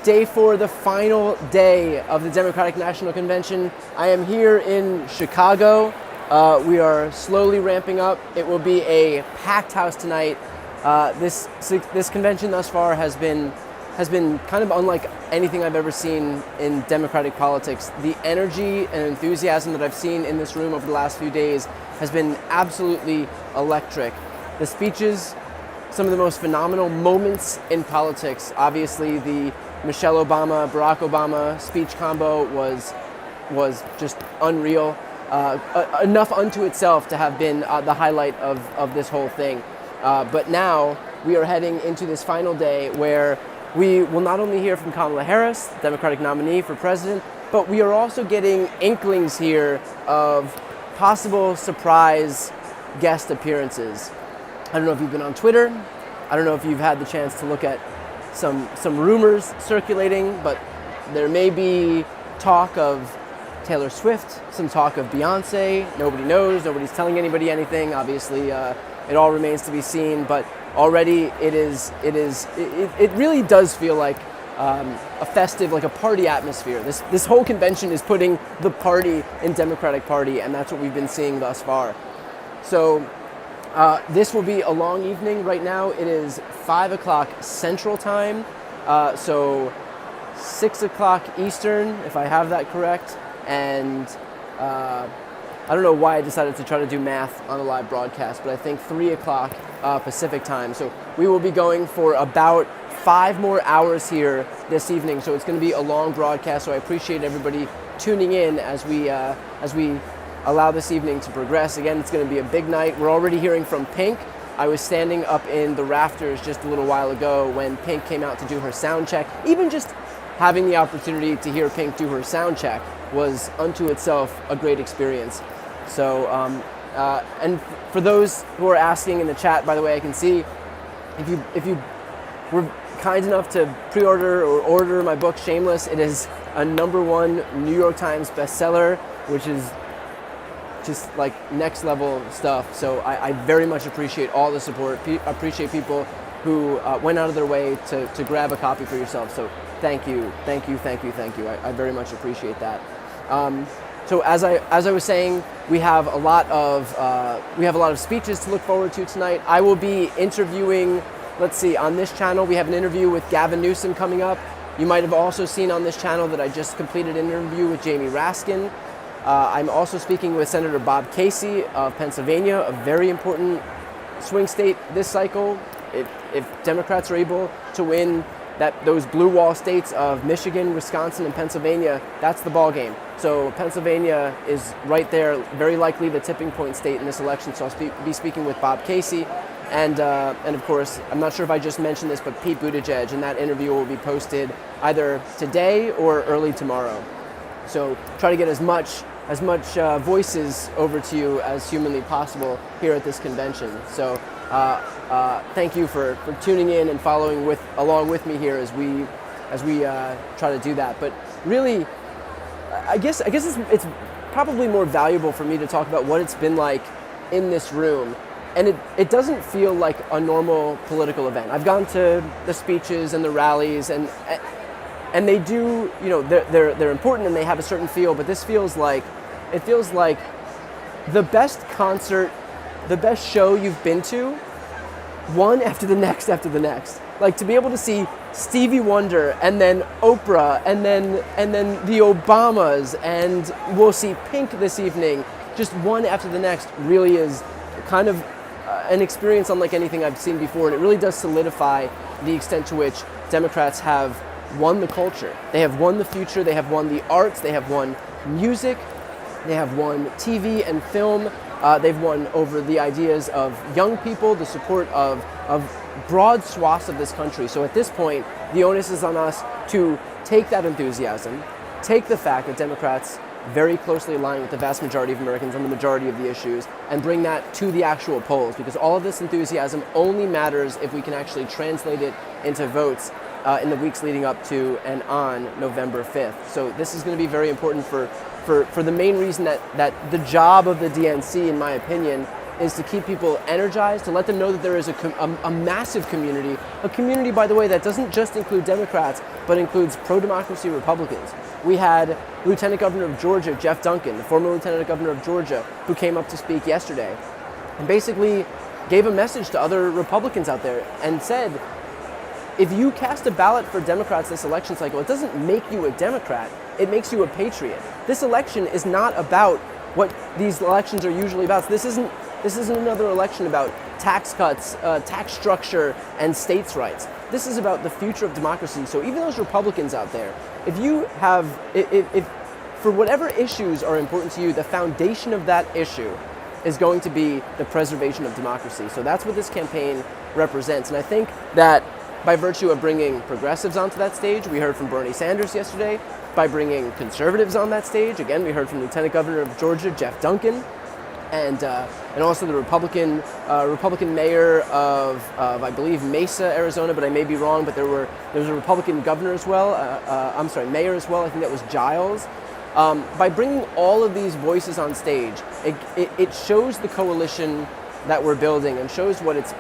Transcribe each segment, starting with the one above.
day 4, the final day of the Democratic National Convention. I am here in Chicago. We are slowly ramping up. It will be a packed house tonight. This convention thus far has been kind of unlike anything I've ever seen in Democratic politics. The energy and enthusiasm that I've seen in this room over the last few days has been absolutely electric. The speeches, some of the most phenomenal moments in politics. Obviously, the Michelle Obama, Barack Obama speech combo was just unreal. Enough unto itself to have been the highlight of this whole thing. But now we are heading into this final day where we will not only hear from Kamala Harris, the Democratic nominee for president, but we are also getting inklings here of possible surprise guest appearances. I don't know if you've been on Twitter. I don't know if you've had the chance to look at some rumors circulating, but there may be talk of Taylor Swift, some talk of Beyonce. Nobody knows. Nobody's telling anybody anything. Obviously, it all remains to be seen. But already, it really does feel like a festive, like a party atmosphere. This whole convention is putting the party in Democratic Party, and that's what we've been seeing thus far. So this will be a long evening. Right now, it is 5 o'clock Central Time, so 6 o'clock Eastern, if I have that correct. And I don't know why I decided to try to do math on a live broadcast, but I think 3 o'clock Pacific Time. So we will be going for about 5 more hours here this evening. So it's going to be a long broadcast. So I appreciate everybody tuning in as we allow this evening to progress. Again, it's going to be a big night. We're already hearing from Pink. I was standing up in the rafters just a little while ago when Pink came out to do her sound check. Even just having the opportunity to hear Pink do her sound check was unto itself a great experience. So, and for those who are asking in the chat, by the way, I can see if you were kind enough to pre-order or order my book, Shameless, it is a #1 New York Times bestseller, which is just like next level stuff. So I very much appreciate all the support. Appreciate people who went out of their way to grab a copy for yourself. So thank you. I very much appreciate that. So as I was saying, we have a lot of speeches to look forward to tonight. I will be interviewing. Let's see, on this channel we have an interview with Gavin Newsom coming up. You might have also seen on this channel that I just completed an interview with Jamie Raskin. I'm also speaking with Senator Bob Casey of Pennsylvania, a very important swing state this cycle. If Democrats are able to win those blue wall states of Michigan, Wisconsin, and Pennsylvania, that's the ball game. So Pennsylvania is right there, very likely the tipping point state in this election. So I'll be speaking with Bob Casey. And of course, I'm not sure if I just mentioned this, but Pete Buttigieg, and that interview will be posted either today or early tomorrow. So try to get as much voices over to you as humanly possible here at this convention. So thank you for tuning in and following along with me here as we try to do that. But really, I guess it's probably more valuable for me to talk about what it's been like in this room. And it doesn't feel like a normal political event. I've gone to the speeches and the rallies, and they do, they're important and they have a certain feel, but this feels like the best concert, the best show you've been to, one after the next. Like to be able to see Stevie Wonder and then Oprah and then the Obamas, and we'll see Pink this evening, just one after the next, really is kind of an experience unlike anything I've seen before. And it really does solidify the extent to which Democrats have won the culture. They have won the future. They have won the arts. They have won music. They have won TV and film. They've won over the ideas of young people, the support of broad swaths of this country. So at this point, the onus is on us to take that enthusiasm, take the fact that Democrats very closely align with the vast majority of Americans on the majority of the issues, and bring that to the actual polls, because all of this enthusiasm only matters if we can actually translate it into votes in the weeks leading up to and on November 5th. So this is going to be very important for the main reason that the job of the DNC, in my opinion, is to keep people energized, to let them know that there is a massive community, a community, by the way, that doesn't just include Democrats, but includes pro-democracy Republicans. We had Lieutenant Governor of Georgia, Jeff Duncan, the former Lieutenant Governor of Georgia, who came up to speak yesterday and basically gave a message to other Republicans out there and said, if you cast a ballot for Democrats this election cycle, it doesn't make you a Democrat, it makes you a patriot. This election is not about what these elections are usually about. This isn't another election about tax cuts, tax structure, and states' rights. This is about the future of democracy. So even those Republicans out there, if for whatever issues are important to you, the foundation of that issue is going to be the preservation of democracy. So that's what this campaign represents. And I think that by virtue of bringing progressives onto that stage, we heard from Bernie Sanders yesterday. By bringing conservatives on that stage, again, we heard from Lieutenant Governor of Georgia, Jeff Duncan, and also the Republican mayor of I believe Mesa, Arizona, but I may be wrong. But there was a Republican governor as well. Mayor as well. I think that was Giles. By bringing all of these voices on stage, it shows the coalition that we're building and shows what it's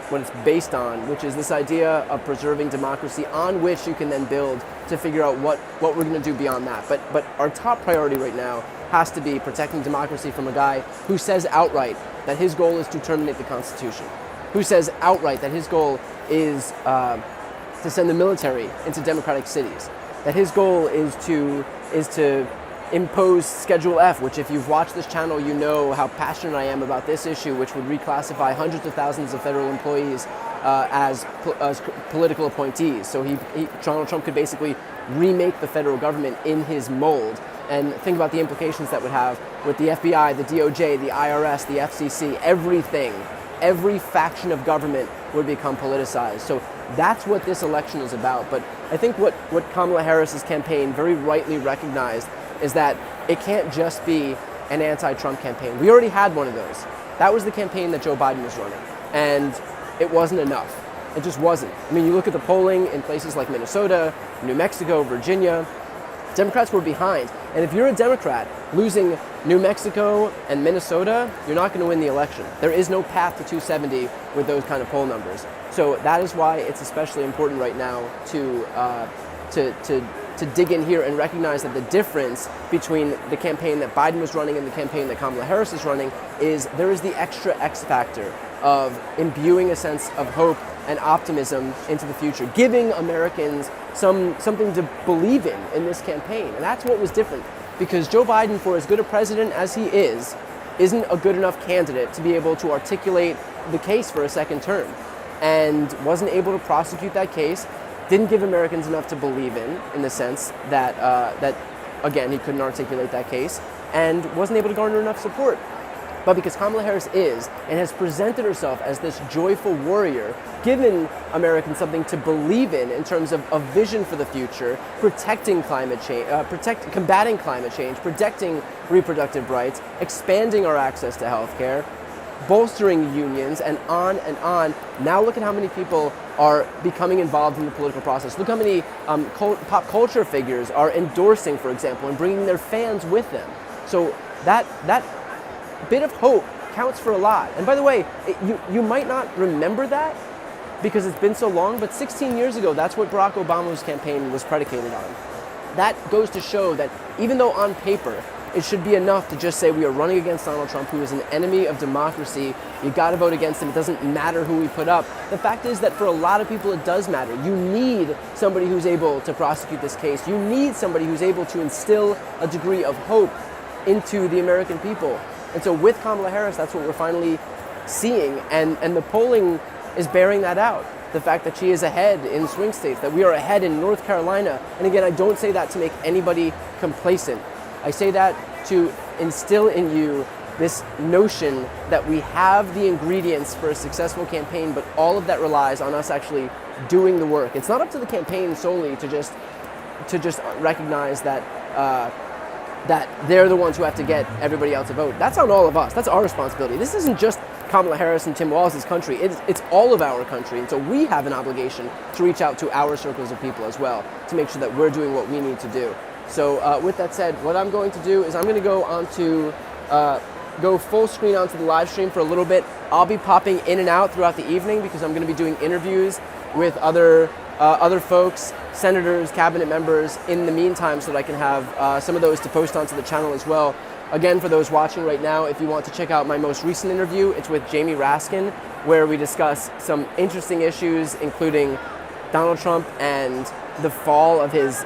based on, which is this idea of preserving democracy on which you can then build to figure out what we're going to do beyond that. But our top priority right now has to be protecting democracy from a guy who says outright that his goal is to terminate the Constitution, who says outright that his goal is to send the military into democratic cities, that his goal is to impose Schedule F, which if you've watched this channel, you know how passionate I am about this issue, which would reclassify hundreds of thousands of federal employees as political appointees. So Donald Trump could basically remake the federal government in his mold. And think about the implications that would have with the FBI, the DOJ, the IRS, the FCC, everything. Every faction of government would become politicized. So that's what this election is about. But I think what Kamala Harris's campaign very rightly recognized is that it can't just be an anti-Trump campaign. We already had one of those. That was the campaign that Joe Biden was running. And it wasn't enough. It just wasn't. I mean, you look at the polling in places like Minnesota, New Mexico, Virginia, Democrats were behind. And if you're a Democrat losing New Mexico and Minnesota, you're not going to win the election. There is no path to 270 with those kind of poll numbers. So that is why it's especially important right now to dig in here and recognize that the difference between the campaign that Biden was running and the campaign that Kamala Harris is running is there is the extra X factor of imbuing a sense of hope and optimism into the future, giving Americans something to believe in this campaign. And that's what was different, because Joe Biden, for as good a president as he isn't a good enough candidate to be able to articulate the case for a second term, and wasn't able to prosecute that case, didn't give Americans enough to believe in the sense that, again, he couldn't articulate that case, and wasn't able to garner enough support. But because Kamala Harris is, and has presented herself as this joyful warrior, given Americans something to believe in terms of a vision for the future, protecting climate change, combating climate change, protecting reproductive rights, expanding our access to health care, bolstering unions, and on and on. Now look at how many people are becoming involved in the political process. Look how many pop culture figures are endorsing, for example, and bringing their fans with them. So that bit of hope counts for a lot. And by the way, you might not remember that because it's been so long, but 16 years ago, that's what Barack Obama's campaign was predicated on. That goes to show that even though on paper, it should be enough to just say we are running against Donald Trump, who is an enemy of democracy. You got to vote against him. It doesn't matter who we put up. The fact is that for a lot of people, it does matter. You need somebody who's able to prosecute this case. You need somebody who's able to instill a degree of hope into the American people. And so with Kamala Harris, that's what we're finally seeing. And the polling is bearing that out. The fact that she is ahead in swing states, that we are ahead in North Carolina. And again, I don't say that to make anybody complacent. I say that to instill in you this notion that we have the ingredients for a successful campaign, but all of that relies on us actually doing the work. It's not up to the campaign solely to just recognize that that they're the ones who have to get everybody else to vote. That's on all of us. That's our responsibility. This isn't just Kamala Harris and Tim Walz's country. It's all of our country. And so we have an obligation to reach out to our circles of people as well to make sure that we're doing what we need to do. So with that said, what I'm going to do is I'm going to go on to go full screen onto the live stream for a little bit. I'll be popping in and out throughout the evening because I'm going to be doing interviews with other folks, senators, cabinet members in the meantime, so that I can have some of those to post onto the channel as well. Again, for those watching right now, if you want to check out my most recent interview, it's with Jamie Raskin, where we discuss some interesting issues, including Donald Trump and the fall of his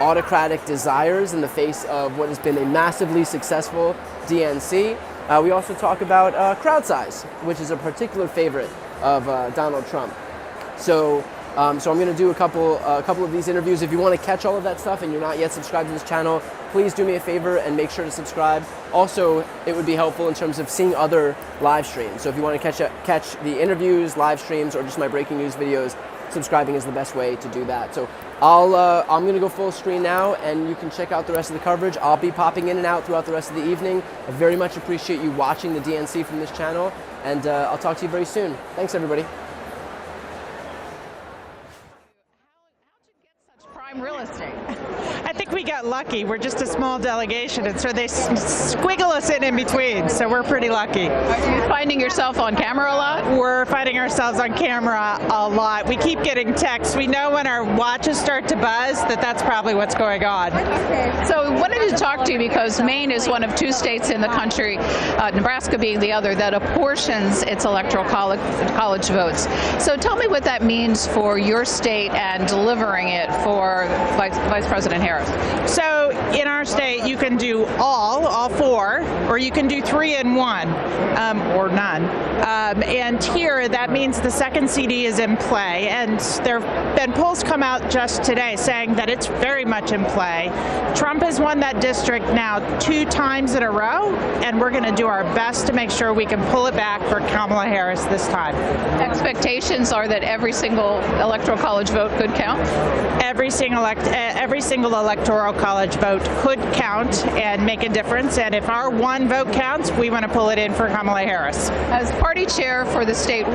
autocratic desires in the face of what has been a massively successful DNC. We also talk about crowd size, which is a particular favorite of Donald Trump. So I'm going to do a couple of these interviews. If you want to catch all of that stuff and you're not yet subscribed to this channel, please do me a favor and make sure to subscribe. Also, it would be helpful in terms of seeing other live streams. So if you want to catch the interviews, live streams, or just my breaking news videos, subscribing is the best way to do that. So I'm going to go full screen now, and you can check out the rest of the coverage. I'll be popping in and out throughout the rest of the evening. I very much appreciate you watching the DNC from this channel, and I'll talk to you very soon. Thanks, everybody. Prime real estate. I think we got lucky. We're just a small delegation, and so they squiggle us in between, so we're pretty lucky. Are you finding yourself on camera a lot? We're finding ourselves on camera a lot. We keep getting texts. We know when our watches start to buzz that's probably what's going on. So I wanted to talk to you because Maine is one of two states in the country, Nebraska being the other, that apportions its electoral college votes. So tell me what that means for your state and delivering it for Vice President Harris. So in our state, you can do all four, or you can do 3 and 1, or none. And here, that means the second CD is in play. And there have been polls come out just today saying that it's very much in play. Trump has won that district now 2 times in a row, and we're going to do our best to make sure we can pull it back for Kamala Harris this time. Expectations are that every single electoral college vote could count? Every single electoral college vote could count and make a difference. And if our one vote counts, we want to pull it in for Kamala Harris. As party chair for the state,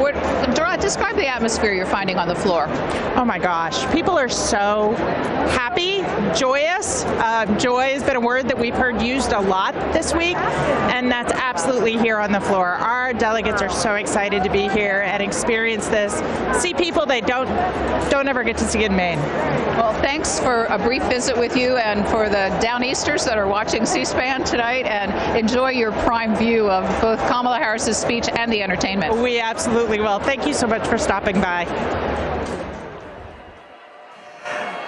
describe the atmosphere you're finding on the floor. Oh my gosh, people are so happy, joyous. Joy has been a word that we've heard used a lot this week, and that's absolutely here on the floor. Our delegates are so excited to be here and experience this, see people they don't ever get to see in Maine. Well, thanks for a brief visit with you and for the Downeasters that are watching C-SPAN tonight, and enjoy your prime view of both Kamala Harris's speech and the entertainment. We absolutely will. Thank you so much for stopping by.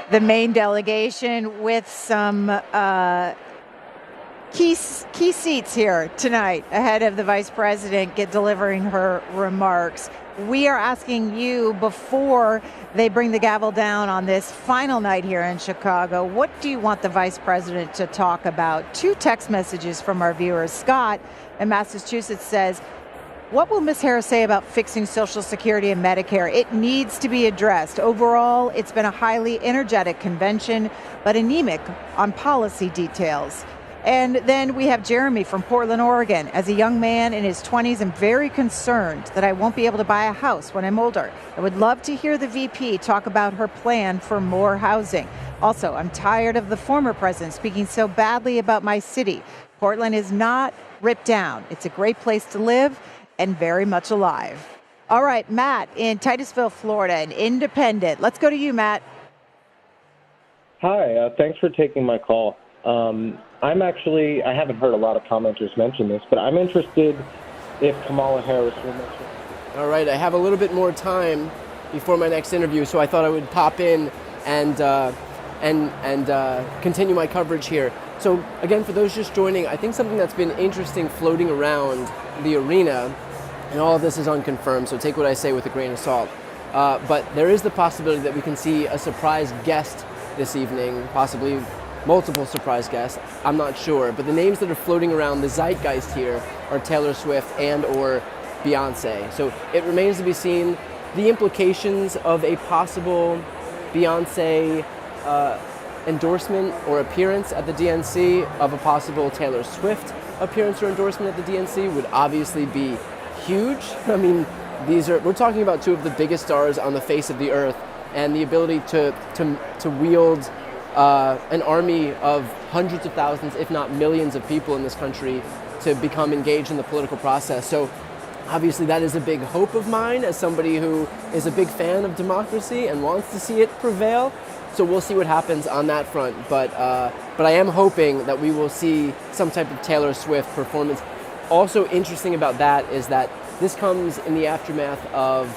The Maine delegation with some key seats here tonight ahead of the Vice President delivering her remarks. We are asking you, before they bring the gavel down on this final night here in Chicago, what do you want the Vice President to talk about? 2 text messages from our viewers. Scott in Massachusetts says, what will Ms. Harris say about fixing Social Security and Medicare? It needs to be addressed. Overall, it's been a highly energetic convention, but anemic on policy details. And then we have Jeremy from Portland, Oregon. As a young man in his 20s, I'm very concerned that I won't be able to buy a house when I'm older. I would love to hear the VP talk about her plan for more housing. Also, I'm tired of the former president speaking so badly about my city. Portland is not ripped down. It's a great place to live and very much alive. All right, Matt in Titusville, Florida, an independent. Let's go to you, Matt. Hi, thanks for taking my call. I haven't heard a lot of commenters mention this, but I'm interested if Kamala Harris will mention. All right, I have a little bit more time before my next interview, so I thought I would pop in and continue my coverage here. So again, for those just joining, I think something that's been interesting floating around the arena, and all of this is unconfirmed, so take what I say with a grain of salt, but there is the possibility that we can see a surprise guest this evening, possibly multiple surprise guests, I'm not sure, but the names that are floating around the zeitgeist here are Taylor Swift and or Beyonce. So it remains to be seen the implications of a possible Beyonce endorsement or appearance at the DNC, of a possible Taylor Swift appearance or endorsement at the DNC would obviously be huge. I mean, we're talking about 2 of the biggest stars on the face of the earth, and the ability to wield an army of hundreds of thousands, if not millions of people in this country to become engaged in the political process. So obviously that is a big hope of mine as somebody who is a big fan of democracy and wants to see it prevail. So we'll see what happens on that front. But I am hoping that we will see some type of Taylor Swift performance. Also interesting about that is that this comes in the aftermath of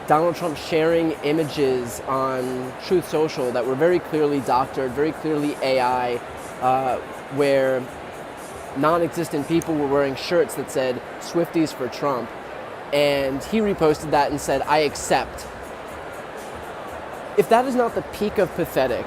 Donald Trump sharing images on Truth Social that were very clearly doctored, very clearly AI, where non-existent people were wearing shirts that said "Swifties for Trump," and he reposted that and said, "I accept." If that is not the peak of pathetic,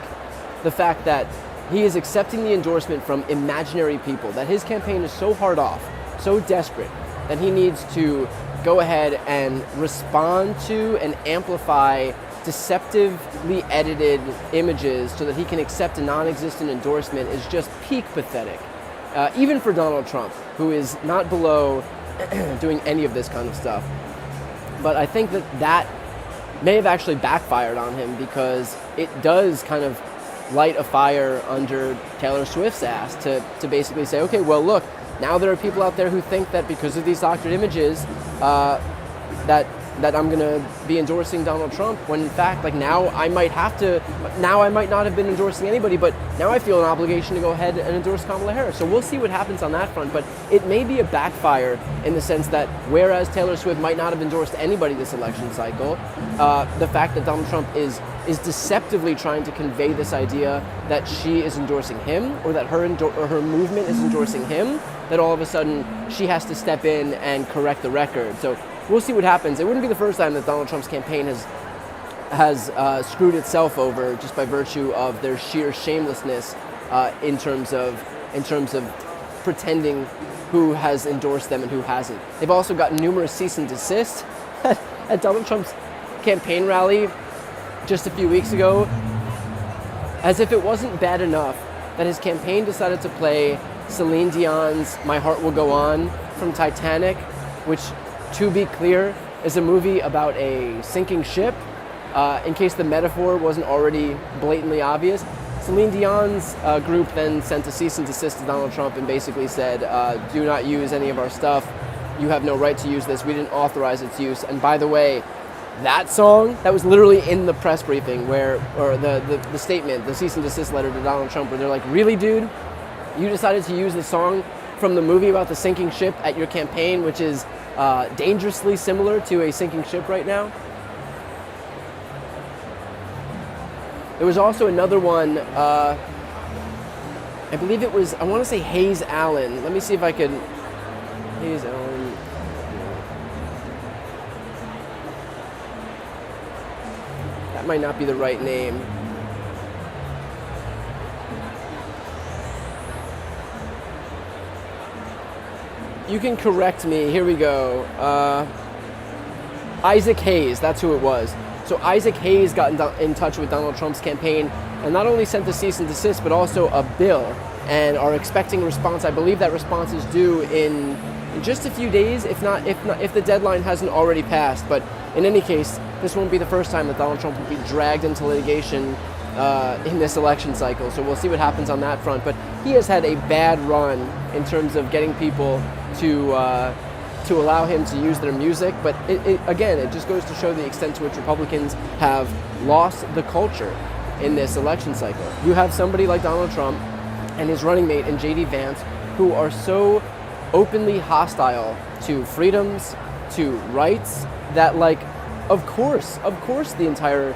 the fact that he is accepting the endorsement from imaginary people, that his campaign is so hard off, so desperate, that he needs to go ahead and respond to and amplify deceptively edited images so that he can accept a non-existent endorsement is just peak pathetic. Even for Donald Trump, who is not below doing any of this kind of stuff. But I think that may have actually backfired on him, because it does kind of light a fire under Taylor Swift's ass to basically say, okay, well, look, now there are people out there who think that because of these doctored images, that I'm gonna be endorsing Donald Trump, when in fact, like, now I might not have been endorsing anybody, but now I feel an obligation to go ahead and endorse Kamala Harris. So we'll see what happens on that front, but it may be a backfire in the sense that whereas Taylor Swift might not have endorsed anybody this election cycle, the fact that Donald Trump is deceptively trying to convey this idea that she is endorsing him, or that her movement is endorsing him, that all of a sudden she has to step in and correct the record. So we'll see what happens. It wouldn't be the first time that Donald Trump's campaign has screwed itself over just by virtue of their sheer shamelessness in terms of pretending who has endorsed them and who hasn't. They've also gotten numerous cease and desist at Donald Trump's campaign rally just a few weeks ago, as if it wasn't bad enough that his campaign decided to play Celine Dion's "My Heart Will Go On" from Titanic, which, to be clear, is a movie about a sinking ship. In case the metaphor wasn't already blatantly obvious, Celine Dion's group then sent a cease and desist to Donald Trump and basically said, do not use any of our stuff. You have no right to use this. We didn't authorize its use. And by the way, that song, that was literally in the press briefing or the statement, the cease and desist letter to Donald Trump, where they're like, really, dude? You decided to use the song from the movie about the sinking ship at your campaign, which is dangerously similar to a sinking ship right now? There was also another one, I believe it was, I want to say Hayes Allen. Let me see if I can, Hayes Allen. That might not be the right name. You can correct me. Here we go. Isaac Hayes, that's who it was. So Isaac Hayes got in touch with Donald Trump's campaign and not only sent the cease and desist, but also a bill, and are expecting a response. I believe that response is due in just a few days, if the deadline hasn't already passed. But in any case, this won't be the first time that Donald Trump will be dragged into litigation in this election cycle. So we'll see what happens on that front. But he has had a bad run in terms of getting people to allow him to use their music. But again, it just goes to show the extent to which Republicans have lost the culture in this election cycle. You have somebody like Donald Trump and his running mate in J.D. Vance, who are so openly hostile to freedoms, to rights, that, like, of course the entire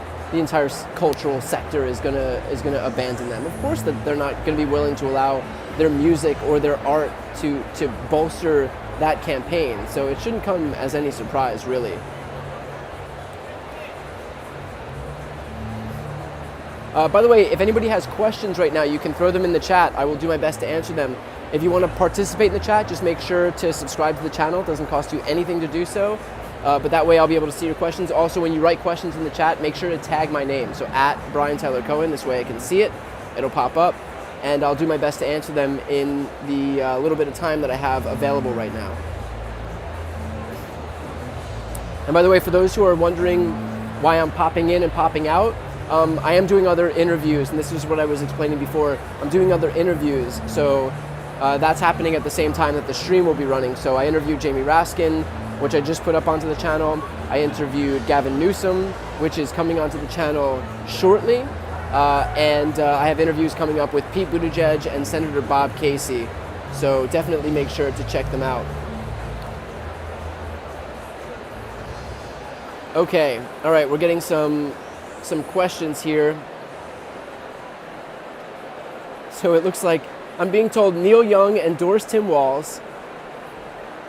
cultural sector is gonna abandon them. Of course that they're not gonna be willing to allow their music or their art to bolster that campaign. So it shouldn't come as any surprise, really. By the way, if anybody has questions right now, you can throw them in the chat. I will do my best to answer them. If you want to participate in the chat, just make sure to subscribe to the channel. It doesn't cost you anything to do so. But that way I'll be able to see your questions. Also, when you write questions in the chat, make sure to tag my name. So at Brian Tyler Cohen, this way I can see it. It'll pop up. And I'll do my best to answer them in the little bit of time that I have available right now. And by the way, for those who are wondering why I'm popping in and popping out, I am doing other interviews, and this is what I was explaining before. I'm doing other interviews, so That's happening at the same time that the stream will be running. So I interviewed Jamie Raskin, which I just put up onto the channel. I interviewed Gavin Newsom, which is coming onto the channel shortly. And I have interviews coming up with Pete Buttigieg and Senator Bob Casey. So definitely make sure to check them out. Okay, all right, we're getting some questions here. So it looks like I'm being told Neil Young endorsed Tim Walz.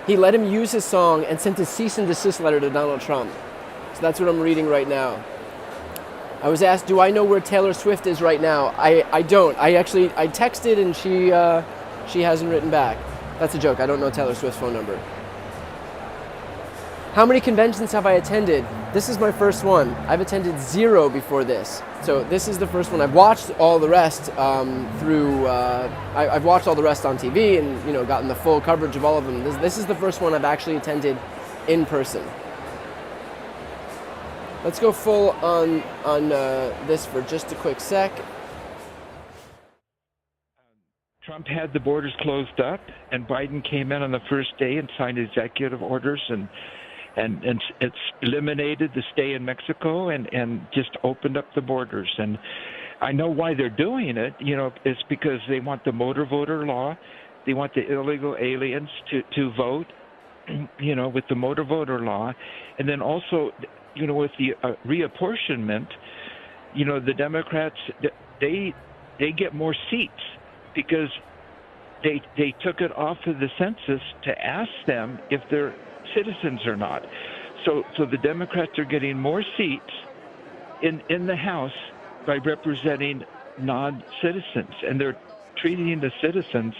He let him use his song and sent a cease and desist letter to Donald Trump. So that's what I'm reading right now. I was asked, do I know where Taylor Swift is right now? I don't. I texted and she hasn't written back. That's a joke. I don't know Taylor Swift's phone number. How many conventions have I attended? This is my first one. I've attended 0 before this. So this is the first one. I've watched all the rest I've watched all the rest on TV and gotten the full coverage of all of them. This is the first one I've actually attended in person. Let's go full on this for just a quick sec. Trump had the borders closed up, and Biden came in on the first day and signed executive orders and it's eliminated the stay in Mexico and just opened up the borders. And I know why they're doing it. It's because they want the motor voter law. They want the illegal aliens to vote, with the motor voter law. And then also, with the reapportionment, the Democrats, they get more seats because they took it off of the census to ask them if they're citizens or not. So the Democrats are getting more seats in the House by representing non-citizens, and they're treating the citizens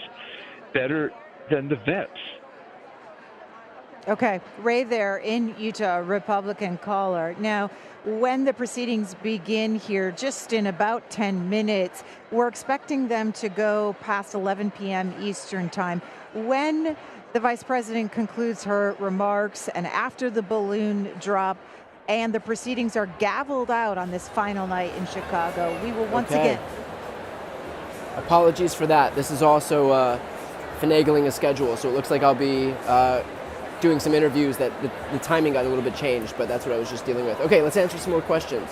better than the vets. Okay, Ray there in Utah, Republican caller. Now, when the proceedings begin here, just in about 10 minutes, we're expecting them to go past 11 p.m. Eastern time. When the vice president concludes her remarks and after the balloon drop and the proceedings are gavelled out on this final night in Chicago, we will once again... Apologies for that. This is also finagling a schedule, so it looks like I'll be doing some interviews that the timing got a little bit changed, but that's what I was just dealing with. Okay, let's answer some more questions.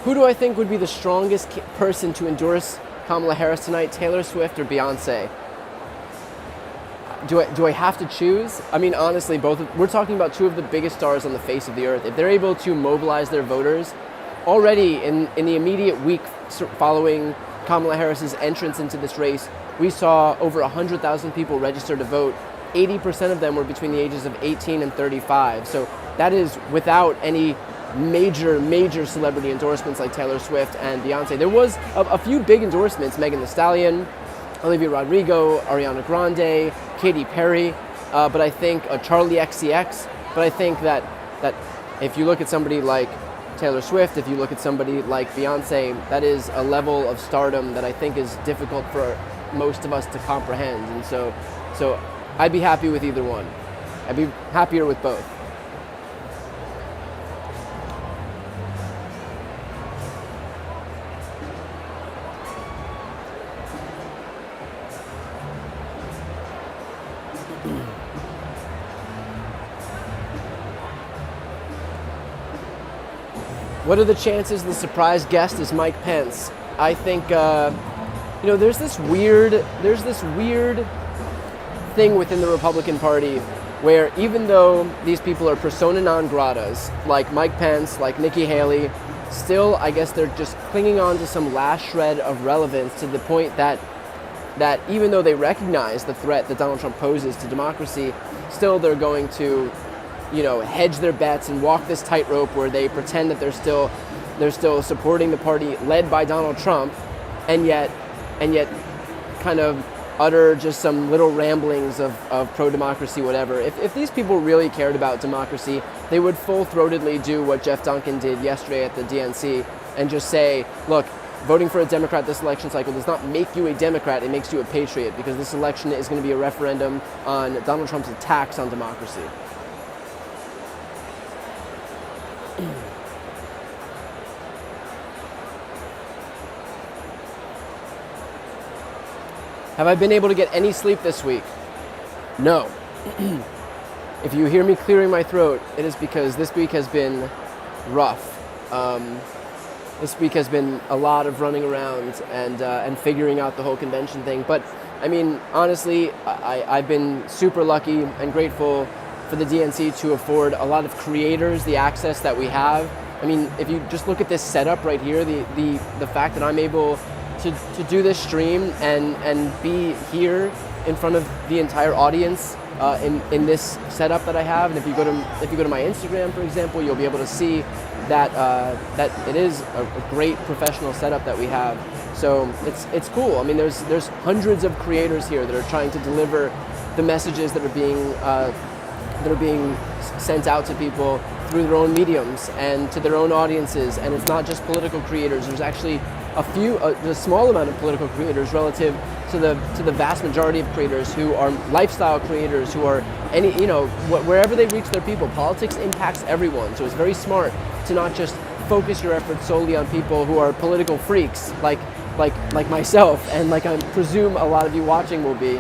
Who do I think would be the strongest person to endorse Kamala Harris tonight, Taylor Swift or Beyonce? Do I have to choose? I mean, honestly, we're talking about two of the biggest stars on the face of the earth. If they're able to mobilize their voters, already in the immediate week following Kamala Harris's entrance into this race, we saw over 100,000 people register to vote. 80% of them were between the ages of 18 and 35. So that is without any major celebrity endorsements like Taylor Swift and Beyonce. There was a few big endorsements: Megan Thee Stallion, Olivia Rodrigo, Ariana Grande, Katy Perry, but I think Charlie XCX. But I think that if you look at somebody like Taylor Swift, if you look at somebody like Beyonce, that is a level of stardom that I think is difficult for most of us to comprehend. And so I'd be happy with either one. I'd be happier with both. What are the chances the surprise guest is Mike Pence? I think, there's this weird thing within the Republican Party where even though these people are persona non gratas, like Mike Pence, like Nikki Haley, still, I guess they're just clinging on to some last shred of relevance to the point that even though they recognize the threat that Donald Trump poses to democracy, still they're going to hedge their bets and walk this tightrope where they pretend that they're still supporting the party led by Donald Trump, and yet kind of utter just some little ramblings of pro-democracy, whatever. If these people really cared about democracy, they would full-throatedly do what Jeff Duncan did yesterday at the DNC and just say, look, voting for a Democrat this election cycle does not make you a Democrat, it makes you a patriot, because this election is going to be a referendum on Donald Trump's attacks on democracy. Have I been able to get any sleep this week? No. If you hear me clearing my throat, it is because this week has been rough. This week has been a lot of running around and figuring out the whole convention thing. But I mean, honestly, I've been super lucky and grateful for the DNC to afford a lot of creators the access that we have. I mean, if you just look at this setup right here, the fact that I'm able to do this stream and be here in front of the entire audience in this setup that I have, and if you go to my Instagram, for example, you'll be able to see that that it is a great professional setup that we have. So it's cool. I mean, there's hundreds of creators here that are trying to deliver the messages that are being sent out to people through their own mediums and to their own audiences. And it's not just political creators. There's actually a small amount of political creators relative to the vast majority of creators who are lifestyle creators, who are wherever they reach their people. Politics impacts everyone, so it's very smart to not just focus your efforts solely on people who are political freaks like myself, and like I presume a lot of you watching will be.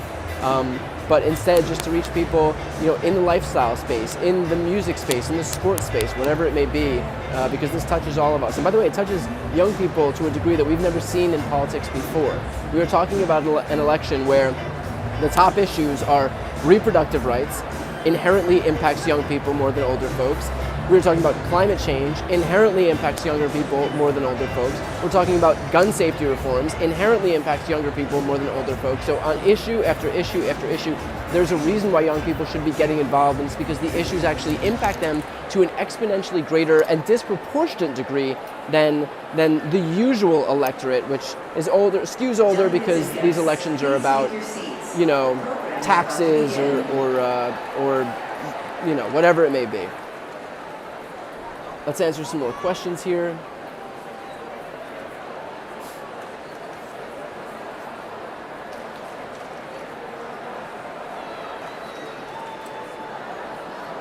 But instead just to reach people, in the lifestyle space, in the music space, in the sports space, whatever it may be, because this touches all of us. And by the way, it touches young people to a degree that we've never seen in politics before. We are talking about an election where the top issues are reproductive rights, inherently impacts young people more than older folks. We're talking about climate change, inherently impacts younger people more than older folks. We're talking about gun safety reforms, inherently impacts younger people more than older folks. So on issue after issue after issue, there's a reason why young people should be getting involved, and it's because the issues actually impact them to an exponentially greater and disproportionate degree than the usual electorate, which is older, skews older because these elections are about, taxes or whatever it may be. Let's answer some more questions here.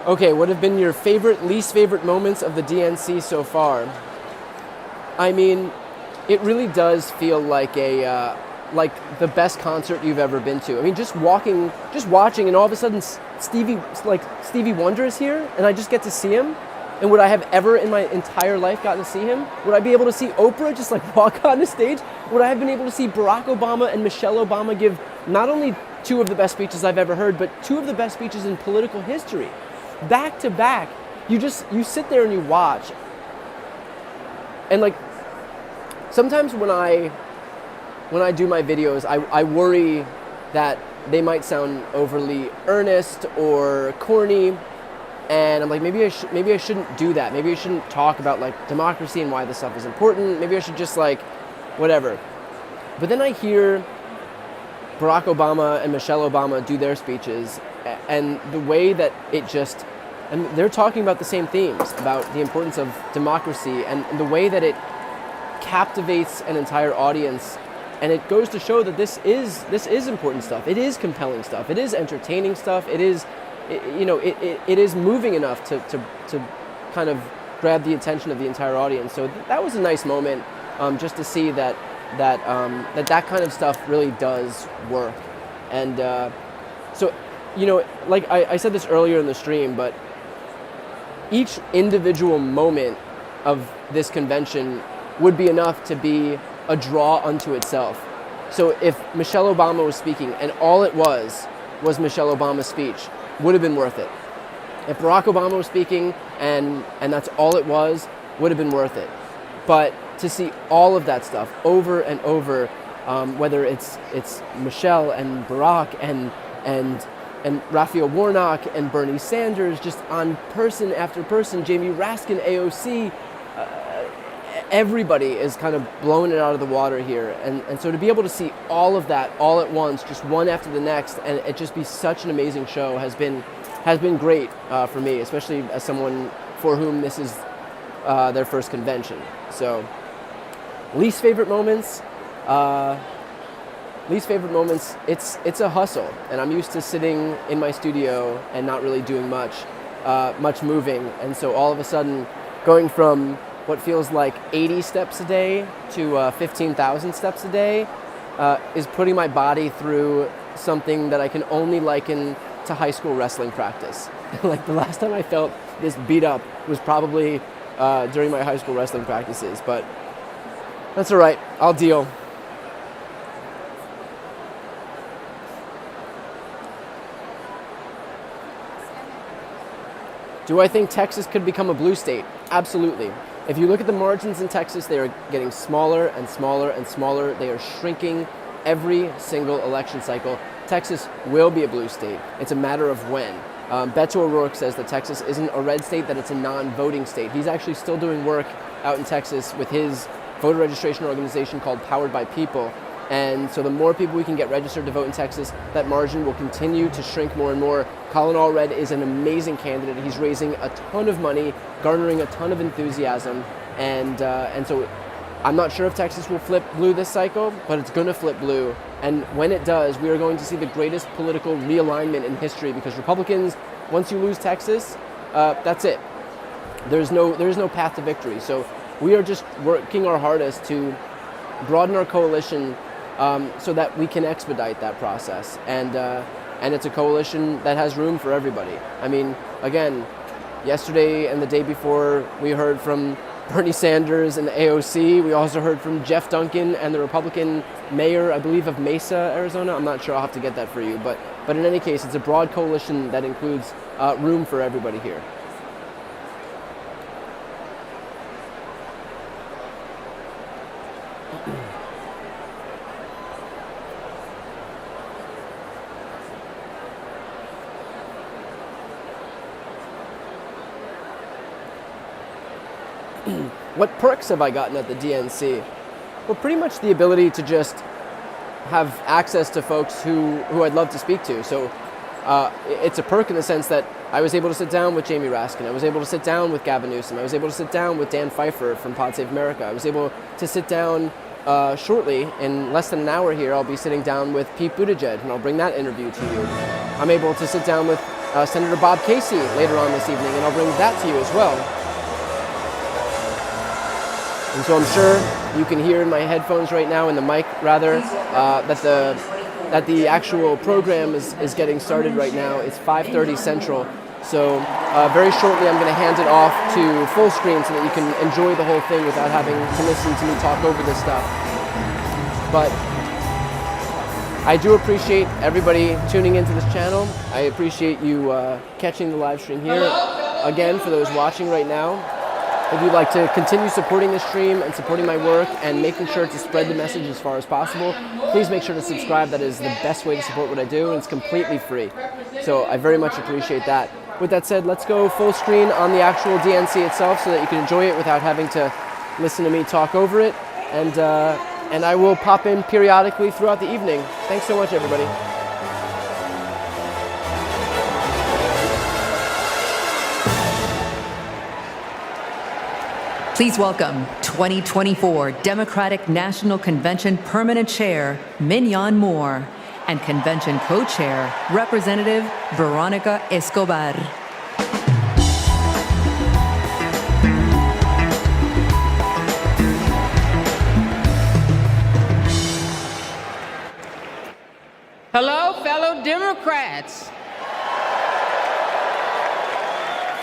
Okay, what have been your least favorite moments of the DNC so far? I mean, it really does feel like like the best concert you've ever been to. I mean, just watching, and all of a sudden Stevie Wonder is here, and I just get to see him. And would I have ever in my entire life gotten to see him? Would I be able to see Oprah just walk on the stage? Would I have been able to see Barack Obama and Michelle Obama give not only two of the best speeches I've ever heard, but two of the best speeches in political history? Back to back. You sit there and you watch. And sometimes when I do my videos, I worry that they might sound overly earnest or corny. And I'm like, maybe I shouldn't do that. Maybe I shouldn't talk about democracy and why this stuff is important. Maybe I should just whatever. But then I hear Barack Obama and Michelle Obama do their speeches, and the way that and they're talking about the same themes, about the importance of democracy, and the way that it captivates an entire audience. And it goes to show that this is important stuff. It is compelling stuff. It is entertaining stuff. It is it is moving enough to kind of grab the attention of the entire audience. So that was a nice moment, just to see that kind of stuff really does work. And so, I said this earlier in the stream, but each individual moment of this convention would be enough to be a draw unto itself. So if Michelle Obama was speaking and all it was Michelle Obama's speech, would have been worth it. If Barack Obama was speaking and that's all it was, would have been worth it. But to see all of that stuff over and over, whether it's Michelle and Barack and Raphael Warnock and Bernie Sanders, just on person after person, Jamie Raskin, AOC, everybody is kind of blowing it out of the water here. And so to be able to see all of that all at once, just one after the next, and it just be such an amazing show has been great for me, especially as someone for whom this is their first convention. So least favorite moments, it's a hustle, and I'm used to sitting in my studio and not really doing much moving. And so all of a sudden going from what feels like 80 steps a day to 15,000 steps a day, is putting my body through something that I can only liken to high school wrestling practice. Like the last time I felt this beat up was probably during my high school wrestling practices, but that's all right, I'll deal. Do I think Texas could become a blue state? Absolutely. If you look at the margins in Texas, they are getting smaller and smaller and smaller. They are shrinking every single election cycle. Texas will be a blue state. It's a matter of when. Beto O'Rourke says that Texas isn't a red state, that it's a non-voting state. He's actually still doing work out in Texas with his voter registration organization called Powered by People. And so the more people we can get registered to vote in Texas, that margin will continue to shrink more and more. Colin Allred is an amazing candidate. He's raising a ton of money, garnering a ton of enthusiasm. And so I'm not sure if Texas will flip blue this cycle, but it's going to flip blue. And when it does, we are going to see the greatest political realignment in history, because Republicans, once you lose Texas, that's it. There's no path to victory. So we are just working our hardest to broaden our coalition so that we can expedite that process. And it's a coalition that has room for everybody. I mean, again, yesterday and the day before, we heard from Bernie Sanders and the AOC. We also heard from Jeff Duncan and the Republican mayor, I believe, of Mesa, Arizona. I'm not sure, I'll have to get that for you. But in any case, it's a broad coalition that includes room for everybody here. What perks have I gotten at the DNC? Well, pretty much the ability to just have access to folks who I'd love to speak to. So it's a perk in the sense that I was able to sit down with Jamie Raskin. I was able to sit down with Gavin Newsom. I was able to sit down with Dan Pfeiffer from Pod Save America. I was able to sit down shortly, in less than an hour here, I'll be sitting down with Pete Buttigieg, and I'll bring that interview to you. I'm able to sit down with Senator Bob Casey later on this evening, and I'll bring that to you as well. And so I'm sure you can hear in my headphones right now, in the mic rather, that the actual program is getting started right now. It's 5:30 Central. So very shortly I'm going to hand it off to full screen so that you can enjoy the whole thing without having to listen to me talk over this stuff. But I do appreciate everybody tuning into this channel. I appreciate you catching the live stream here. Again, for those watching right now, if you'd like to continue supporting this stream and supporting my work and making sure to spread the message as far as possible, please make sure to subscribe. That is the best way to support what I do, and it's completely free. So I very much appreciate that. With that said, let's go full screen on the actual DNC itself so that you can enjoy it without having to listen to me talk over it. And I will pop in periodically throughout the evening. Thanks so much, everybody. Please welcome 2024 Democratic National Convention Permanent Chair Mignon Moore and Convention Co-Chair Representative Veronica Escobar. Hello, fellow Democrats.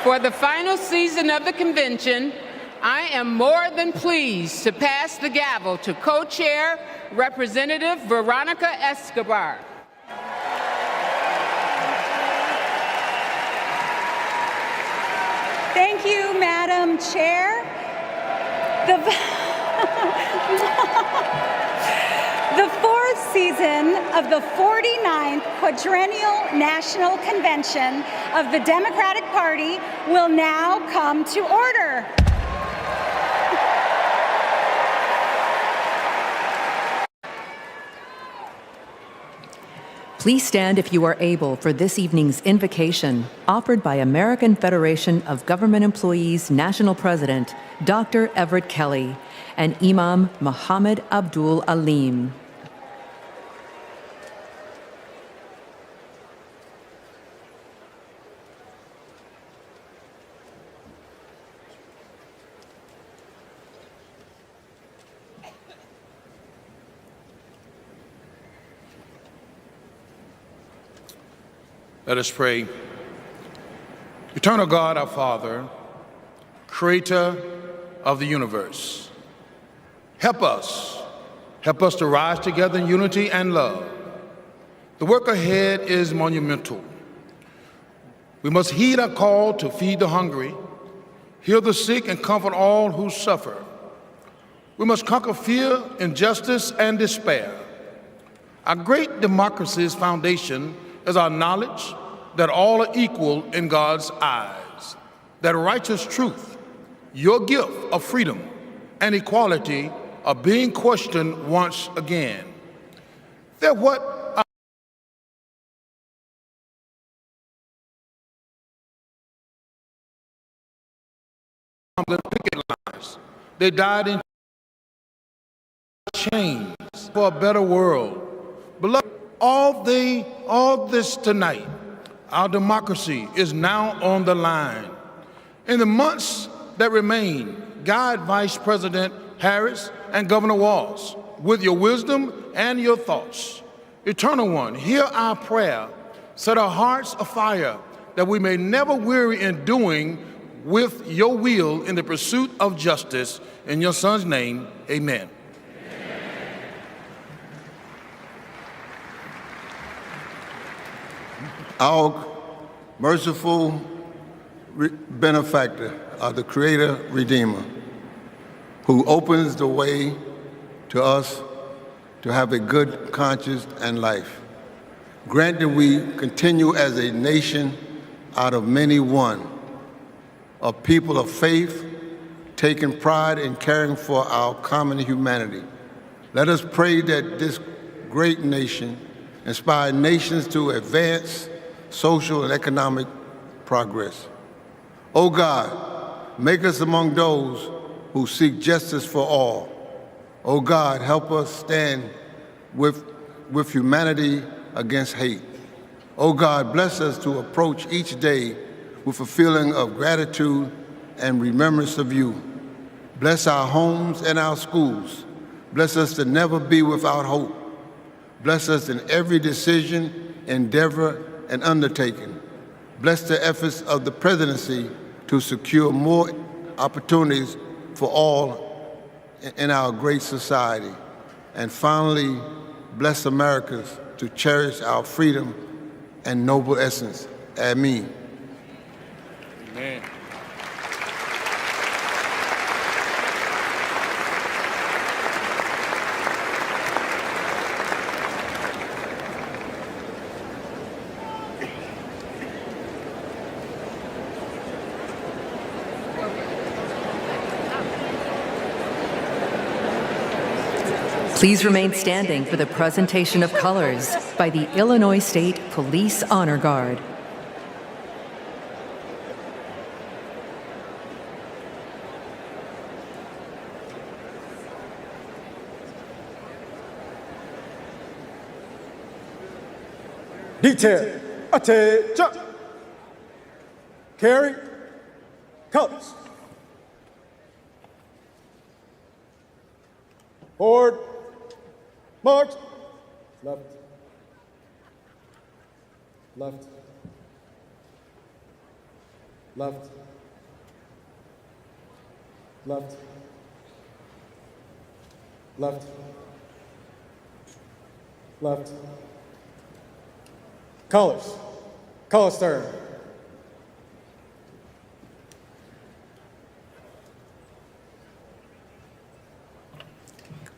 For the final season of the convention, I am more than pleased to pass the gavel to Co-Chair Representative Veronica Escobar. Thank you, Madam Chair. The fourth season of the 49th Quadrennial National Convention of the Democratic Party will now come to order. Please stand if you are able for this evening's invocation, offered by American Federation of Government Employees National President, Dr. Everett Kelly, and Imam Muhammad Abdul Alim. Let us pray. Eternal God, our Father, creator of the universe, help us to rise together in unity and love. The work ahead is monumental. We must heed our call to feed the hungry, heal the sick, and comfort all who suffer. We must conquer fear, injustice, and despair. Our great democracy's foundation is our knowledge that all are equal in God's eyes, that righteous truth, your gift of freedom and equality, are being questioned once again. They're what the picket lines. They died in chains for a better world. Beloved, all this tonight, our democracy is now on the line. In the months that remain, guide Vice President Harris and Governor Walz with your wisdom and your thoughts. Eternal One, hear our prayer. Set our hearts afire that we may never weary in doing with your will in the pursuit of justice. In your Son's name, amen. Our merciful benefactor, the Creator Redeemer, who opens the way to us to have a good conscience and life. Grant that we continue as a nation out of many one, a people of faith, taking pride in caring for our common humanity. Let us pray that this great nation inspire nations to advance social and economic progress. O God, make us among those who seek justice for all. O God, help us stand with humanity against hate. O God, bless us to approach each day with a feeling of gratitude and remembrance of you. Bless our homes and our schools. Bless us to never be without hope. Bless us in every decision, endeavor, and undertaking. Bless the efforts of the presidency to secure more opportunities for all in our great society. And finally, bless Americans to cherish our freedom and noble essence. Amen. Amen. Please remain standing for the presentation of colors by the Illinois State Police Honor Guard. Detail, attention. Carry, colors. Forward, march. Left, left, left, left, left, left. Colors, color stern.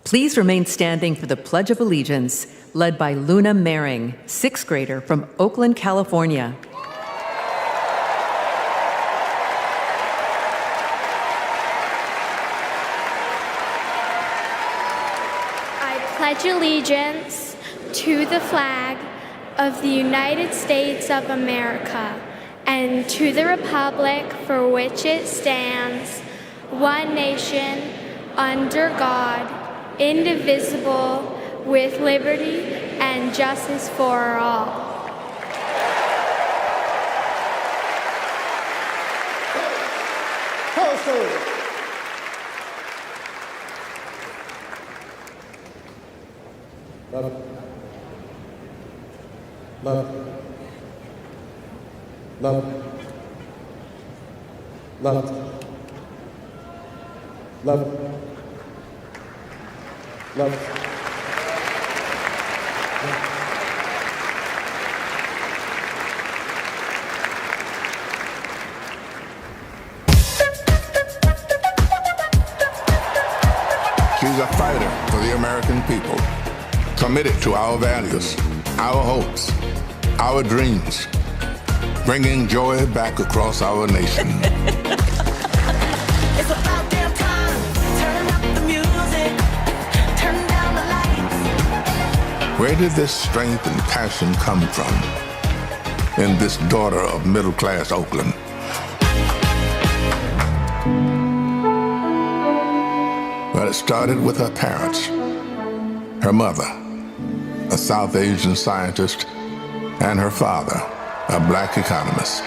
Please remain standing for the Pledge of Allegiance, led by Luna Mehring, 6th grader from Oakland, California. I pledge allegiance to the flag of the United States of America and to the republic for which it stands, one nation, under God, indivisible, with liberty and justice for all. Left, left, left, left, left, left. She's a fighter for the American people, committed to our values, our hopes, our dreams, bringing joy back across our nation. It's about damn time. Turn up the music. Turn down the lights. Where did this strength and passion come from in this daughter of middle-class Oakland? Well, it started with her parents. Her mother, a South Asian scientist, and her father, a black economist.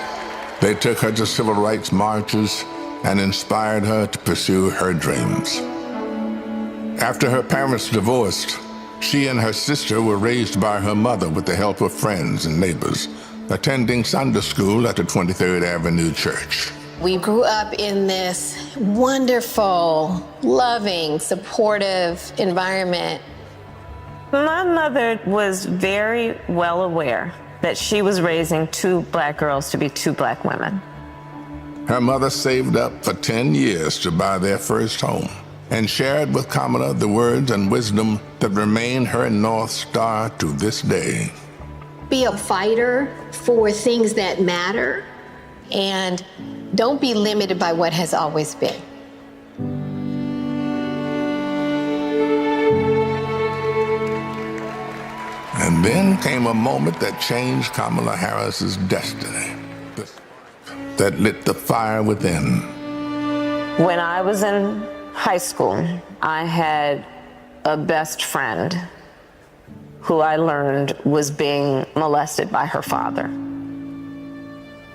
They took her to civil rights marches and inspired her to pursue her dreams. After her parents divorced, she and her sister were raised by her mother with the help of friends and neighbors, attending Sunday school at the 23rd Avenue Church. We grew up in this wonderful, loving, supportive environment. My mother was very well aware that she was raising two black girls to be two black women. Her mother saved up for 10 years to buy their first home and shared with Kamala the words and wisdom that remain her North Star to this day. Be a fighter for things that matter, and don't be limited by what has always been. And then came a moment that changed Kamala Harris's destiny, that lit the fire within. When I was in high school, I had a best friend who I learned was being molested by her father.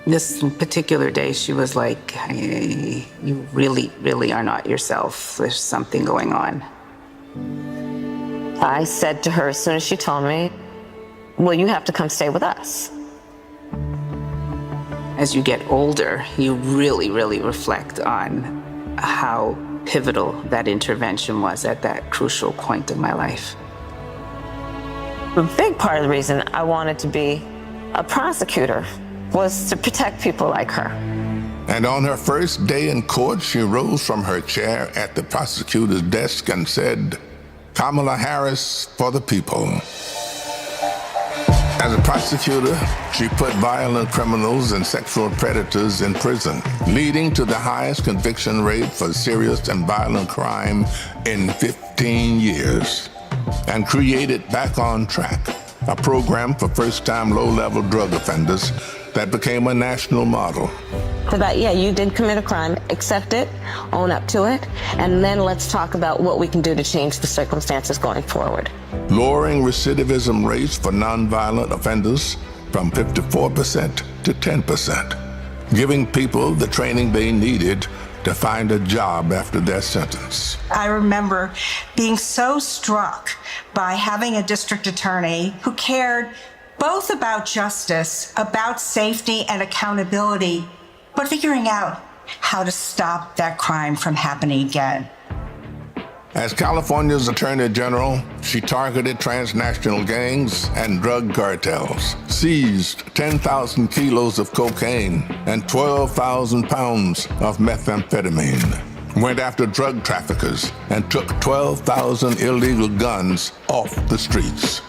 This particular day, she was like, hey, you really, really are not yourself. There's something going on. I said to her as soon as she told me, well, you have to come stay with us. As you get older, you really, really reflect on how pivotal that intervention was at that crucial point of my life. A big part of the reason I wanted to be a prosecutor was to protect people like her. And on her first day in court, she rose from her chair at the prosecutor's desk and said, Kamala Harris for the people. As a prosecutor, she put violent criminals and sexual predators in prison, leading to the highest conviction rate for serious and violent crime in 15 years, and created Back on Track, a program for first-time low-level drug offenders that became a national model. That, yeah, you did commit a crime, accept it, own up to it, and then let's talk about what we can do to change the circumstances going forward. Lowering recidivism rates for nonviolent offenders from 54% to 10%, giving people the training they needed to find a job after their sentence. I remember being so struck by having a district attorney who cared both about justice, about safety and accountability, but figuring out how to stop that crime from happening again. As California's Attorney General, she targeted transnational gangs and drug cartels, seized 10,000 kilos of cocaine and 12,000 pounds of methamphetamine, went after drug traffickers, and took 12,000 illegal guns off the streets.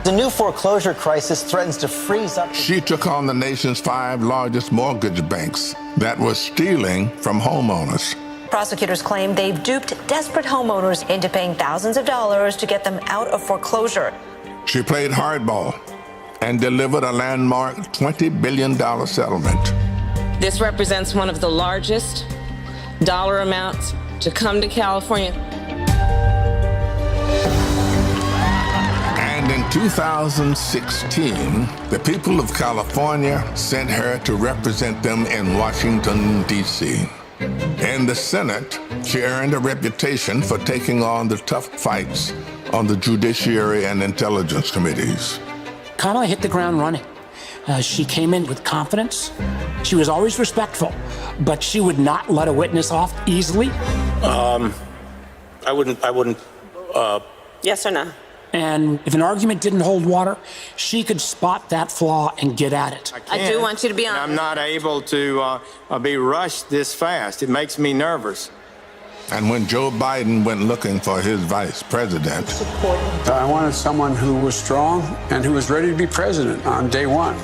The new foreclosure crisis threatens to freeze up. She took on the nation's 5 largest mortgage banks that were stealing from homeowners. Prosecutors claim they've duped desperate homeowners into paying thousands of dollars to get them out of foreclosure. She played hardball and delivered a landmark $20 billion settlement. This represents one of the largest dollar amounts to come to California. And in 2016, the people of California sent her to represent them in Washington, D.C. In the Senate, she earned a reputation for taking on the tough fights on the Judiciary and Intelligence Committees. Kamala hit the ground running. She came in with confidence. She was always respectful, but she would not let a witness off easily. I wouldn't. Yes or no? And if an argument didn't hold water, she could spot that flaw and get at it. I do want you to be honest. I'm not able to be rushed this fast. It makes me nervous. And when Joe Biden went looking for his vice president, I wanted someone who was strong and who was ready to be president on day one.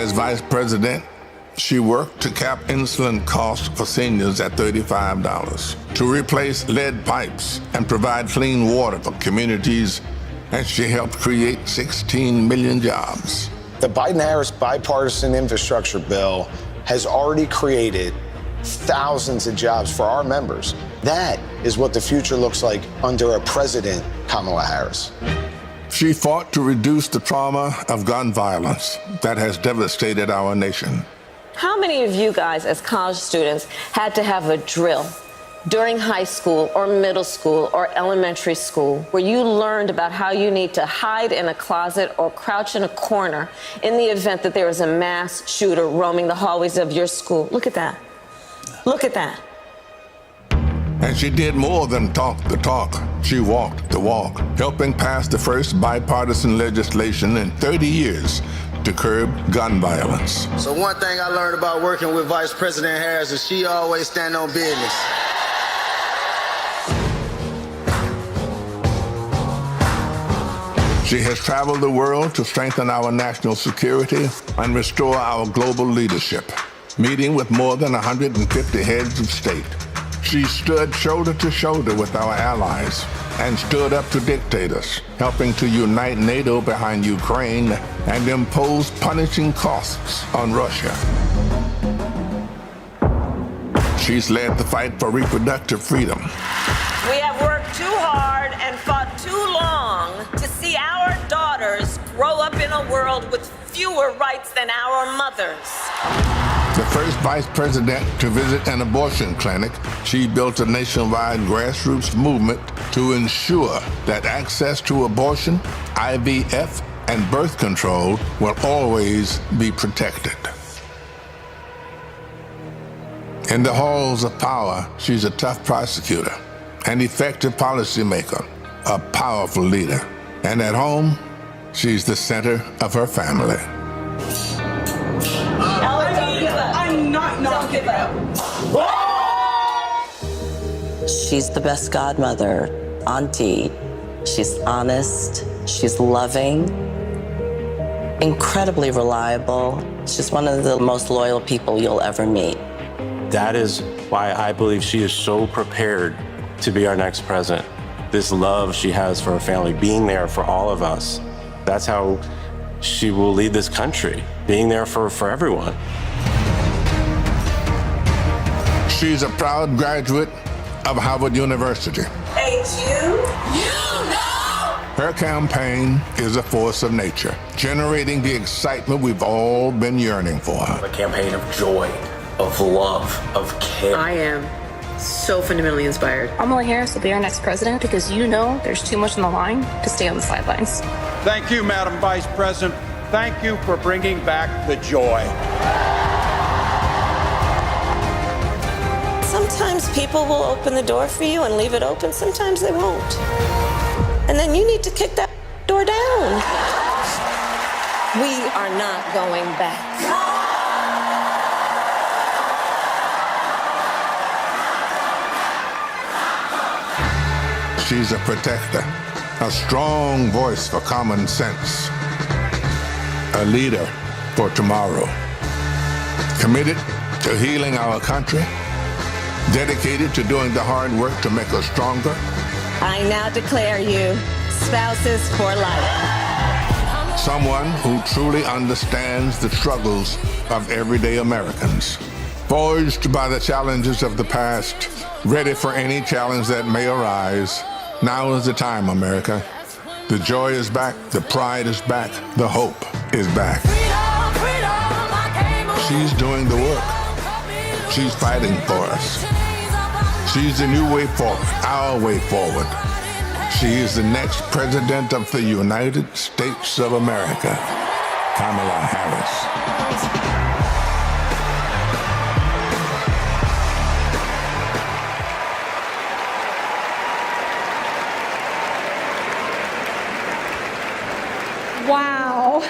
as vice president, she worked to cap insulin costs for seniors at $35, to replace lead pipes and provide clean water for communities, and she helped create 16 million jobs. The Biden-Harris bipartisan infrastructure bill has already created thousands of jobs for our members. That is what the future looks like under a president, Kamala Harris. She fought to reduce the trauma of gun violence that has devastated our nation. How many of you guys, as college students, had to have a drill during high school or middle school or elementary school where you learned about how you need to hide in a closet or crouch in a corner in the event that there is a mass shooter roaming the hallways of your school? Look at that. Look at that. And she did more than talk the talk. She walked the walk, helping pass the first bipartisan legislation in 30 years to curb gun violence. So one thing I learned about working with Vice President Harris is she always stand on business. She has traveled the world to strengthen our national security and restore our global leadership, meeting with more than 150 heads of state. She stood shoulder to shoulder with our allies and stood up to dictators, helping to unite NATO behind Ukraine and impose punishing costs on Russia. She's led the fight for reproductive freedom. We have worked too hard and fought too long to see our daughters grow up in a world with fewer rights than our mothers. The first vice president to visit an abortion clinic, she built a nationwide grassroots movement to ensure that access to abortion, IVF, and birth control will always be protected. In the halls of power, she's a tough prosecutor, an effective policymaker, a powerful leader. And at home, she's the center of her family. I'm not giving up. She's the best godmother, auntie. She's honest, she's loving, incredibly reliable. She's one of the most loyal people you'll ever meet. That is why I believe she is so prepared to be our next president. This love she has for her family, being there for all of us, that's how she will lead this country, being there for everyone. She's a proud graduate of Harvard University. Hey, you know! Her campaign is a force of nature, generating the excitement we've all been yearning for. A campaign of joy, of love, of care. I am so fundamentally inspired. Kamala Harris will be our next president because you know there's too much on the line to stay on the sidelines. Thank you, Madam Vice President. Thank you for bringing back the joy. Sometimes people will open the door for you and leave it open. Sometimes they won't. And then you need to kick that door down. We are not going back. She's a protector, a strong voice for common sense, a leader for tomorrow, committed to healing our country, dedicated to doing the hard work to make us stronger. I now declare you spouses for life. Someone who truly understands the struggles of everyday Americans, forged by the challenges of the past, ready for any challenge that may arise. Now is the time, America. The joy is back, the pride is back, the hope is back. She's doing the work. She's fighting for us. She's the new way forward, our way forward. She is the next President of the United States of America, Kamala Harris. Wow.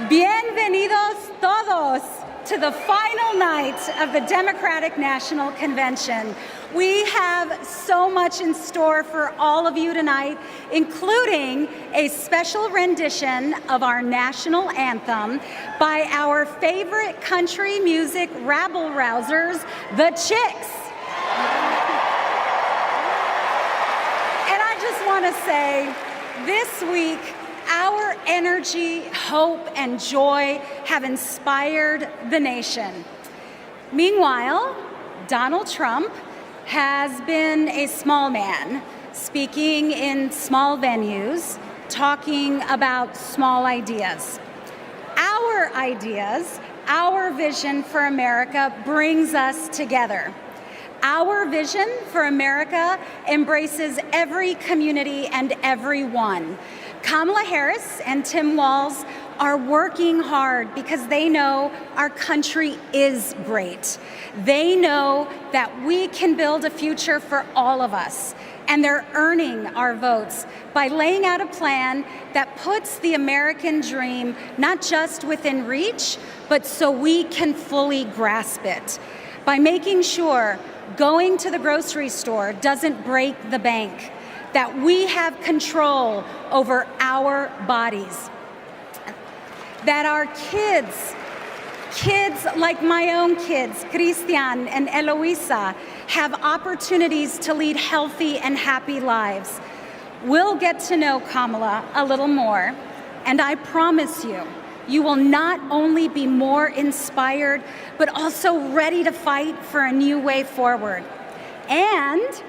Bienvenidos todos to the final night of the Democratic National Convention. We have so much in store for all of you tonight, including a special rendition of our national anthem by our favorite country music rabble-rousers, the Chicks. And I just want to say, this week, our energy, hope, and joy have inspired the nation. Meanwhile, Donald Trump has been a small man, speaking in small venues, talking about small ideas. Our ideas, our vision for America brings us together. Our vision for America embraces every community and everyone. Kamala Harris and Tim Walz are working hard because they know our country is great. They know that we can build a future for all of us, and they're earning our votes by laying out a plan that puts the American dream not just within reach, but so we can fully grasp it. By making sure going to the grocery store doesn't break the bank, that we have control over our bodies, that our kids like my own kids, Christian and Eloisa, have opportunities to lead healthy and happy lives. We'll get to know Kamala a little more, and I promise you, you will not only be more inspired, but also ready to fight for a new way forward. And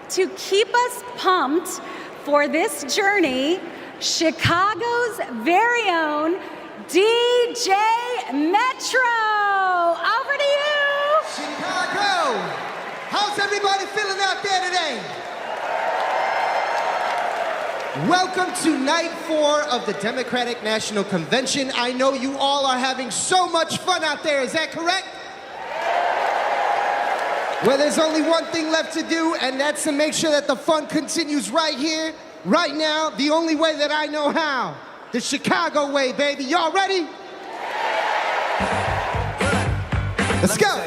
to keep us pumped for this journey, Chicago's very own DJ Metro. Over to you. Chicago, how's everybody feeling out there today? Welcome to night 4 of the Democratic National Convention. I know you all are having so much fun out there, is that correct? Well, there's only one thing left to do, and that's to make sure that the fun continues right here, right now, the only way that I know how. The Chicago way, baby. Y'all ready? Let's go.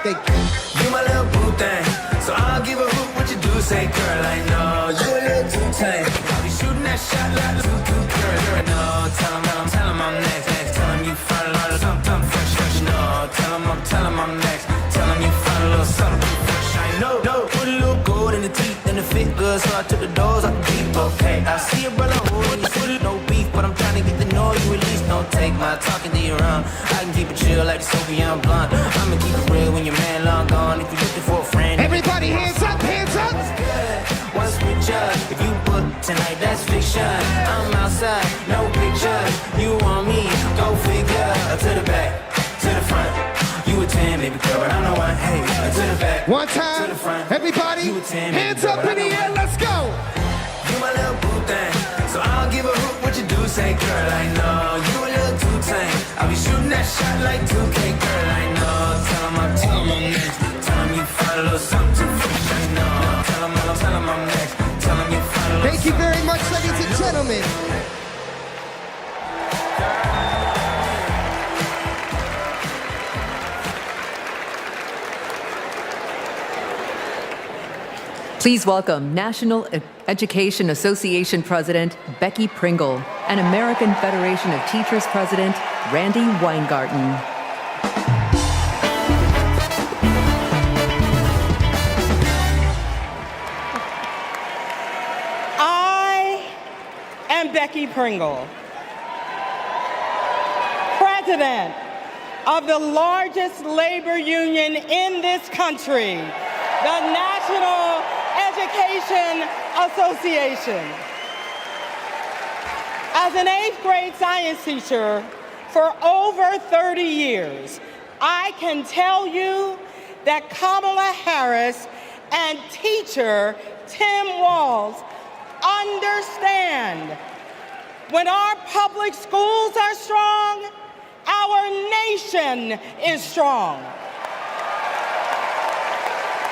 Thank you. You my little boo thing, so I'll give a hoot what you do. Say, girl, I know you a little too tame. I'll be shooting that shot like a girl. No, tell 'em I'm next. Tell 'em you find a lot of something fresh. No, tell 'em I'm next. Tell 'em you find a little something fresh. I know. Put a little gold in the teeth and the fit good, so I took the doors off the deep. Okay, I see a brother holding you, no beef, but I'm trying to get the noise you release. Don't take my talking to your own. I can keep it chill like the Soviet blunt. I'ma keep it real when your man long gone. If you're looking for a friend, everybody hands up, hands up. What's with you? If you book tonight, that's fiction. I'm outside, no pictures. You want me? Go figure. To the back, to the front. You a 10, baby girl, but I know I hate. To the back, one time, to the front. everybody, you a 10, hands up in the air, let's go. You my little boo thing, so I'll give a hoot what you do. Say, girl, I know you a little too tame. I'll be shooting that shot like 2K, girl, I know. Tell 'em I'm next. Tell 'em you find a little something fresh, I know. Tell 'em I'm next. Tell 'em you find a little. Thank you very much, ladies and gentlemen. Please welcome National Education Association President Becky Pringle and American Federation of Teachers President Randy Weingarten. I am Becky Pringle, President of the largest labor union in this country, the National Education Association. As an 8th grade science teacher for over 30 years, I can tell you that Kamala Harris and teacher Tim Walz understand when our public schools are strong, our nation is strong.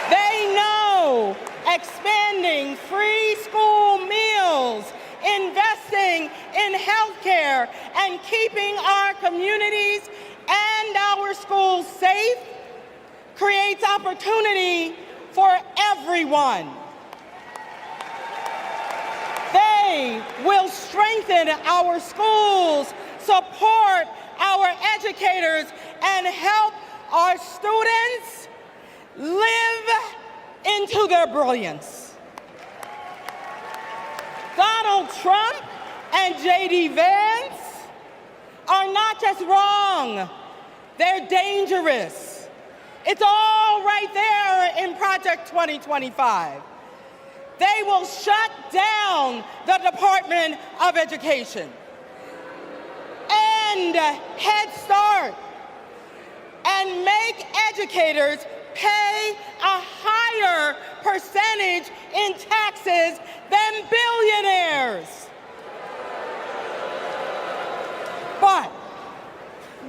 They know expanding free school meals, investing in healthcare, and keeping our communities and our schools safe creates opportunity for everyone. They will strengthen our schools, support our educators, and help our students live into their brilliance. Donald Trump and J.D. Vance are not just wrong, they're dangerous. It's all right there in Project 2025. They will shut down the Department of Education, end Head Start, and make educators pay a higher percentage in taxes than billionaires. But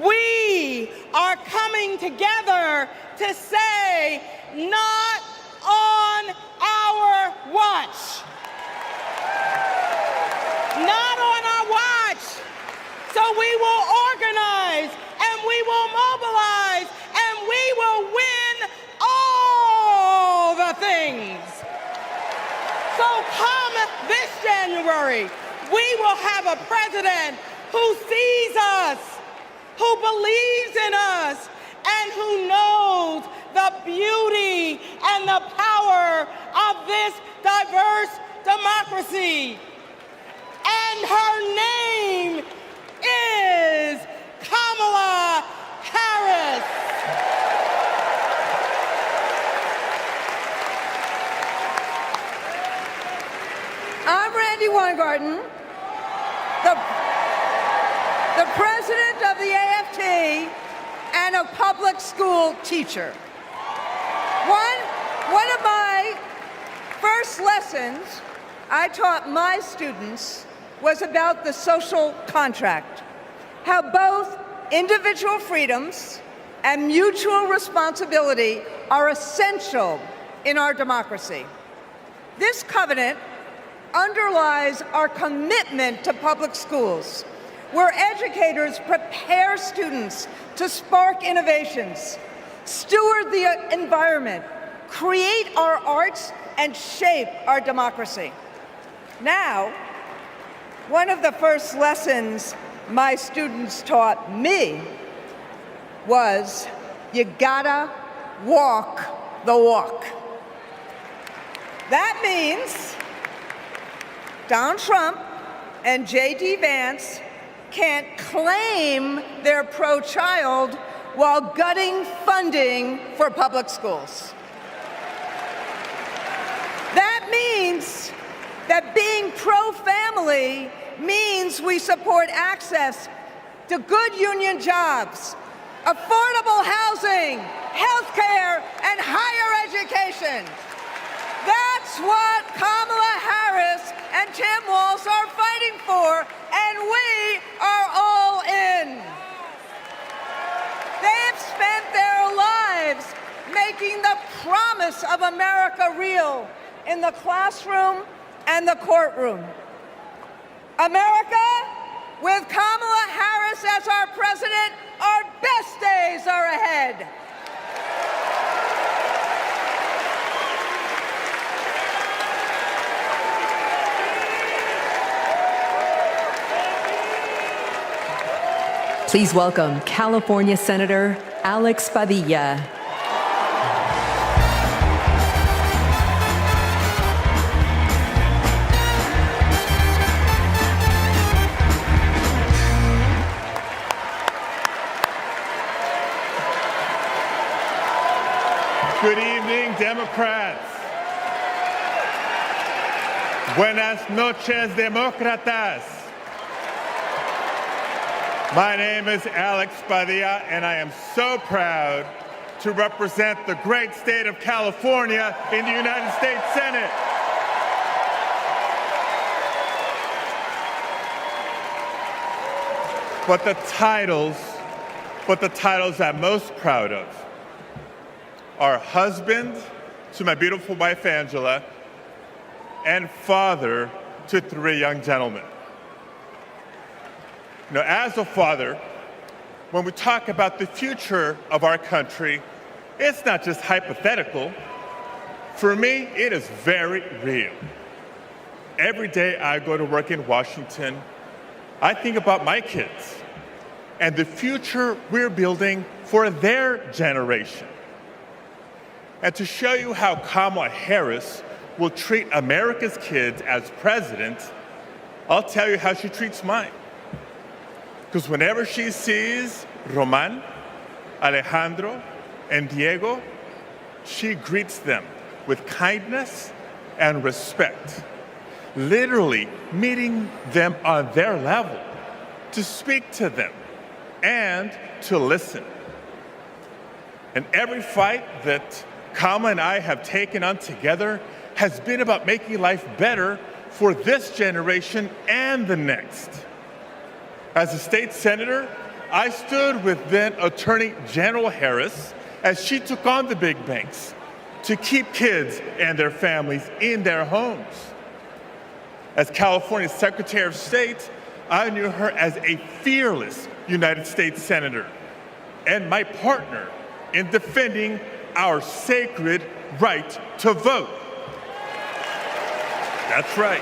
we are coming together to say, not on our watch. Not on our watch. So we will organize, and we will mobilize, and we will win all the things. So come this January, we will have a president who sees us, who believes in us, and who knows the beauty and the power of this diverse democracy. And her name is Kamala Harris. I'm Randy Weingarten, the president of the AFT and a public school teacher. One of my first lessons I taught my students was about the social contract, how both individual freedoms and mutual responsibility are essential in our democracy. This covenant underlies our commitment to public schools, where educators prepare students to spark innovations, steward the environment, create our arts, and shape our democracy. Now, one of the first lessons my students taught me was, you gotta walk the walk. That means Donald Trump and J.D. Vance can't claim they're pro-child while gutting funding for public schools. That means that being pro-family means we support access to good union jobs, affordable housing, healthcare, and higher education. That's what Kamala Harris and Tim Walz are fighting for, and we are all in. They have spent their lives making the promise of America real in the classroom and the courtroom. America, with Kamala Harris as our president, our best days are ahead. Please welcome California Senator Alex Padilla. Good evening, Democrats. Buenas noches, demócratas. My name is Alex Padilla, and I am so proud to represent the great state of California in the United States Senate. But the titles I'm most proud of are husband to my beautiful wife, Angela, and father to 3 young gentlemen. Now, as a father, when we talk about the future of our country, it's not just hypothetical. For me, it is very real. Every day I go to work in Washington, I think about my kids and the future we're building for their generation. And to show you how Kamala Harris will treat America's kids as president, I'll tell you how she treats mine. Because whenever she sees Roman, Alejandro, and Diego, she greets them with kindness and respect, literally meeting them on their level, to speak to them and to listen. And every fight that Kamala and I have taken on together has been about making life better for this generation and the next. As a state senator, I stood with then Attorney General Harris as she took on the big banks to keep kids and their families in their homes. As California's Secretary of State, I knew her as a fearless United States Senator and my partner in defending our sacred right to vote. That's right.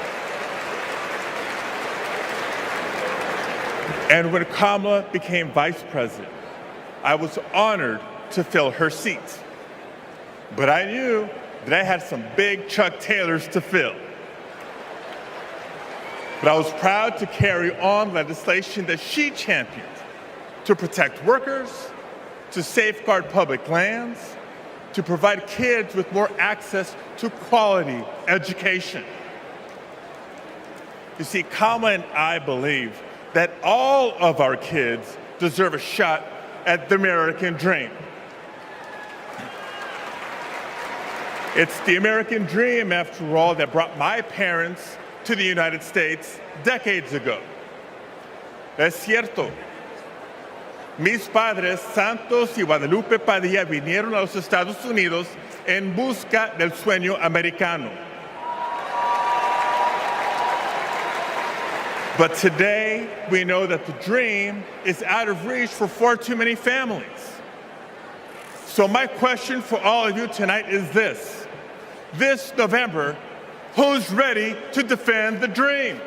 And when Kamala became vice president, I was honored to fill her seat. But I knew that I had some big Chuck Taylors to fill. But I was proud to carry on legislation that she championed to protect workers, to safeguard public lands, to provide kids with more access to quality education. You see, Kamala and I believe that all of our kids deserve a shot at the American dream. It's the American dream, after all, that brought my parents to the United States decades ago. Es cierto, mis padres, Santos y Guadalupe Padilla, vinieron a los Estados Unidos en busca del sueño americano. But today, we know that the dream is out of reach for far too many families. So my question for all of you tonight is this. This November, who's ready to defend the dream?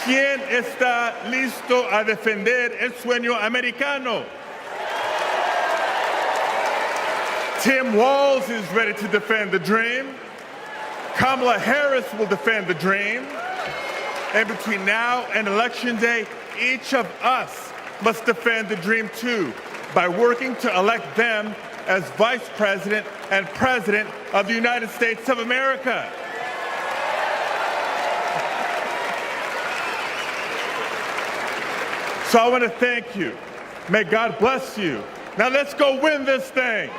¿Quién está listo a defender el sueño americano? Tim Walz is ready to defend the dream. Kamala Harris will defend the dream. And between now and Election Day, each of us must defend the dream too, by working to elect them as Vice President and President of the United States of America. So I want to thank you. May God bless you. Now let's go win this thing.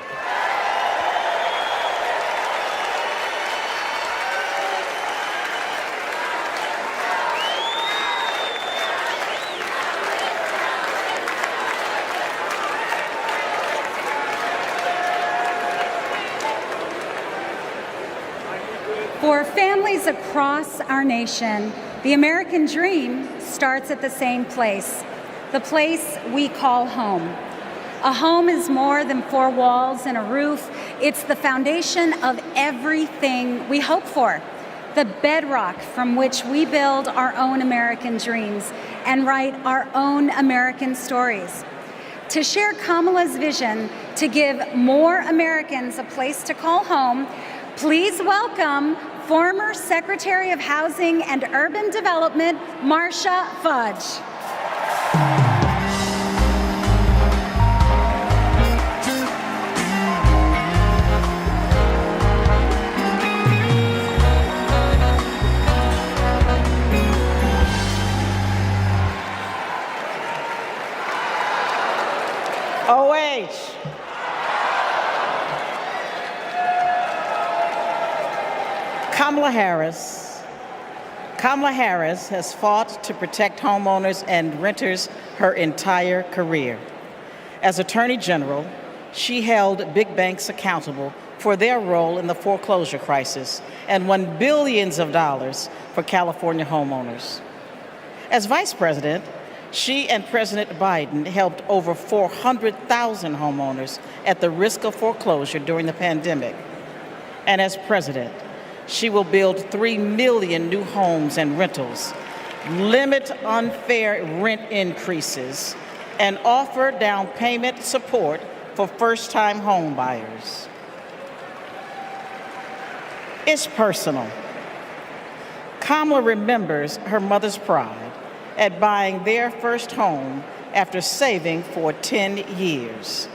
For families across our nation, the American dream starts at the same place, the place we call home. A home is more than 4 walls and a roof. It's the foundation of everything we hope for, the bedrock from which we build our own American dreams and write our own American stories. To share Kamala's vision to give more Americans a place to call home, please welcome former Secretary of Housing and Urban Development, Marcia Fudge. stage. Kamala Harris has fought to protect homeowners and renters her entire career. As Attorney General, she held big banks accountable for their role in the foreclosure crisis and won billions of dollars for California homeowners. As Vice President, she and President Biden helped over 400,000 homeowners at the risk of foreclosure during the pandemic. And as President, she will build 3 million new homes and rentals, limit unfair rent increases, and offer down payment support for first-time home buyers. It's personal. Kamala remembers her mother's pride at buying their first home after saving for 10 years.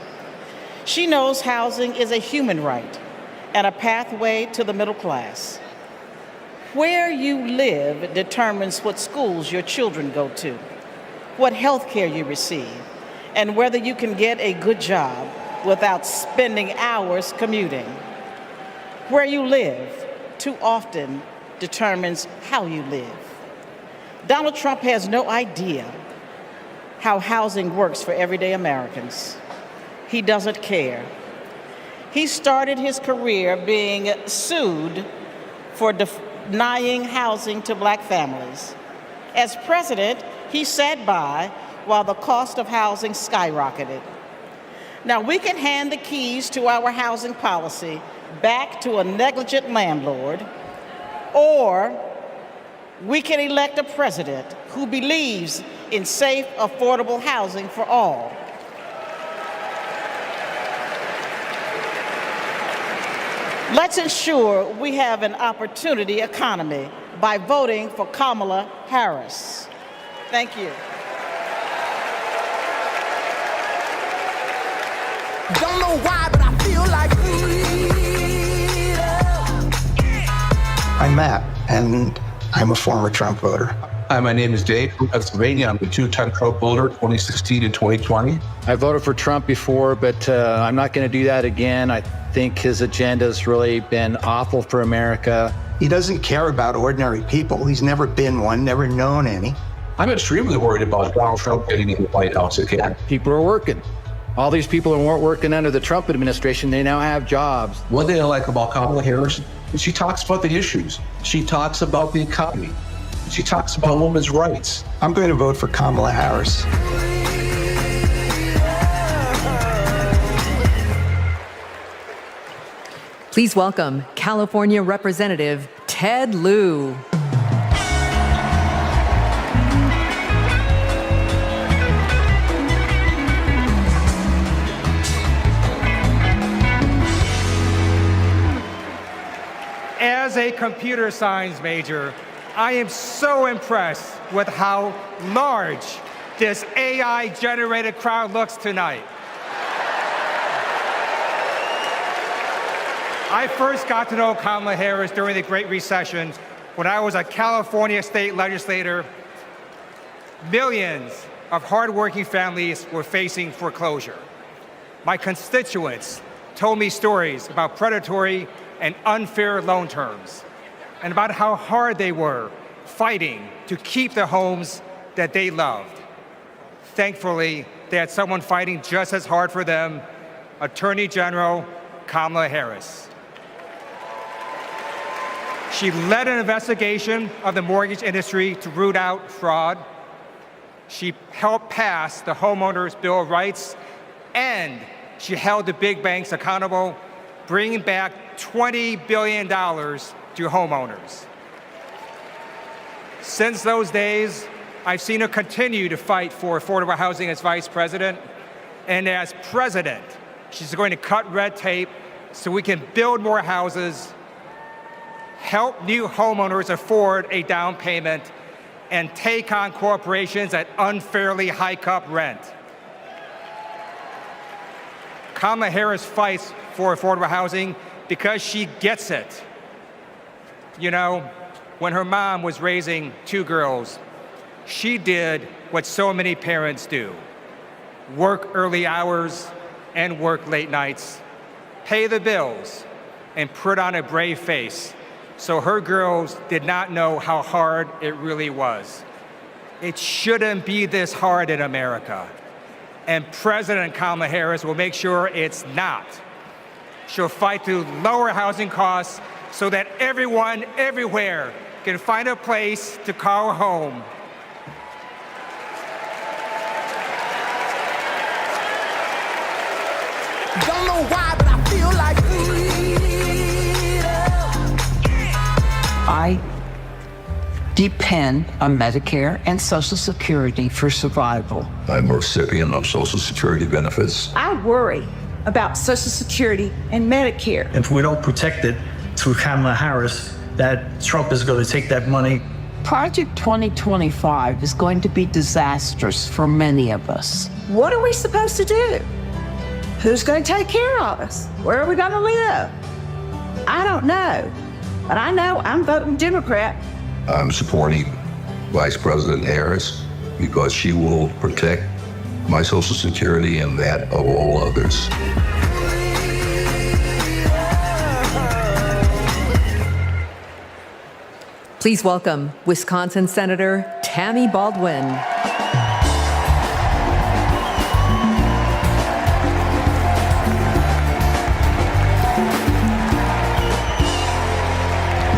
She knows housing is a human right and a pathway to the middle class. Where you live determines what schools your children go to, what health care you receive, and whether you can get a good job without spending hours commuting. Where you live too often determines how you live. Donald Trump has no idea how housing works for everyday Americans. He doesn't care. He started his career being sued for denying housing to Black families. As president, he sat by while the cost of housing skyrocketed. Now, we can hand the keys to our housing policy back to a negligent landlord, or we can elect a president who believes in safe, affordable housing for all. Let's ensure we have an opportunity economy by voting for Kamala Harris. Thank you. Don't know why, but I feel like I'm Matt, and I'm a former Trump voter. Hi, my name is Dave from Pennsylvania. I'm a two-time Trump voter, 2016 and 2020. I voted for Trump before, but I'm not going to do that again. I think his agenda has really been awful for America. He doesn't care about ordinary people. He's never been one, never known any. I'm extremely worried about Donald Trump getting into the White House again. People are working. All these people who weren't working under the Trump administration, they now have jobs. One thing I like about Kamala Harris is she talks about the issues. She talks about the economy. She talks about women's rights. I'm going to vote for Kamala Harris. Please welcome California Representative Ted Lieu. As a computer science major, I am so impressed with how large this AI-generated crowd looks tonight. I first got to know Kamala Harris during the Great Recession when I was a California state legislator. Millions of hardworking families were facing foreclosure. My constituents told me stories about predatory and unfair loan terms, and about how hard they were fighting to keep the homes that they loved. Thankfully, they had someone fighting just as hard for them, Attorney General Kamala Harris. She led an investigation of the mortgage industry to root out fraud. She helped pass the Homeowners Bill of Rights, and she held the big banks accountable, bringing back $20 billion to homeowners. Since those days, I've seen her continue to fight for affordable housing as vice president. And as president, she's going to cut red tape so we can build more houses, help new homeowners afford a down payment, and take on corporations that unfairly hike up rent. Kamala Harris fights for affordable housing because she gets it. You know, when her mom was raising 2 girls, she did what so many parents do: work early hours, and work late nights, pay the bills, and put on a brave face so her girls did not know how hard it really was. It shouldn't be this hard in America, and President Kamala Harris will make sure it's not. She'll fight to lower housing costs so that everyone, everywhere, can find a place to call home. Don't know why, but I feel like I depend on Medicare and Social Security for survival. I'm a recipient of Social Security benefits. I worry about Social Security and Medicare. If we don't protect it through Kamala Harris, that Trump is going to take that money. Project 2025 is going to be disastrous for many of us. What are we supposed to do? Who's going to take care of us? Where are we going to live? I don't know, but I know I'm voting Democrat. I'm supporting Vice President Harris because she will protect my Social Security and that of all others. Please welcome Wisconsin Senator Tammy Baldwin.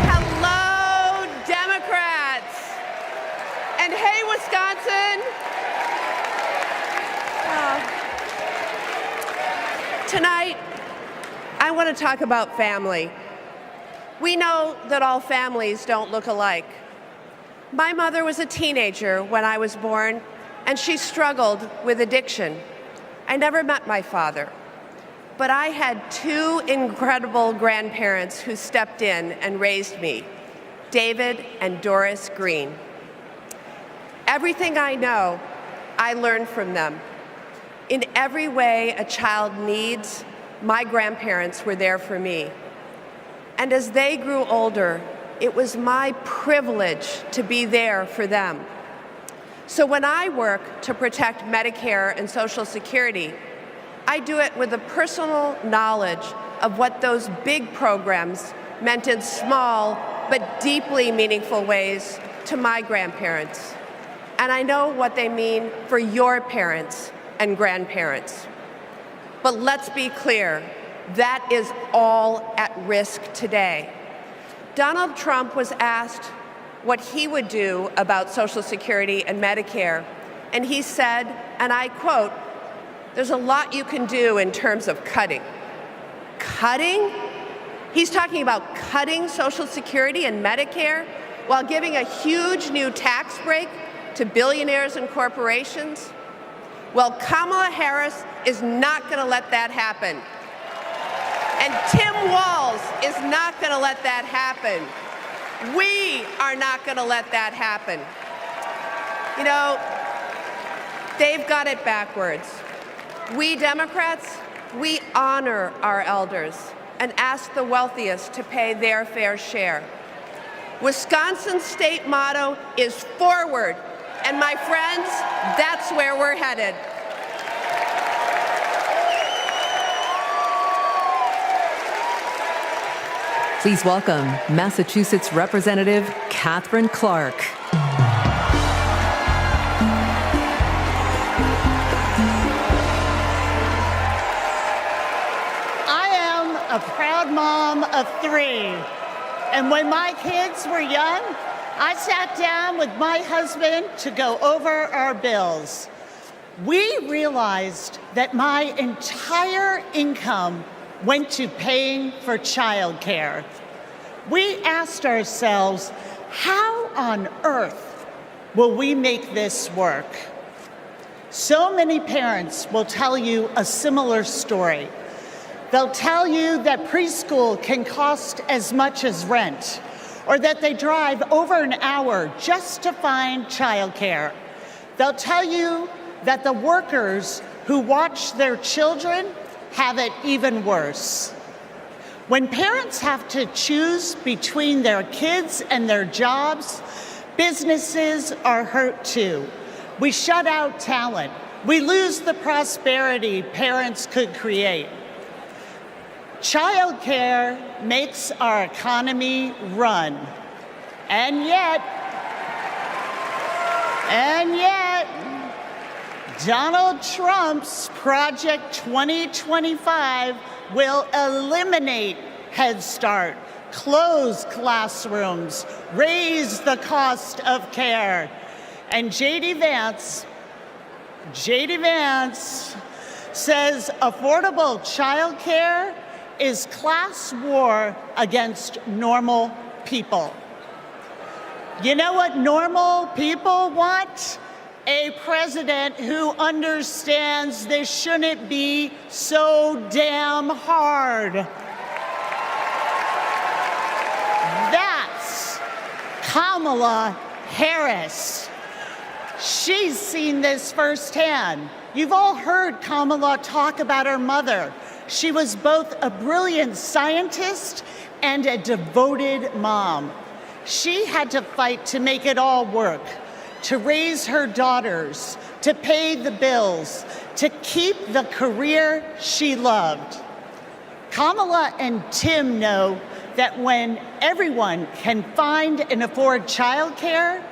Hello, Democrats. And hey, Wisconsin. Tonight, I want to talk about family. We know that all families don't look alike. My mother was a teenager when I was born, and she struggled with addiction. I never met my father, but I had two incredible grandparents who stepped in and raised me, David and Doris Green. Everything I know, I learned from them. In every way a child needs, my grandparents were there for me. And as they grew older, it was my privilege to be there for them. So when I work to protect Medicare and Social Security, I do it with a personal knowledge of what those big programs meant in small but deeply meaningful ways to my grandparents. And I know what they mean for your parents and grandparents. But let's be clear, that is all at risk today. Donald Trump was asked what he would do about Social Security and Medicare, and he said, and I quote, "There's a lot you can do in terms of cutting." Cutting? He's talking about cutting Social Security and Medicare while giving a huge new tax break to billionaires and corporations? Well, Kamala Harris is not going to let that happen. And Tim Walz is not going to let that happen. We are not going to let that happen. You know, they've got it backwards. We Democrats, we honor our elders and ask the wealthiest to pay their fair share. Wisconsin's state motto is forward. And my friends, that's where we're headed. Please welcome Massachusetts Representative Catherine Clark. I am a proud mom of 3. And when my kids were young, I sat down with my husband to go over our bills. We realized that my entire income went to paying for childcare. We asked ourselves, how on earth will we make this work? So many parents will tell you a similar story. They'll tell you that preschool can cost as much as rent, or that they drive over an hour just to find childcare. They'll tell you that the workers who watch their children have it even worse. When parents have to choose between their kids and their jobs, businesses are hurt too. We shut out talent. We lose the prosperity parents could create. Childcare makes our economy run. And yet, Donald Trump's Project 2025 will eliminate Head Start, close classrooms, raise the cost of care. And J.D. Vance says affordable childcare is class war against normal people. You know what normal people want? A president who understands this shouldn't be so damn hard. That's Kamala Harris. She's seen this firsthand. You've all heard Kamala talk about her mother. She was both a brilliant scientist and a devoted mom. She had to fight to make it all work, to raise her daughters, to pay the bills, to keep the career she loved. Kamala and Tim know that when everyone can find and afford childcare,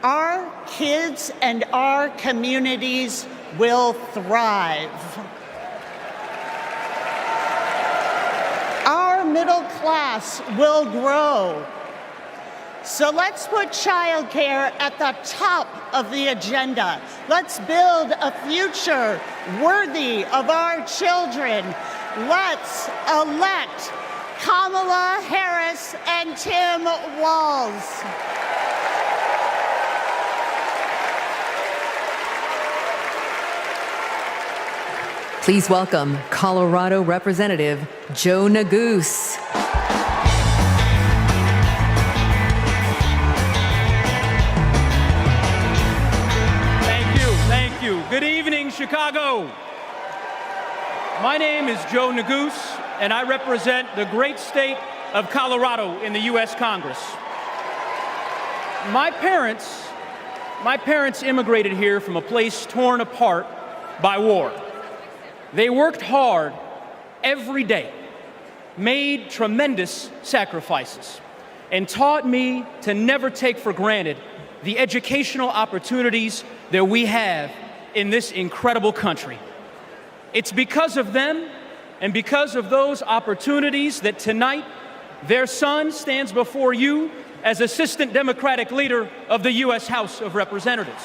our kids and our communities will thrive. Our middle class will grow. So let's put childcare at the top of the agenda. Let's build a future worthy of our children. Let's elect Kamala Harris and Tim Walz. Please welcome Colorado Representative Joe Neguse. Thank you. Good evening, Chicago. My name is Joe Neguse, and I represent the great state of Colorado in the U.S. Congress. My parents immigrated here from a place torn apart by war. They worked hard every day, made tremendous sacrifices, and taught me to never take for granted the educational opportunities that we have in this incredible country. It's because of them and because of those opportunities that tonight their son stands before you as Assistant Democratic Leader of the U.S. House of Representatives.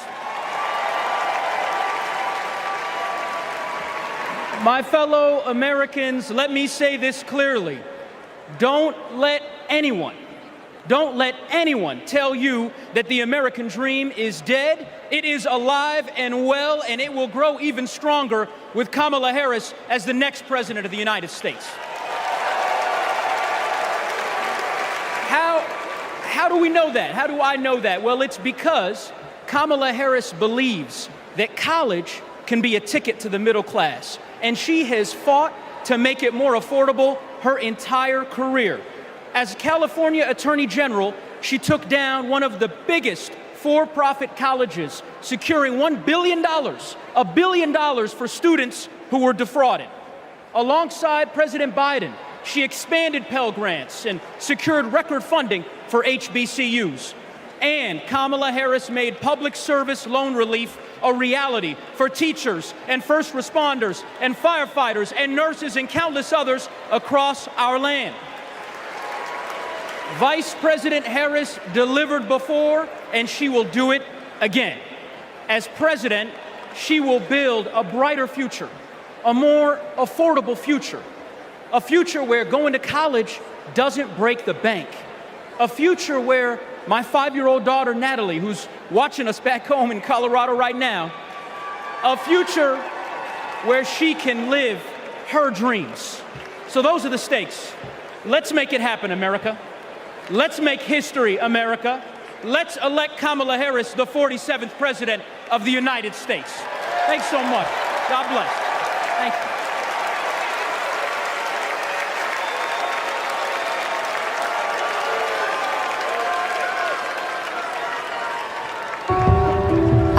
My fellow Americans, let me say this clearly. Don't let anyone tell you that the American dream is dead. It is alive and well, and it will grow even stronger with Kamala Harris as the next president of the United States. How do we know that? How do I know that? Well, it's because Kamala Harris believes that college can be a ticket to the middle class. And she has fought to make it more affordable her entire career. As California Attorney General, she took down one of the biggest for-profit colleges, securing $1 billion for students who were defrauded. Alongside President Biden, she expanded Pell Grants and secured record funding for HBCUs. And Kamala Harris made public service loan relief a reality for teachers and first responders and firefighters and nurses and countless others across our land. Vice President Harris delivered before, and she will do it again. As president, she will build a brighter future, a more affordable future, a future where going to college doesn't break the bank, a future where my 5-year-old daughter, Natalie, who's watching us back home in Colorado right now, a future where she can live her dreams. So those are the stakes. Let's make it happen, America. Let's make history, America. Let's elect Kamala Harris, the 47th President of the United States. Thanks so much. God bless. Thank you.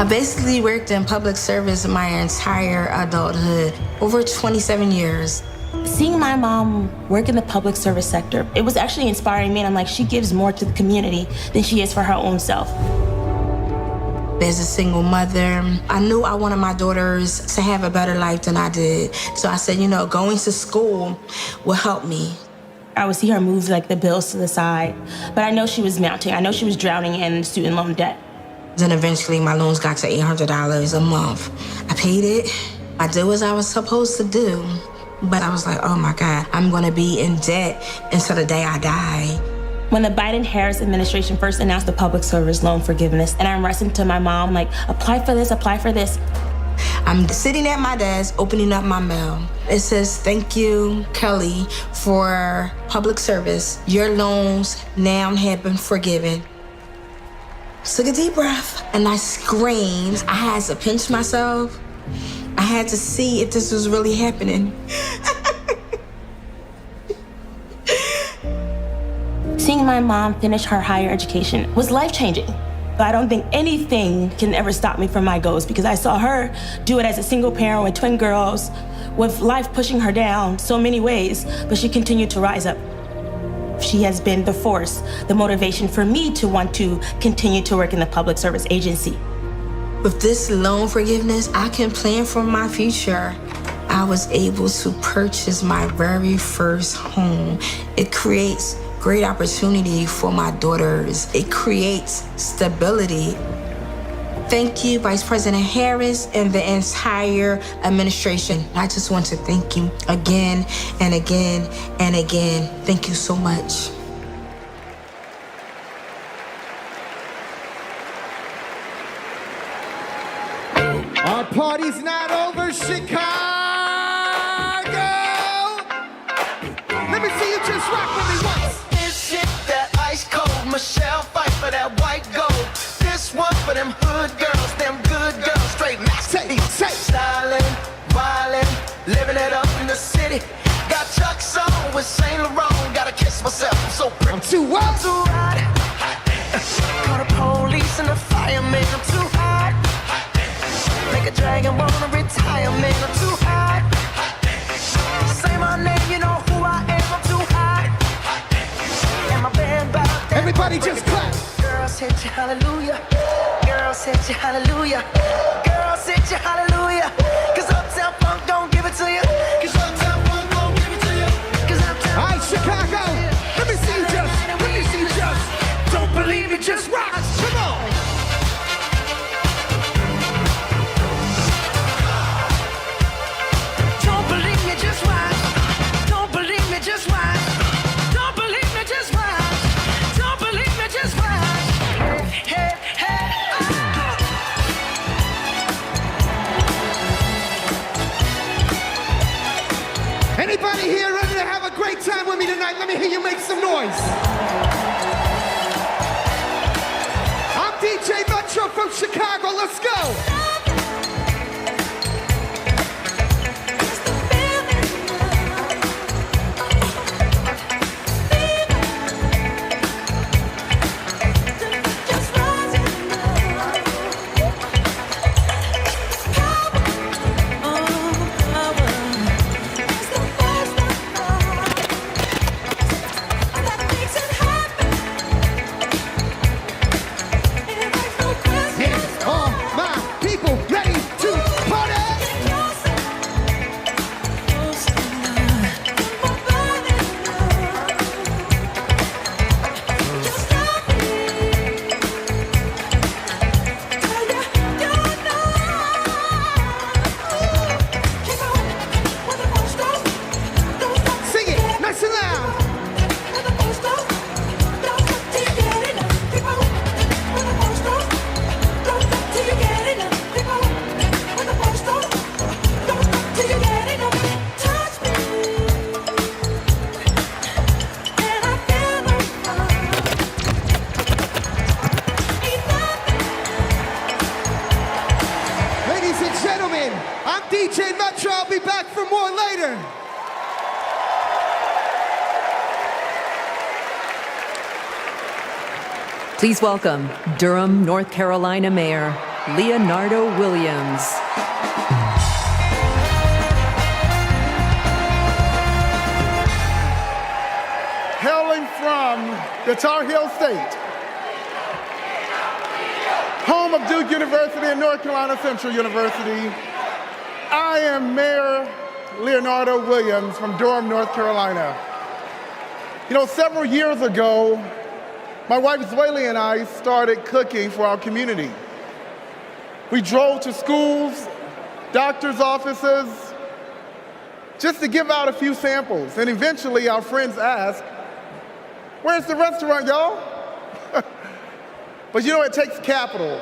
I basically worked in public service my entire adulthood, over 27 years. Seeing my mom work in the public service sector, it was actually inspiring me, and I'm like, she gives more to the community than she is for her own self. As a single mother, I knew I wanted my daughters to have a better life than I did. So I said, you know, going to school will help me. I would see her move like the bills to the side, but I know she was mounting. I know she was drowning in student loan debt. Then eventually my loans got to $800 a month. I paid it. I did what I was supposed to do. But I was like, oh my God, I'm gonna be in debt until the day I die. When the Biden-Harris administration first announced the public service loan forgiveness, and I'm rushing to my mom, like, apply for this, apply for this. I'm sitting at my desk, opening up my mail. It says, thank you, Kelly, for public service. Your loans now have been forgiven. Took a deep breath, and I screamed. I had to pinch myself. I had to see if this was really happening. Seeing my mom finish her higher education was life-changing. I don't think anything can ever stop me from my goals because I saw her do it as a single parent with twin girls, with life pushing her down so many ways, but she continued to rise up. She has been the force, the motivation for me to want to continue to work in the public service agency. With this loan forgiveness, I can plan for my future. I was able to purchase my very first home. It creates great opportunity for my daughters. It creates stability. Thank you, Vice President Harris and the entire administration. I just want to thank you again and again and again. Thank you so much. Our party's not over, Chicago! Let me see you just rock with me once. This shit, that ice cold, Michelle fight for that white gold. This one for them hood girls, them good girls, straight masterpiece. Stylin', wildin', living it up in the city. Got Chuck's on with Saint Laurent, gotta kiss myself, I'm so pretty. I'm too what? I'm too hot. Call the police and the fireman, I'm too hot. Make a dragon wanna retire, man, I'm too hot. Say my name, you know who I am, I'm too hot. And my band bout that. Everybody just clap. Girls hit you, hallelujah. Girls hit you, hallelujah. Girls hit you, hallelujah. Cause Uptown Funk don't give it to you. Cause Uptown Funk don't give it to you. Cause Uptown All right, Chicago, let me see you just, let me see you just. Don't believe it, just rock. Come on. Don't believe me, just watch. Don't believe me, just watch. Don't believe me, just watch. Don't believe me, just watch. Hey, hey, Anybody here ready to have a great time with me tonight? Let me hear you make some noise. I'm DJ Metro from Chicago. Let's go. DJ Metro, I'll be back for more later. Please welcome Durham, North Carolina Mayor Leonardo Williams. Hailing from the Tar Heel State, home of Duke University and North Carolina Central University, I am Mayor Leonardo Williams from Durham, North Carolina. You know, several years ago, my wife Zweli and I started cooking for our community. We drove to schools, doctors' offices, just to give out a few samples. And eventually our friends asked, "Where's the restaurant, y'all?" But you know, it takes capital.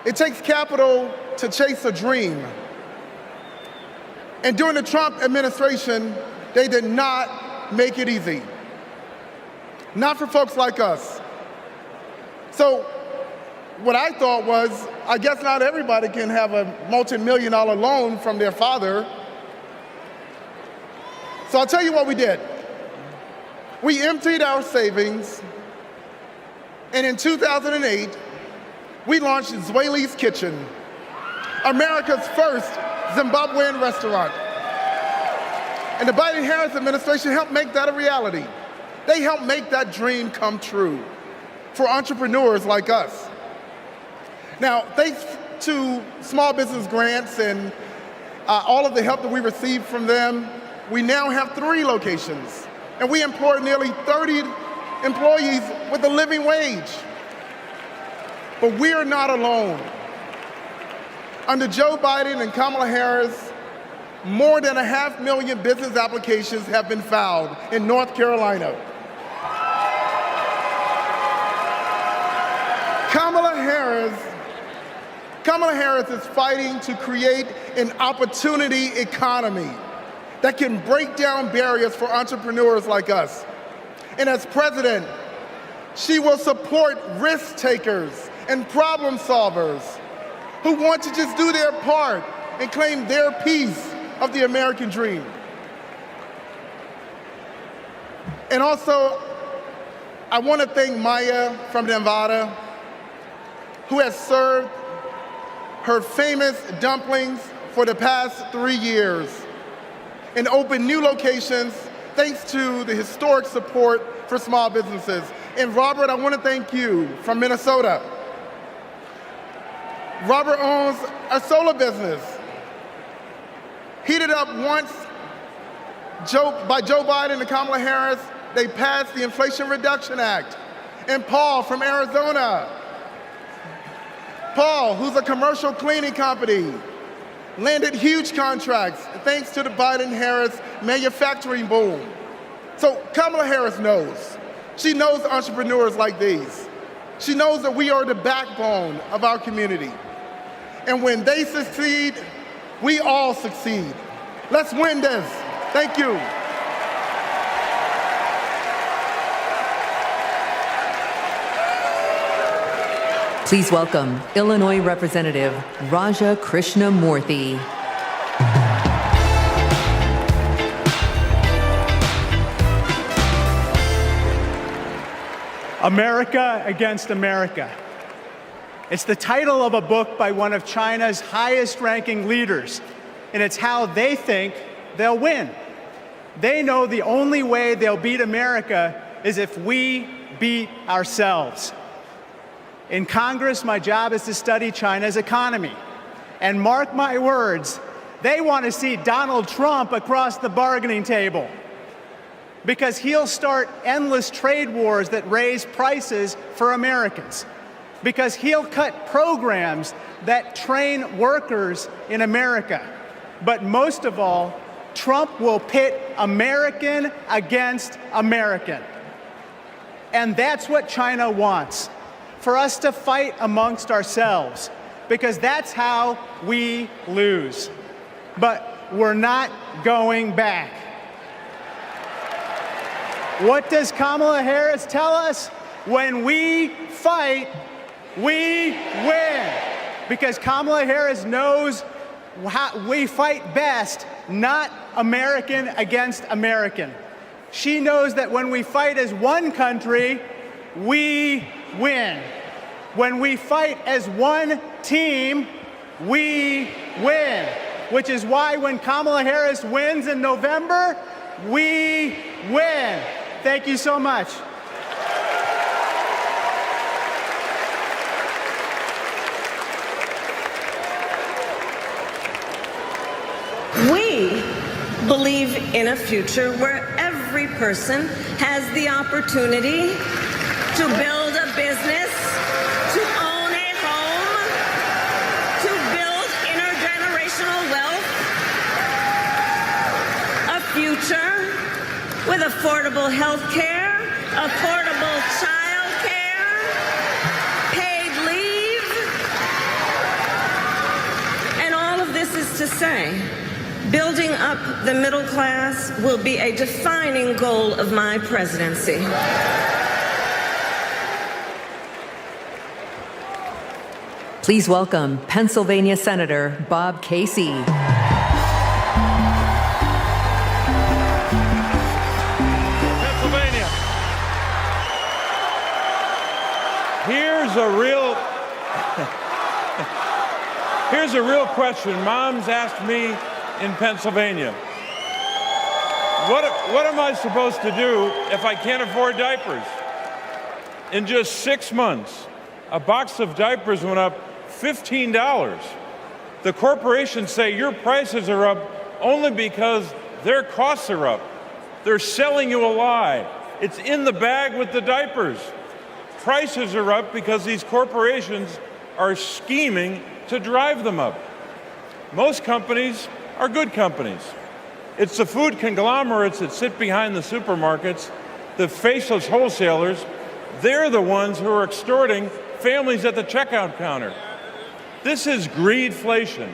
It takes capital to chase a dream. And during the Trump administration, they did not make it easy. Not for folks like us. So what I thought was, I guess not everybody can have a multi-million-dollar loan from their father. So I'll tell you what we did. We emptied our savings, and in 2008, we launched Zweli's Kitchen, America's first Zimbabwean restaurant. And the Biden-Harris administration helped make that a reality. They helped make that dream come true for entrepreneurs like us. Now, thanks to small business grants and all of the help that we received from them, we now have 3 locations. And we employ nearly 30 employees with a living wage. But we are not alone. Under Joe Biden and Kamala Harris, more than 500,000 business applications have been filed in North Carolina. Kamala Harris is fighting to create an opportunity economy that can break down barriers for entrepreneurs like us. And as president, she will support risk takers and problem solvers who want to just do their part and claim their piece of the American dream. And also, I want to thank Maya from Nevada, who has served her famous dumplings for the past 3 years and opened new locations thanks to the historic support for small businesses. And Robert, I want to thank you from Minnesota. Robert owns a solar business, heated up once by Joe Biden and Kamala Harris. They passed the Inflation Reduction Act. And Paul from Arizona. Paul, who's a commercial cleaning company, landed huge contracts thanks to the Biden-Harris manufacturing boom. So Kamala Harris knows. She knows entrepreneurs like these. She knows that we are the backbone of our community. And when they succeed, we all succeed. Let's win this. Thank you. Please welcome Illinois Representative Raja Krishnamurthy. America Against America. It's the title of a book by one of China's highest-ranking leaders, and it's how they think they'll win. They know the only way they'll beat America is if we beat ourselves. In Congress, my job is to study China's economy. And mark my words, they want to see Donald Trump across the bargaining table, because he'll start endless trade wars that raise prices for Americans, because he'll cut programs that train workers in America. But most of all, Trump will pit American against American. And that's what China wants, for us to fight amongst ourselves, because that's how we lose. But we're not going back. What does Kamala Harris tell us? When we fight, we win. Because Kamala Harris knows how we fight best, not American against American. She knows that when we fight as one country, we win. When we fight as one team, we win. Which is why when Kamala Harris wins in November, we win. Thank you so much. We believe in a future where every person has the opportunity to build a business, to own a home, to build intergenerational wealth, a future with affordable health care, affordable child care, paid leave, and all of this is to say, building up the middle class will be a defining goal of my presidency. Please welcome Pennsylvania Senator Bob Casey. Pennsylvania. Here's a real question. Moms asked me in Pennsylvania, what am I supposed to do if I can't afford diapers? In just 6 months, a box of diapers went up $15. The corporations say your prices are up only because their costs are up. They're selling you a lie. It's in the bag with the diapers. Prices are up because these corporations are scheming to drive them up. Most companies are good companies. It's the food conglomerates that sit behind the supermarkets, the faceless wholesalers. They're the ones who are extorting families at the checkout counter. This is greedflation.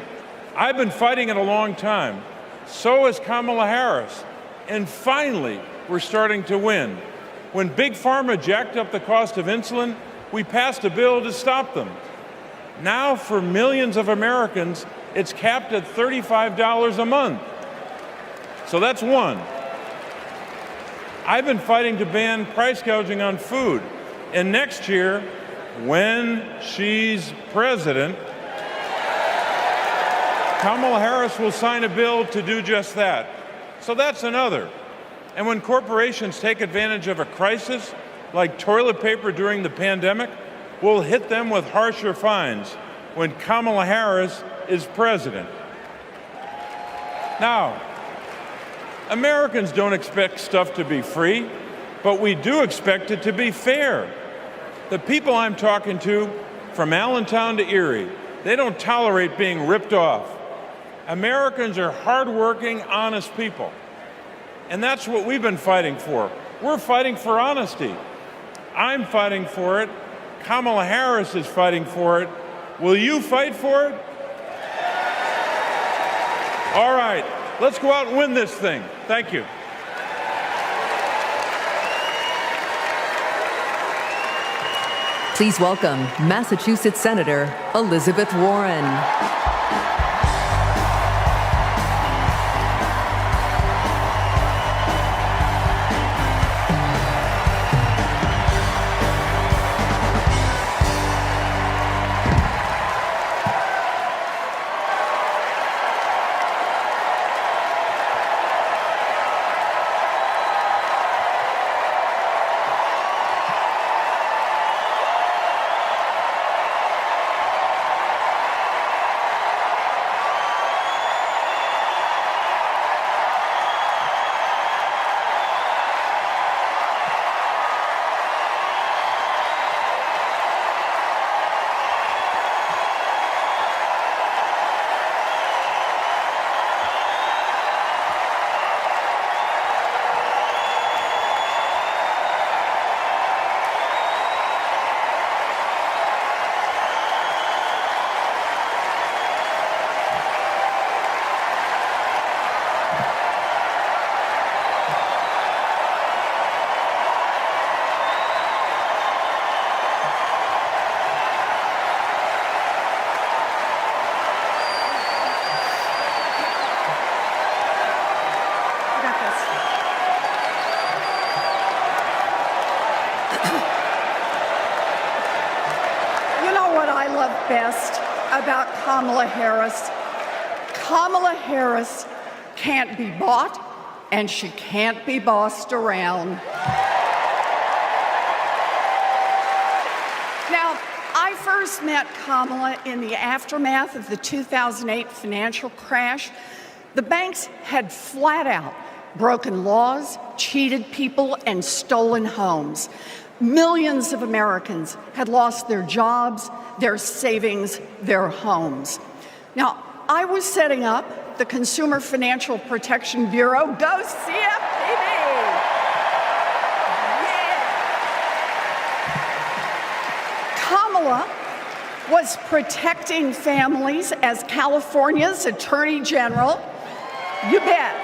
I've been fighting it a long time. So has Kamala Harris. And finally, we're starting to win. When Big Pharma jacked up the cost of insulin, we passed a bill to stop them. Now, for millions of Americans, it's capped at $35 a month. So that's one. I've been fighting to ban price gouging on food. And next year, when she's president, Kamala Harris will sign a bill to do just that. So that's another. And when corporations take advantage of a crisis, like toilet paper during the pandemic, we'll hit them with harsher fines when Kamala Harris is president. Now, Americans don't expect stuff to be free, but we do expect it to be fair. The people I'm talking to, from Allentown to Erie, they don't tolerate being ripped off. Americans are hardworking, honest people. And that's what we've been fighting for. We're fighting for honesty. I'm fighting for it. Kamala Harris is fighting for it. Will you fight for it? All right, let's go out and win this thing. Thank you. Please welcome Massachusetts Senator Elizabeth Warren. about Kamala Harris. Kamala Harris can't be bought, and she can't be bossed around. Now, I first met Kamala in the aftermath of the 2008 financial crash. The banks had flat out broken laws, cheated people, and stolen homes. Millions of Americans had lost their jobs, their savings, their homes. Now, I was setting up the Consumer Financial Protection Bureau. Go CFPB! Kamala was protecting families as California's Attorney General. You bet.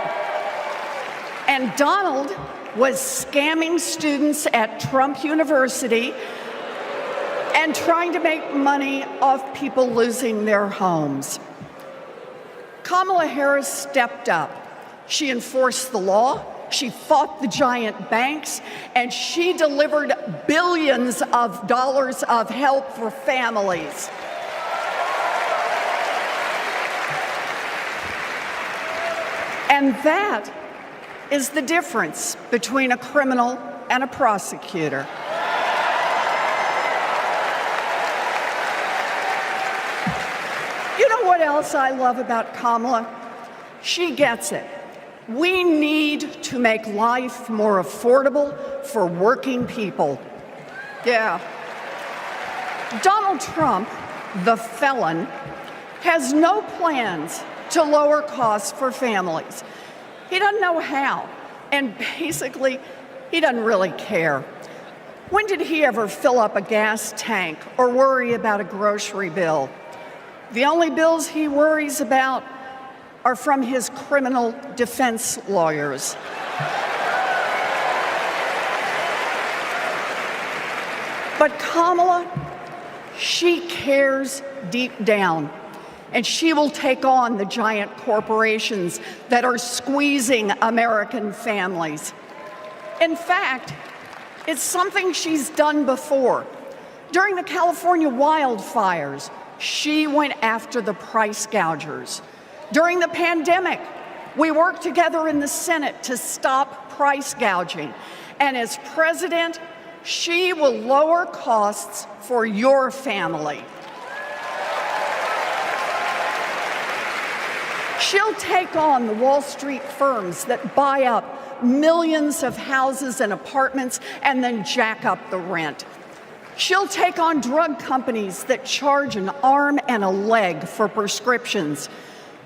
And Donald was scamming students at Trump University and trying to make money off people losing their homes. Kamala Harris stepped up. She enforced the law, she fought the giant banks, and she delivered billions of dollars of help for families. And that is the difference between a criminal and a prosecutor. You know what else I love about Kamala? She gets it. We need to make life more affordable for working people. Yeah. Donald Trump, the felon, has no plans to lower costs for families. He doesn't know how, and basically, he doesn't really care. When did he ever fill up a gas tank or worry about a grocery bill? The only bills he worries about are from his criminal defense lawyers. But Kamala, she cares deep down, and she will take on the giant corporations that are squeezing American families. In fact, it's something she's done before. During the California wildfires, she went after the price gougers. During the pandemic, we worked together in the Senate to stop price gouging. And as president, she will lower costs for your family. She'll take on the Wall Street firms that buy up millions of houses and apartments and then jack up the rent. She'll take on drug companies that charge an arm and a leg for prescriptions.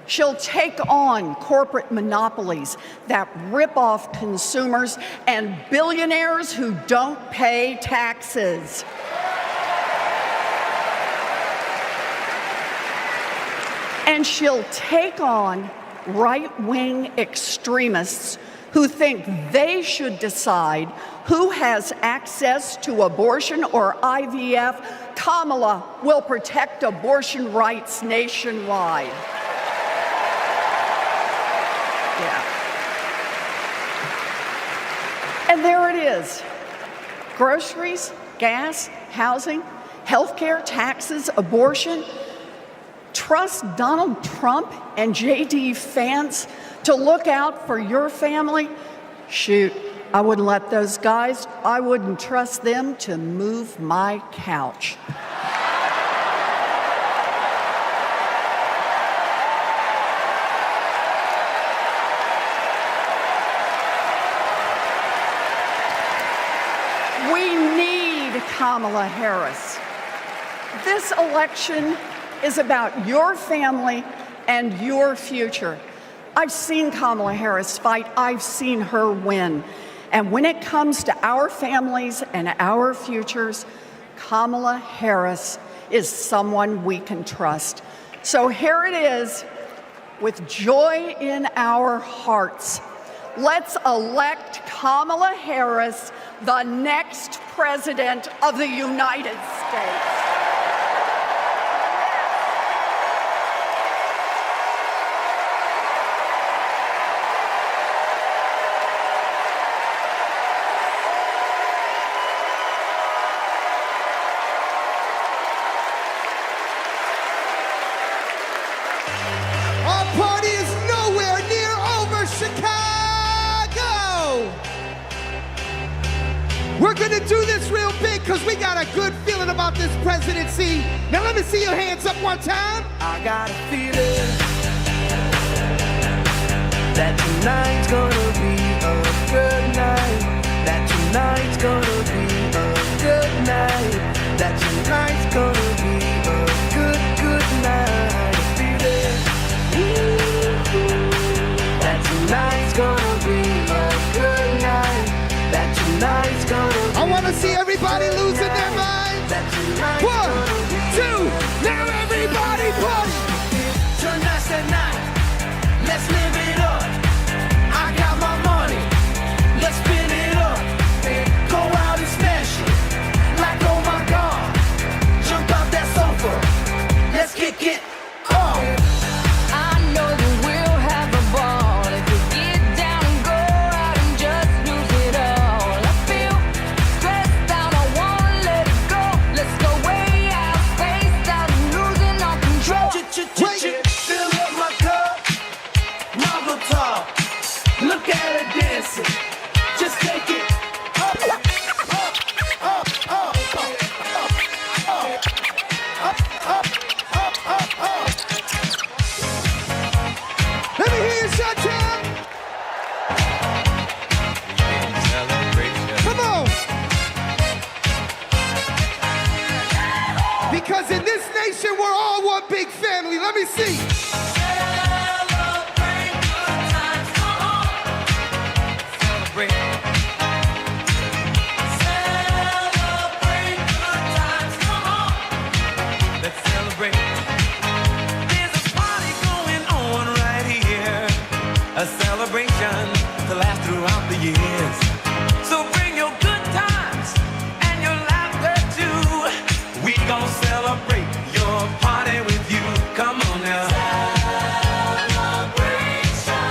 She'll take on corporate monopolies that rip off consumers and billionaires who don't pay taxes. And she'll take on right-wing extremists who think they should decide who has access to abortion or IVF. Kamala will protect abortion rights nationwide. Yeah. And there it is. Groceries, gas, housing, healthcare, taxes, abortion. Trust Donald Trump and J.D. Vance to look out for your family? Shoot, I wouldn't let those guys, I wouldn't trust them to move my couch. We need Kamala Harris. This election is about your family and your future. I've seen Kamala Harris fight. I've seen her win. And when it comes to our families and our futures, Kamala Harris is someone we can trust. So here it is, with joy in our hearts. Let's elect Kamala Harris the next president of the United States. gonna do this real big because we got a good feeling about this presidency. Now let me see your hands up one time. I got a feeling that tonight's gonna be a good night. That tonight's gonna be a good night. That tonight's gonna be a good, good night. I feel it. That tonight's gonna be a good night. That tonight's gonna be. I wanna see everybody losing their minds. 1, 2, now everybody party. Tonight's the night. Let's live it up. I got my money. Let's spin it up. Go out and smash it. Like, oh my God. Jump out that sofa. Let's kick it off. I know that we'll have a ball if we get down and go out and just lose it all. I feel stressed out, I wanna let it go. Let's go way out, spaced out, and losing all control. Fill up my cup. Marble top. Look at her dancing. Just take it up, up, up, up, up, up, up, up. Let me hear you shout time. Come on. Because in this nation, we're all one big family. Let me see. A celebration to last throughout the years. So bring your good times and your laughter too. We gon' celebrate your party with you. Come on now. Celebration.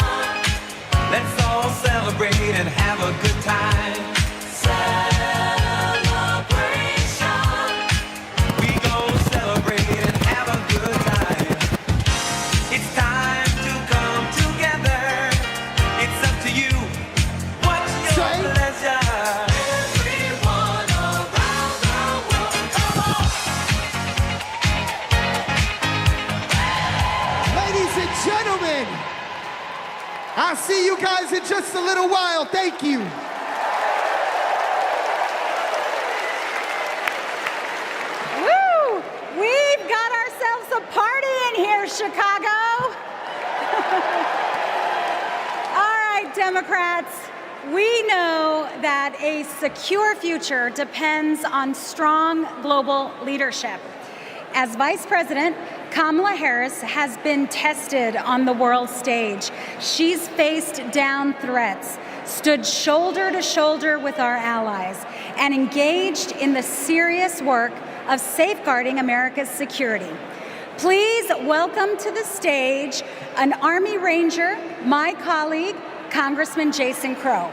Let's all celebrate and have a good time. Celebration. We gon' celebrate and have a good time. It's time to come together. It's up to you. What's your pleasure? Everyone around the world, come on. Ladies and gentlemen, I'll see you guys in just a little while. Thank you. Woo! We've got ourselves a party in here, Chicago. All right, Democrats, we know that a secure future depends on strong global leadership. As Vice President, Kamala Harris has been tested on the world stage. She's faced down threats, stood shoulder to shoulder with our allies, and engaged in the serious work of safeguarding America's security. Please welcome to the stage an Army Ranger, my colleague, Congressman Jason Crow.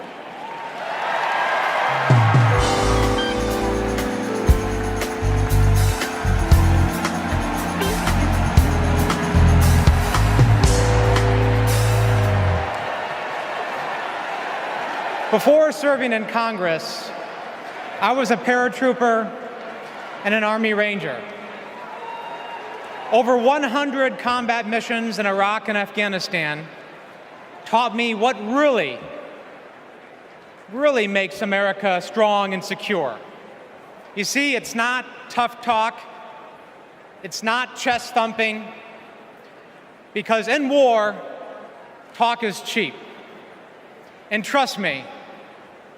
Before serving in Congress, I was a paratrooper and an Army Ranger. Over 100 combat missions in Iraq and Afghanistan taught me what really makes America strong and secure. You see, it's not tough talk, it's not chest thumping, because in war, talk is cheap. And trust me,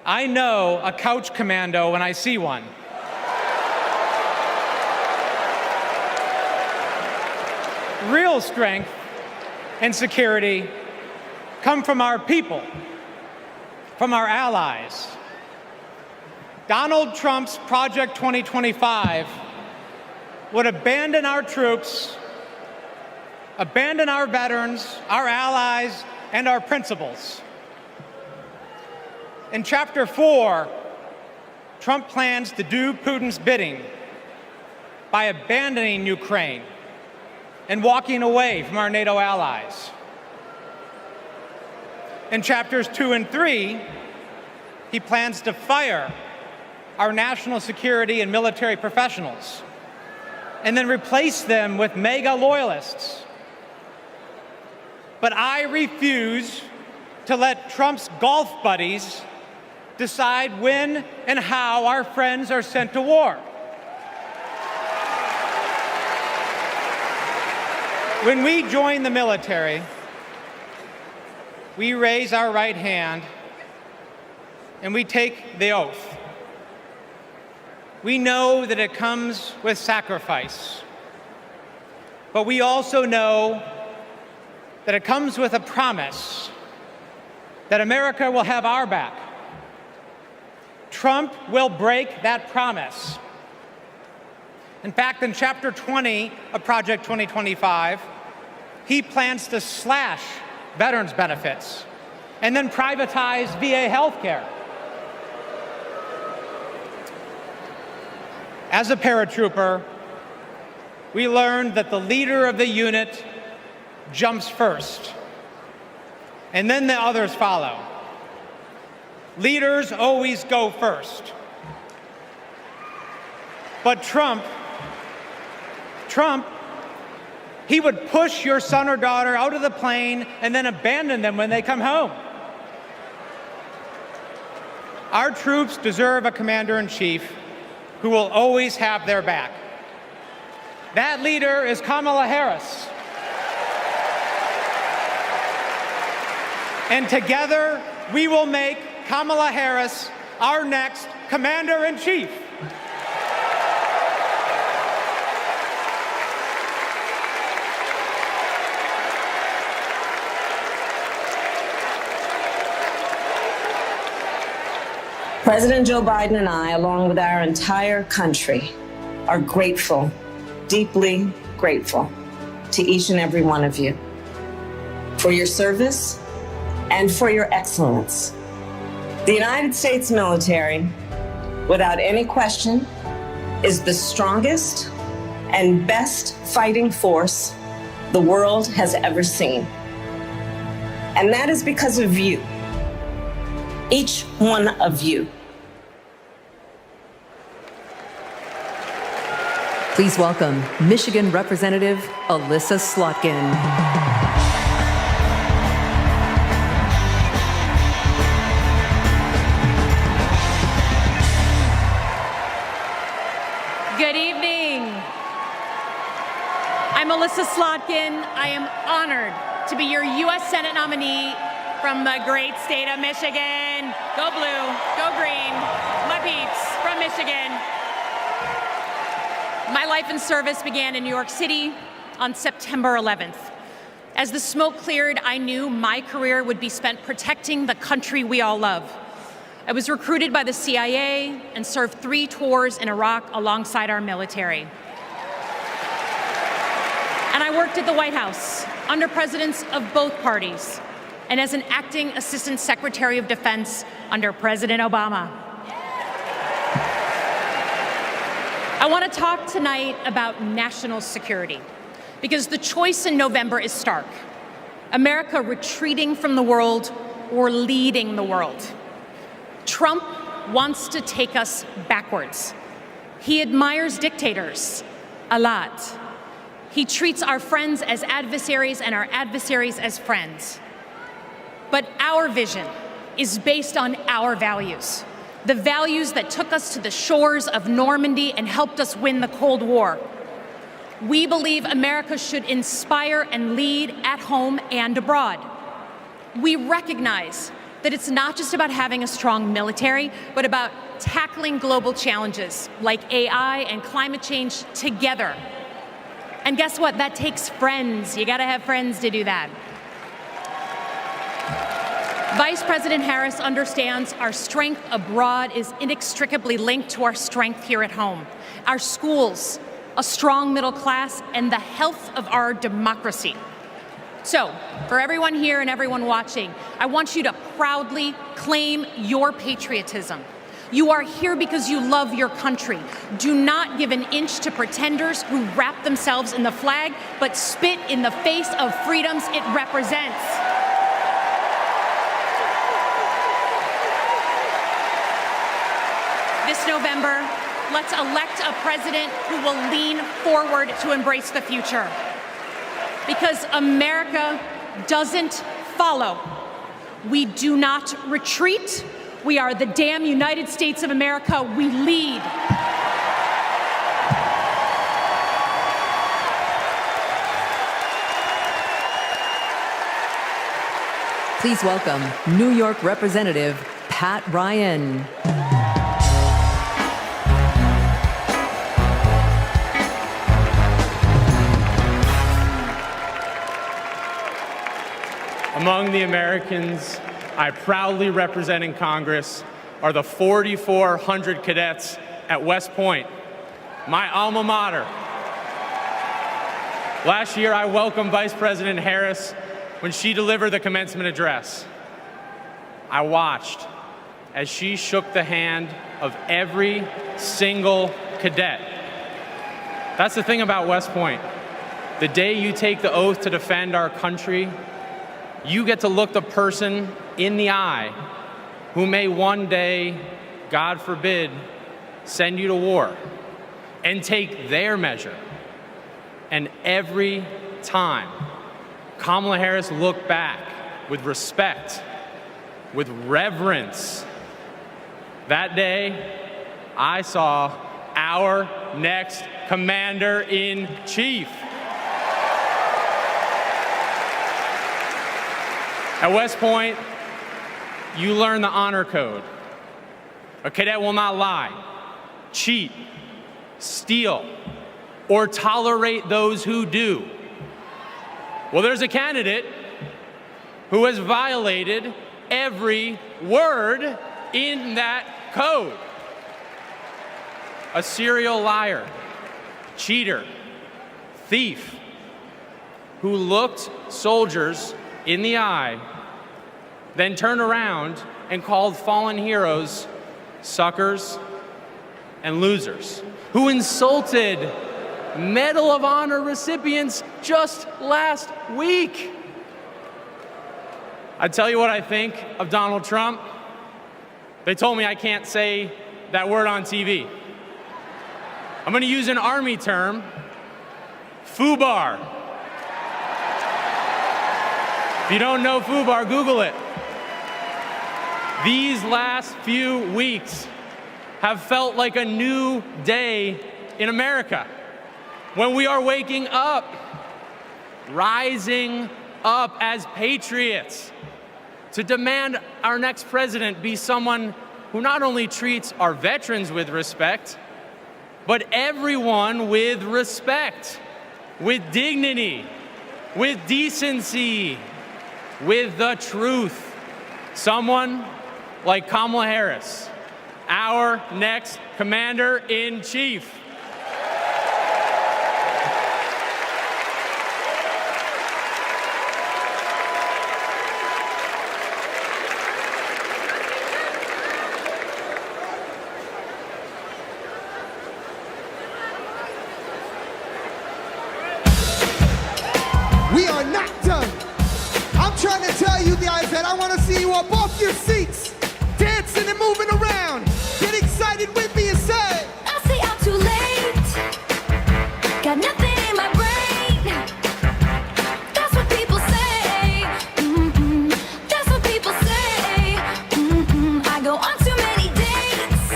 I know a couch commando when I see one. Real strength and security come from our people, from our allies. Donald Trump's Project 2025 would abandon our troops, abandon our veterans, our allies, and our principles. In Chapter 4, Trump plans to do Putin's bidding by abandoning Ukraine and walking away from our NATO allies. In Chapters 2 and 3, he plans to fire our national security and military professionals and then replace them with MAGA loyalists. But I refuse to let Trump's golf buddies decide when and how our friends are sent to war. When we join the military, we raise our right hand and we take the oath. We know that it comes with sacrifice, but we also know that it comes with a promise that America will have our back. Trump will break that promise. In fact, in Chapter 20 of Project 2025, he plans to slash veterans' benefits and then privatize VA health care. As a paratrooper, we learned that the leader of the unit jumps first, and then the others follow. Leaders always go first. But Trump, he would push your son or daughter out of the plane and then abandon them when they come home. Our troops deserve a commander-in-chief who will always have their back. That leader is Kamala Harris. And together, we will make Kamala Harris our next commander-in-chief. President Joe Biden and I, along with our entire country, are grateful, deeply grateful to each and every one of you for your service and for your excellence. The United States military, without any question, is the strongest and best fighting force the world has ever seen. And that is because of you, each one of you. Please welcome Michigan Representative Alyssa Slotkin. Good evening. I'm Alyssa Slotkin. I am honored to be your U.S. Senate nominee from the great state of Michigan. Go blue, go green, my peeps from Michigan. My life in service began in New York City on September 11th. As the smoke cleared, I knew my career would be spent protecting the country we all love. I was recruited by the CIA and served 3 tours in Iraq alongside our military. And I worked at the White House under presidents of both parties and as an acting assistant secretary of defense under President Obama. I want to talk tonight about national security because the choice in November is stark. America retreating from the world or leading the world. Trump wants to take us backwards. He admires dictators a lot. He treats our friends as adversaries and our adversaries as friends. But our vision is based on our values. The values that took us to the shores of Normandy and helped us win the Cold War. We believe America should inspire and lead at home and abroad. We recognize that it's not just about having a strong military, but about tackling global challenges like AI and climate change together. And guess what? That takes friends. You gotta have friends to do that. Vice President Harris understands our strength abroad is inextricably linked to our strength here at home. Our schools, a strong middle class, and the health of our democracy. So, for everyone here and everyone watching, I want you to proudly claim your patriotism. You are here because you love your country. Do not give an inch to pretenders who wrap themselves in the flag, but spit in the face of freedoms it represents. this November, let's elect a president who will lean forward to embrace the future. Because America doesn't follow. We do not retreat. We are the damn United States of America. We lead. Please welcome New York Representative Pat Ryan. Among the Americans I proudly represent in Congress are the 4,400 cadets at West Point, my alma mater. Last year, I welcomed Vice President Harris when she delivered the commencement address. I watched as she shook the hand of every single cadet. That's the thing about West Point. The day you take the oath to defend our country, you get to look the person in the eye who may one day, God forbid, send you to war and take their measure. And every time, Kamala Harris looked back with respect, with reverence. That day, I saw our next Commander-in-Chief. At West Point, you learn the honor code. A cadet will not lie, cheat, steal, or tolerate those who do. Well, there's a candidate who has violated every word in that code. A serial liar, cheater, thief, who looked soldiers in the eye, then turned around and called fallen heroes suckers and losers, who insulted Medal of Honor recipients just last week. I tell you what I think of Donald Trump. They told me I can't say that word on TV. I'm going to use an Army term, FUBAR. If you don't know FUBAR, Google it. These last few weeks have felt like a new day in America, when we are waking up, rising up as patriots to demand our next president be someone who not only treats our veterans with respect, but everyone with respect, with dignity, with decency, with the truth. Someone like Kamala Harris, our next Commander-in-Chief. We are not done. I'm trying to tell you guys that I want to see you up off your seats, dancing and moving around. Get excited with me and say, I say I'm too late. Got nothing in my brain. That's what people say. That's what people say. I go on too many dates,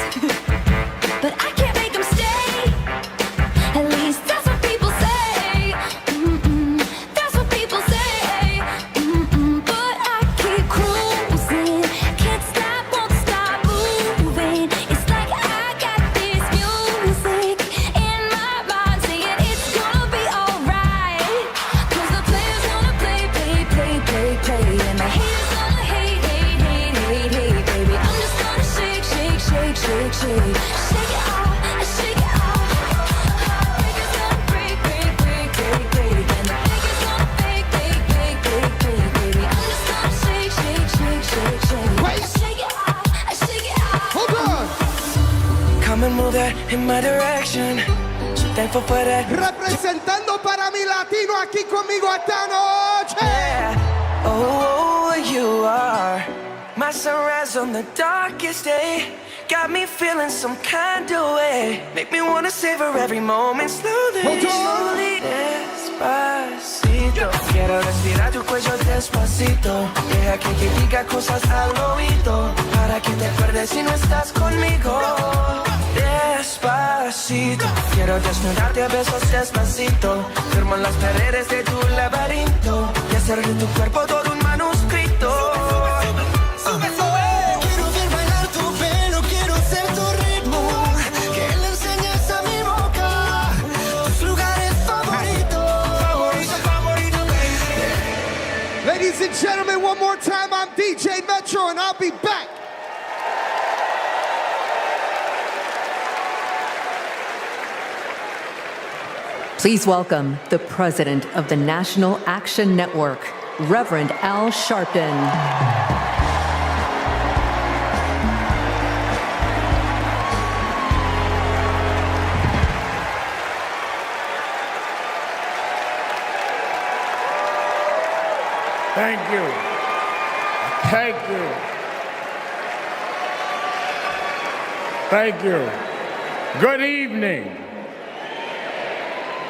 but I can't make them stay. At least that's what people say. That's what people say. But I keep cruising. Can't stop, won't stop moving. It's like I got this music in my mind saying it's gonna be alright. 'Cause the players gonna play, play, play, play, play. And the haters gonna hate, hate, hate, hate, hate, baby. I'm just gonna shake, shake, shake, shake, shake. Shake it off, shake it off. Heartbreakers gonna break, break, break, break, break. And the fakers gonna fake, fake, fake, fake, fake, baby. I'm just gonna shake, shake, shake, shake, shake. Shake it off, shake it off. Hold on. Come and move that in my direction. So thankful for that. Representando para mi latino aquí conmigo esta noche. Oh, you are my sunrise on the darkest day. got me feeling some kind of way. Make me wanna savor every moment slowly, slowly. Despacito, quiero respirar tu cuello despacito. Deja que te diga cosas al oído, para que te acuerdes si no estás conmigo. Despacito, quiero desnudarte a besos despacito. Firmo en las paredes de tu laberinto y hacer de tu cuerpo todo un manuscrito. Sube, sube. Quiero ver bailar tu pelo, quiero ser tu ritmo. Que le enseñes a mi boca tus lugares favoritos. Favorito, baby. Ladies and gentlemen, one more time, I'm DJ Metro, and I'll be back. Please welcome the president of the National Action Network, Reverend Al Sharpton. Thank you. Thank you. Thank you. Good evening.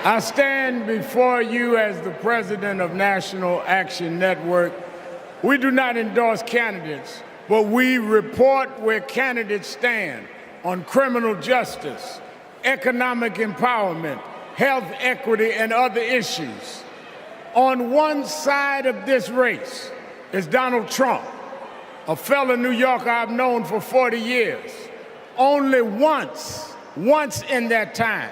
I stand before you as the president of National Action Network. We do not endorse candidates, but we report where candidates stand on criminal justice, economic empowerment, health equity, and other issues. On one side of this race is Donald Trump, a fellow New Yorker I've known for 40 years. Only once in that time,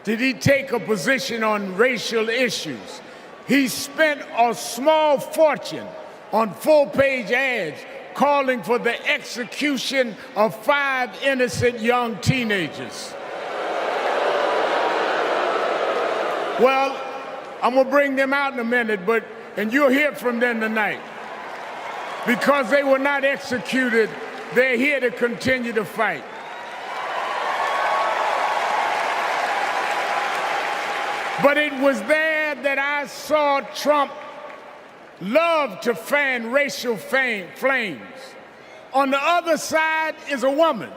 did he take a position on racial issues. He spent a small fortune on full-page ads calling for the execution of 5 innocent young teenagers. Well, I'm gonna bring them out in a minute, and you'll hear from them tonight. Because they were not executed, they're here to continue to fight. But it was there that I saw Trump love to fan racial flames. On the other side is a woman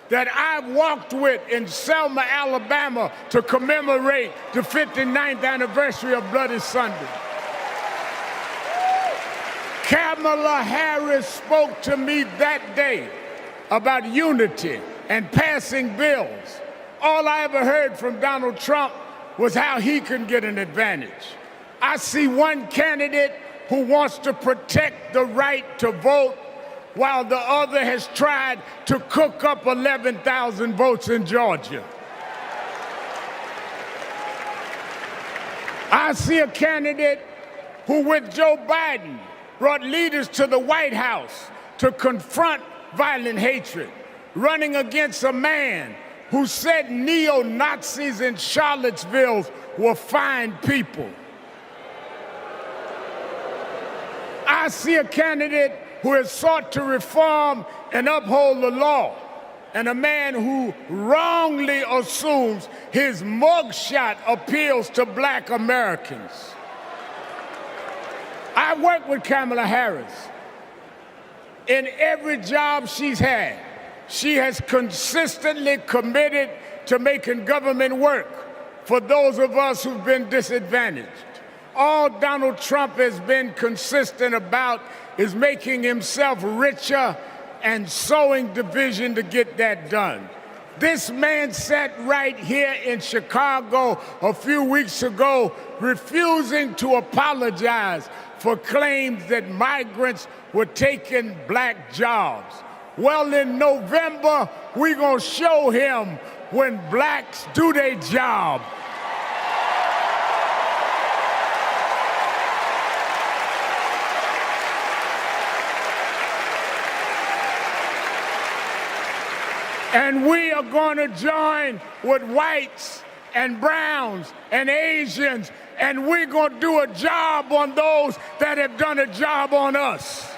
that I've walked with in Selma, Alabama to commemorate the 59th anniversary of Bloody Sunday. Kamala Harris spoke to me that day about unity and passing bills. All I ever heard from Donald Trump was how he can get an advantage. I see one candidate who wants to protect the right to vote, while the other has tried to cook up 11,000 votes in Georgia. I see a candidate who, with Joe Biden, brought leaders to the White House to confront violent hatred, running against a man who said neo-Nazis in Charlottesville were fine people. I see a candidate who has sought to reform and uphold the law, and a man who wrongly assumes his mugshot appeals to black Americans. I worked with Kamala Harris. In every job she's had, she has consistently committed to making government work for those of us who've been disadvantaged. All Donald Trump has been consistent about is making himself richer and sowing division to get that done. This man sat right here in Chicago a few weeks ago, refusing to apologize for claims that migrants were taking black jobs. Well, in November, we're gonna show him when blacks do their job. And we are going to join with whites and browns and Asians, and we're going to do a job on those that have done a job on us.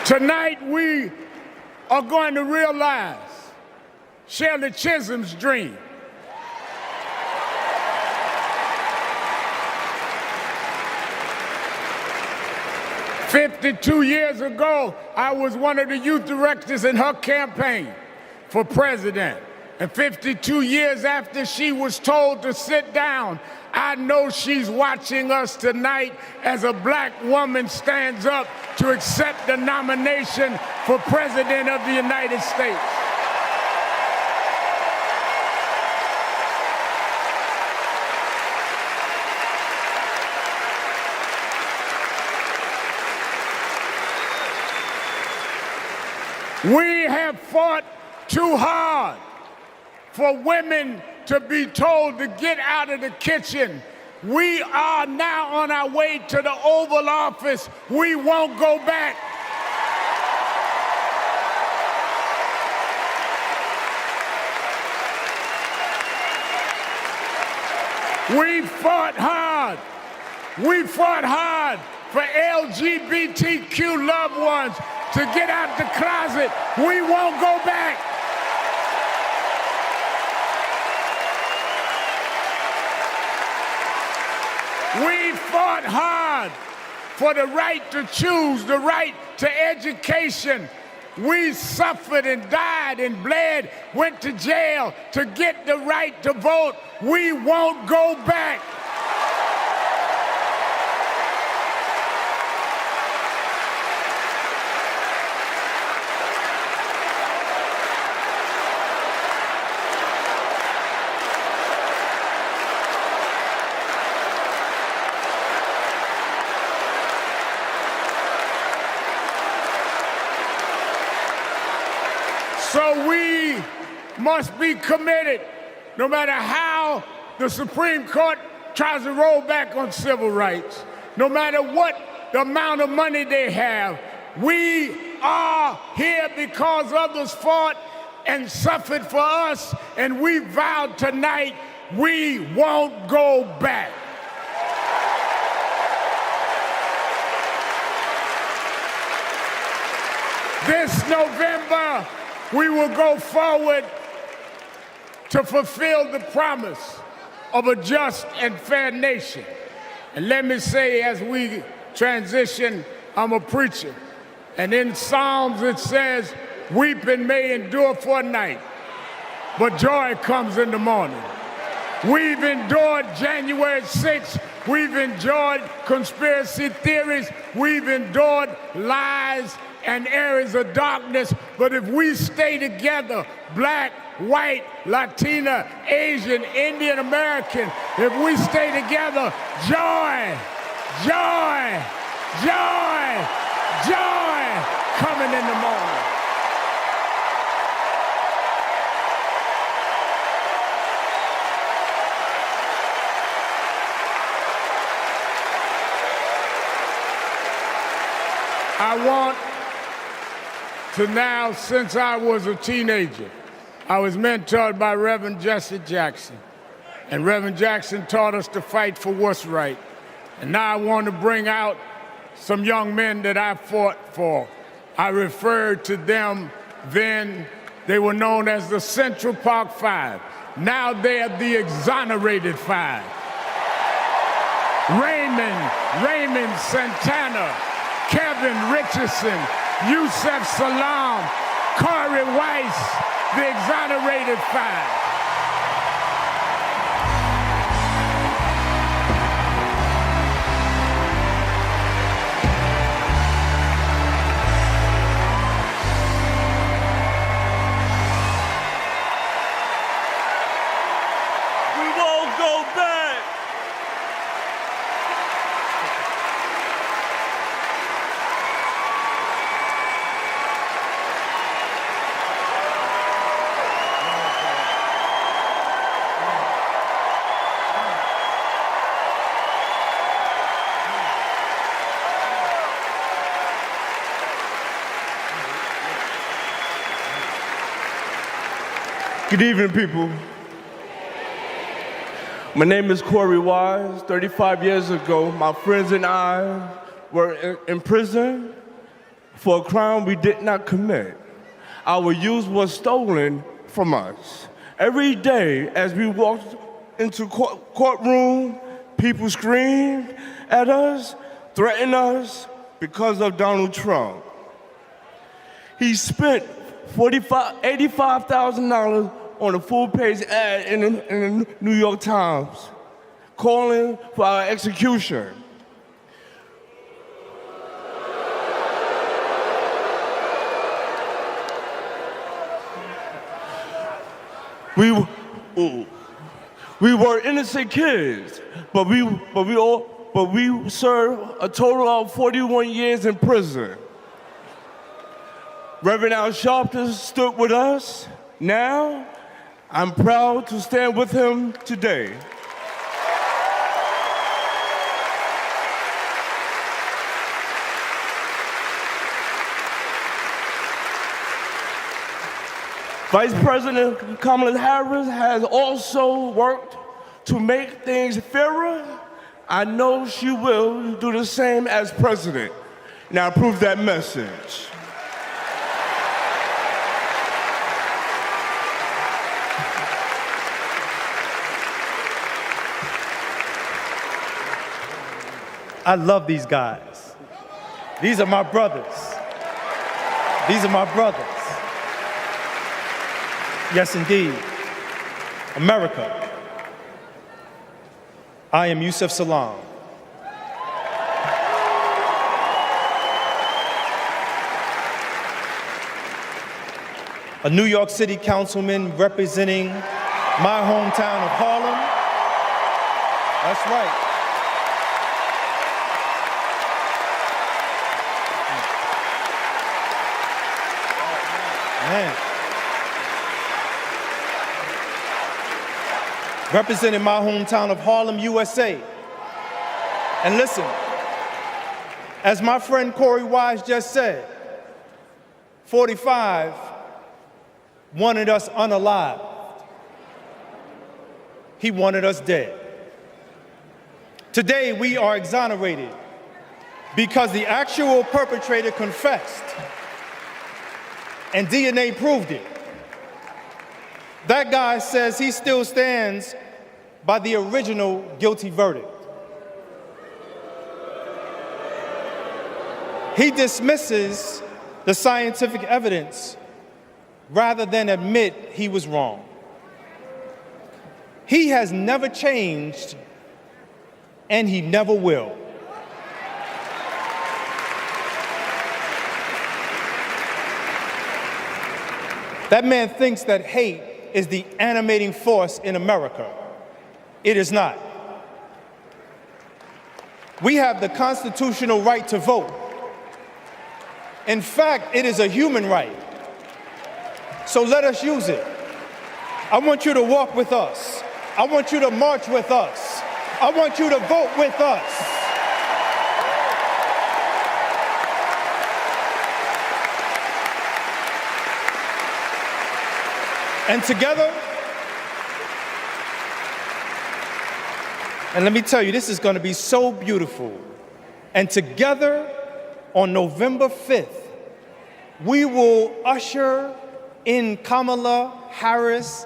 Tonight, we are going to realize Shirley Chisholm's dream. 52 years ago, I was one of the youth directors in her campaign for president. And 52 years after she was told to sit down, I know she's watching us tonight as a black woman stands up to accept the nomination for President of the United States. We have fought too hard for women to be told to get out of the kitchen. We are now on our way to the Oval Office. We won't go back. We fought hard. We fought hard for LGBTQ loved ones to get out the closet. We won't go back. We fought hard for the right to choose, the right to education. We suffered and died and bled, went to jail to get the right to vote. We won't go back. So we must be committed, no matter how the Supreme Court tries to roll back on civil rights, no matter what the amount of money they have. We are here because others fought and suffered for us, and we vowed tonight we won't go back. This November, we will go forward to fulfill the promise of a just and fair nation. And let me say, as we transition, I'm a preacher. And in Psalms it says, weeping may endure for a night, but joy comes in the morning. We've endured January 6th. We've endured conspiracy theories. We've endured lies and areas of darkness, but if we stay together, black, white, Latina, Asian, Indian American, if we stay together, joy, joy, joy, joy coming in the morning. I want to now, since I was a teenager, I was mentored by Reverend Jesse Jackson. And Reverend Jackson taught us to fight for what's right. And now I want to bring out some young men that I fought for. I referred to them then, they were known as the Central Park Five. Now they are the Exonerated Five. Raymond Santana, Kevin Richardson, Yusef Salam, Corey Weiss, the Exonerated Five. We won't go back. Good evening, people. My name is Corey Wise. 35 years ago, my friends and I were in prison for a crime we did not commit. Our youth was stolen from us. Every day, as we walked into courtroom, people screamed at us, threatened us, because of Donald Trump. He spent $85,000 on a full-page ad in the New York Times calling for our execution. We were innocent kids, but we served a total of 41 years in prison. Reverend Al Sharpton stood with us. Now, I'm proud to stand with him today. Vice President Kamala Harris has also worked to make things fairer. I know she will do the same as president. Now approve that message. I love these guys. These are my brothers. These are my brothers. Yes, indeed. America. I am Yusuf Salaam. A New York City councilman representing my hometown of Harlem. That's right. Man. Representing my hometown of Harlem, USA. And listen, as my friend Corey Wise just said, 45 wanted us unalived. He wanted us dead. Today we are exonerated because the actual perpetrator confessed and DNA proved it. That guy says he still stands by the original guilty verdict. He dismisses the scientific evidence rather than admit he was wrong. He has never changed, and he never will. That man thinks that hate is the animating force in America. It is not. We have the constitutional right to vote. In fact, it is a human right. So let us use it. I want you to walk with us. I want you to march with us. I want you to vote with us. And together, and let me tell you, this is going to be so beautiful. And together, on November 5th, we will usher in Kamala Harris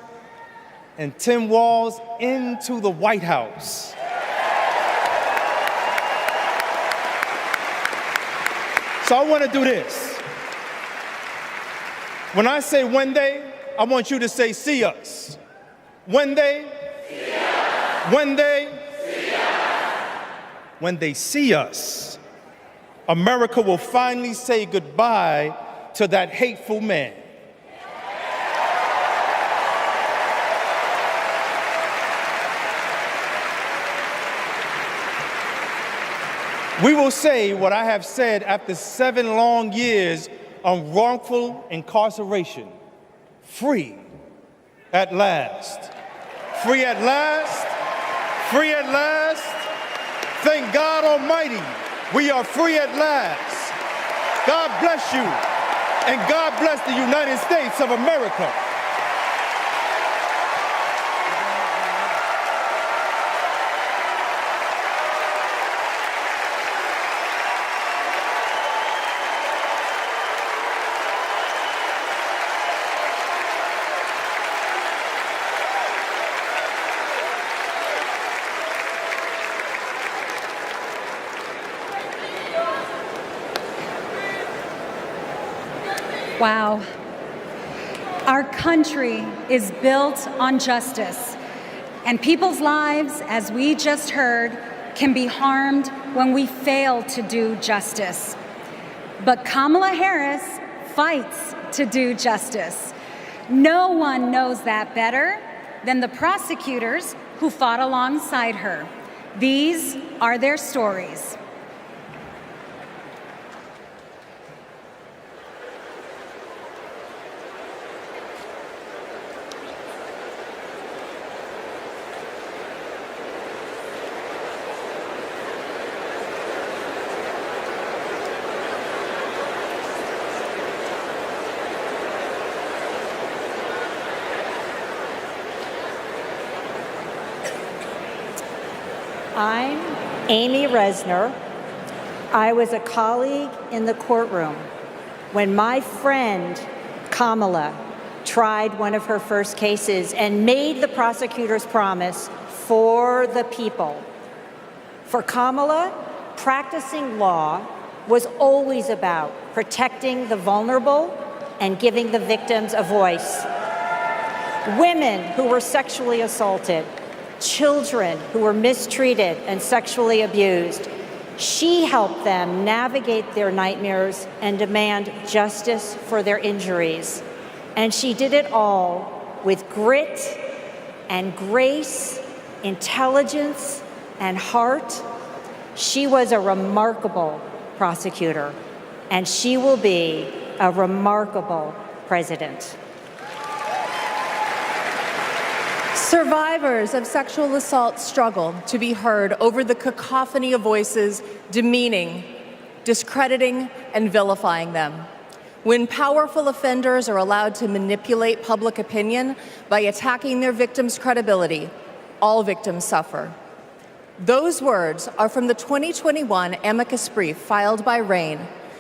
and Tim Walz into the White House. So I want to do this. When I say when they, I want you to say, see us. When they, see us. When they, see us. When they see us, America will finally say goodbye to that hateful man. We will say what I have said after 7 long years of wrongful incarceration. Free at last. Free at last. Free at last. Thank God Almighty, we are free at last. God bless you, and God bless the United States of America. Wow. Our country is built on justice, and people's lives, as we just heard, can be harmed when we fail to do justice. But Kamala Harris fights to do justice. No one knows that better than the prosecutors who fought alongside her. These are their stories. I'm Amy Resner. I was a colleague in the courtroom when my friend Kamala tried one of her first cases and made the prosecutor's promise for the people. For Kamala, practicing law was always about protecting the vulnerable and giving the victims a voice. Women who were sexually assaulted, children who were mistreated and sexually abused. She helped them navigate their nightmares and demand justice for their injuries. And she did it all with grit and grace, intelligence and heart. She was a remarkable prosecutor, and she will be a remarkable president. Survivors of sexual assault struggle to be heard over the cacophony of voices demeaning, discrediting, and vilifying them. When powerful offenders are allowed to manipulate public opinion by attacking their victims' credibility, all victims suffer. Those words are from the 2021 amicus brief filed by RAINN,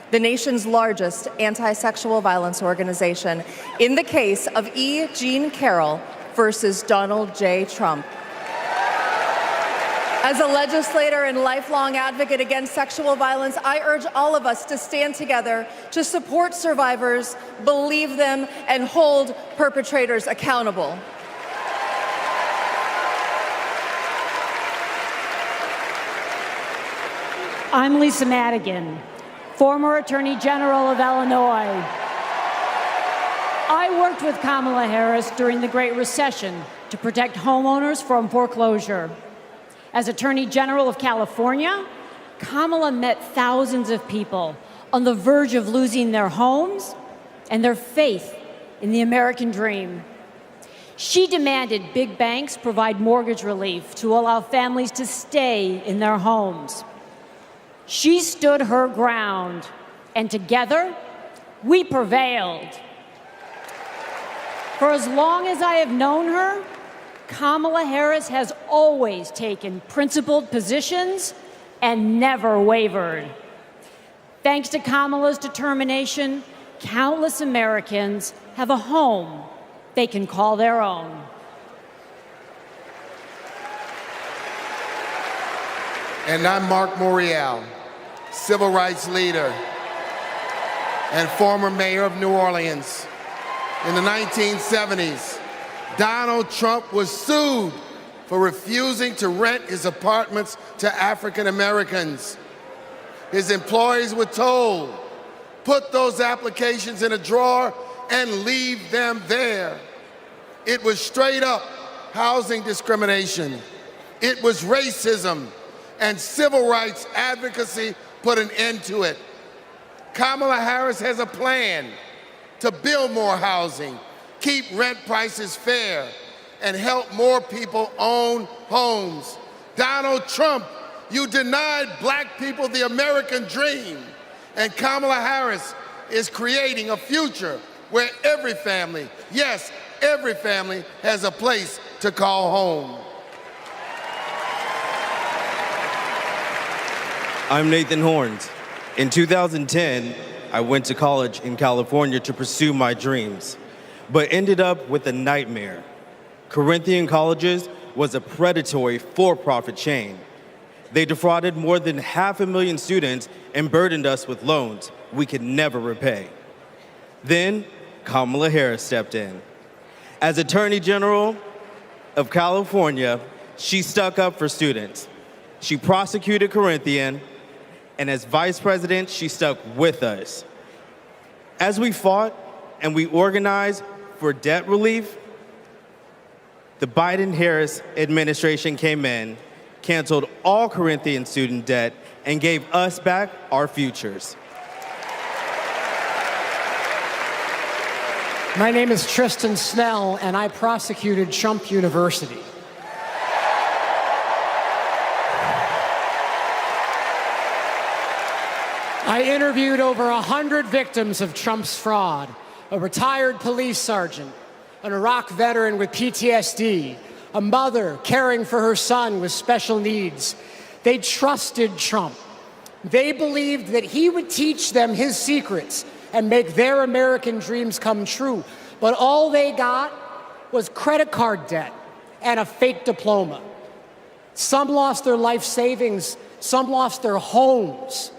the nation's largest anti-sexual violence organization, in the case of E. Jean Carroll versus Donald J. Trump. As a legislator and lifelong advocate against sexual violence, I urge all of us to stand together to support survivors, believe them, and hold perpetrators accountable. I'm Lisa Madigan, former Attorney General of Illinois. I worked with Kamala Harris during the Great Recession to protect homeowners from foreclosure. As Attorney General of California, Kamala met thousands of people on the verge of losing their homes and their faith in the American dream. She demanded big banks provide mortgage relief to allow families to stay in their homes. She stood her ground, and together, we prevailed. For as long as I have known her, Kamala Harris has always taken principled positions and never wavered. Thanks to Kamala's determination, countless Americans have a home they can call their own. And I'm Mark Morial, civil rights leader and former mayor of New Orleans. In the 1970s, Donald Trump was sued for refusing to rent his apartments to African Americans. His employees were told, put those applications in a drawer and leave them there. It was straight up housing discrimination. It was racism, and civil rights advocacy put an end to it. Kamala Harris has a plan to build more housing, keep rent prices fair, and help more people own homes. Donald Trump, you denied black people the American dream, and Kamala Harris is creating a future where every family, yes, every family has a place to call home. I'm Nathan Horns. In 2010, I went to college in California to pursue my dreams, but ended up with a nightmare. Corinthian Colleges was a predatory for-profit chain. They defrauded more than 500,000 students and burdened us with loans we could never repay. Then Kamala Harris stepped in. As Attorney General of California, she stuck up for students. She prosecuted Corinthian, and as Vice President, she stuck with us. As we fought and we organized for debt relief, the Biden-Harris administration came in, canceled all Corinthian student debt, and gave us back our futures. My name is Tristan Snell, and I prosecuted Trump University. I interviewed over 100 victims of Trump's fraud, a retired police sergeant, an Iraq veteran with PTSD, a mother caring for her son with special needs. They trusted Trump. They believed that he would teach them his secrets and make their American dreams come true. But all they got was credit card debt and a fake diploma. Some lost their life savings, some lost their homes.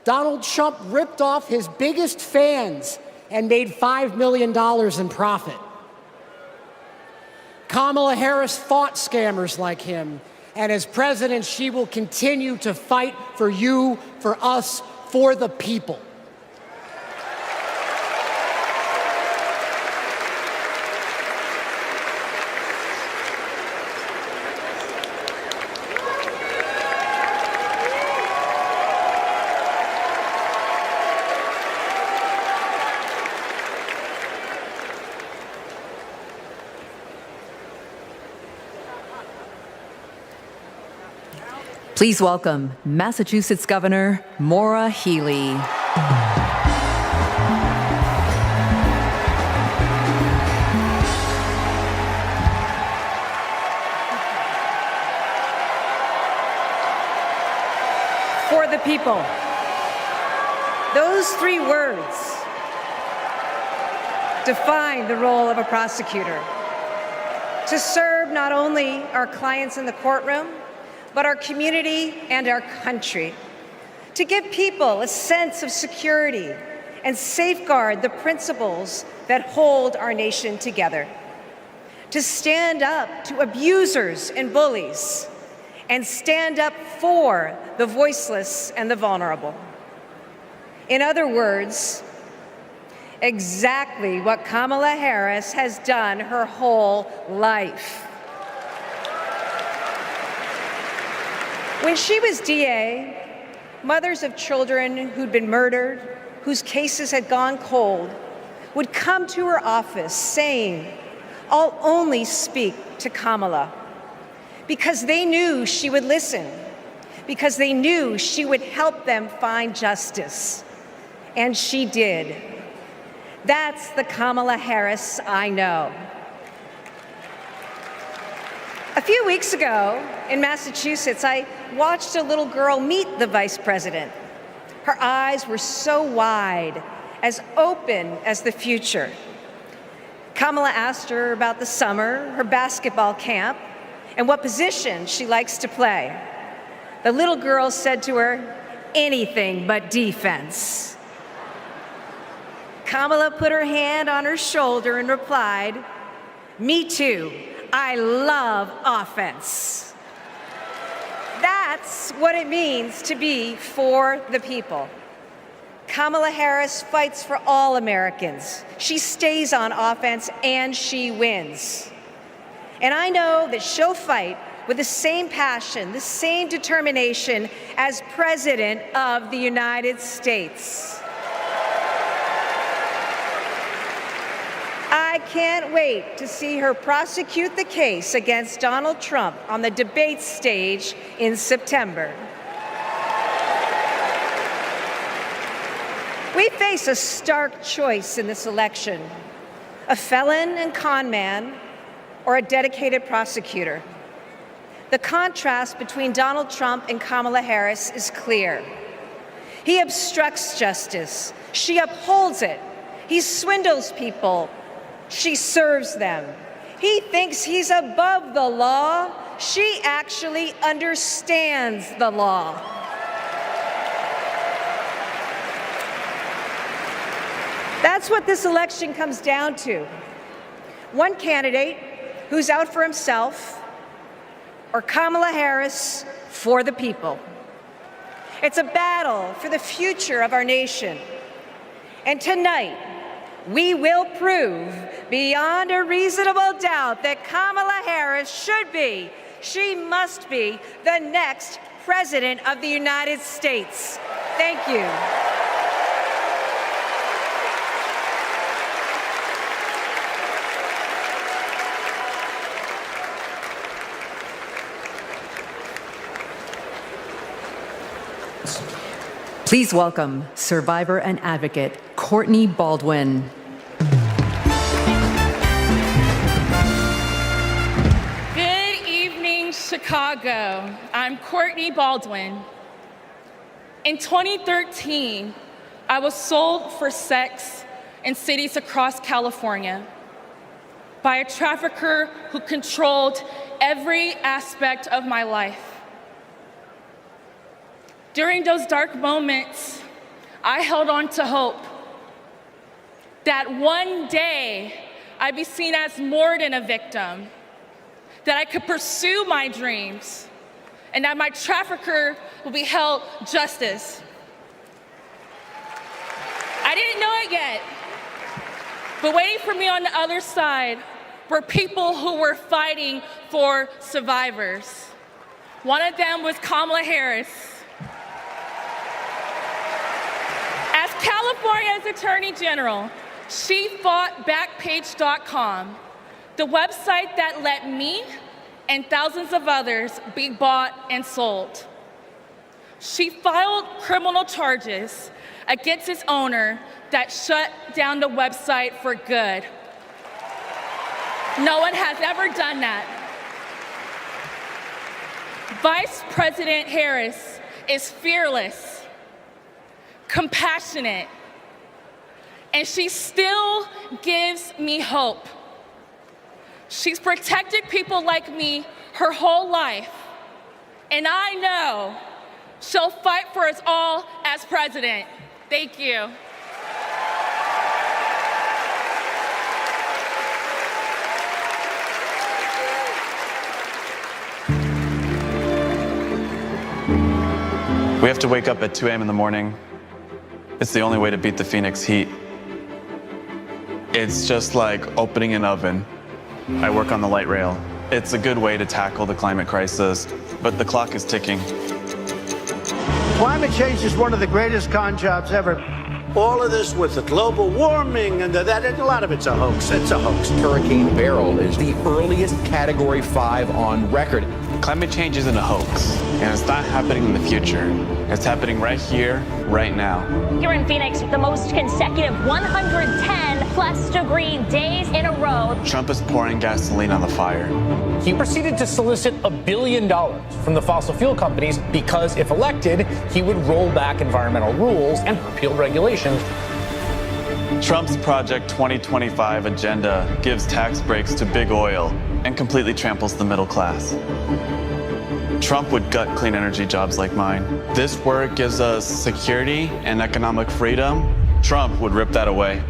Donald Trump ripped off his biggest fans and made $5 million in profit. Kamala Harris fought scammers like him, and as president, she will continue to fight for you, for us, for the people. Please welcome Massachusetts Governor Maura Healey. For the people. Those three words define the role of a prosecutor. To serve not only our clients in the courtroom, but our community and our country. To give people a sense of security and safeguard the principles that hold our nation together. To stand up to abusers and bullies, and stand up for the voiceless and the vulnerable. In other words, exactly what Kamala Harris has done her whole life. When she was DA, mothers of children who'd been murdered, whose cases had gone cold, would come to her office saying, "I'll only speak to Kamala," because they knew she would listen, because they knew she would help them find justice. And she did. That's the Kamala Harris I know. A few weeks ago in Massachusetts, I watched a little girl meet the vice president. Her eyes were so wide, as open as the future. Kamala asked her about the summer, her basketball camp, and what position she likes to play. The little girl said to her, "Anything but defense." Kamala put her hand on her shoulder and replied, "Me too. I love offense." That's what it means to be for the people. Kamala Harris fights for all Americans. She stays on offense and she wins. And I know that she'll fight with the same passion, the same determination as President of the United States. I can't wait to see her prosecute the case against Donald Trump on the debate stage in September. We face a stark choice in this election: a felon and con man, or a dedicated prosecutor. The contrast between Donald Trump and Kamala Harris is clear. He obstructs justice. She upholds it. He swindles people. She serves them. He thinks he's above the law. She actually understands the law. That's That's what this election comes down to. One candidate who's out for himself, or Kamala Harris for the people. It's a battle for the future of our nation. And tonight, we will prove beyond a reasonable doubt that Kamala Harris should be, she must be, the next President of the United States. Thank you. Please welcome survivor and advocate Courtney Baldwin. Good evening, Chicago. I'm Courtney Baldwin. In 2013, I was sold for sex in cities across California by a trafficker who controlled every aspect of my life. During those dark moments, I held on to hope that one day I'd be seen as more than a victim, that I could pursue my dreams, and that my trafficker will be held justice. I didn't know it yet, but waiting for me on the other side were people who were fighting for survivors. One of them was Kamala Harris. As California's Attorney General, she fought Backpage.com, the website that let me and thousands of others be bought and sold. She filed criminal charges against its owner that shut down the website for good. No one has ever done that. Vice President Harris is fearless, compassionate, and she still gives me hope. She's protected people like me her whole life, and I know she'll fight for us all as president. Thank you. We have to wake up at 2 a.m. in the morning. It's the only way to beat the Phoenix heat. It's just like opening an oven. I work on the light rail. It's a good way to tackle the climate crisis, but the clock is ticking. Climate change is one of the greatest con jobs ever. All of this with the global warming and that, a lot of it's a hoax. It's a hoax. Hurricane Beryl is the earliest Category 5 on record. Climate change isn't a hoax, and it's not happening in the future. It's happening right here, right now. Here in Phoenix, the most consecutive 110-plus degree days in a row. Trump is pouring gasoline on the fire. He proceeded to solicit $1 billion from the fossil fuel companies because if elected, he would roll back environmental rules and repeal regulations. Trump's Project 2025 agenda gives tax breaks to big oil and completely tramples the middle class. Trump would gut clean energy jobs like mine. This work gives us security and economic freedom. Trump would rip that away.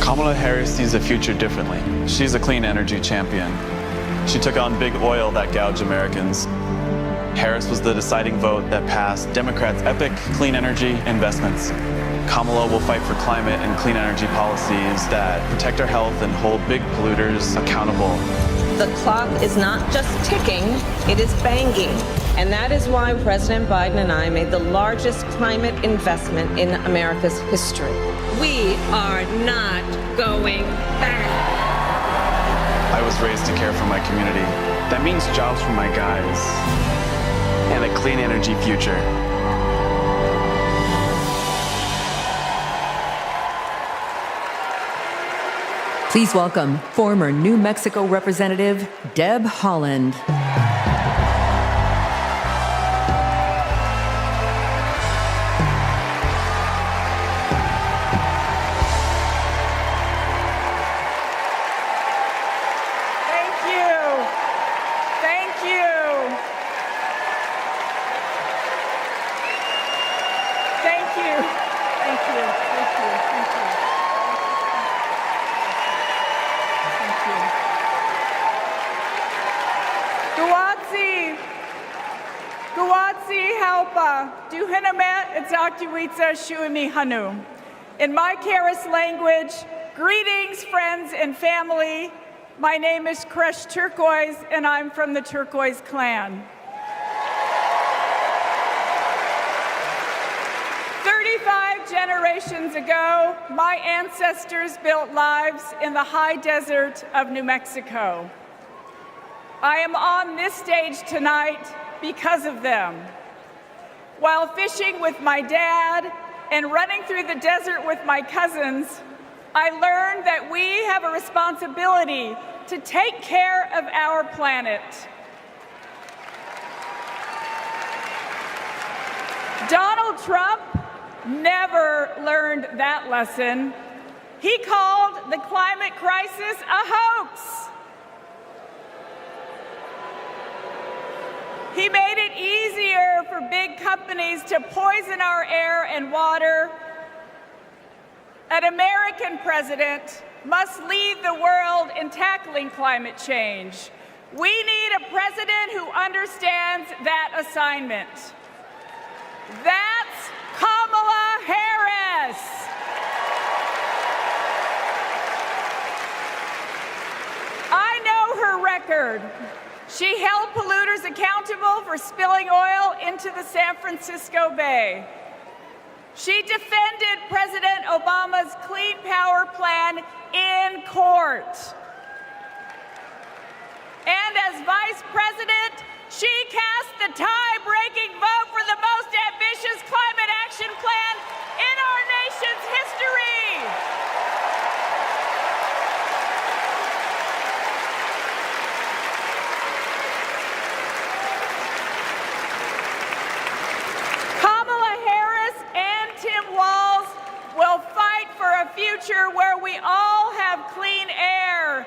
Kamala Harris sees the future differently. She's a clean energy champion. She took on big oil that gouged Americans. Harris was the deciding vote that passed Democrats' epic clean energy investments. Kamala will fight for climate and clean energy policies that protect our health and hold big polluters accountable. The clock is not just ticking, it is banging. And that is why President Biden and I made the largest climate investment in America's history. We are not going back. I was raised to care for my community. That means jobs for my guys and a clean energy future. Please welcome former New Mexico Representative Deb Haaland. Thank you. Wasi Halpa, Duhinamet Etzakuitsa Shuimi Hanu. In my Karis language, greetings, friends and family. My name is Kresh Turquoise, and I'm from the Turquoise clan. 35 generations ago, my ancestors built lives in the high desert of New Mexico. I am on this stage tonight because of them. While fishing with my dad and running through the desert with my cousins, I learned that we have a responsibility to take care of our planet. Donald Trump never learned that lesson. He called the climate crisis a hoax. He made it easier for big companies to poison our air and water. An American president must lead the world in tackling climate change. We need a president who understands that assignment. That's Kamala Harris. I know her record. She held polluters accountable for spilling oil into the San Francisco Bay. She defended President Obama's Clean Power Plan in court. And as Vice President, she cast the tie-breaking vote for the most ambitious climate action plan in our nation's history. Kamala Harris and Tim Walz will fight for a future where we all have clean air,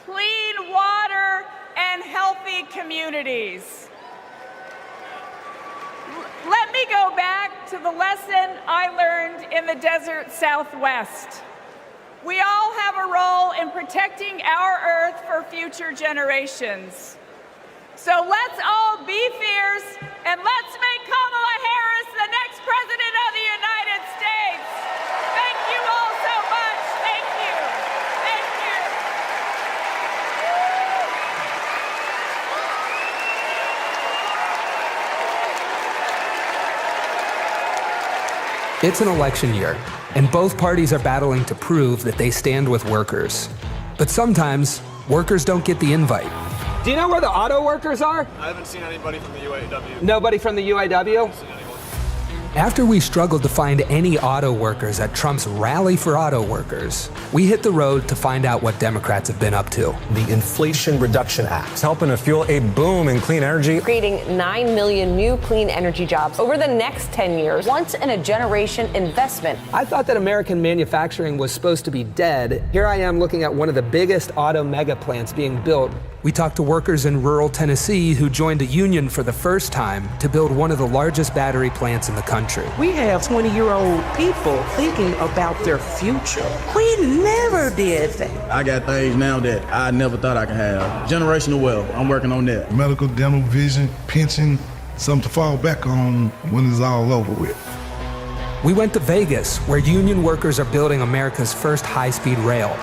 clean water, and healthy communities. Let me go back to the lesson I learned in the desert Southwest. We all have a role in protecting our Earth for future generations. So let's all be fierce and let's make Kamala Harris the next President of the United States. Thank you all so much. Thank you. Thank you. It's an election year, and both parties are battling to prove that they stand with workers. But sometimes, workers don't get the invite. Do you know where the auto workers are? I haven't seen anybody from the UAW. Nobody from the UAW? After we struggled to find any auto workers at Trump's rally for auto workers, we hit the road to find out what Democrats have been up to. The Inflation Reduction Act is helping to fuel a boom in clean energy, creating 9 million new clean energy jobs over the next 10 years, once in a generation investment. I thought that American manufacturing was supposed to be dead. Here I am looking at one of the biggest auto mega plants being built. We talked to workers in rural Tennessee who joined a union for the first time to build one of the largest battery plants in the country. We have 20-year-old people thinking about their future. We never did that. I got things now that I never thought I could have. Generational wealth, I'm working on that. Medical, dental, vision, pension, something to fall back on when it's all over with. We went to Vegas, where union workers are building America's first high-speed rail.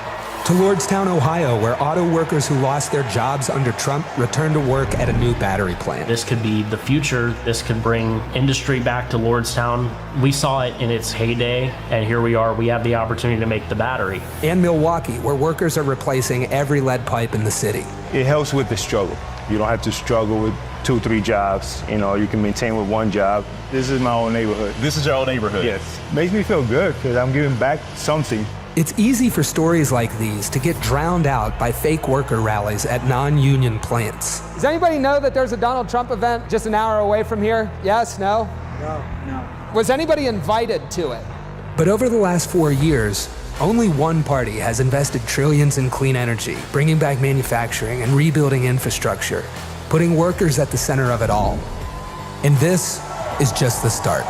To Lordstown, Ohio, where auto workers who lost their jobs under Trump returned to work at a new battery plant. This could be the future. This could bring industry back to Lordstown. We saw it in its heyday, and here we are. We have the opportunity to make the battery. And Milwaukee, where workers are replacing every lead pipe in the city. It helps with the struggle. You don't have to struggle with 2, 3 jobs. You know, you can maintain with one job. This is my own neighborhood. This is your old neighborhood? Yes. Makes me feel good because I'm giving back something. It's easy for stories like these to get drowned out by fake worker rallies at non-union plants. Does anybody know that there's a Donald Trump event just an hour away from here? Yes? No? No. Was anybody invited to it? But over the last 4 years, only one party has invested trillions in clean energy, bringing back manufacturing and rebuilding infrastructure, putting workers at the center of it all. And this is just the start.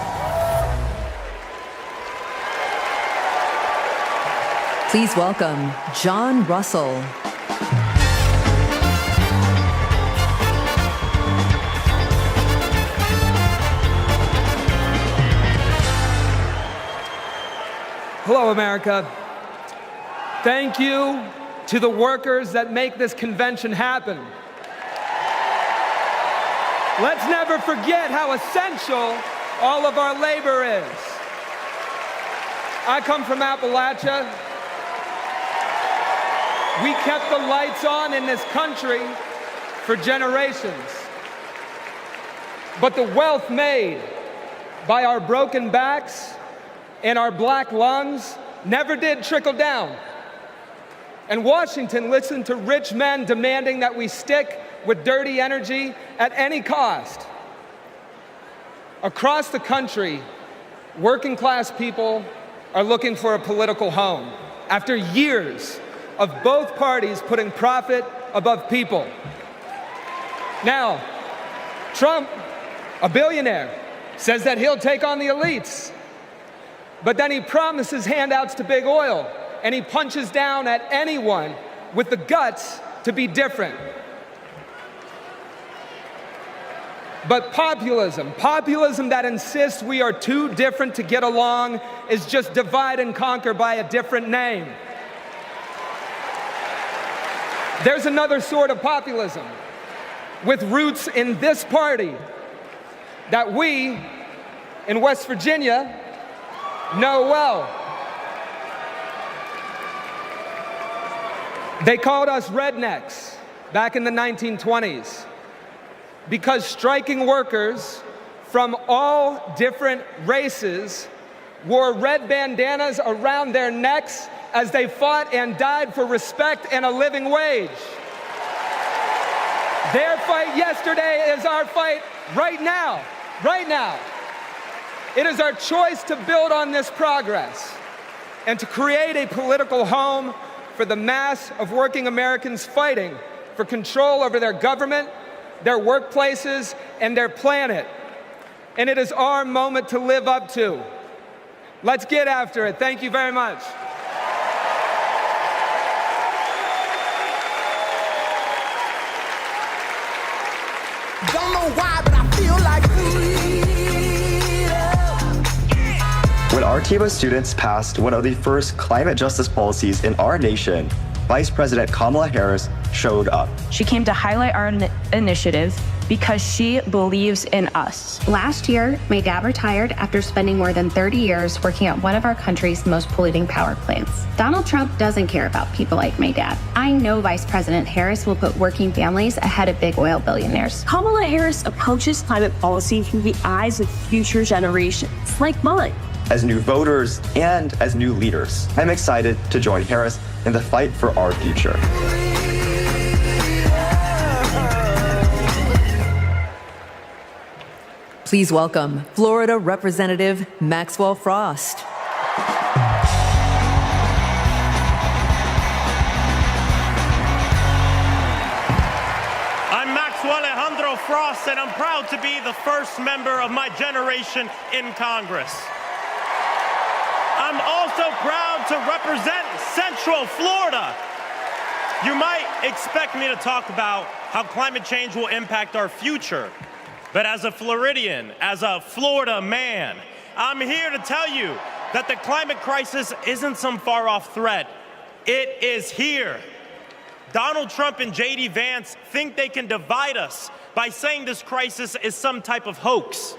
Please welcome John Russell. Hello, America. Thank you to the workers that make this convention happen. Let's never forget how essential all of our labor is. I come from Appalachia. We kept the lights on in this country for generations. But the wealth made by our broken backs and our black lungs never did trickle down. And Washington listened to rich men demanding that we stick with dirty energy at any cost. Across the country, working class people are looking for a political home after years of both parties putting profit above people. Now, Trump, a billionaire, says that he'll take on the elites, but then he promises handouts to big oil, and he punches down at anyone with the guts to be different. But populism that insists we are too different to get along, is just divide and conquer by a different name. There's another sort of populism with roots in this party that we in West Virginia know well. They called us rednecks back in the 1920s because striking workers from all different races wore red bandanas around their necks as they fought and died for respect and a living wage. Their fight yesterday is our fight right now, right now. It is our choice to build on this progress and to create a political home for the mass of working Americans fighting for control over their government, their workplaces, and their planet. And it is our moment to live up to. Let's get after it. Thank you very much. Don't know why, but I feel like When our team of students passed one of the first climate justice policies in our nation, Vice President Kamala Harris showed up. She came to highlight our initiative because she believes in us. Last year, my dad retired after spending more than 30 years working at one of our country's most polluting power plants. Donald Trump doesn't care about people like my dad. I know Vice President Harris will put working families ahead of big oil billionaires. Kamala Harris approaches climate policy through the eyes of future generations, like mine. As new voters and as new leaders, I'm excited to join Harris in the fight for our future. Please welcome Florida Representative Maxwell Frost. I'm Maxwell Alejandro Frost, and I'm proud to be the first member of my generation in Congress. I'm also proud to represent Central Florida. You might expect me to talk about how climate change will impact our future. But as a Floridian, as a Florida man, I'm here to tell you that the climate crisis isn't some far-off threat. It is here. Donald Trump and J.D. Vance think they can divide us by saying this crisis is some type of hoax.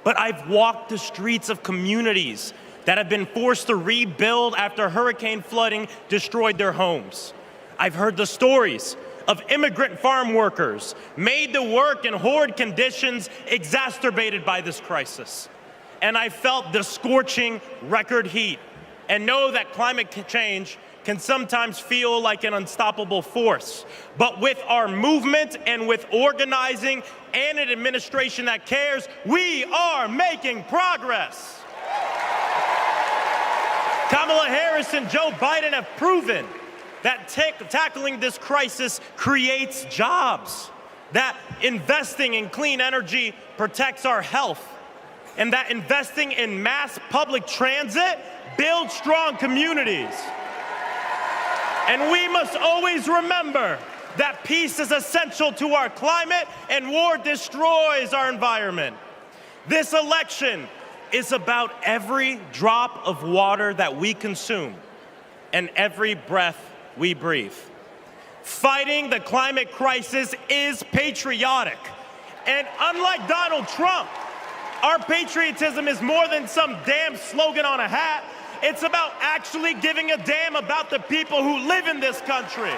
But I've walked the streets of communities that have been forced to rebuild after hurricane flooding destroyed their homes. I've heard the stories of immigrant farm workers made to work in horrid conditions exacerbated by this crisis. And I felt the scorching record heat and know that climate change can sometimes feel like an unstoppable force. But with our movement and with organizing and an administration that cares, we are making progress. Kamala Harris and Joe Biden have proven that tackling this crisis creates jobs, that investing in clean energy protects our health, and that investing in mass public transit builds strong communities. And we must always remember that peace is essential to our climate and war destroys our environment. This election is about every drop of water that we consume and every breath we breathe. Fighting the climate crisis is patriotic. And unlike Donald Trump, our patriotism is more than some damn slogan on a hat. It's about actually giving a damn about the people who live in this country.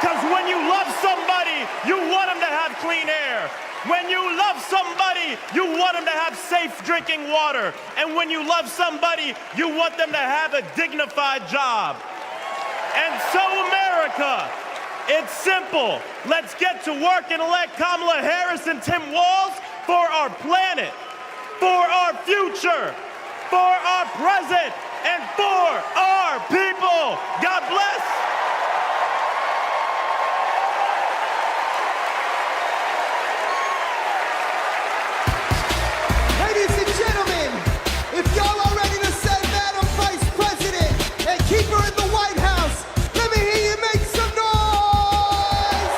Because when you love somebody, you want them to have clean air. When you love somebody, you want them to have safe drinking water. And when you love somebody, you want them to have a dignified job. And so, America, it's simple. Let's get to work and elect Kamala Harris and Tim Walz for our planet, for our future, for our present, and for our people. God bless. Ladies and gentlemen, if y'all are ready to send Madam Vice President and keep her in the White House, let me hear you make some noise!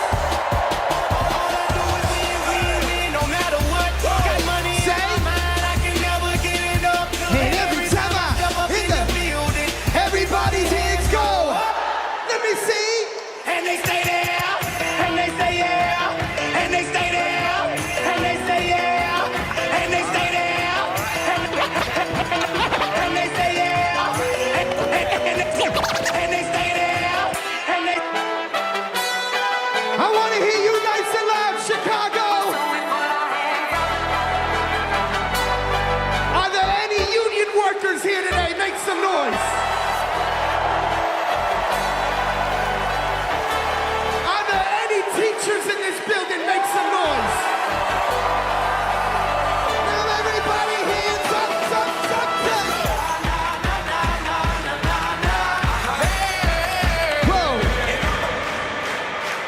No matter what, got money in my mind, I can never get enough. And every time I hit the building, everybody's hands go. Let me see. And they stay there, and they stay yeah, and they stay there, and they stay yeah, and they stay there. And they stay there, and they stay there, and they. I want to hear you nice and loud, Chicago. Are there any union workers here today? Make some noise. Are there any teachers in this building? Make some noise. Now everybody hands up.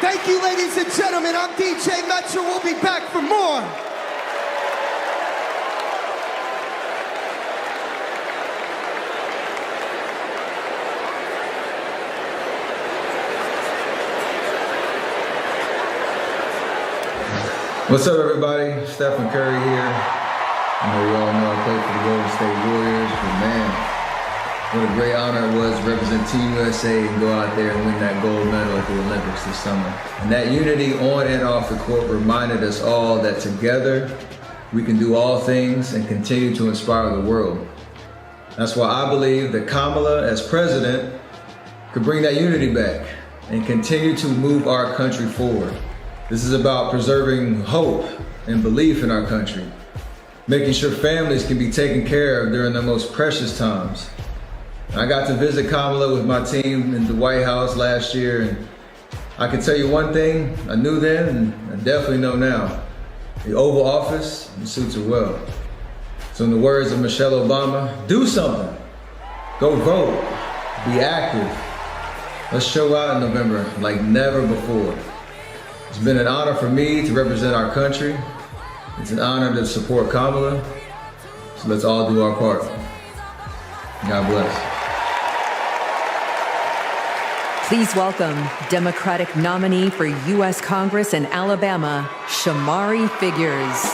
Thank you, ladies and gentlemen. I'm DJ Metro. We'll be back for more. What's up, everybody? Stephen Curry here. I know you all know I play for the Golden State Warriors, but man, what a great honor it was to represent Team USA and go out there and win that gold medal at the Olympics this summer. And that unity on and off the court reminded us all that together we can do all things and continue to inspire the world. That's why I believe that Kamala, as president, could bring that unity back and continue to move our country forward. This is about preserving hope and belief in our country, making sure families can be taken care of during their most precious times. I got to visit Kamala with my team in the White House last year, and I can tell you one thing I knew then and I definitely know now. The Oval Office suits her well. So in the words of Michelle Obama, do something. Go vote. Be active. Let's show out in November like never before. It's been an honor for me to represent our country. It's an honor to support Kamala. So let's all do our part. God bless. Please welcome Democratic nominee for U.S. Congress in Alabama, Shamari Figures.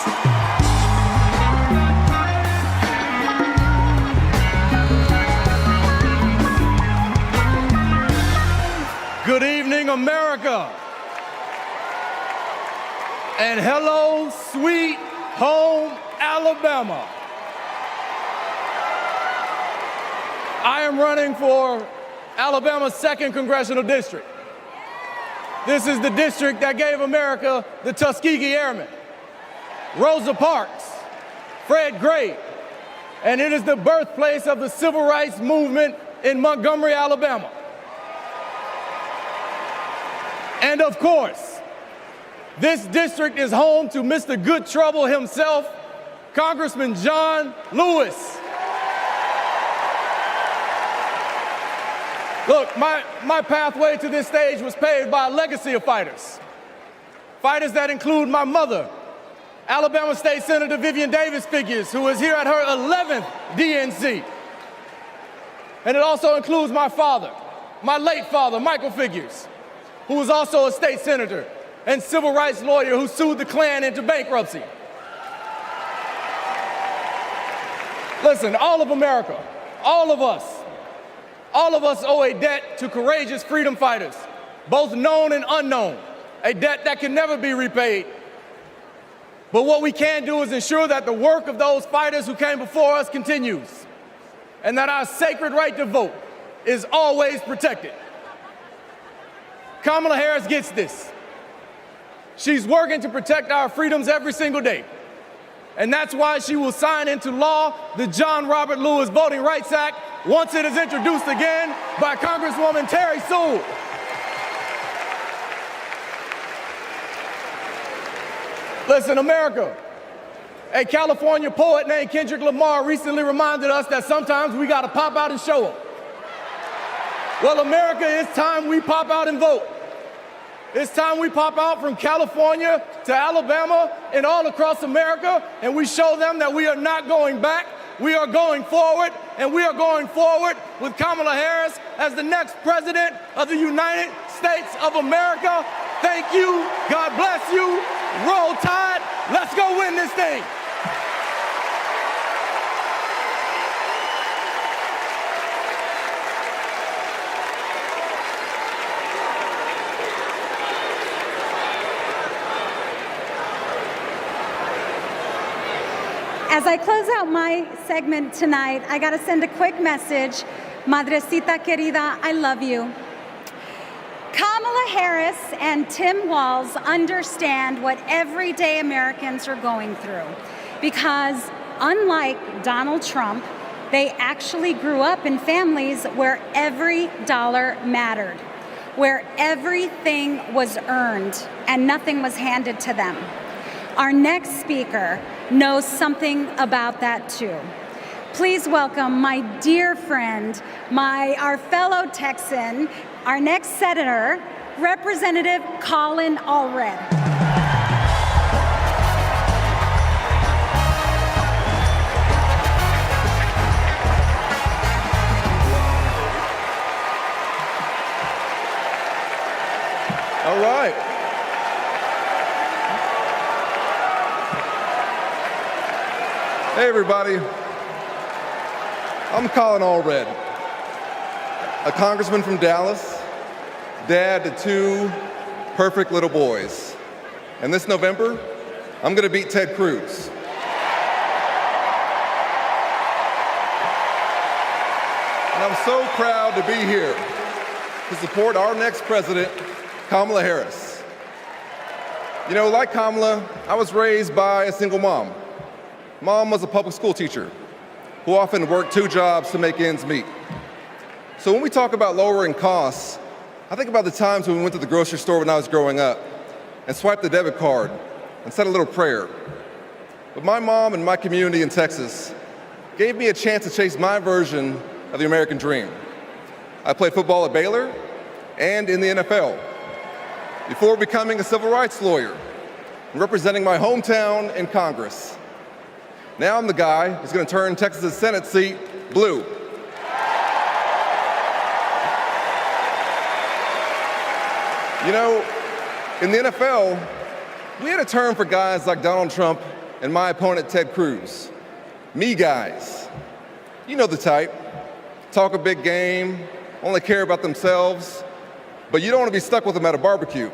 Good evening, America. And hello, sweet home, Alabama. I am running for Alabama's 2nd Congressional District. This is the district that gave America the Tuskegee Airmen, Rosa Parks, Fred Gray, and it is the birthplace of the civil rights movement in Montgomery, Alabama. And of course, this district is home to Mr. Good Trouble himself, Congressman John Lewis. Look, my pathway to this stage was paved by a legacy of fighters. Fighters that include my mother, Alabama State Senator Vivian Davis Figures, who is here at her 11th DNC. And it also includes my father, my late father, Michael Figures, who was also a state senator and civil rights lawyer who sued the Klan into bankruptcy. Listen, all of America, all of us owe a debt to courageous freedom fighters, both known and unknown, a debt that can never be repaid. But what we can do is ensure that the work of those fighters who came before us continues, and that our sacred right to vote is always protected. Kamala Harris gets this. She's working to protect our freedoms every single day. And that's why she will sign into law the John Robert Lewis Voting Rights Act once it is introduced again by Congresswoman Terry Sewell. Listen, America, a California poet named Kendrick Lamar recently reminded us that sometimes we gotta pop out and show up. Well, America, it's time we pop out and vote. It's time we pop out from California to Alabama and all across America, and we show them that we are not going back. We are going forward, and we are going forward with Kamala Harris as the next president of the United States of America. Thank you. God bless you. Roll Tide. Let's go win this thing. As I close out my segment tonight, I got to send a quick message. Madrecita querida, I love you. Kamala Harris and Tim Walz understand what everyday Americans are going through because, unlike Donald Trump, they actually grew up in families where every dollar mattered, where everything was earned and nothing was handed to them. Our next speaker knows something about that too. Please welcome my dear friend, our fellow Texan, our next senator, Representative Colin Allred. All right. Hey everybody, I'm Colin Allred, a congressman from Dallas, dad to two perfect little boys. And this November, I'm gonna beat Ted Cruz. And I'm so proud to be here to support our next president, Kamala Harris. You know, like Kamala, I was raised by a single mom. Mom was a public school teacher who often worked two jobs to make ends meet. So when we talk about lowering costs, I think about the times when we went to the grocery store when I was growing up and swiped the debit card and said a little prayer. But my mom and my community in Texas gave me a chance to chase my version of the American dream. I played football at Baylor and in the NFL before becoming a civil rights lawyer and representing my hometown in Congress. Now I'm the guy who's going to turn Texas's Senate seat blue. You know, in the NFL, we had a term for guys like Donald Trump and my opponent Ted Cruz. Me guys. You know the type. Talk a big game, only care about themselves, but you don't want to be stuck with them at a barbecue.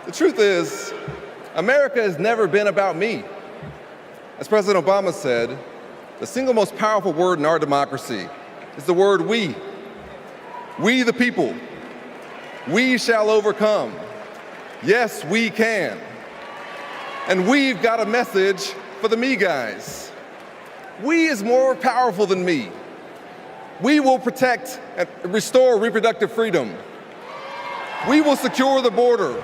The truth is, America has never been about me. As President Obama said, the single most powerful word in our democracy is the word we. We the people. We shall overcome. Yes, we can. And we've got a message for the me guys. We is more powerful than me. We will protect and restore reproductive freedom. We will secure the border.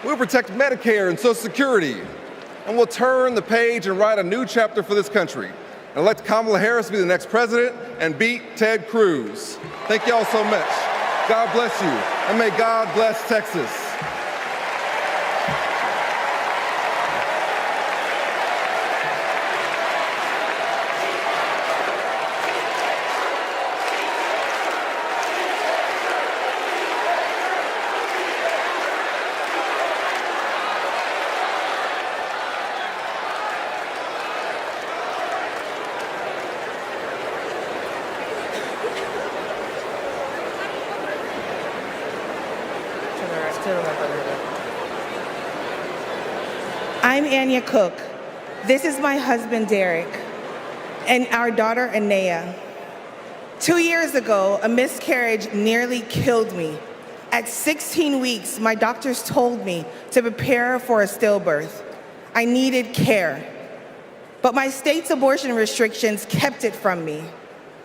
We'll protect Medicare and Social Security. And we'll turn the page and write a new chapter for this country and elect Kamala Harris to be the next president and beat Ted Cruz. Thank y'all so much. God bless you, and may God bless Texas. I'm Anya Cook. This is my husband, Derek, and our daughter, Anea. 2 years ago, a miscarriage nearly killed me. At 16 weeks, my doctors told me to prepare for a stillbirth. I needed care. But my state's abortion restrictions kept it from me.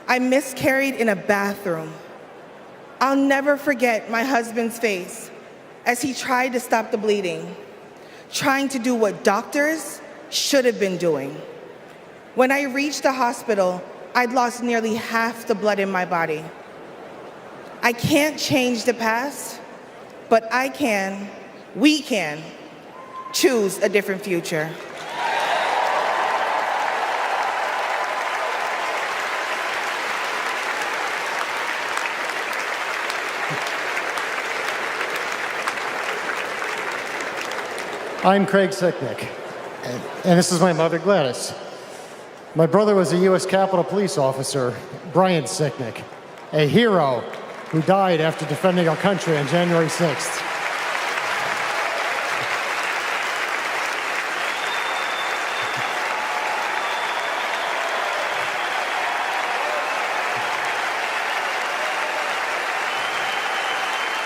I miscarried in a bathroom. I'll never forget my husband's face as he tried to stop the bleeding, trying to do what doctors should have been doing. When I reached the hospital, I'd lost nearly half the blood in my body. I can't change the past, but we can choose a different future. I'm Craig Sicknick, and this is my mother, Gladys. My brother was a U.S. Capitol Police officer, Brian Sicknick, a hero who died after defending our country on January 6th.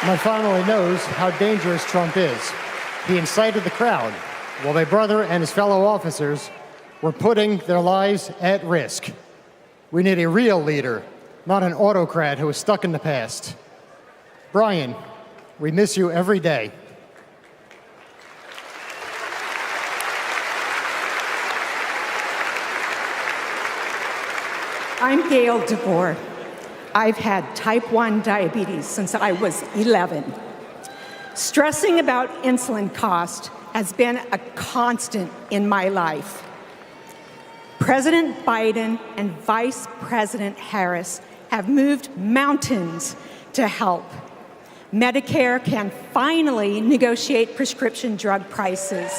My family knows how dangerous Trump is. He incited the crowd while my brother and his fellow officers were putting their lives at risk. We need a real leader, not an autocrat who is stuck in the past. Brian, we miss you every day. I'm Gail DeBoer. I've had type 1 diabetes since I was 11. Stressing about insulin cost has been a constant in my life. President Biden and Vice President Harris have moved mountains to help. Medicare can finally negotiate prescription drug prices.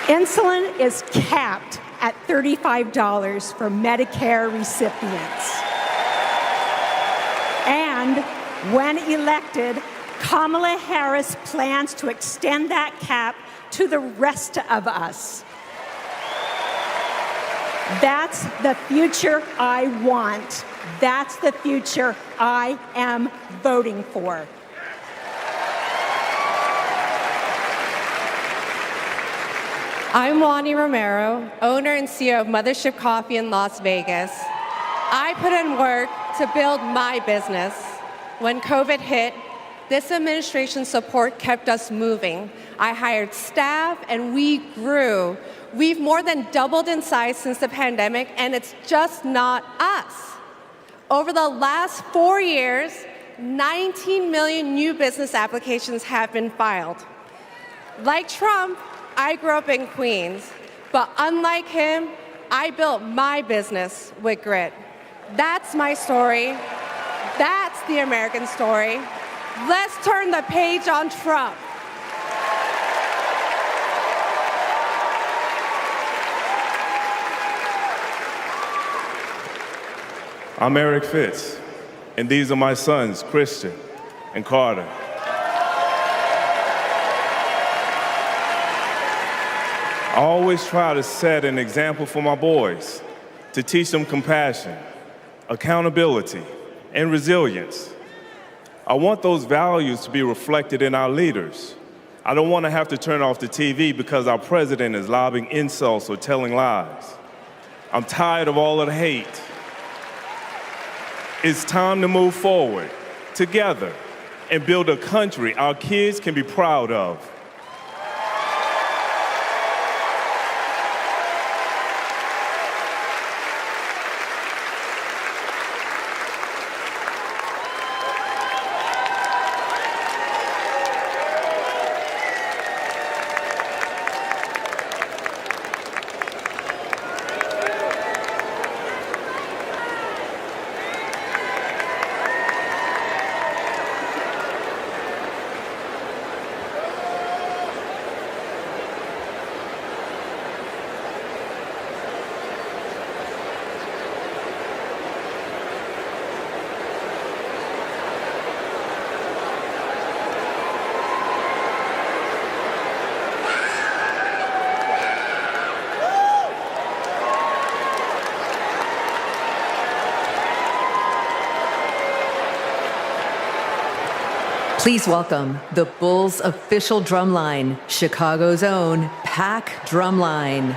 Insulin is capped at $35 for Medicare recipients. And when elected, Kamala Harris plans to extend that cap to the rest of us. That's the future I want. That's the future I am voting for. I'm Wani Romero, owner and CEO of Mothership Coffee in Las Vegas. I put in work to build my business. When COVID hit, this administration's support kept us moving. I hired staff and we grew. We've more than doubled in size since the pandemic, and it's just not us. Over the last 4 years, 19 million new business applications have been filed. Like Trump, I grew up in Queens, but unlike him, I built my business with grit. That's my story. That's the American story. Let's turn the page on Trump. I'm Eric Fitz, and these are my sons, Christian and Carter. I always try to set an example for my boys, to teach them compassion, accountability, and resilience. I want those values to be reflected in our leaders. I don't want to have to turn off the TV because our president is lobbing insults or telling lies. I'm tired of all of the hate. It's time to move forward together and build a country our kids can be proud of. Please welcome the Bulls' official drumline, Chicago's own Pack Drumline.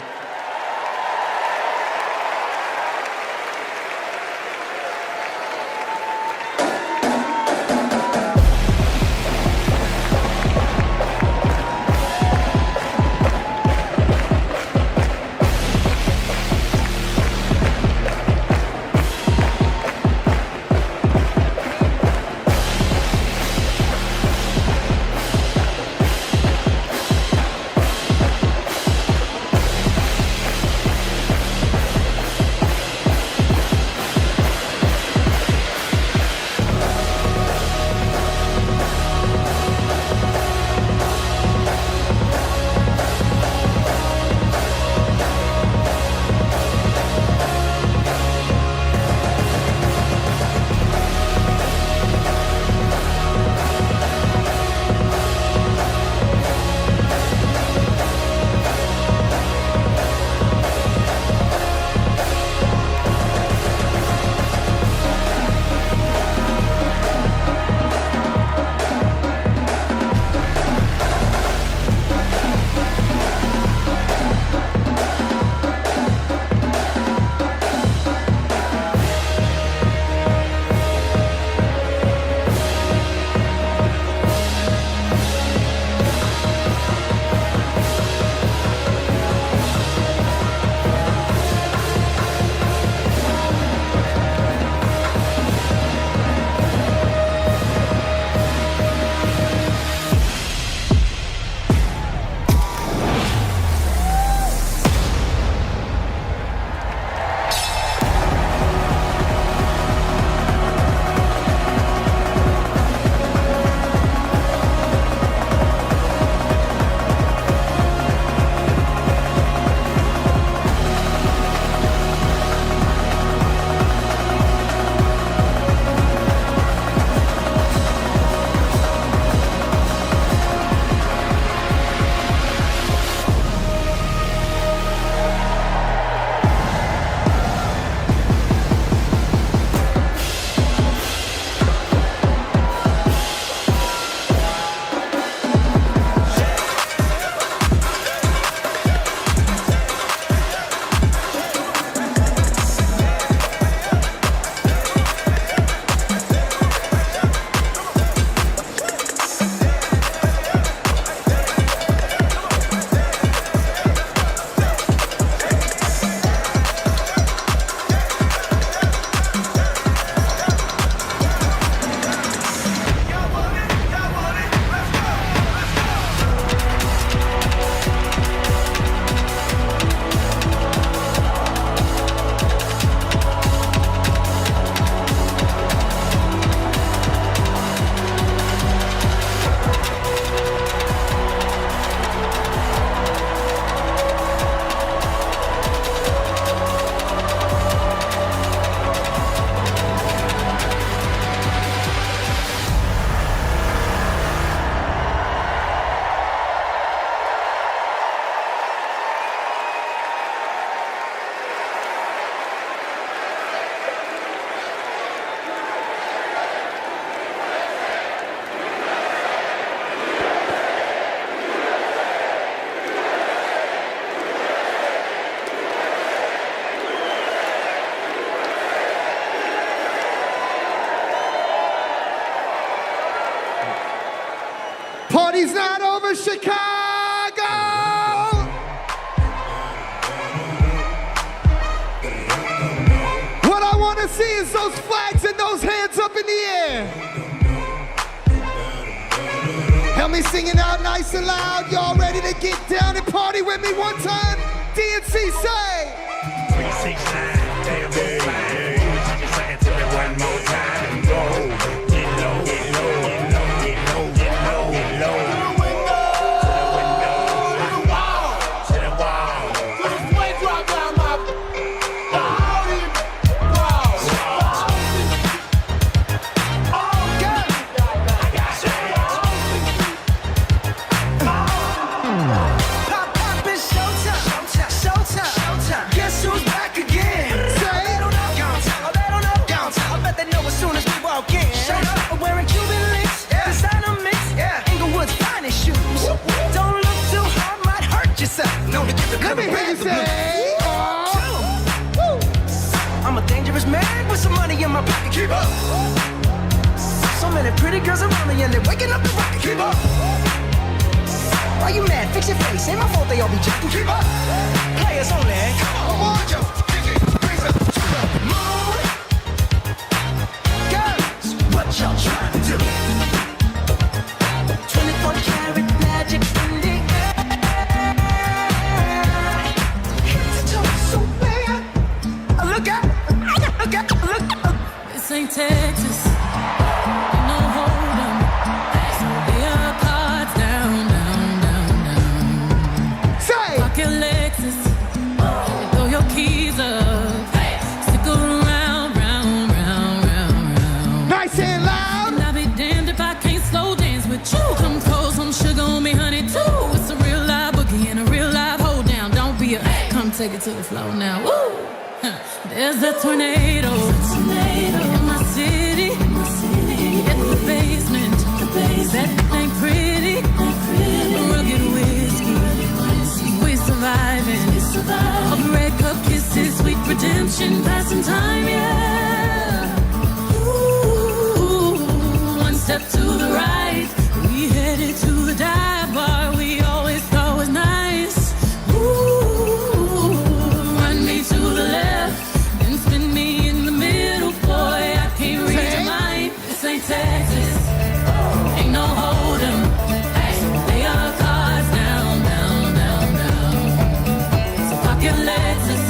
Party's not over, Chicago! What I want to see is those flags and those hands up in the air. Help me sing it out nice and loud. Y'all ready to get down and party with me one time? DNC say. 369, damn, just say it to me one more time and go. Get low, get low, get low, get low, get low, get low. Guess who's back again? bag with some money in my pocket. Keep up. So many pretty girls around me and they're waking up the rocket. Keep up. Why you mad? Fix your face. Ain't my fault they all be jacking. Keep up. Players only. Come on, Joe. Raise up to the moon. Girls, what y'all trying to do? 24 karat magic in the air. Head to toe so bad. Look out. Look out. Look out. This ain't Texas. No hold 'em. So lay your cards down, down, down, down. Say. Pocket Lexus. Throw your keys up. Stick around, round, round, round, round. Nice and loud. And I'll be damned if I can't slow dance with you. Come pour some sugar on me, honey, too. It's a real live boogie and a real live hold down. Don't be a come take it to the floor now. Woo! There's a tornado. In my city. At the basement. That ain't pretty. Rugged whiskey. We surviving. All the red cup kisses, sweet redemption, passing time, yeah. Ooh, one step to the right. We headed to the dive bar we always thought was nice. Ooh, run me to the left, then spin me in the middle, boy. I can't read your mind. This ain't Texas, ain't no hold 'em. So lay your cards down, down, down, down. So pop your Lexus,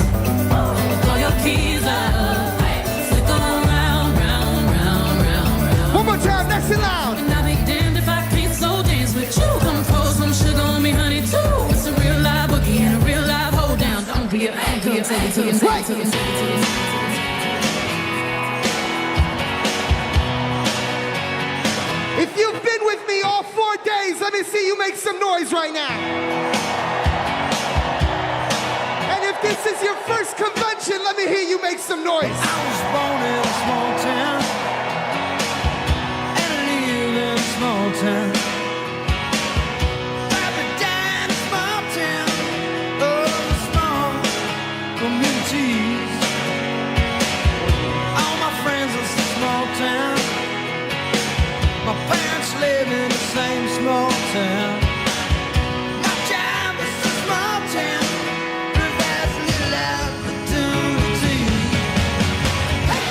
throw your keys up, slick around, round, round, round, round. One more time, nice and loud. And I'll be damned if I can't slow dance with you. Come pour some sugar on me, honey, too. It's a real live boogie and a real live hold down. Don't be a take it to the right. If you've been with me all 4 days, let me see you make some noise right now. And if this is your first convention, let me hear you make some noise. I was born in a small town and I live in a small town. Rapid down a small town, oh, small communities. All my friends are small town. My parents live in the same small town. My job is a small town. Provides little opportunity. Hey!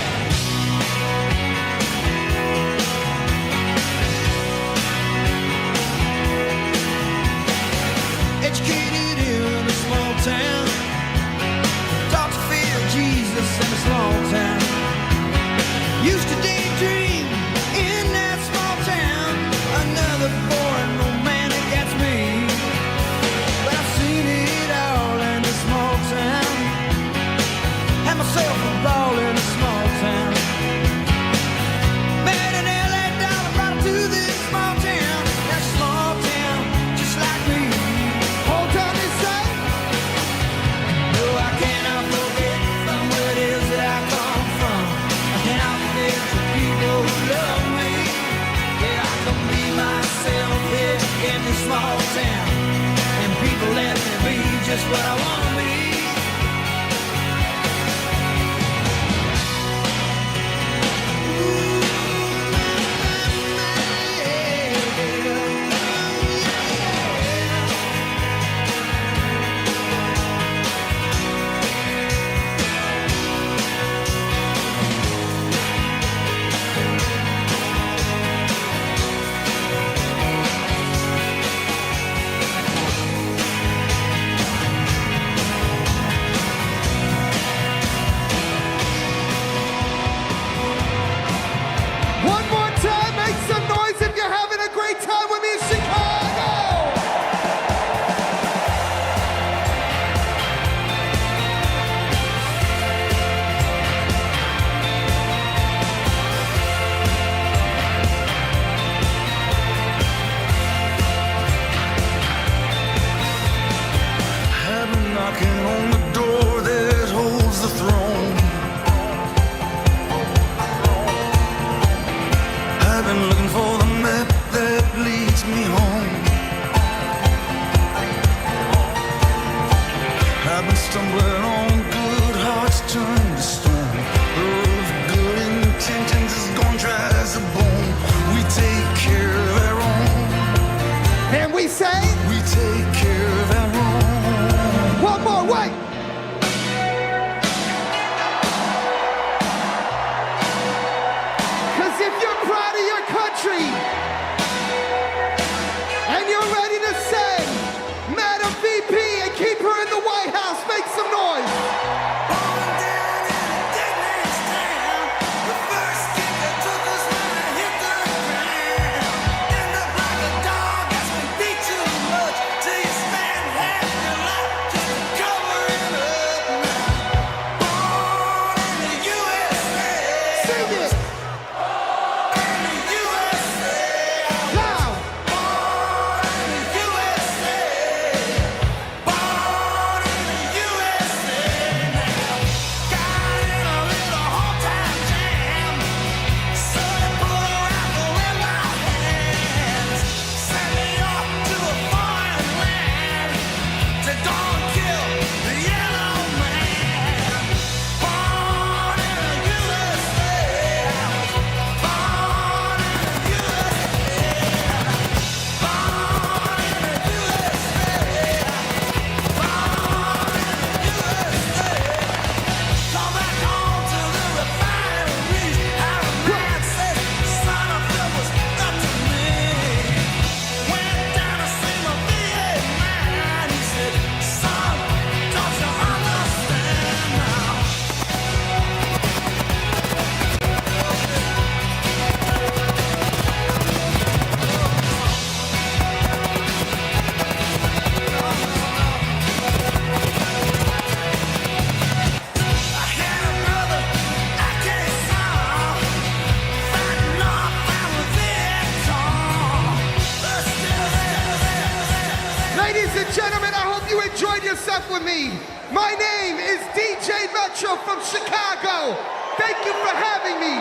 up with me. My name is DJ Metro from Chicago. Thank you for having me.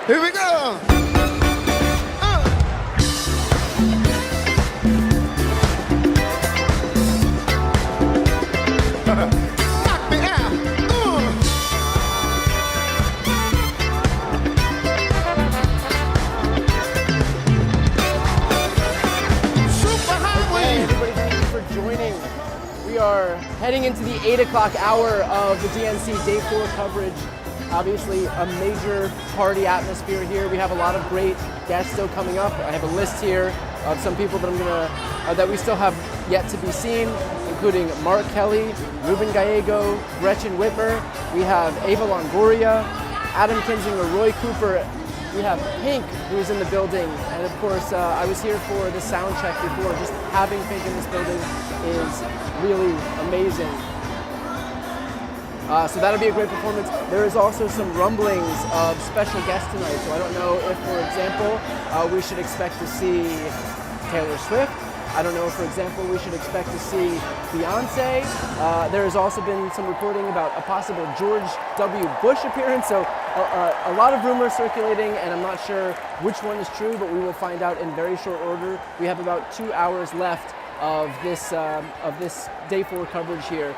Here we go. Knock me out. Superhighway. Hey everybody, thank you for joining. We are heading into the 8 o'clock hour of the DNC Day 4 coverage. Obviously, a major party atmosphere here. We have a lot of great guests still coming up. I have a list here of some people that that we still have yet to be seen, including Mark Kelly, Ruben Gallego, Gretchen Whitmer. We have Ava Longoria, Adam Kinzinger, Roy Cooper. We have Pink, who's in the building, and of course, I was here for the sound check before. Just having Pink in this building is really amazing. So that'll be a great performance. There is also some rumblings of special guests tonight. So I don't know if, for example, we should expect to see Taylor Swift. I don't know if, for example, we should expect to see Beyonce. There has also been some reporting about a possible George W. Bush appearance. So a lot of rumors circulating, and I'm not sure which one is true, but we will find out in very short order. We have about 2 hours left of this Day 4 coverage here.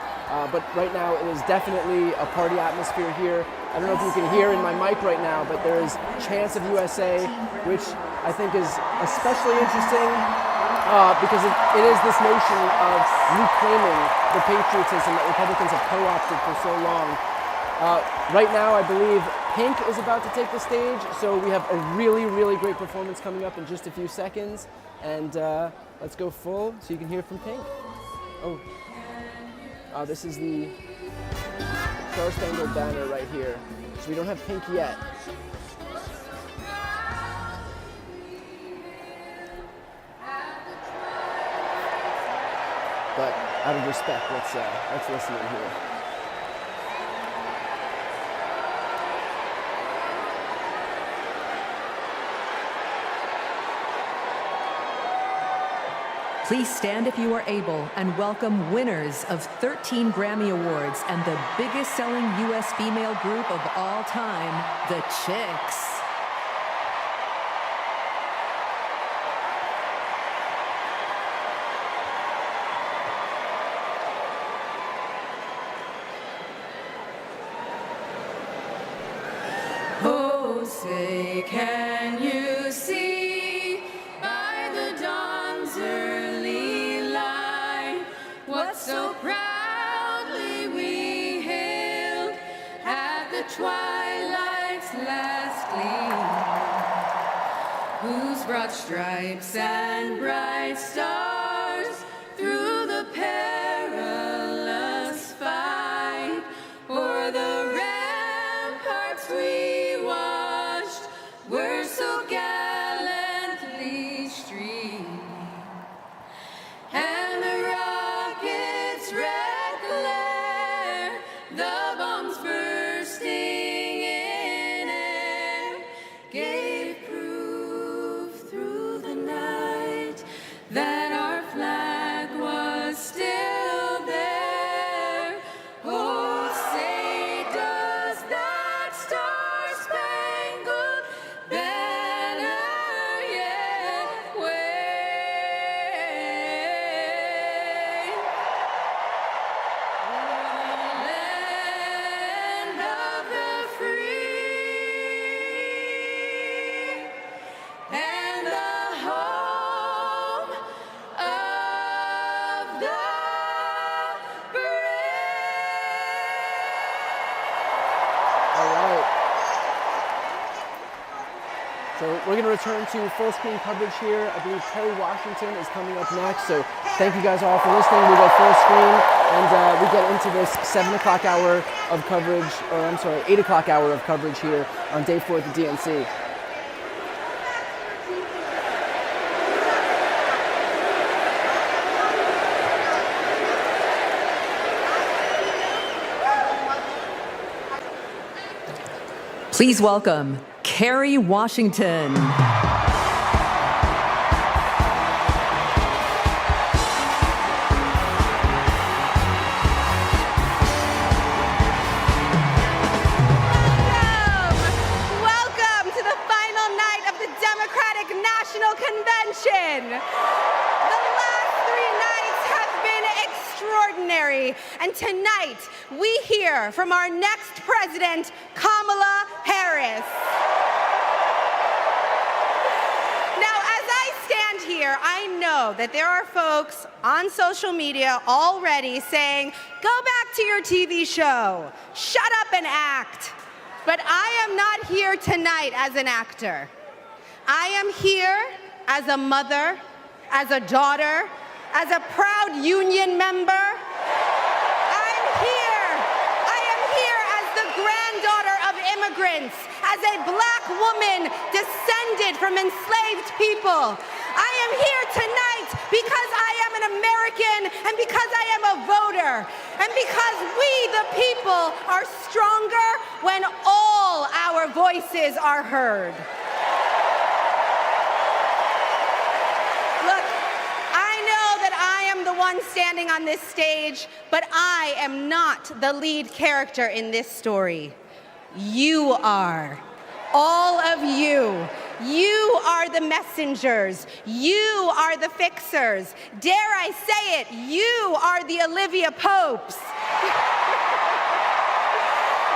But right now it is definitely a party atmosphere here. I don't know if you can hear in my mic right now, but there is chants of USA, which I think is especially interesting because it is this notion of reclaiming the patriotism that Republicans have co-opted for so long. Right now I believe Pink is about to take the stage, so we have a really, really great performance coming up in just a few seconds. And let's go full so you can hear from Pink. This is the Star Spangled Banner right here. So we don't have Pink yet. But out of respect, let's listen in here. Please stand if you are able and welcome winners of 13 Grammy Awards and the biggest selling U.S. female group of all time, the Chicks. Oh, say, can you see by the dawn's early light what so proudly we hailed at the twilight's last gleam, whose broad stripes and bright stars through the perilous fight o'er the ramparts we watched were so gallantly streaming, and the rocket's red glare, the bombs bursting in air, gave proof through the night that our flag was still there. Oh, say does that star-spangled banner yet wave? Land of the free and the home of the All right. So we're going to return to full screen coverage here. I believe Terry Washington is coming up next. So thank you guys all for listening. We go full screen and we get into this 7 o'clock hour of coverage, or I'm sorry, 8 o'clock hour of coverage here on Day 4 at the DNC. Please welcome Kerry Washington. Welcome to the final night of the Democratic National Convention. The last 3 nights have been extraordinary, and tonight we hear from our next president, Kamala Harris. Now, as I stand here, I know that there are folks on social media already saying, go back to your TV show, shut up and act. But I am not here tonight as an actor. I am here as a mother, as a daughter, as a proud union member. I am here as the granddaughter of immigrants, as a black woman descended from enslaved people. I am here tonight because I am an American and because I am a voter and because we, the people, are stronger when all our voices are heard. Look, I know that I am the one standing on this stage, but I am not the lead character in this story. You are. All of you. You are the messengers. You are the fixers. Dare I say it, you are the Olivia Popes.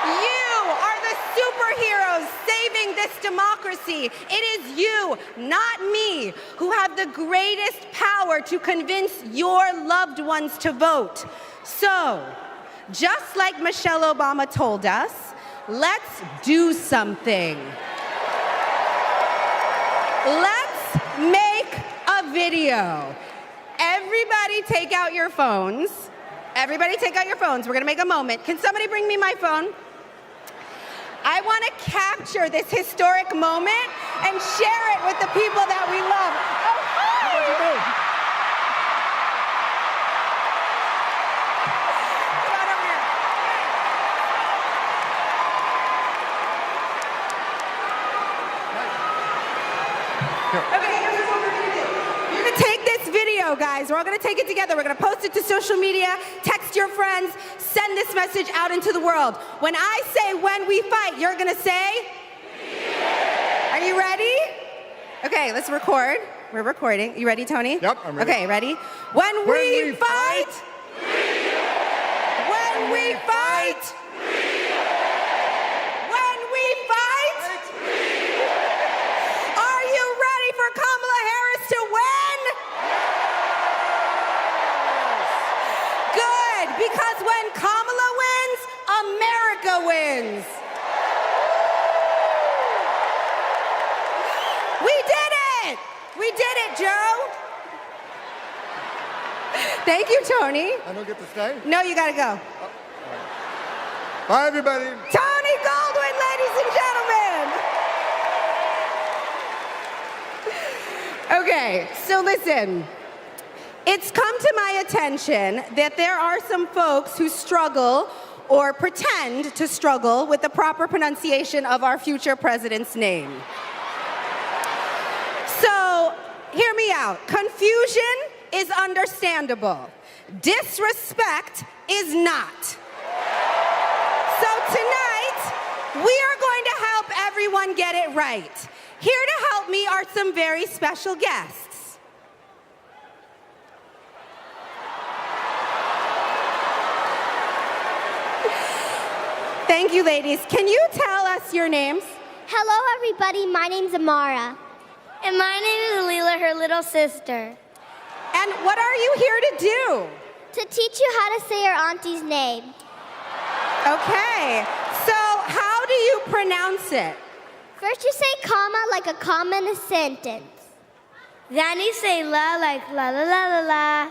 You are the superheroes saving this democracy. It is you, not me, who have the greatest power to convince your loved ones to vote. So, just like Michelle Obama told us, let's do something. Let's make a video. Everybody take out your phones. Everybody take out your phones. We're gonna make a moment. Can somebody bring me my phone? I wanna capture this historic moment and share it with the people that we love. Oh, hi! Okay, here's what we're gonna do. We're gonna take this video, guys. We're all gonna take it together. We're gonna post it to social media, text your friends, send this message out into the world. When I say when we fight, you're gonna say? Yeah. Are you ready? Okay, let's record. We're recording. You ready, Tony? Yep, I'm ready. Okay, ready? When we fight! When we fight! When we fight! Are you ready for Kamala Harris to win? Good, because when Kamala wins, America wins. We did it! We did it, Joe. Thank you, Tony. I don't get to stay? No, you gotta go. Bye, everybody. Tony Goldwyn, ladies and gentlemen. Okay, so listen. It's come to my attention that there are some folks who struggle or pretend to struggle with the proper pronunciation of our future president's name. So, hear me out. Confusion is understandable. Disrespect is not. So tonight, we are going to help everyone get it right. Here to help me are some very special guests. Thank you, ladies. Can you tell us your names? Hello, everybody. My name's Amara. And my name is Leela, her little sister. And what are you here to do? To teach you how to say your auntie's name. Okay, so how do you pronounce it? First you say comma like a comma in a sentence. Then you say la like la la la la la.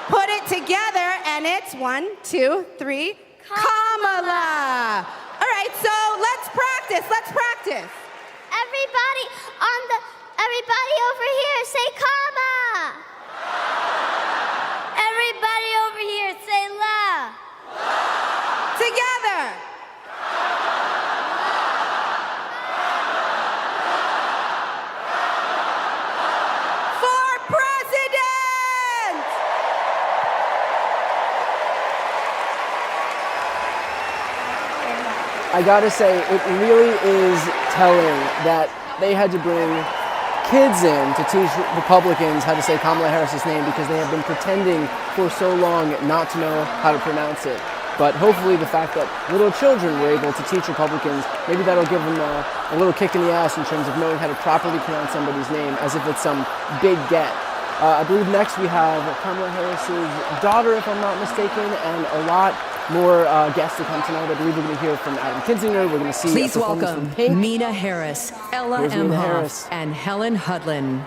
Put it together and it's 1, 2, 3, Kamala. All right, so let's practice, Everybody over here say comma. Everybody over here say la. Together. I gotta say, it really is telling that they had to bring kids in to teach Republicans how to say Kamala Harris's name because they have been pretending for so long not to know how to pronounce it. But hopefully the fact that little children were able to teach Republicans, maybe that'll give them a little kick in the ass in terms of knowing how to properly pronounce somebody's name as if it's some big get. I believe next we have Kamala Harris's daughter, if I'm not mistaken, and a lot more guests to come tonight. I believe we're going to hear from Adam Kinzinger. We're going to see Please a performance welcome from Pink. Mina Harris, Ella Here's Mina Emhoff, Harris. and Helen Hudlin.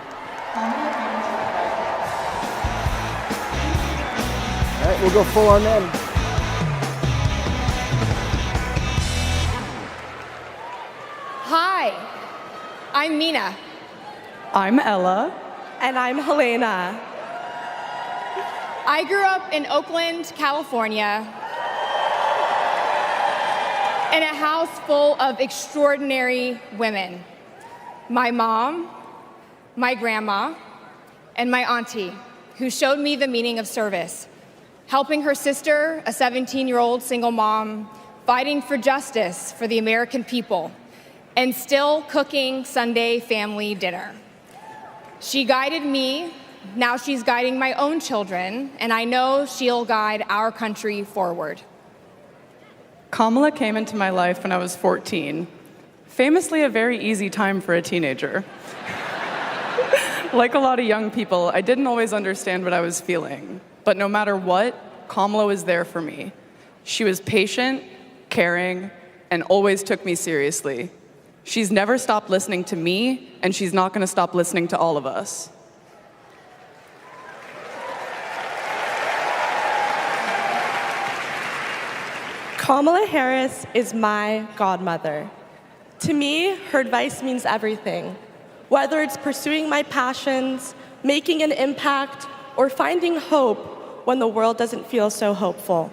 All right, we'll go full on then. Hi, I'm Mina. I'm Ella. And I'm Helena. I grew up in Oakland, California, in a house full of extraordinary women. My mom, my grandma, and my auntie, who showed me the meaning of service, helping her sister, a 17-year-old single mom, fighting for justice for the American people, and still cooking Sunday family dinner. She guided me, now she's guiding my own children, and I know she'll guide our country forward. Kamala came into my life when I was 14. Famously a very easy time for a teenager. Like a lot of young people, I didn't always understand what I was feeling. But no matter what, Kamala was there for me. She was patient, caring, and always took me seriously. She's never stopped listening to me, and she's not going to stop listening to all of us. Kamala Harris is my godmother. To me, her advice means everything. Whether it's pursuing my passions, making an impact, or finding hope when the world doesn't feel so hopeful.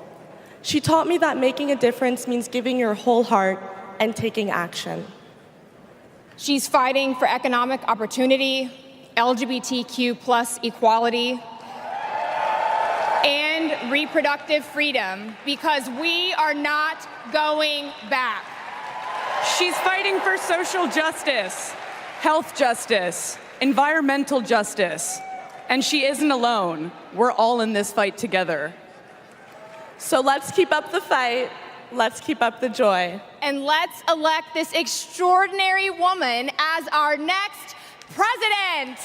She taught me that making a difference means giving your whole heart and taking action. She's fighting for economic opportunity, LGBTQ+ equality, and reproductive freedom, because we are not going back. She's fighting for social justice, health justice, environmental justice, and she isn't alone. We're all in this fight together. So let's keep up the fight. Let's keep up the joy. And let's elect this extraordinary woman as our next president.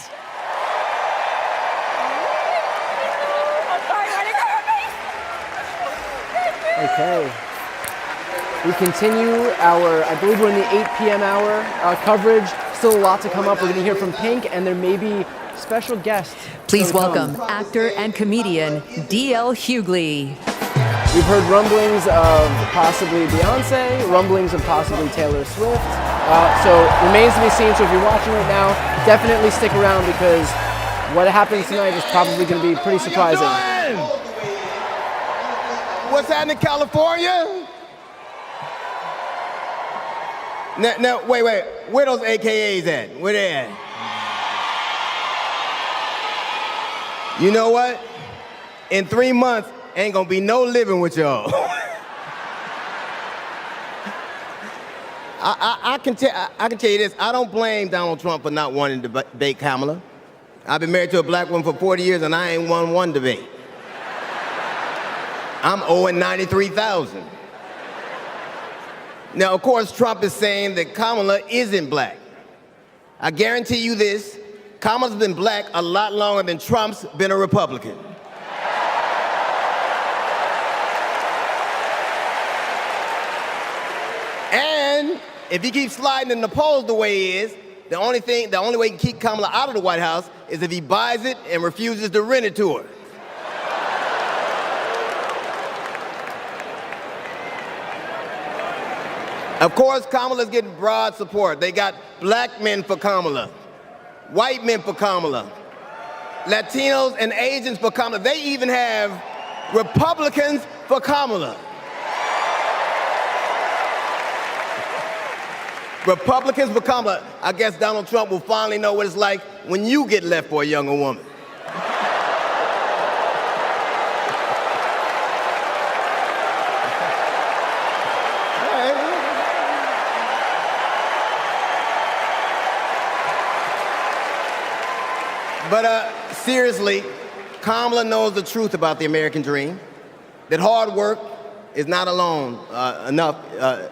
Okay. We continue our, I believe we're in the 8 p.m. hour coverage. Still a lot to come up. We're going to hear from Pink, and there may be special guests. Please welcome actor and comedian D.L. Hughley. We've heard rumblings of possibly Beyonce, rumblings of possibly Taylor Swift. So remains to be seen. So if you're watching right now, definitely stick around because what happens tonight is probably going to be pretty surprising. What's happening in California? Now, wait. Where those AKAs at? Where they at? You know what? In 3 months, ain't gonna be no living with y'all. I can tell you this. I don't blame Donald Trump for not wanting to debate Kamala. I've been married to a black woman for 40 years and I ain't won one debate. I'm owing $93,000. Now, of course, Trump is saying that Kamala isn't black. I guarantee you this, Kamala's been black a lot longer than Trump's been a Republican. And if he keeps sliding in the polls the way he is, the only way he can keep Kamala out of the White House is if he buys it and refuses to rent it to her. Of course, Kamala's getting broad support. They got black men for Kamala, white men for Kamala, Latinos and Asians for Kamala. They even have Republicans for Kamala. Republicans for Kamala. I guess Donald Trump will finally know what it's like when you get left for a younger woman. But seriously, Kamala knows the truth about the American dream, that hard work is not enough.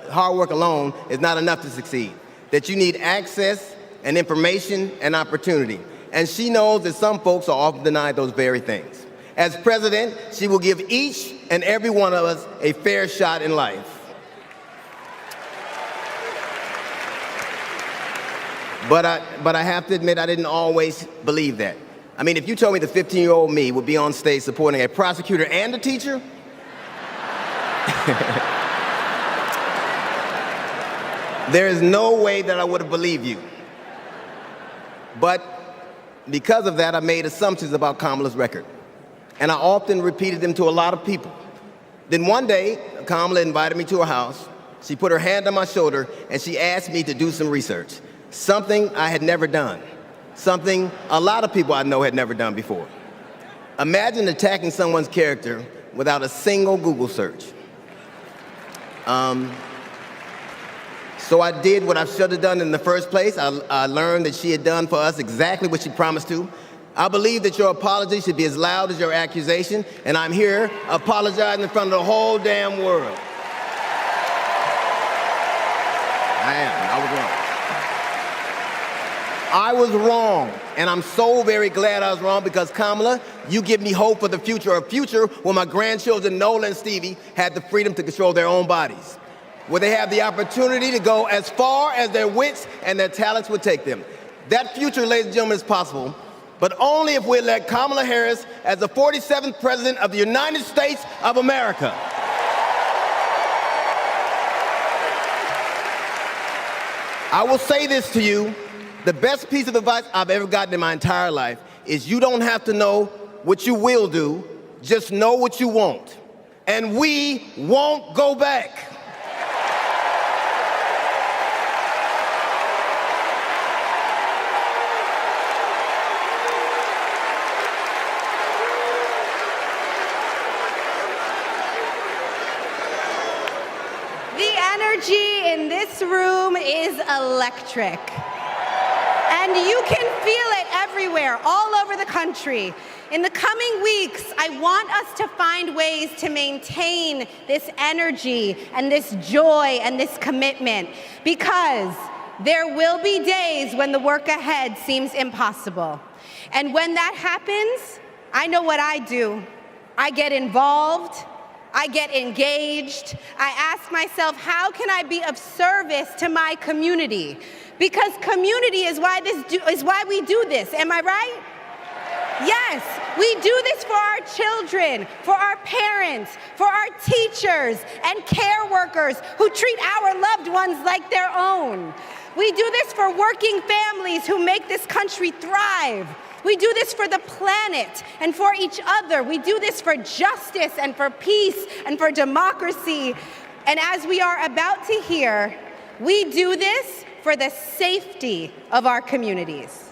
Hard work alone is not enough to succeed, that you need access and information and opportunity. And she knows that some folks are often denied those very things. As president, she will give each and every one of us a fair shot in life. But I have to admit, I didn't always believe that. I mean, if you told me the 15-year-old me would be on stage supporting a prosecutor and a teacher, there is no way that I would have believed you. But because of that, I made assumptions about Kamala's record. And I often repeated them to a lot of people. Then one day, Kamala invited me to her house. She put her hand on my shoulder and she asked me to do some research. Something I had never done. Something a lot of people I know had never done before. Imagine attacking someone's character without a single Google search. So I did what I should have done in the first place. I learned that she had done for us exactly what she promised to. I believe that your apology should be as loud as your accusation, and I'm here apologizing in front of the whole damn world. I was wrong, and I'm so very glad I was wrong because, Kamala, you give me hope for the future, a future where my grandchildren, Nola and Stevie, had the freedom to control their own bodies, where they have the opportunity to go as far as their wits and their talents would take them. That future, ladies and gentlemen, is possible, but only if we elect Kamala Harris as the 47th President of the United States of America. I will say this to you. The best piece of advice I've ever gotten in my entire life is you don't have to know what you will do, just know what you won't. And we won't go back. The energy in this room is electric. And you can feel it everywhere, all over the country. In the coming weeks, I want us to find ways to maintain this energy and this joy and this commitment, because there will be days when the work ahead seems impossible. And when that happens, I know what I do. I get involved. I get engaged. I ask myself, how can I be of service to my community? Because community is why we do this. Am I right? Yes, we do this for our children, for our parents, for our teachers and care workers who treat our loved ones like their own. We do this for working families who make this country thrive. We do this for the planet and for each other. We do this for justice and for peace and for democracy. And as we are about to hear, we do this for the safety of our communities.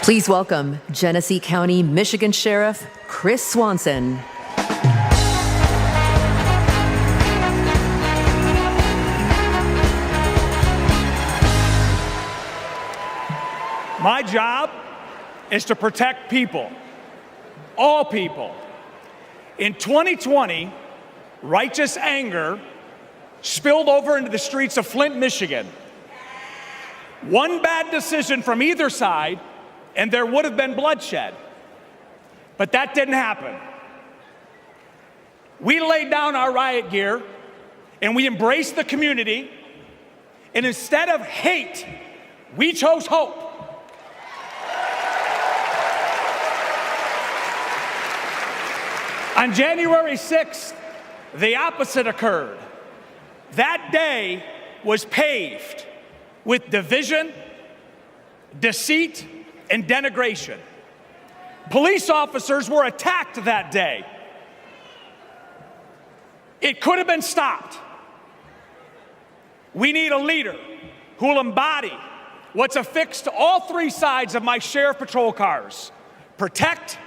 Please welcome Genesee County, Michigan Sheriff Chris Swanson. My job is to protect people, all people. In 2020, righteous anger spilled over into the streets of Flint, Michigan. One bad decision from either side, and there would have been bloodshed. But that didn't happen. We laid down our riot gear, and we embraced the community, and instead of hate, we chose hope. On January 6th, the opposite occurred. That day was paved with division, deceit, and denigration. Police officers were attacked that day. It could have been stopped. We need a leader who will embody what's affixed to all three sides of my sheriff patrol cars: protect,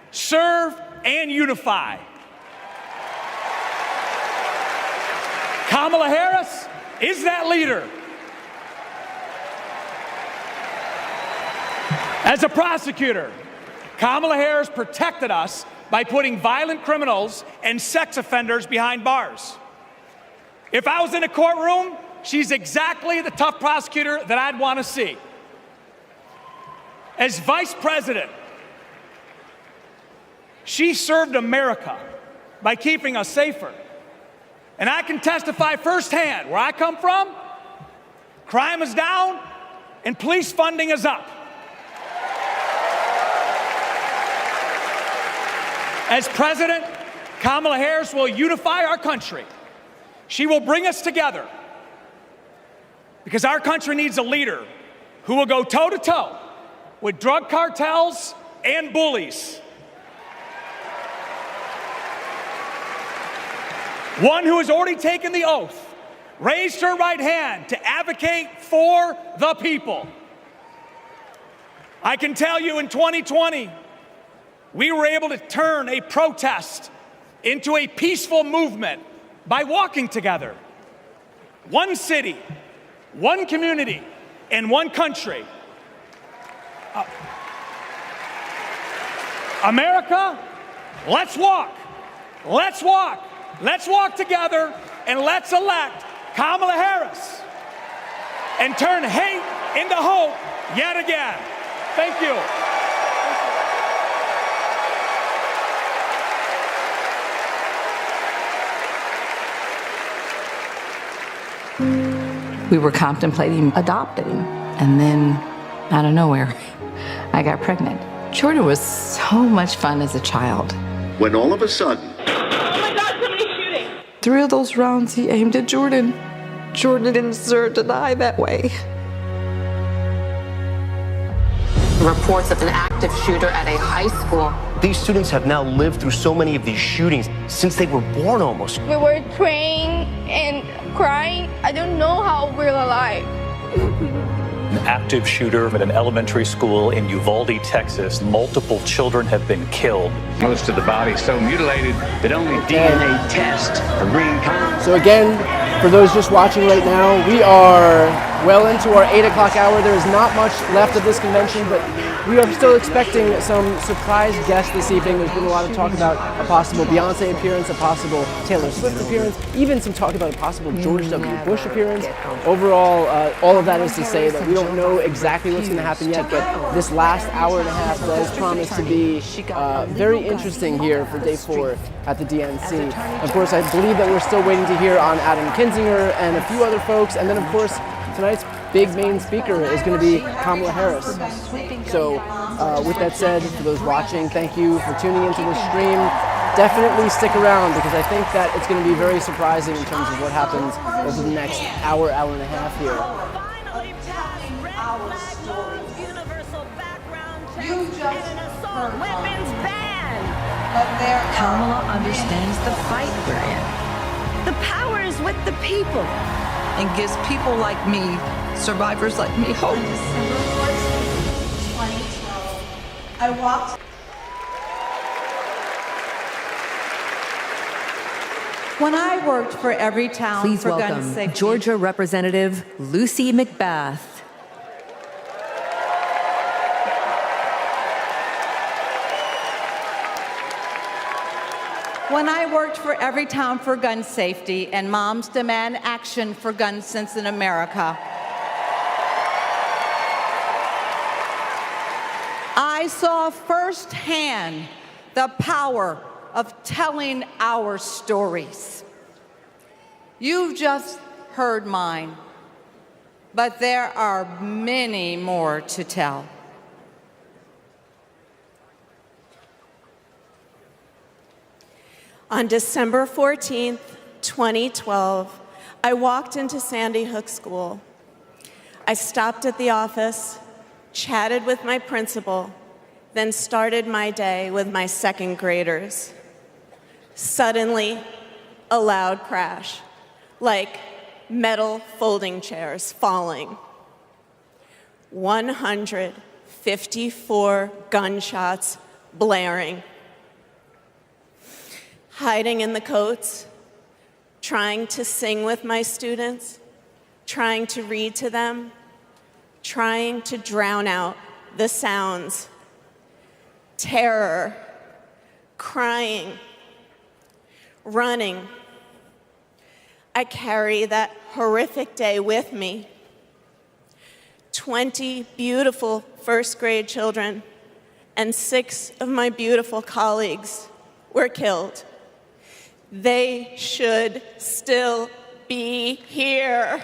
serve, and unify. Kamala Harris is that leader. As a prosecutor, Kamala Harris protected us by putting violent criminals and sex offenders behind bars. If I was in a courtroom, she's exactly the tough prosecutor that I'd want to see. As vice president, she served America by keeping us safer. And I can testify firsthand, where I come from, crime is down and police funding is up. As president, Kamala Harris will unify our country. She will bring us together because our country needs a leader who will go toe-to-toe with drug cartels and bullies. One who has already taken the oath, raised her right hand to advocate for the people. I can tell you in 2020, we were able to turn a protest into a peaceful movement by walking together. One city, one community, and one country. America, let's walk. Let's walk. Let's walk together and let's elect Kamala Harris and turn hate into hope yet again. Thank you. We were contemplating adopting, and then out of nowhere, I got pregnant. Jordan was so much fun as a child. When all of a sudden, 3 of those rounds he aimed at Jordan. Jordan didn't deserve to die that way. Reports of an active shooter at a high school. These students have now lived through so many of these shootings since they were born almost. We were praying and crying. I don't know how we're alive. An active shooter at an elementary school in Uvalde, Texas. Multiple children have been killed. Most of the body so mutilated that only DNA test for green cone. So again, for those just watching right now, we are well into our 8 o'clock hour. There is not much left of this convention, but we are still expecting some surprise guests this evening. There's been a lot of talk about a possible Beyonce appearance, a possible Taylor Swift appearance, even some talk about a possible George W. Bush appearance. Overall, all of that is to say that we don't know exactly what's going to happen yet, but this last hour and a half does promise to be very interesting here for day 4 at the DNC. Of course, I believe that we're still waiting to hear on Adam Kinzinger and a few other folks, and then of course, tonight's big main speaker is going to be Kamala Harris. So with that said, for those watching, thank you for tuning into this stream. Definitely stick around because I think that it's going to be very surprising in terms of what happens over the next hour, hour and a half here. You just heard weapons ban. But Kamala understands the fight we're in. The power is with the people. And gives people like me, survivors like me, hope. December 14th, 2012, I walked. When I worked for Everytown Please for gun welcome safety. Georgia Representative Lucy McBath. When I worked for Everytown for gun safety and Moms Demand Action for Gun Sense in America, I saw firsthand the power of telling our stories. You've just heard mine, but there are many more to tell. On December 14th, 2012, I walked into Sandy Hook School. I stopped at the office, chatted with my principal, then started my day with my second graders. Suddenly, a loud crash, like metal folding chairs falling. 154 gunshots blaring. Hiding in the coats, trying to sing with my students, trying to read to them, trying to drown out the sounds, terror, crying, running. I carry that horrific day with me. 20 beautiful first grade children and 6 of my beautiful colleagues were killed. They should still be here.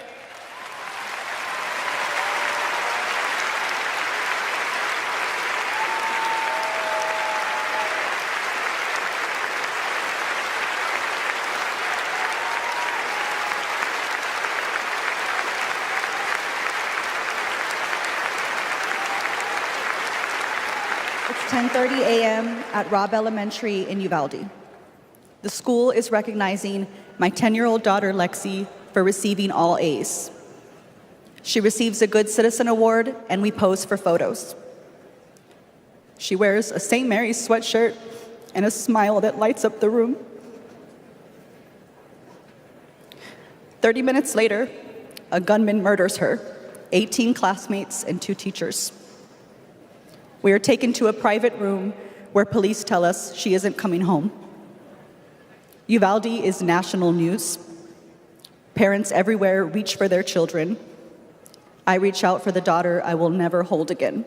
It's 10:30 a.m. at Robb Elementary in Uvalde. The school is recognizing my 10-year-old daughter, Lexi, for receiving all A's. She receives a Good Citizen Award, and we pose for photos. She wears a St. Mary's sweatshirt and a smile that lights up the room. 30 minutes later, a gunman murders her, 18 classmates, and 2 teachers. We are taken to a private room where police tell us she isn't coming home. Uvalde is national news. Parents everywhere reach for their children. I reach out for the daughter I will never hold again.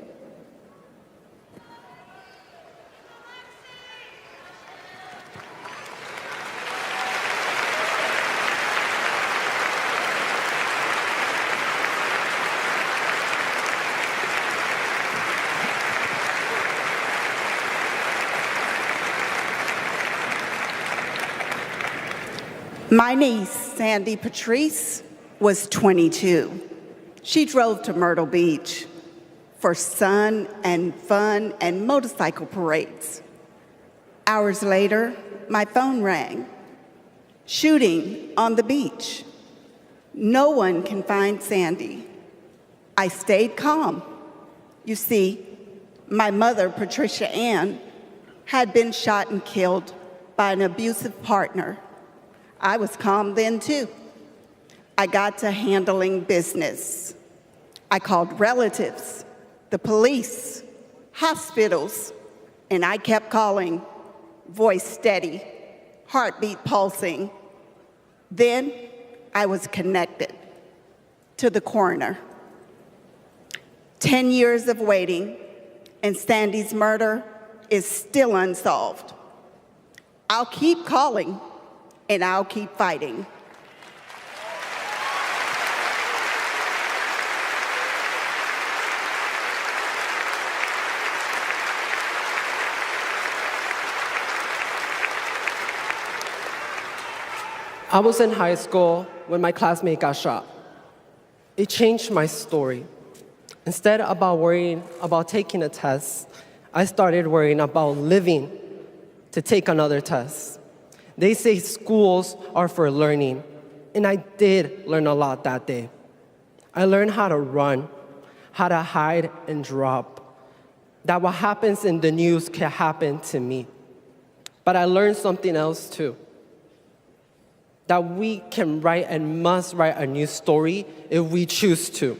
My niece, Sandy Patrice, was 22. She drove to Myrtle Beach for sun and fun and motorcycle parades. Hours later, my phone rang. Shooting on the beach. No one can find Sandy. I stayed calm. You see, my mother, Patricia Ann, had been shot and killed by an abusive partner. I was calm then, too. I got to handling business. I called relatives, the police, hospitals, and I kept calling, voice steady, heartbeat pulsing. Then I was connected to the coroner. 10 years of waiting, and Sandy's murder is still unsolved. I'll keep calling, and I'll keep fighting. I was in high school when my classmate got shot. It changed my story. Instead of worrying about taking a test, I started worrying about living to take another test. They say schools are for learning, and I did learn a lot that day. I learned how to run, how to hide and drop, that what happens in the news can happen to me. But I learned something else too, that we can write and must write a new story if we choose to.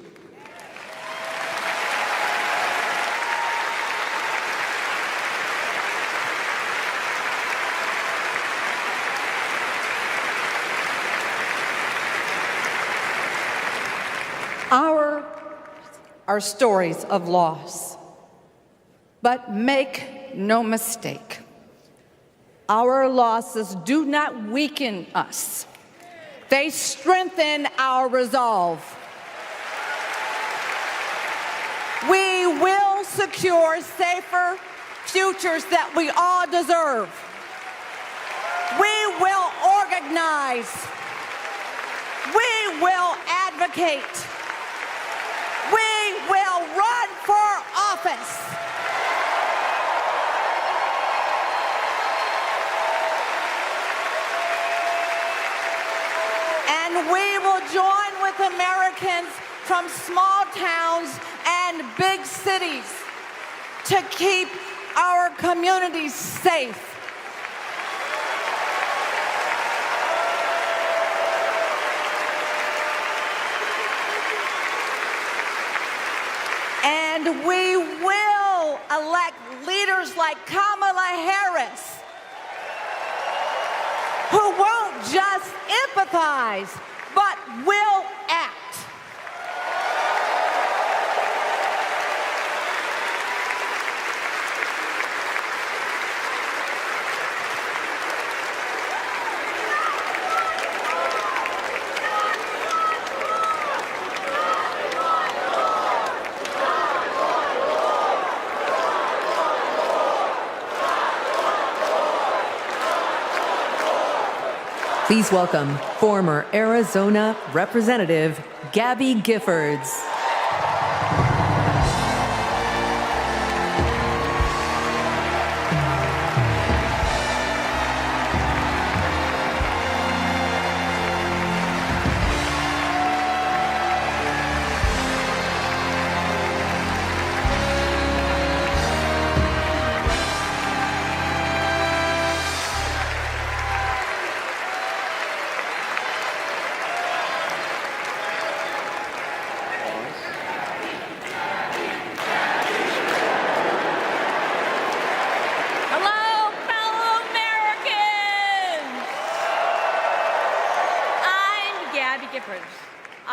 Are stories of loss. But make no mistake, our losses do not weaken us. They strengthen our resolve. We will secure safer futures that we all deserve. We will organize. We will advocate. We will run for office. And we will join with Americans from small towns and big cities to keep our communities safe. And we will elect leaders like Kamala Harris, who won't just empathize, but will act. Please welcome former Arizona Representative Gabby Giffords.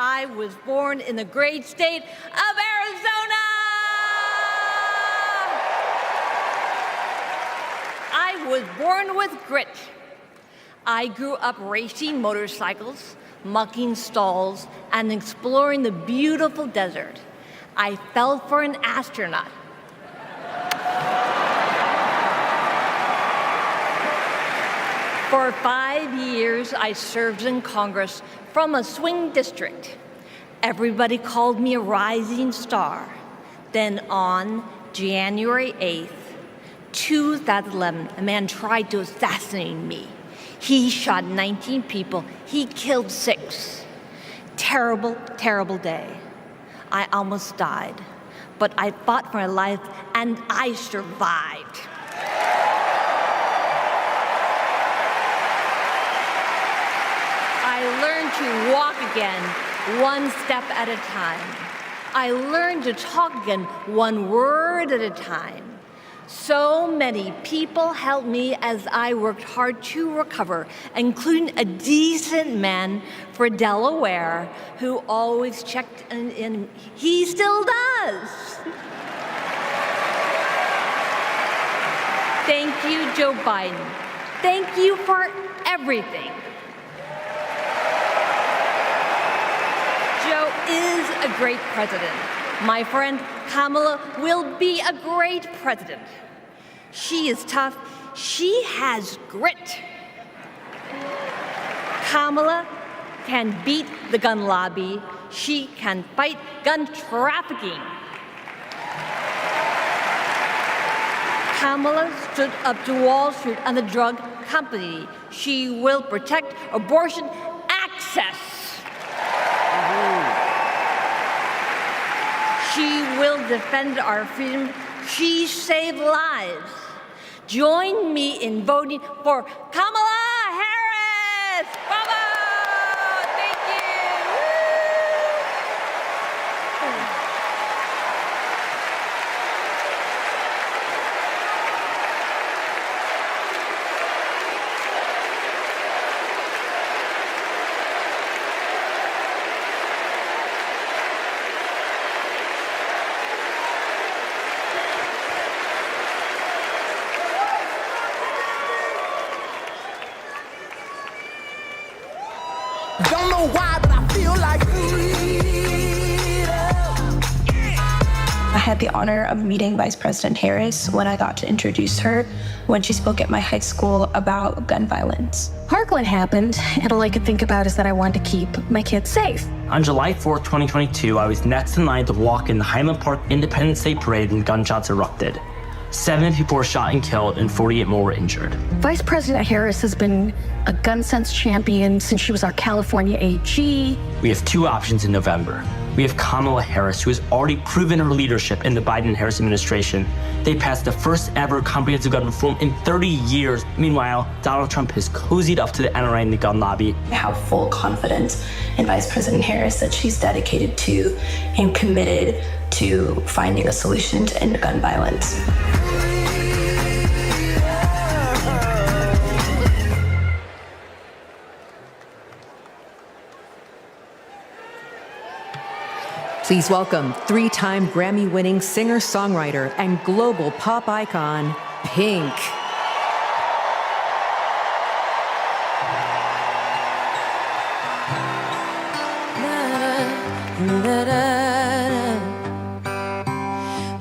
I was born in the great state of Arizona. I was born with grit. I grew up racing motorcycles, mucking stalls, and exploring the beautiful desert. I fell for an astronaut. For 5 years, I served in Congress from a swing district. Everybody called me a rising star. Then on January 8th, 2011, a man tried to assassinate me. He shot 19 people. He killed 6. Terrible, terrible day. I almost died, but I fought for my life and I survived. I learned to walk again, one step at a time. I learned to talk again, one word at a time. So many people helped me as I worked hard to recover, including a decent man for Delaware who always checked in. He still does. Thank you, Joe Biden. Thank you for everything. Joe is a great president. My friend Kamala will be a great president. She is tough. She has grit. Kamala can beat the gun lobby. She can fight gun trafficking. Kamala stood up to Wall Street and the drug company. She will protect abortion access. She will defend our freedom. She saved lives. Join me in voting for Kamala Harris. Bravo! Thank you. Don't know why, but I feel like I had the honor of meeting Vice President Harris when I got to introduce her when she spoke at my high school about gun violence. Parkland happened, and all I could think about is that I wanted to keep my kids safe. On July 4th, 2022, I was next in line to walk in the Highland Park Independence Day Parade when gunshots erupted. 7 people were shot and killed, and 48 more were injured. Vice President Harris has been a gun sense champion since she was our California AG. We have 2 options in November. We have Kamala Harris, who has already proven her leadership in the Biden-Harris administration. They passed the first ever comprehensive gun reform in 30 years. Meanwhile, Donald Trump has cozied up to the NRA and the gun lobby. I have full confidence in Vice President Harris that she's dedicated to and committed to finding a solution to end gun violence. Please welcome three-time Grammy-winning singer-songwriter and global pop icon, Pink.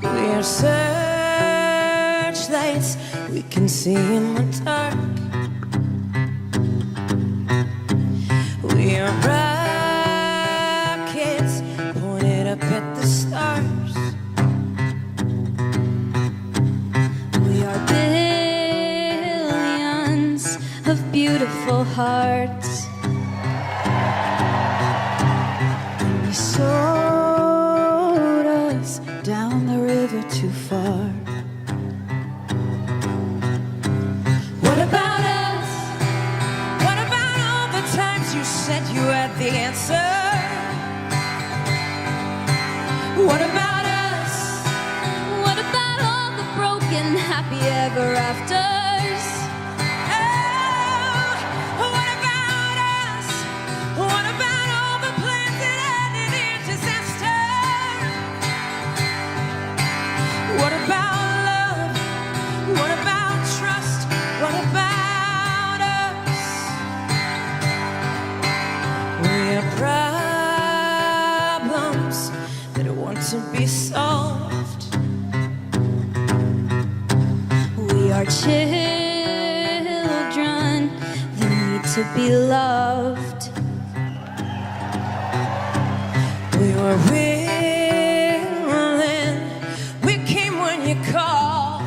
We're searchlights we can see in the dark. We are rockets pointed up at the stars. We are billions of beautiful hearts. You sold us down the river too far. What about us? What about all the times you said you had the answer? What about us? What about all the broken happy ever afters? Oh, what about us? What about all the plans that ended in disaster? What about love? What about trust? What about us? We have problems that want to be solved. We are children that need to be loved. We were willing, we came when you called.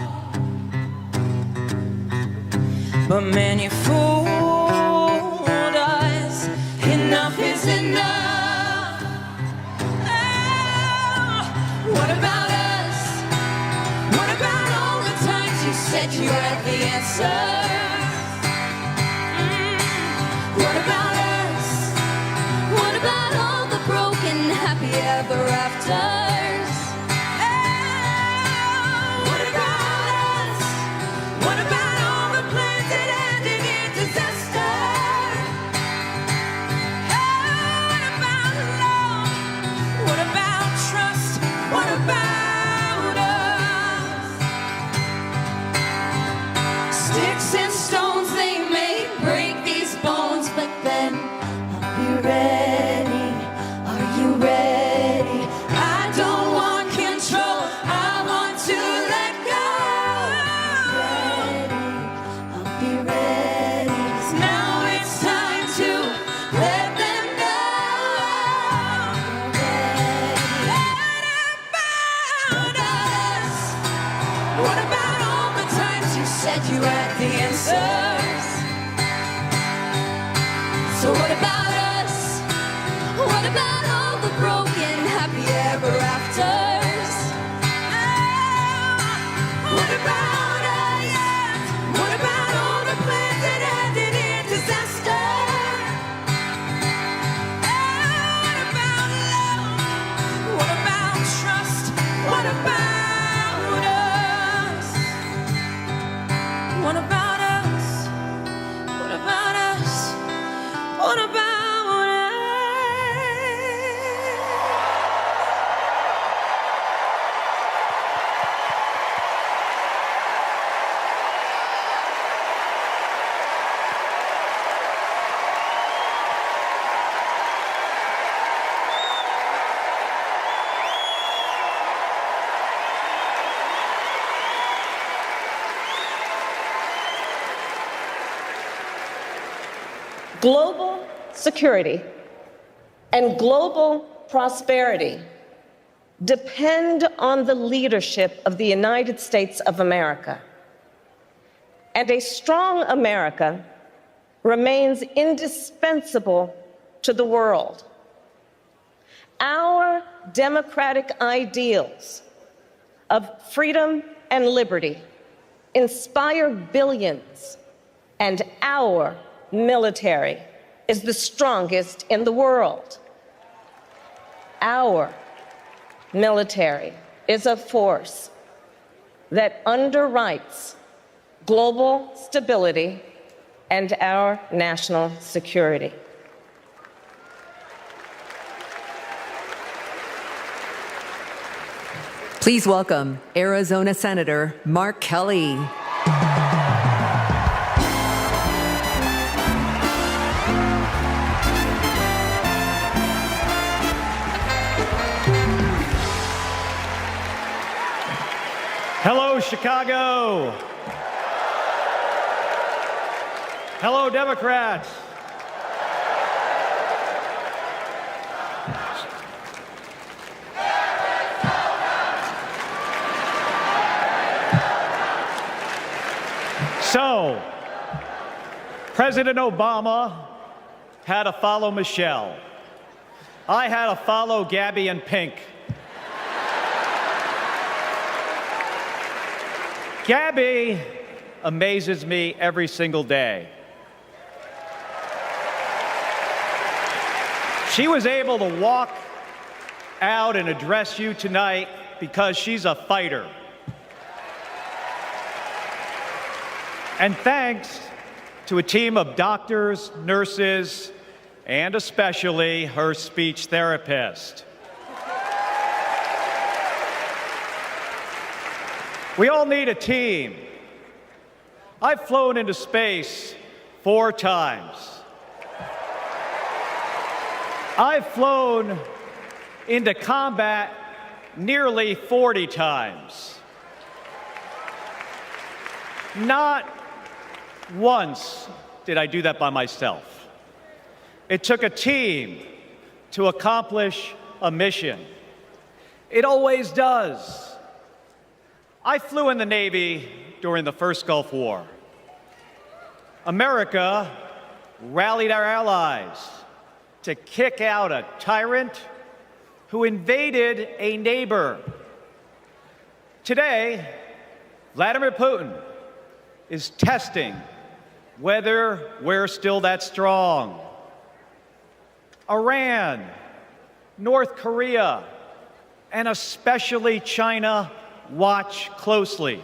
But man, you fooled us. Enough is enough. Oh, what about us? What about all the times you said you had the answer? What about us? What about all the broken happy ever afters? What about us? What about all the plans that ended in disaster? What about love? What about trust? What about us? Sticks and stones, they may break these bones, but then I'll be ready. Are you ready? I don't want control, I want to let go. I'll be ready. 'Cause now it's time to let them know. What about us? What about all the times you said you had the answers? So what about us? What about all the broken happy ever afters? What about us? What about all the plans that ended in disaster? What about love? What about trust? What about us? What about us? What about us? What about us? Global security and global prosperity depend on the leadership of the United States of America. And a strong America remains indispensable to the world. Our democratic ideals of freedom and liberty inspire billions, and our military is the strongest in the world. Our military is a force that underwrites global stability and our national security. Please welcome Arizona Senator Mark Kelly. Hello, Chicago. Hello, Democrats. So, President Obama had to follow Michelle. I had to follow Gabby and Pink. Gabby amazes me every single day. She was able to walk out and address you tonight because she's a fighter. And thanks to a team of doctors, nurses, and especially her speech therapist. We all need a team. I've flown into space 4 times. I've flown into combat nearly 40 times. Not once did I do that by myself. It took a team to accomplish a mission. It always does. I flew in the Navy during the first Gulf War. America rallied our allies to kick out a tyrant who invaded a neighbor. Today, Vladimir Putin is testing whether we're still that strong. Iran, North Korea, and especially China watch closely.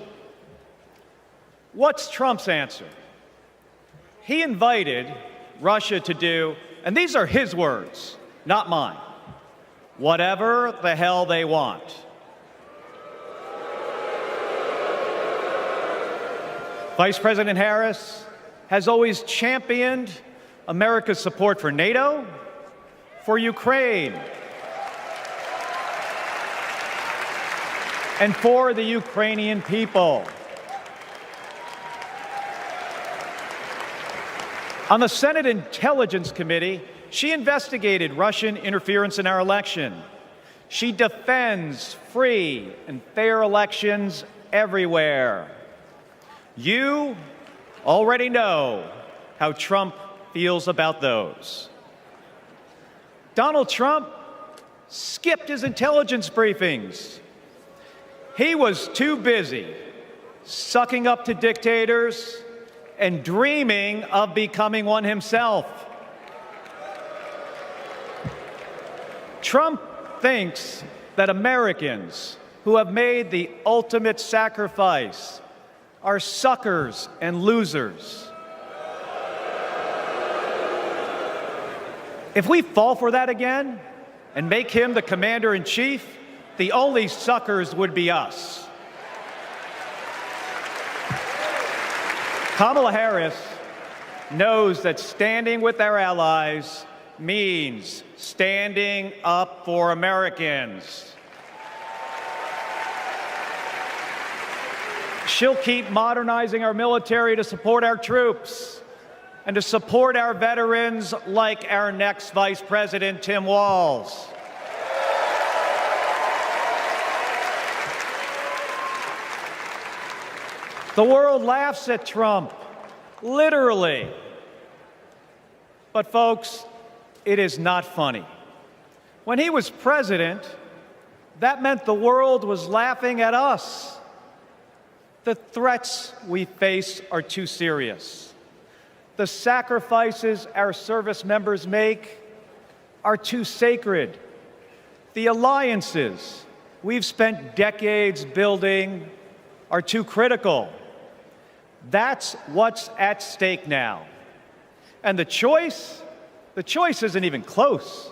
What's Trump's answer? He invited Russia to do, and these are his words, not mine, whatever the hell they want. Vice President Harris has always championed America's support for NATO, for Ukraine, and for the Ukrainian people. On the Senate Intelligence Committee, she investigated Russian interference in our election. She defends free and fair elections everywhere. You already know how Trump feels about those. Donald Trump skipped his intelligence briefings. He was too busy sucking up to dictators and dreaming of becoming one himself. Trump thinks that Americans who have made the ultimate sacrifice are suckers and losers. If we fall for that again and make him the commander-in-chief, the only suckers would be us. Kamala Harris knows that standing with our allies means standing up for Americans. She'll keep modernizing our military to support our troops and to support our veterans like our next Vice President, Tim Walz. The world laughs at Trump, literally. But folks, it is not funny. When he was president, that meant the world was laughing at us. The threats we face are too serious. The sacrifices our service members make are too sacred. The alliances we've spent decades building are too critical. That's what's at stake now. And the choice isn't even close.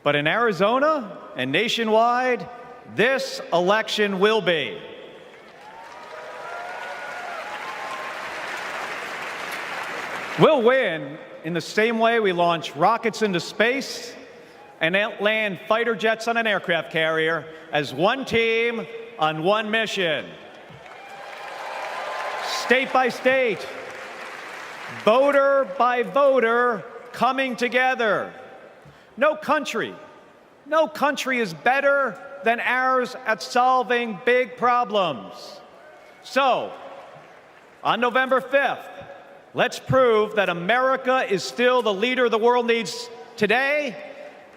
But in Arizona and nationwide, this election will be. We'll win in the same way we launch rockets into space and land fighter jets on an aircraft carrier as one team on one mission. State by state, voter by voter, coming together. No country is better than ours at solving big problems. So, on November 5th, let's prove that America is still the leader the world needs today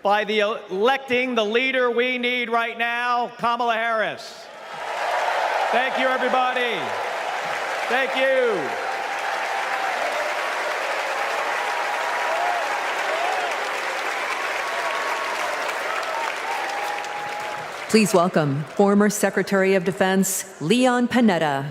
by electing the leader we need right now, Kamala Harris. Thank you, everybody. Thank you. Please welcome former Secretary of Defense Leon Panetta.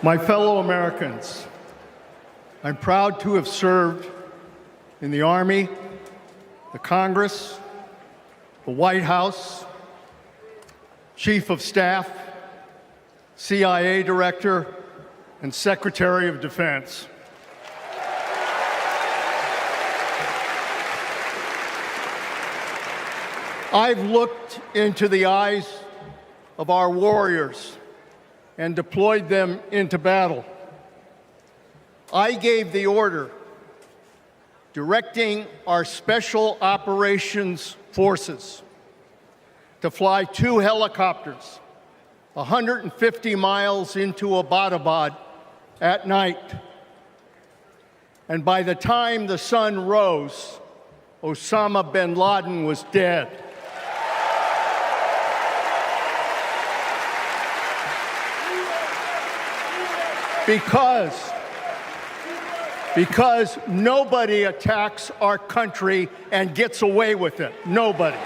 My fellow Americans, I'm proud to have served in the Army, the Congress, the White House, Chief of Staff, CIA Director, and Secretary of Defense. I've looked into the eyes of our warriors and deployed them into battle. I gave the order directing our Special Operations Forces to fly 2 helicopters 150 miles into Abbottabad at night. And by the time the sun rose, Osama bin Laden was dead. Because nobody attacks our country and gets away with it. Nobody.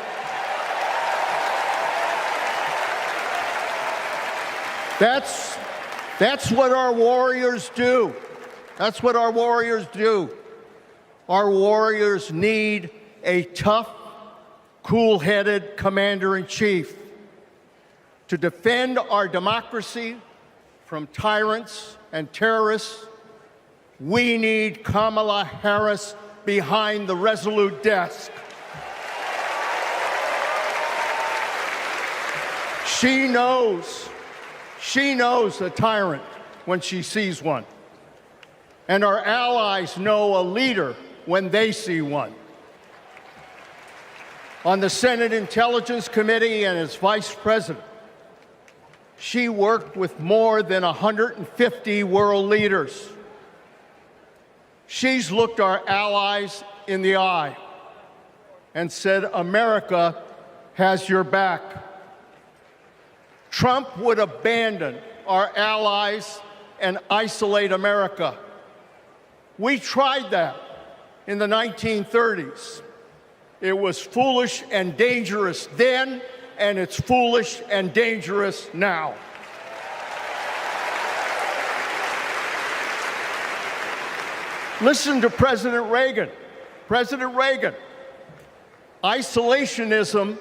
That's what our warriors do. That's what our warriors do. Our warriors need a tough, cool-headed commander-in-chief to defend our democracy from tyrants and terrorists. We need Kamala Harris behind the resolute desk. She knows a tyrant when she sees one. And our allies know a leader when they see one. On the Senate Intelligence Committee and as Vice President, she worked with more than 150 world leaders. She's looked our allies in the eye and said, America has your back. Trump would abandon our allies and isolate America. We tried that in the 1930s. It was foolish and dangerous then, and it's foolish and dangerous now. Listen to President Reagan. President Reagan. Isolationism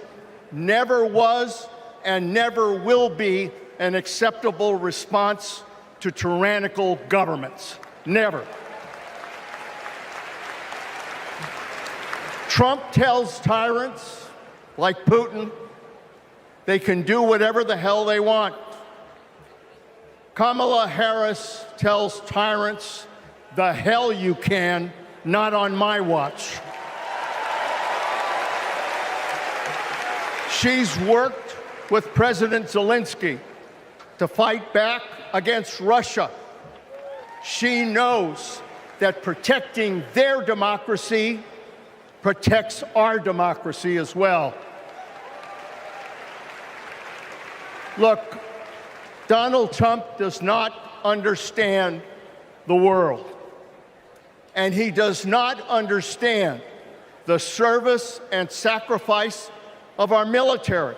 never was and never will be an acceptable response to tyrannical governments. Never. Trump tells tyrants like Putin they can do whatever the hell they want. Kamala Harris tells tyrants, the hell you can, not on my watch. She's worked with President Zelensky to fight back against Russia. She knows that protecting their democracy protects our democracy as well. Look, Donald Trump does not understand the world, and he does not understand the service and sacrifice of our military.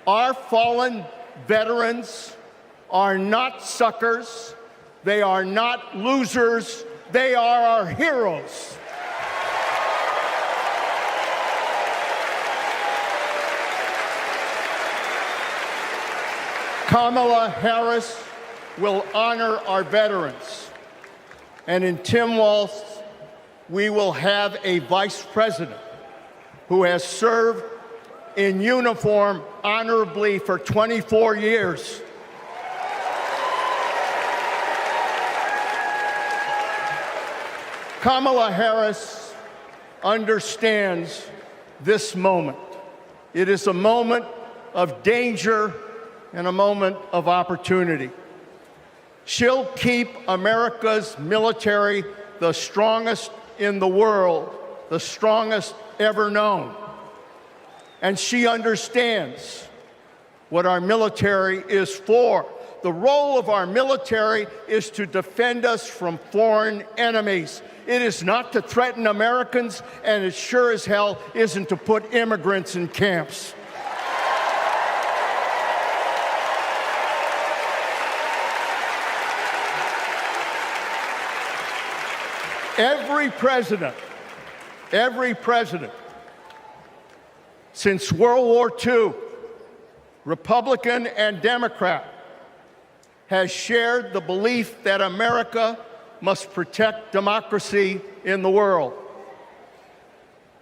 Our fallen veterans are not suckers. They are not losers. They are our heroes. Kamala Harris will honor our veterans. And in Tim Walz, we will have a vice president who has served in uniform honorably for 24 years. Kamala Harris understands this moment. It is a moment of danger and a moment of opportunity. She'll keep America's military the strongest in the world, the strongest ever known. And she understands what our military is for. The role of our military is to defend us from foreign enemies. It is not to threaten Americans, and it sure as hell isn't to put immigrants in camps. Every president since World War II, Republican and Democrat, has shared the belief that America must protect democracy in the world.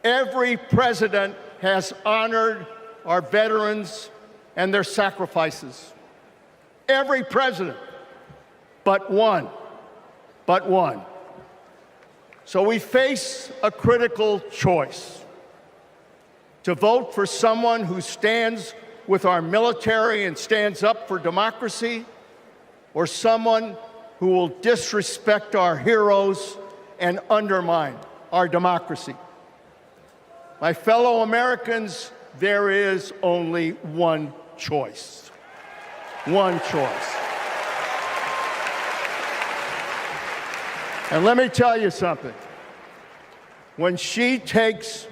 Every president has honored our veterans and their sacrifices. Every president, but one. So we face a critical choice: to vote for someone who stands with our military and stands up for democracy, or someone who will disrespect our heroes and undermine our democracy. My fellow Americans, there is only one choice. One choice. And let me tell you something. When she takes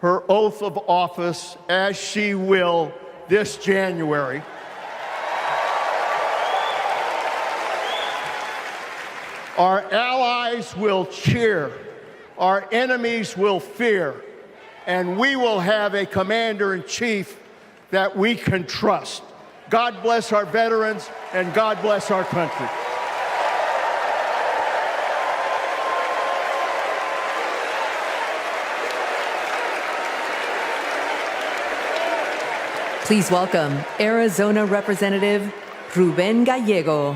her oath of office, as she will this January, our allies will cheer, our enemies will fear, and we will have a commander-in-chief that we can trust. God bless our veterans, and God bless our country. Please welcome Arizona Representative Ruben Gallego.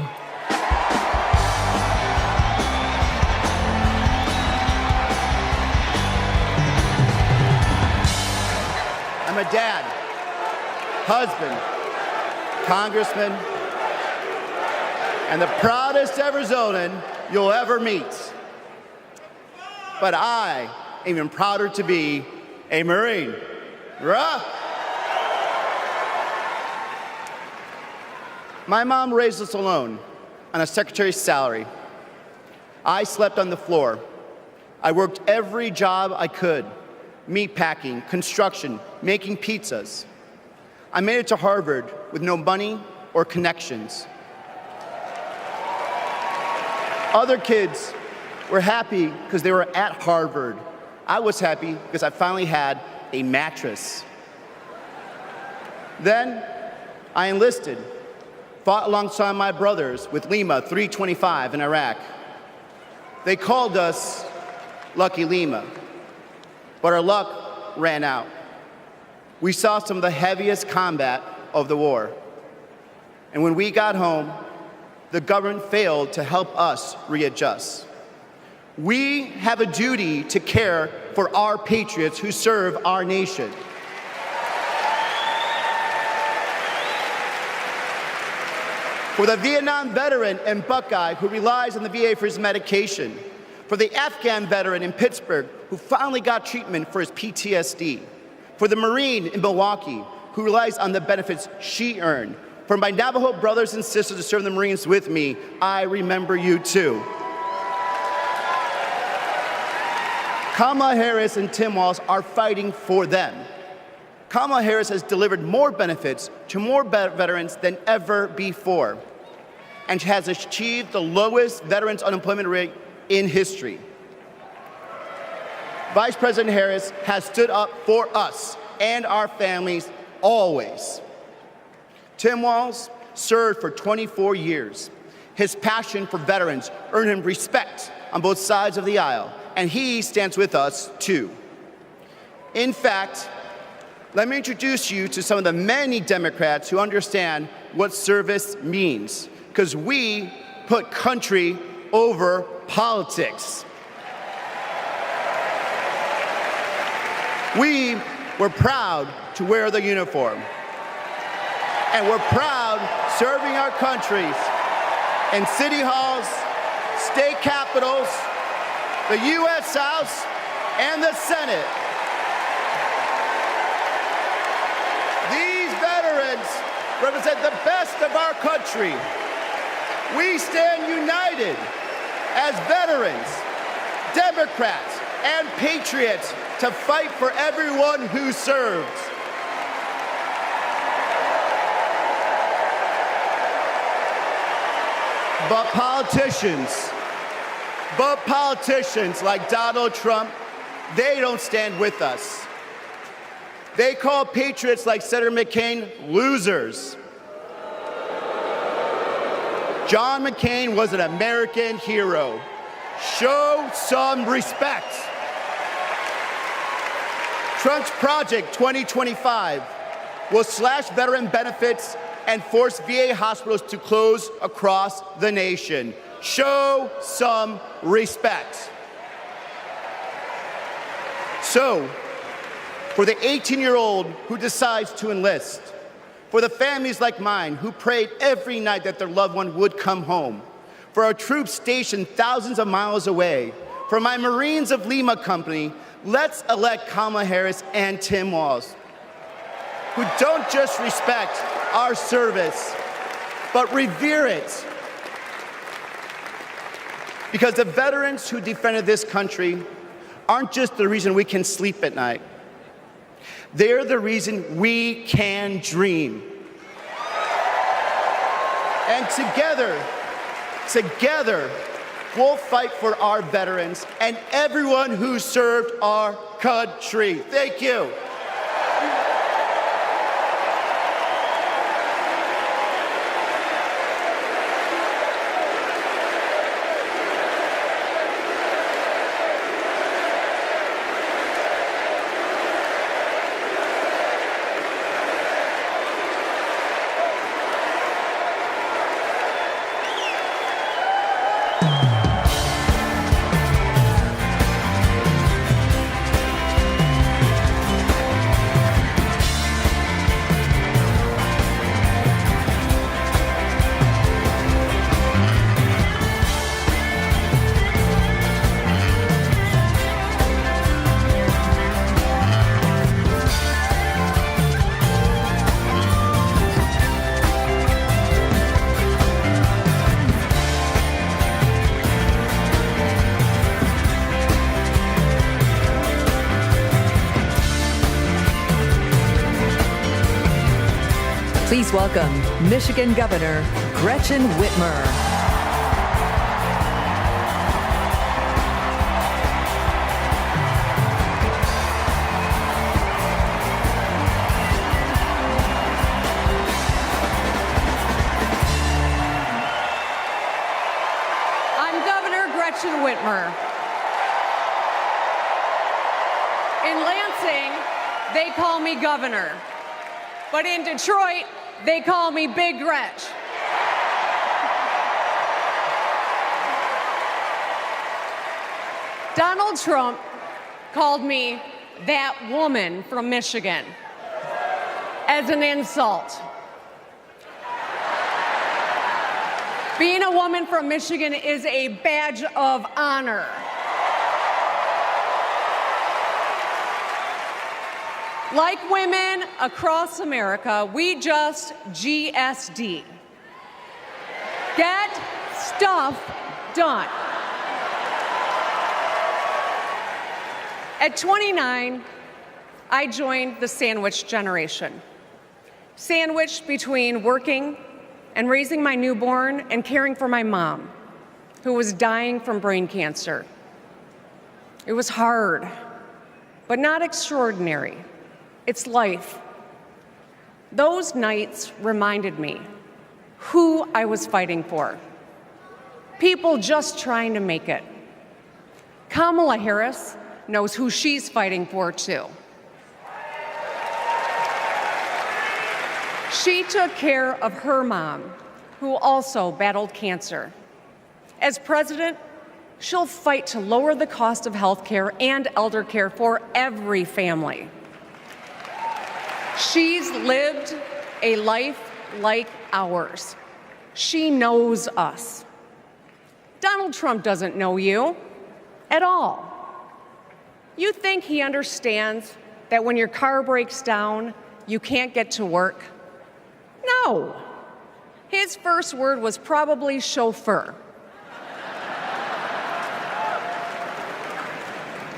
I'm a dad, husband, congressman, and the proudest Arizonan you'll ever meet. But I am even prouder to be a Marine. Rah! My mom raised us alone on a secretary's salary. I slept on the floor. I worked every job I could: meat packing, construction, making pizzas. I made it to Harvard with no money or connections. Other kids were happy because they were at Harvard. I was happy because I finally had a mattress. Then I enlisted, fought alongside my brothers with Lima 325 in Iraq. They called us Lucky Lima, but our luck ran out. We saw some of the heaviest combat of the war. And when we got home, the government failed to help us readjust. We have a duty to care for our patriots who serve our nation. For the Vietnam veteran and Buckeye who relies on the VA for his medication. For the Afghan veteran in Pittsburgh who finally got treatment for his PTSD. For the Marine in Milwaukee who relies on the benefits she earned. For For my Navajo brothers and sisters who serve in the Marines with me, I remember you too. Kamala Harris and Tim Walz are fighting for them. Kamala Harris has delivered more benefits to more veterans than ever before, and has achieved the lowest veterans unemployment rate in history. Vice President Harris has stood up for us and our families always. Tim Walz served for 24 years. His passion for veterans earned him respect on both sides of the aisle, and he stands with us too. In fact, let me introduce you to some of the many Democrats who understand what service means, because we put country over politics. We were proud to wear the uniform, and we're proud serving our countries in city halls, state capitals, the U.S. House, and the Senate. These veterans represent the best of our country. We stand united as veterans, Democrats, and patriots to fight for everyone who serves. But politicians like Donald Trump, they don't stand with us. They call patriots like Senator McCain losers. John McCain was an American hero. Show some respect. Trump's Project 2025 will slash veteran benefits and force VA hospitals to close across the nation. Show some respect. So, for the 18-year-old who decides to enlist, for the families like mine who prayed every night that their loved one would come home, for our troops stationed thousands of miles away, for my Marines of Lima Company, let's elect Kamala Harris and Tim Walz, who don't just respect our service, but revere it. Because the veterans who defended this country aren't just the reason we can sleep at night. They're the reason we can dream. And together, we'll fight for our veterans and everyone who served our country. Thank you. Please welcome Michigan Governor Gretchen Whitmer. I'm Governor Gretchen Whitmer. In Lansing, they call me governor. But in Detroit, they call me Big Gretch. Donald Trump called me that woman from Michigan as an insult. Being a woman from Michigan is a badge of honor. Like women across America, we just GSD. Get stuff done. At 29, I joined the sandwich generation. Sandwiched between working and raising my newborn and caring for my mom, who was dying from brain cancer. It was hard, but not extraordinary. It's life. Those nights reminded me who I was fighting for. People just trying to make it. Kamala Harris knows who she's fighting for, too. She took care of her mom, who also battled cancer. As president, she'll fight to lower the cost of health care and elder care for every family. She's lived a life like ours. She knows us. Donald Trump doesn't know you at all. You think he understands that when your car breaks down, you can't get to work? No. His first word was probably chauffeur.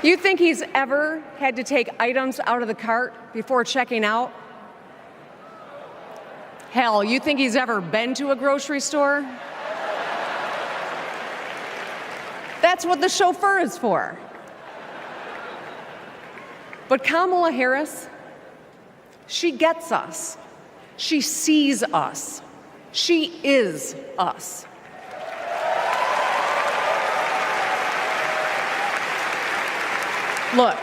You think he's ever had to take items out of the cart before checking out? Hell, you think he's ever been to a grocery store? That's what the chauffeur is for. But Kamala Harris, she gets us. She sees us. She is us. Look,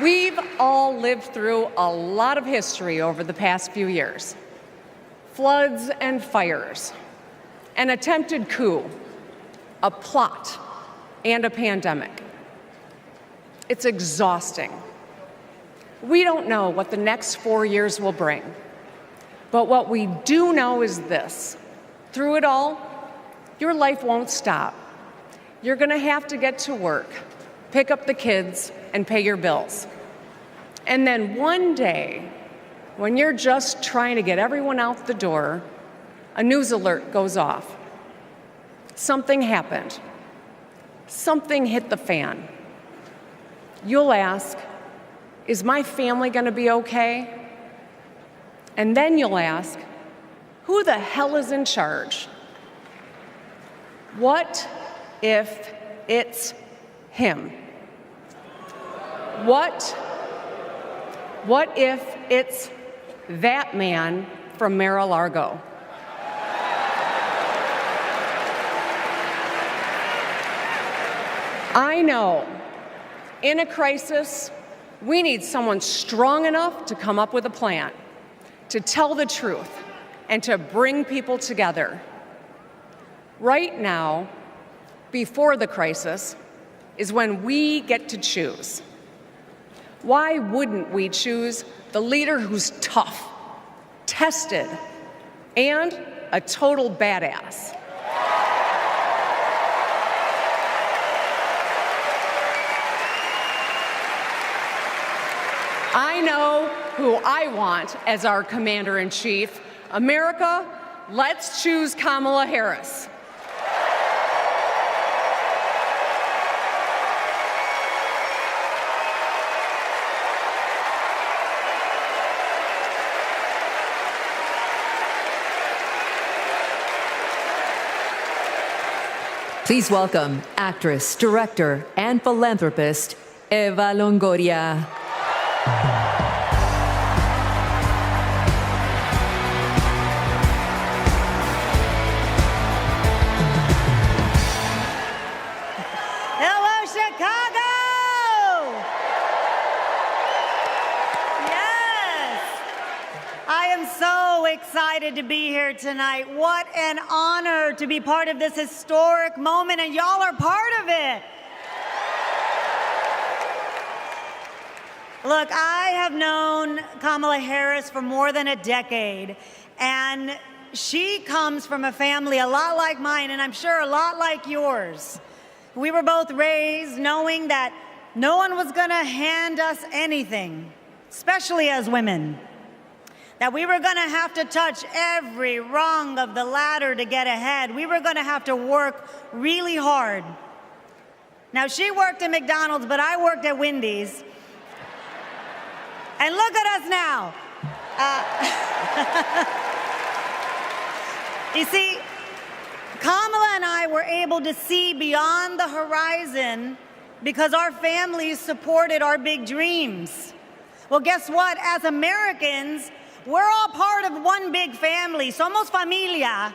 we've all lived through a lot of history over the past few years. Floods and fires, an attempted coup, a plot, and a pandemic. It's exhausting. We don't know what the next 4 years will bring. But what we do know is this. Through it all, your life won't stop. You're going to have to get to work, pick up the kids, and pay your bills. And then one day, when you're just trying to get everyone out the door, a news alert goes off. Something happened. Something hit the fan. You'll ask, is my family going to be okay? And then you'll ask, who the hell is in charge? What if it's him? What if it's that man from Mar-a-Lago? I know, in a crisis, we need someone strong enough to come up with a plan, to tell the truth, and to bring people together. Right now, before the crisis, is when we get to choose. Why wouldn't we choose the leader who's tough, tested, and a total badass? I know who I want as our commander-in-chief. America, let's choose Kamala Harris. Please welcome actress, director, and philanthropist, Eva Longoria. Hello, Chicago! Yes! I am so excited to be here tonight. What an honor to be part of this historic moment, and y'all are part of it. Look, I have known Kamala Harris for more than a decade, and she comes from a family a lot like mine, and I'm sure a lot like yours. We were both raised knowing that no one was going to hand us anything. especially as women, that we were going to have to touch every rung of the ladder to get ahead. We were going to have to work really hard. Now, she worked at McDonald's, but I worked at Wendy's. And look at us now. You see, Kamala and I were able to see beyond the horizon because our families supported our big dreams. Well, guess what? As Americans, we're all part of one big family. Somos familia.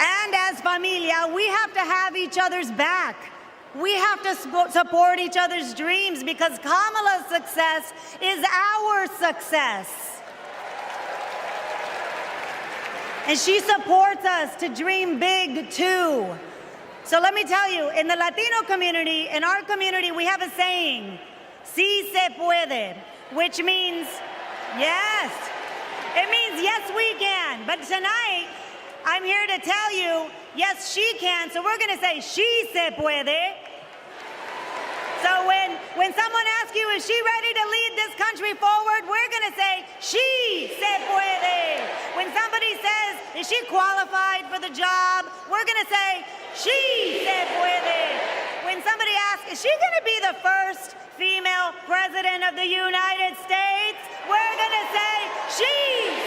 And as familia, we have to have each other's back. We have to support each other's dreams because Kamala's success is our success. And she supports us to dream big too. So let me tell you, in the Latino community, in our community, we have a saying, sí se puede, which means yes. It means yes, we can. But tonight, I'm here to tell you, yes, she can. So we're going to say, she se puede. So when someone asks you, is she ready to lead this country forward, we're going to say, she se puede. When somebody says, is she qualified for the job, we're going to say, she se puede. When somebody asks, is she going to be the first female president of the United States, we're going to say, she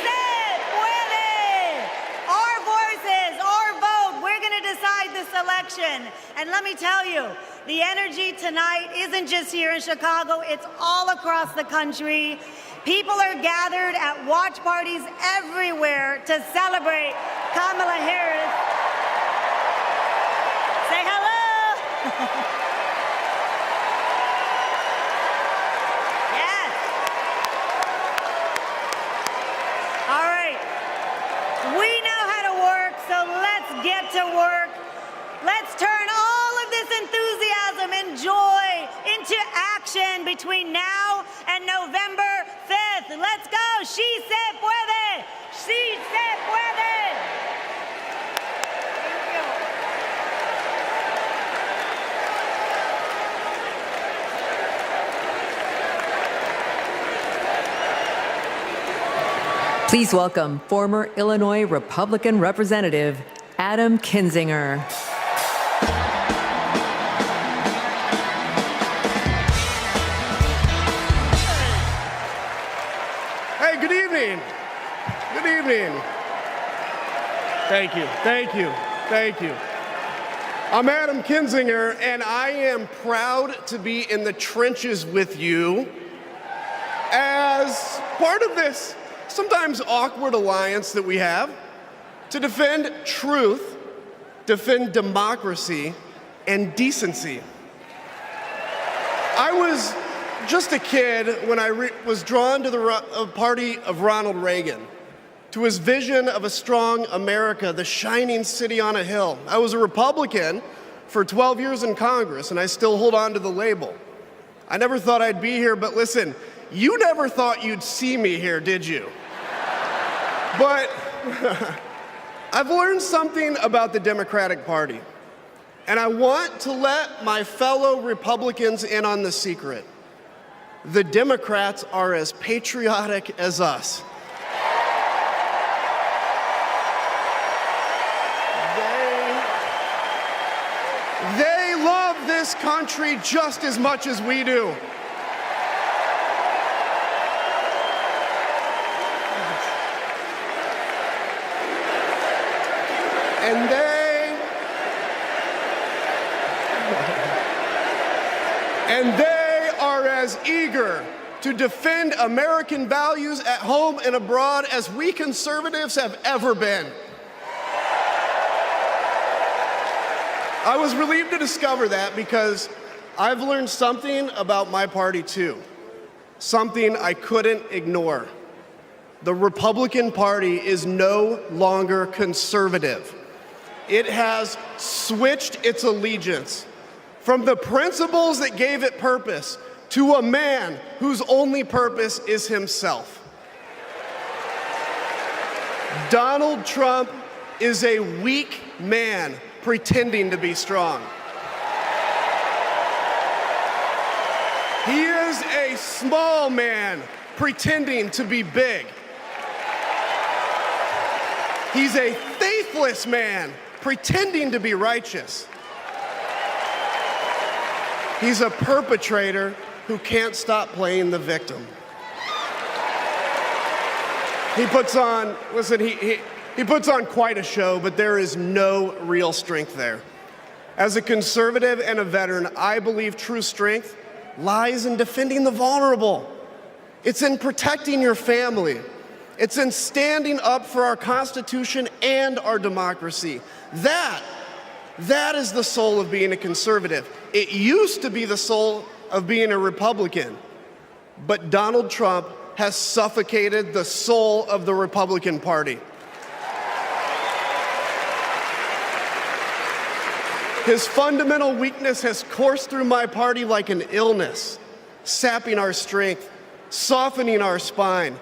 se puede. Our voices, our vote, we're going to decide this election. And let me tell you, the energy tonight isn't just here in Chicago, it's all across the country. People are gathered at watch parties everywhere to celebrate Kamala Harris. Say hello. Yes. All right. We know how to work, so let's get to work. Let's turn all of this enthusiasm and joy into action between now and November 5th. Let's go. She se puede. She se puede. Please welcome former Illinois Republican Representative Adam Kinzinger. Hey, good evening. Good evening. Thank you, thank you, thank you. I'm Adam Kinzinger, and I am proud to be in the trenches with you as part of this sometimes awkward alliance that we have to defend truth, defend democracy, and decency. I was just a kid when I was drawn to the party of Ronald Reagan, to his vision of a strong America, the shining city on a hill. I was a Republican for 12 years in Congress, and I still hold on to the label. I never thought I'd be here, but listen, you never thought you'd see me here, did you? But I've learned something about the Democratic Party, and I want to let my fellow Republicans in on the secret. The Democrats are as patriotic as us. They love this country just as much as we do. And they are as eager to defend American values at home and abroad as we conservatives have ever been. I was relieved to discover that because I've learned something about my party too, something I couldn't ignore. The Republican Party is no longer conservative. It has switched its allegiance from the principles that gave it purpose to a man whose only purpose is himself. Donald Trump is a weak man pretending to be strong. He is is a small man pretending to be big. He's a faithless man pretending to be righteous. He's a perpetrator who can't stop playing the victim. He puts on, listen, he puts on quite a show, but there is no real strength there. As a conservative and a veteran, I believe true strength lies in defending the vulnerable. It's in protecting your family. It's in standing up for our Constitution and our democracy. That is the soul of being a conservative. It used to be the soul of being a Republican, but Donald Trump has suffocated the soul of the Republican Party. His fundamental weakness has coursed through my party like an illness, sapping our strength, softening our spine,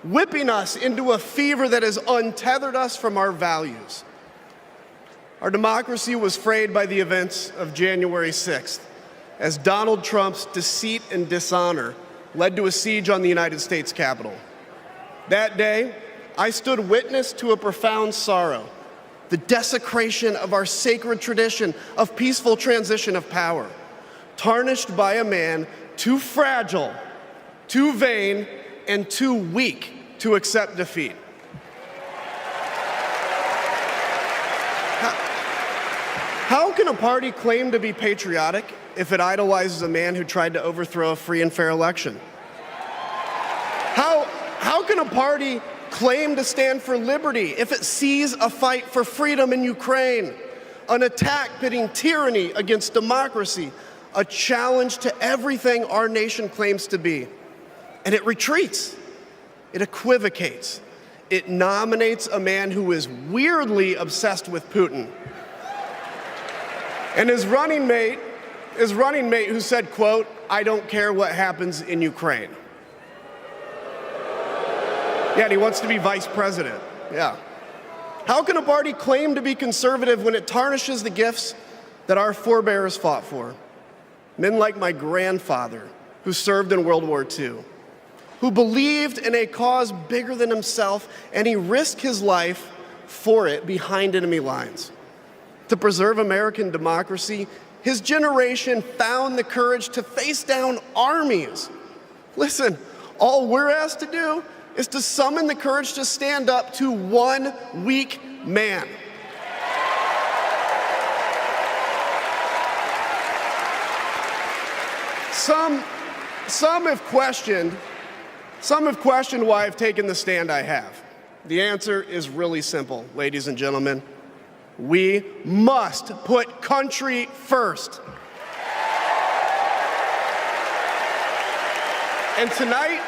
whipping us into a fever that has untethered us from our values. Our democracy was frayed by the events of January 6th, as Donald Trump's deceit and dishonor led to a siege on the United States Capitol. That day, I stood witness to a profound sorrow, the desecration of our sacred tradition of peaceful transition of power, tarnished by a man too fragile, too vain, and too weak to accept defeat. How can a party claim to be patriotic if it idolizes a man who tried to overthrow a free and fair election? How can a party claim to stand for liberty if it sees a fight for freedom in Ukraine, an attack pitting tyranny against democracy, a challenge to everything our nation claims to be, and it retreats, it equivocates, it nominates a man who is weirdly obsessed with Putin, and his running mate who said, quote, "I don't care what happens in Ukraine." Yeah, and he wants to be vice president. Yeah. How can a party claim to be conservative when it tarnishes the gifts that our forebears fought for? Men like my grandfather, who served in World War II, who believed in a cause bigger than himself, and he risked his life for it behind enemy lines. To preserve American democracy, his generation found the courage to face down armies. Listen, all we're asked to do is to summon the courage to stand up to one weak man. Some have questioned why I've taken the stand I have. The answer is really simple, ladies and gentlemen. We must put country first. And tonight,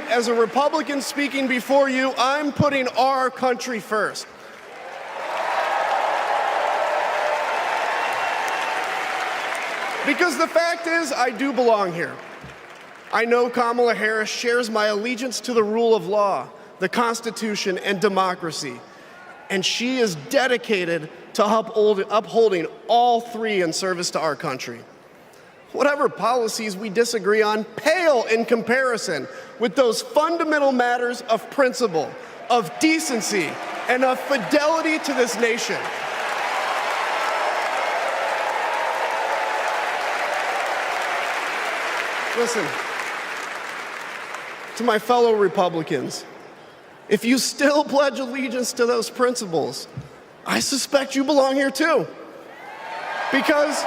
as a Republican speaking before you, I'm putting our country first. Because the fact is, I do belong here. I know Kamala Harris shares my allegiance to the rule of law, the Constitution, and democracy. And she is dedicated to upholding all three in service to our country. Whatever policies we disagree on pale in comparison with those fundamental matters of principle, of decency, and of fidelity to this nation. Listen, to my fellow Republicans, if you still pledge allegiance to those principles, I suspect you belong here too. Because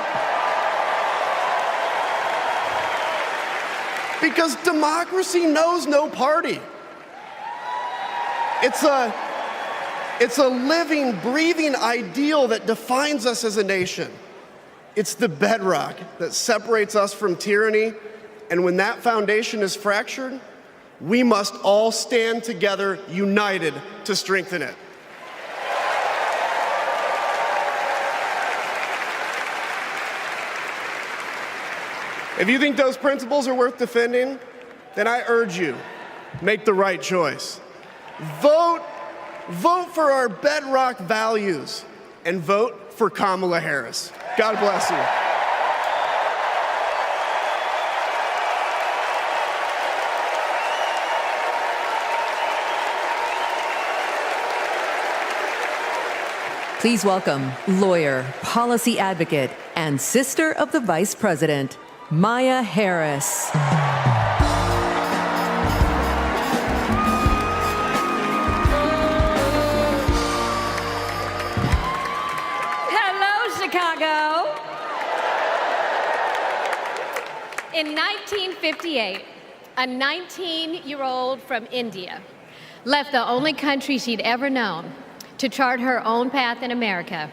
democracy knows no party. It's a living, breathing ideal that defines us as a nation. It's the bedrock that separates us from tyranny, and when that foundation is fractured, we must all stand together, united, to strengthen it. If you think those principles are worth defending, then I urge you, make the right choice. Vote for our bedrock values and vote for Kamala Harris. God bless you. Please welcome lawyer, policy advocate, and sister of the Vice President, Maya Harris. Hello, Chicago. In 1958, a 19-year-old from India left the only country she'd ever known to chart her own path in America.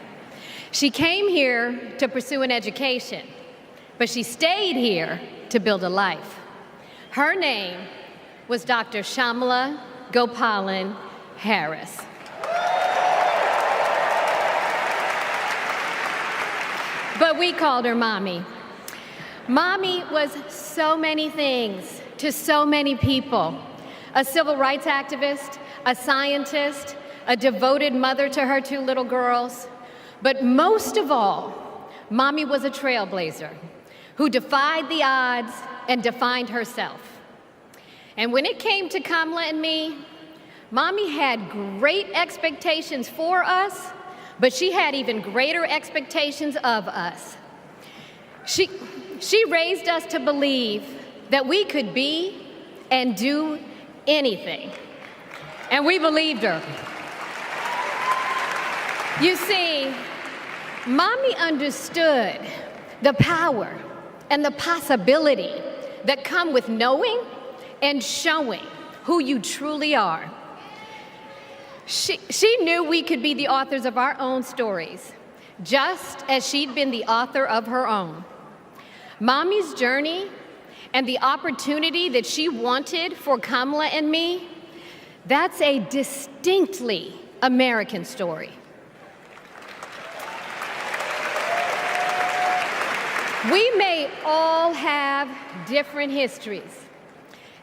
She came here to pursue an education, but she stayed here to build a life. Her name was Dr. Kamala Gopalan Harris. But we called her Mommy. Mommy was so many things to so many people. A civil rights activist, a scientist, a devoted mother to her 2 little girls. But most of all, Mommy was a trailblazer who defied the odds and defined herself. And when it came to Kamala and me, Mommy had great expectations for us, but she had even greater expectations of us. She raised us to believe that we could be and do anything. And we believed her. You see, Mommy understood the power and the possibility that come with knowing and showing who you truly are. She knew we could be the authors of our own stories, just as she'd been the author of her own. Mommy's journey and the opportunity that she wanted for Kamala and me, that's a distinctly American story. We may all have different histories,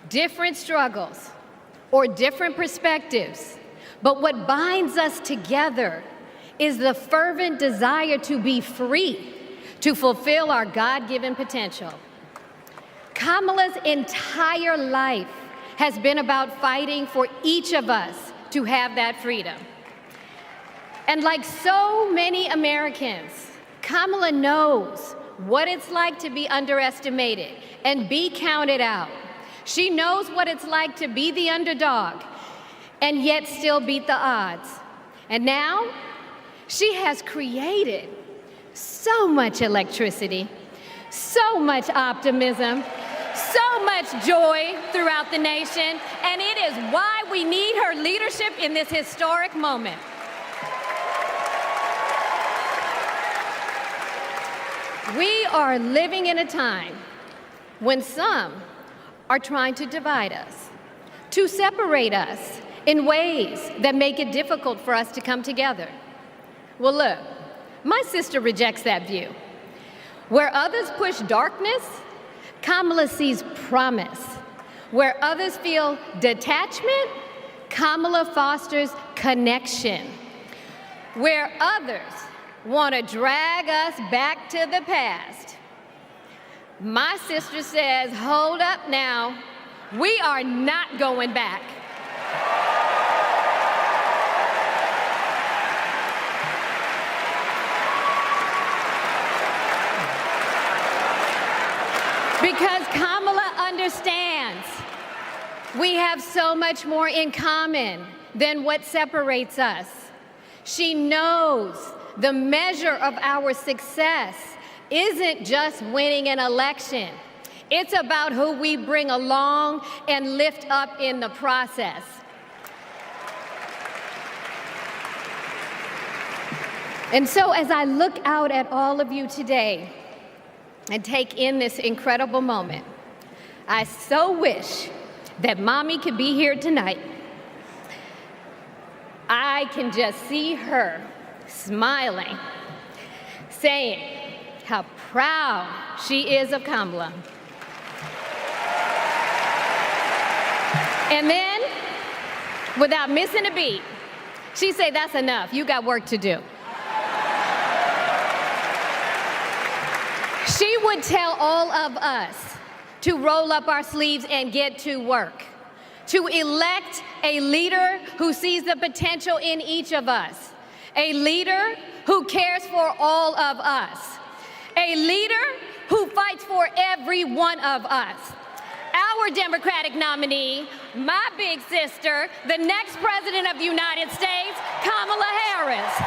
different struggles, or different perspectives, but what binds us together is the fervent desire to be free, to fulfill our God-given potential. Kamala's entire life has been about fighting for each of us to have that freedom. And like so many Americans, Kamala knows what it's like to be underestimated and be counted out. She knows what it's like to be the underdog and yet still beat the odds. And now, she has created so much electricity, so much optimism, so much joy throughout the nation, and it is why we need her leadership in this historic moment. We are living in a time when some are trying to divide us, to separate us in ways that make it difficult for us to come together. Well, look, my sister rejects that view. Where others push darkness, Kamala sees promise. Where others feel detachment, Kamala fosters connection. Where others want to drag us back to the past, my sister says, hold up now, we are not going back. Because Kamala understands we have so much more in common than what separates us. She knows the measure of our success isn't just winning an election. It's about who we bring along and lift up in the process. And so as I look out at all of you today and take in this incredible moment, I so wish that Mommy could be here tonight. I can just see her smiling, saying how proud she is of Kamala. And then, without missing a beat, she'd say, that's enough, you got work to do. She would tell all of us to roll up our sleeves and get to work, to elect a leader who sees the potential in each of us, a leader who cares for all of us, a leader who fights for every one of us. Our Democratic nominee, my big sister, the next President of the United States, Kamala Harris.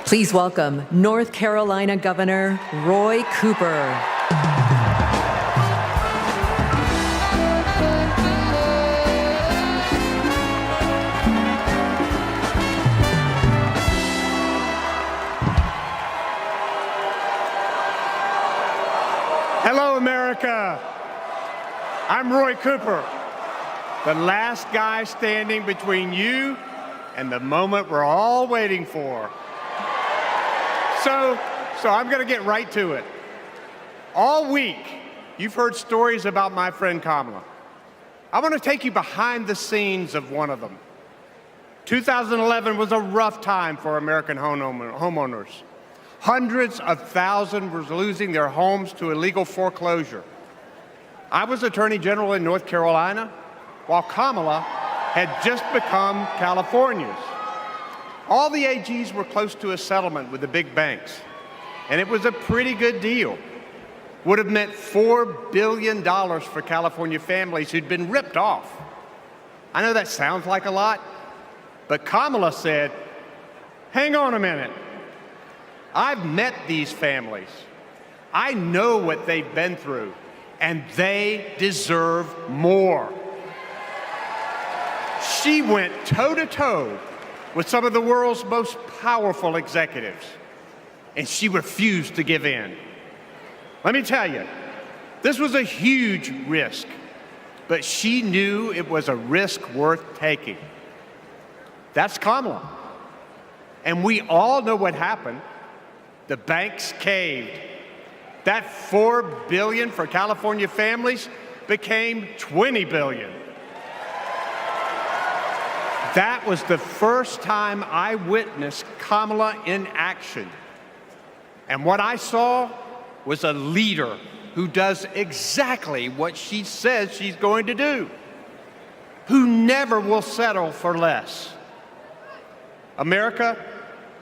Please welcome North Carolina Governor Roy Cooper. Hello, America. I'm Roy Cooper, the last guy standing between you and the moment we're all waiting for. So I'm going to get right to it. All week, you've heard stories about my friend Kamala. I want to take you behind the scenes of one of them. 2011 was a rough time for American homeowners. Hundreds of thousands were losing their homes to illegal foreclosure. I was Attorney General in North Carolina, while Kamala had just become California's. All the AGs were close to a settlement with the big banks, and it was a pretty good deal. Would have meant $4 billion for California families who'd been ripped off. I know that sounds like a lot, but Kamala said, hang on a minute. I've met these families. I know what they've been through, and they deserve more. She went toe-to-toe with some of the world's most powerful executives, and she refused to give in. Let me tell you, this was a huge risk, but she knew it was a risk worth taking. That's Kamala. And we all know what happened. The banks caved. That $4 billion for California families became $20 billion. That was the first time I witnessed Kamala in action. And what I saw was a leader who does exactly what she says she's going to do, who never will settle for less. America,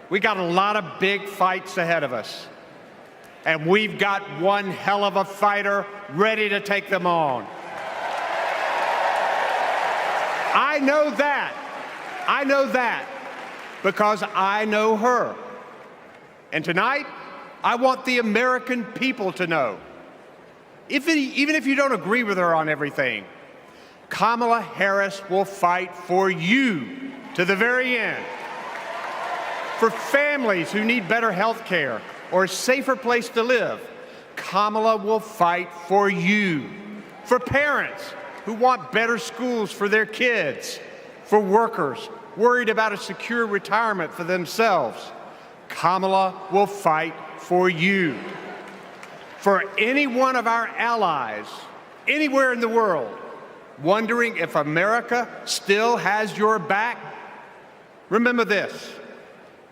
we got a lot of big fights ahead of us, and we've got one hell of a fighter ready to take them on. I know that because I know her. And tonight, I want the American people to know, even if you don't agree with her on everything, Kamala Harris will fight for you to the very end. For families who need better health care or a safer place to live, Kamala will fight for you. For parents who want better schools for their kids, for workers worried about a secure retirement for themselves, Kamala will fight for you. For any one of our allies, anywhere in the world, wondering if America still has your back, remember this: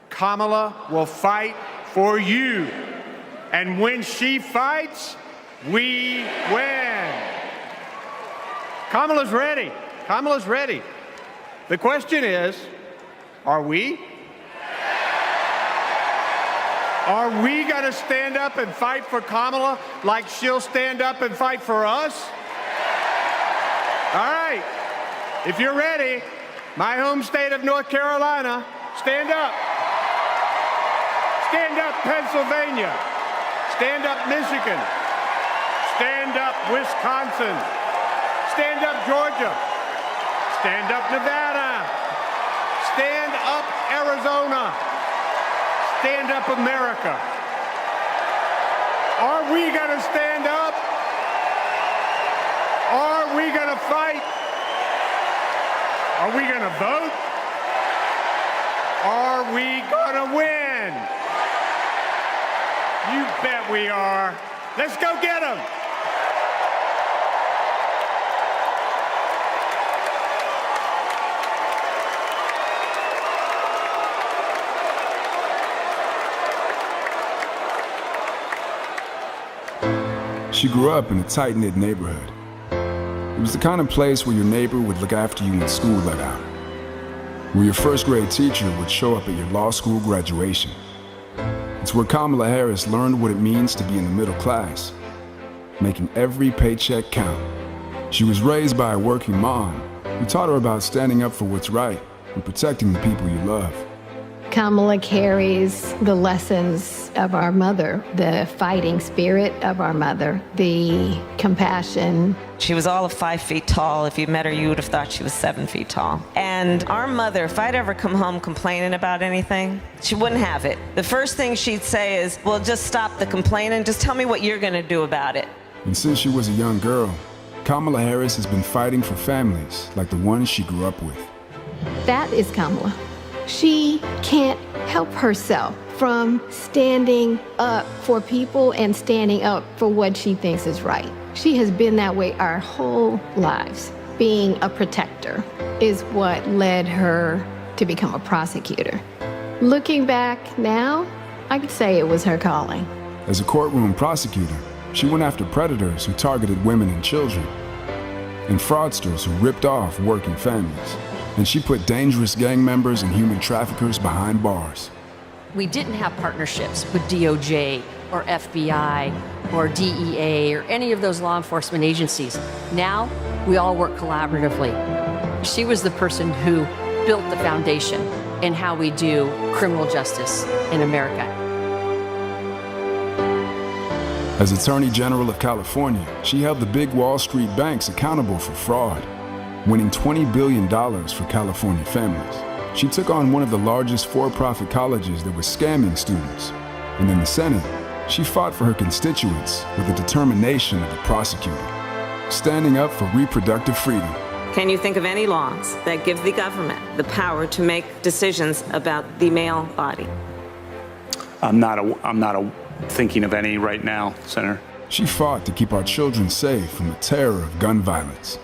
Kamala will fight for you. And when she fights, we win. Kamala's ready. Kamala's ready. The question is, are we? Are we going to stand up and fight for Kamala like she'll stand up and fight for us? All right. If you're ready, my home state of North Carolina, stand up. Stand up, Pennsylvania. Stand up, Michigan. Stand up, Wisconsin. Stand up, Georgia. Stand up, Nevada. Stand up, Arizona. Stand up, America. Are we going to stand up? Are we going to fight? Are we going to vote? Are we going to win? You bet we are. Let's go get them. She grew up in a tight-knit neighborhood. It was the kind of place where your neighbor would look after you when school let out, where your first grade teacher would show up at your law school graduation. It's where Kamala Harris learned what it means to be in the middle class, making every paycheck count. She was raised by a working mom who taught her about standing up for what's right and protecting the people you love. Kamala carries the lessons of our mother, the fighting spirit of our mother, the compassion. She was all of 5 feet tall. If you met her, you would have thought she was 7 feet tall. And our mother, if I'd ever come home complaining about anything, she wouldn't have it. The first thing she'd say is, well, just stop the complaining. Just tell me what you're going to do about it. And since she was a young girl, Kamala Harris has been fighting for families like the ones she grew up with. That is Kamala. She can't help herself from standing up for people and standing up for what she thinks is right. She has been that way our whole lives. Being a protector is what led her to become a prosecutor. Looking back now, I could say it was her calling. As a courtroom prosecutor, she went after predators who targeted women and children, and fraudsters who ripped off working families. And she put dangerous gang members and human traffickers behind bars. We didn't have partnerships with DOJ or FBI or DEA or any of those law enforcement agencies. Now, we all work collaboratively. She was the person who built the foundation in how we do criminal justice in America. As Attorney General of California, she held the big Wall Street banks accountable for fraud, winning $20 billion for California families. She took on one of the largest for-profit colleges that was scamming students. And in the Senate, she fought for her constituents with the determination of a prosecutor, standing up for reproductive freedom. Can you think of any laws that give the government the power to make decisions about the male body? I'm not thinking of any right now, Senator. She fought to keep our children safe from the terror of gun violence.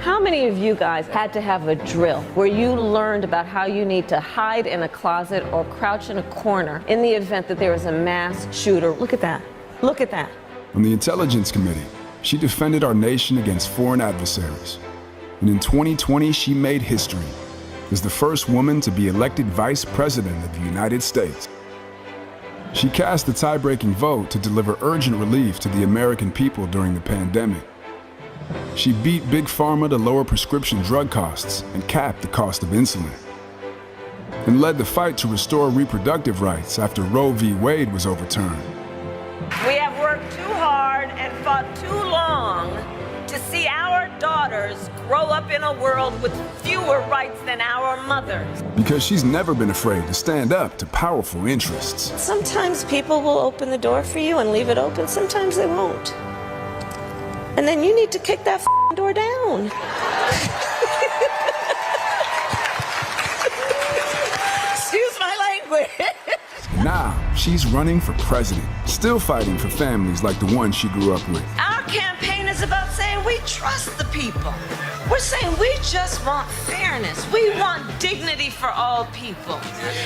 How many of you guys had to have a drill where you learned about how you need to hide in a closet or crouch in a corner in the event that there is a mass shooter? Look at that. Look at that. On the Intelligence Committee, she defended our nation against foreign adversaries. And in 2020, she made history as the first woman to be elected Vice President of the United States. She cast the tie-breaking vote to deliver urgent relief to the American people during the pandemic. She beat Big Pharma to lower prescription drug costs and cap the cost of insulin, and led the fight to restore reproductive rights after Roe v. Wade was overturned. We have worked too hard and fought too long to see our daughters grow up in a world with fewer rights than our mothers. Because she's never been afraid to stand up to powerful interests. Sometimes people will open the door for you and leave it open, sometimes they won't. And then you need to kick that door down. Excuse my language. Now, she's running for president, still fighting for families like the one she grew up with. Our campaign is about saying we trust the people. We're saying we just want fairness. We want dignity for all people.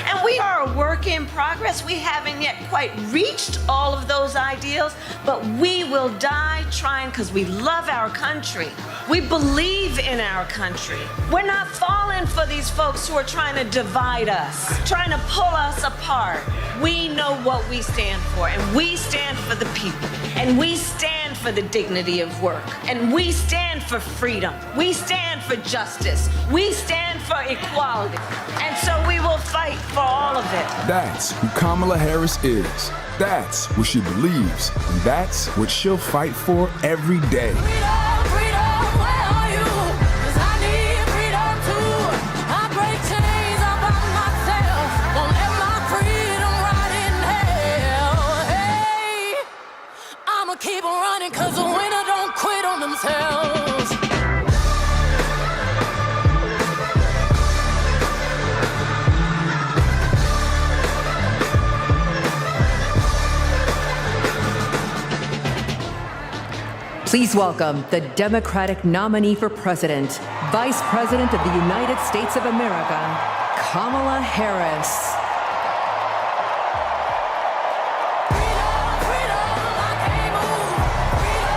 And we are a work in progress. We haven't yet quite reached all of those ideals, but we will die trying because we love our country. We believe in our country. We're not falling for these folks who are trying to divide us, trying to pull us apart. We know what we stand for, and we stand for the people, and we stand for the dignity of work, and we stand for freedom. We stand for justice. We stand for equality. And so we will fight for all of it. That's who Kamala Harris is. That's what she believes. And that's what she'll fight for every day. Keep on running, cause the winner don't quit on themselves. Please welcome the Democratic nominee for president, Vice President of the United States of America, Kamala Harris. Freedom, freedom, I can't move. Freedom.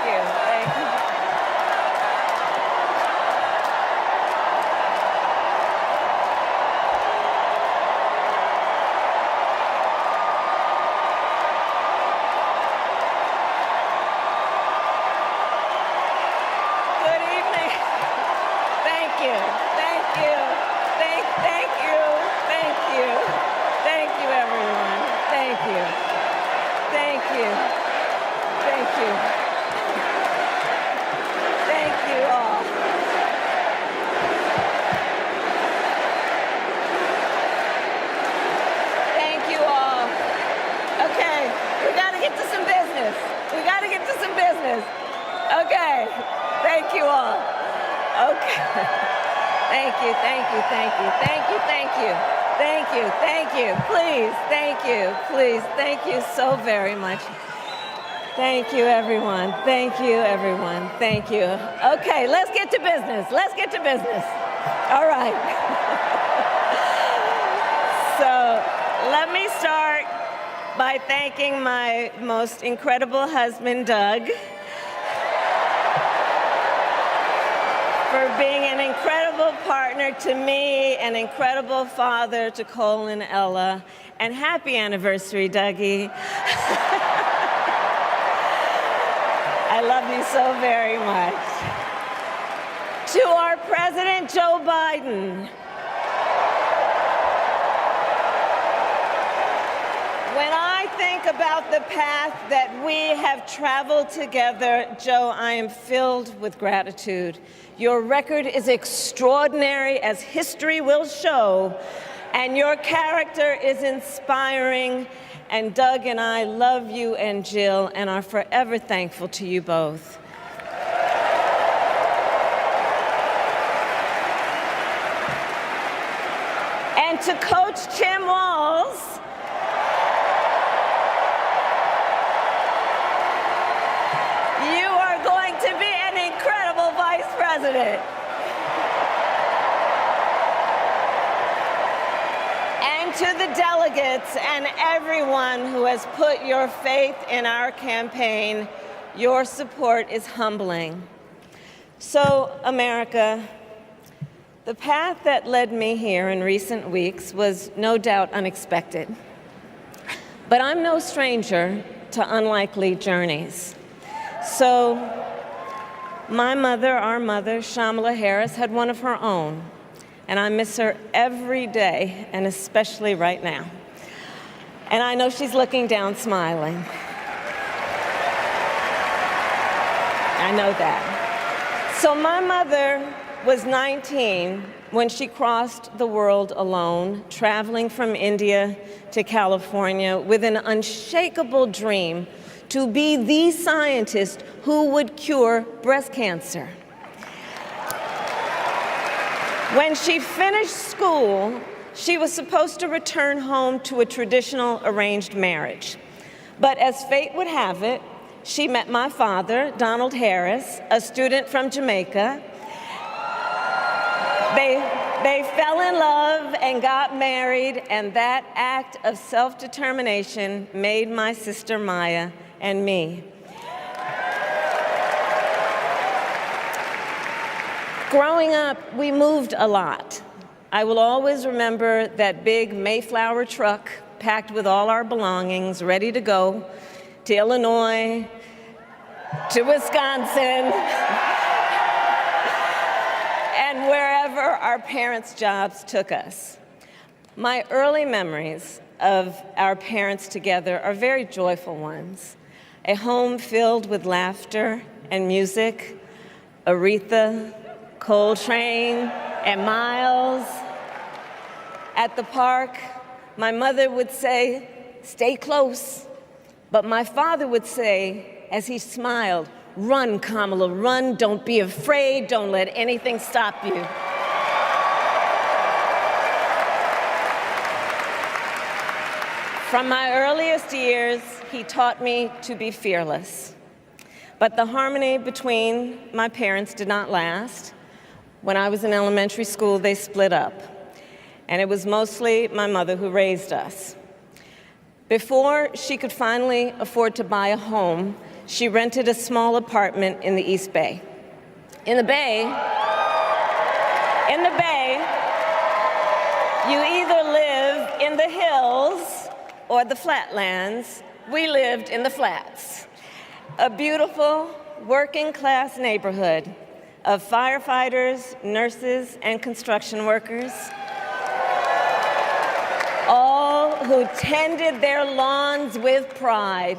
you. Thank you. Good evening. Thank you. Thank you. Thank you. Thank you. Thank you, everyone. Thank you. Thank you. Thank you. Thank you all. Thank you all. Okay, we gotta get to some business. We gotta get to some business. Okay, thank you all. Okay. Thank you, thank you, thank you, thank you, thank you. Thank you, thank you, please, thank you, please, thank you so very much. Thank you, everyone. Thank you, everyone. Thank you. Okay, let's get to business. Let's get to business. All right. So let me start by thanking my most incredible husband, Doug, for being an incredible partner to me, an incredible father to Cole and Ella, and happy anniversary, Dougie. I love you so very much. To our President, Joe Biden. When I think about the path that we have traveled together, Joe, I am filled with gratitude. Your record is extraordinary, as history will show, and your character is inspiring. And Doug and I love you and Jill and are forever thankful to you both. And to Coach Tim Walz, you are going to be an incredible vice president. And to the delegates and everyone who has put your faith in our campaign, your support is humbling. So, America, the path that led me here in recent weeks was no doubt unexpected. But I'm no stranger to unlikely journeys. So, my mother, our mother, Kamala Harris, had one of her own. And I miss her every day, and especially right now. And I know she's looking down, smiling. I know that. So my mother was 19 when she crossed the world alone, traveling from India to California with an unshakable dream to be the scientist who would cure breast cancer. When she finished school, she was supposed to return home to a traditional arranged marriage. But as fate would have it, she met my father, Donald Harris, a student from Jamaica. They fell in love and got married, and that act of self-determination made my sister Maya and me. Growing up, we moved a lot. I will always remember that big Mayflower truck packed with all our belongings, ready to go to Illinois, to Wisconsin, and wherever our parents' jobs took us. My early memories of our parents together are very joyful ones. A home filled with laughter and music, Aretha, Coltrane, and Miles. At the park, my mother would say, "Stay close." But my father would say, as he smiled, "Run, Kamala, run. Don't be afraid. Don't let anything stop you." From my earliest years, he taught me to be fearless. But the harmony between my parents did not last. When I was in elementary school, they split up. And it was mostly my mother who raised us. Before she could finally afford to buy a home, she rented a small apartment in the East Bay. In the Bay, you either live in the hills or the flatlands. We lived in the flats. A beautiful working-class neighborhood of firefighters, nurses, and construction workers, all who tended their lawns with pride.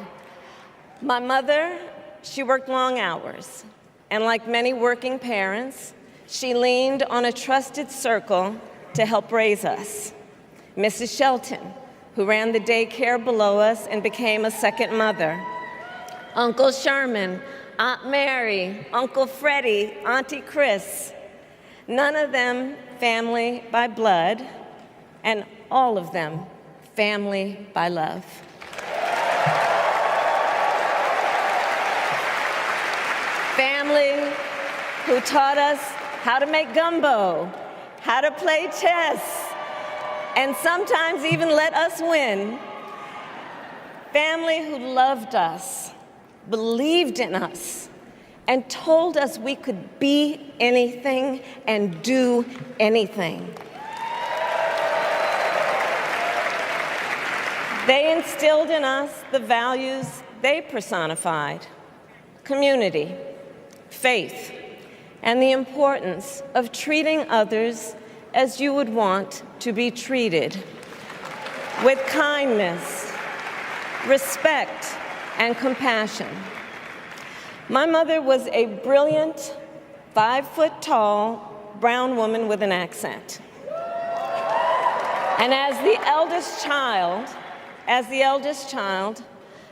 My mother, she worked long hours, and like many working parents, she leaned on a trusted circle to help raise us. Mrs. Shelton, who ran the daycare below us and became a second mother. Uncle Sherman, Aunt Mary, Uncle Freddie, Auntie Chris. None of them family by blood, and all of them family by love. Family who taught us how to make gumbo, how to play chess, and sometimes even let us win. Family who loved us, believed in us, and told us we could be anything and do anything. They instilled in us the values they personified: community, faith, and the importance of treating others as you would want to be treated, with kindness, respect, and compassion. My mother was a brilliant, 5-foot-tall, brown woman with an accent. And as the eldest child,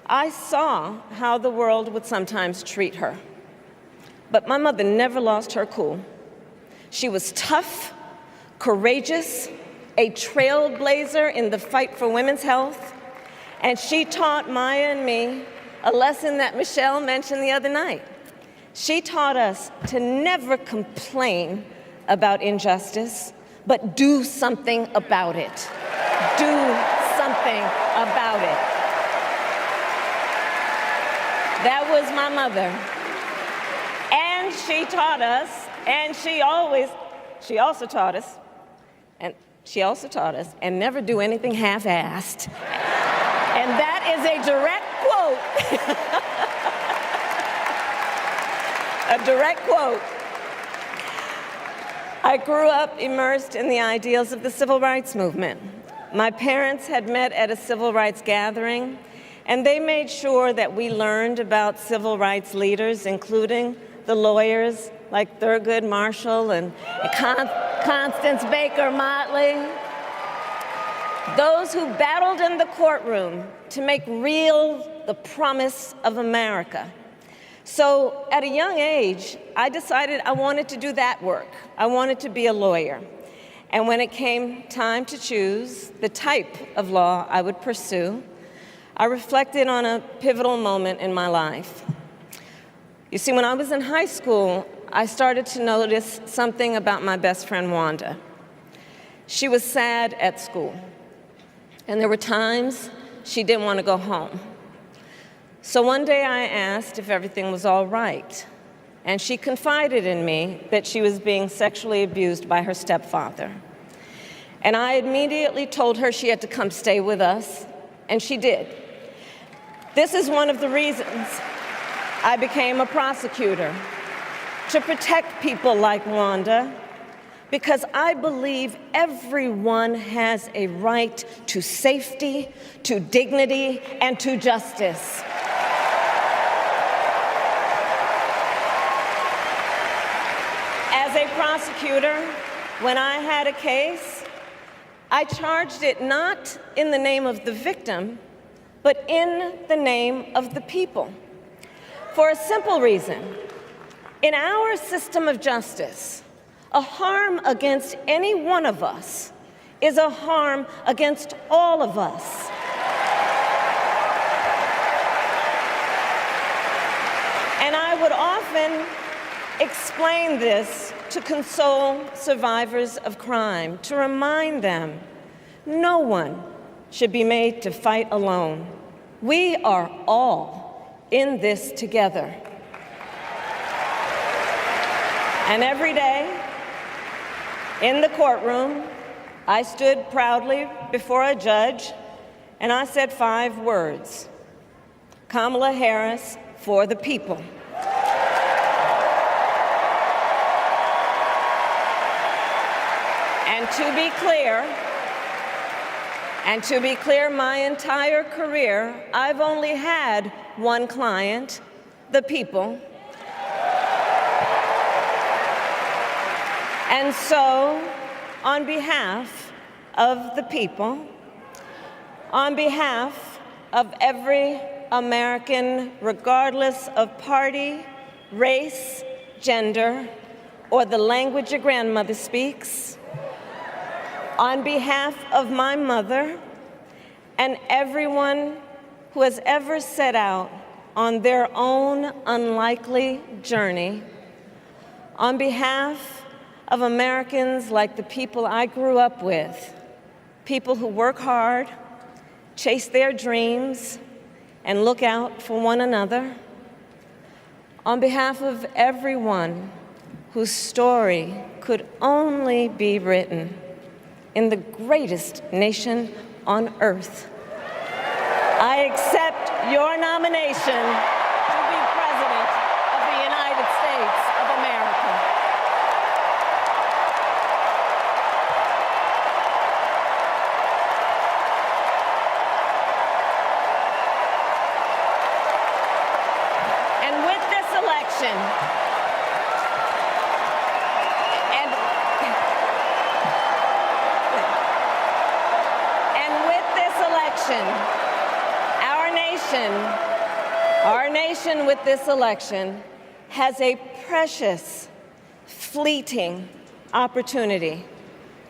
I saw how the world would sometimes treat her. But my mother never lost her cool. She was tough, courageous, a trailblazer in the fight for women's health, and she taught Maya and me a lesson that Michelle mentioned the other night. She taught us to never complain about injustice, but do something about it. Do something about it. That was my mother. And she taught us, and she also taught us, and never do anything half-assed. And that is a direct quote. A direct quote. I grew up immersed in the ideals of the civil rights movement. My parents had met at a civil rights gathering, and they made sure that we learned about civil rights leaders, including the lawyers like Thurgood Marshall and Constance Baker Motley, those who battled in the courtroom to make real the promise of America. So at a young age, I decided I wanted to do that work. I wanted to be a lawyer. And when it came time to choose the type of law I would pursue, I reflected on a pivotal moment in my life. You see, when I was in high school, I started to notice something about my best friend, Wanda. She was sad at school, and there were times she didn't want to go home. So one day I asked if everything was all right, and she confided in me that she was being sexually abused by her stepfather. And I immediately told her she had to come stay with us, and she did. This is one of the reasons I became a prosecutor, to protect people like Wanda, because I believe everyone has a right to safety, to dignity, and to justice. As a prosecutor, when I had a case, I charged it not in the name of the victim, but in the name of the people. For a simple reason. In our system of justice, a harm against any one of us is a harm against all of us. And I would often explain this to console survivors of crime, to remind them no one should be made to fight alone. We are all in this together. And every day in the courtroom, I stood proudly before a judge and I said 5 words: Kamala Harris for the people. And to be clear, my entire career, I've only had one client, the people. And so, on behalf of the people, on behalf of every American, regardless of party, race, gender, or the language your grandmother speaks, on behalf of my mother and everyone who has ever set out on their own unlikely journey, on behalf of Americans like the people I grew up with, people who work hard, chase their dreams, and look out for one another, on behalf of everyone whose story could only be written in the greatest nation on earth, I accept your nomination to be President of the United States of America. And with this election, our nation with this election has a precious, fleeting opportunity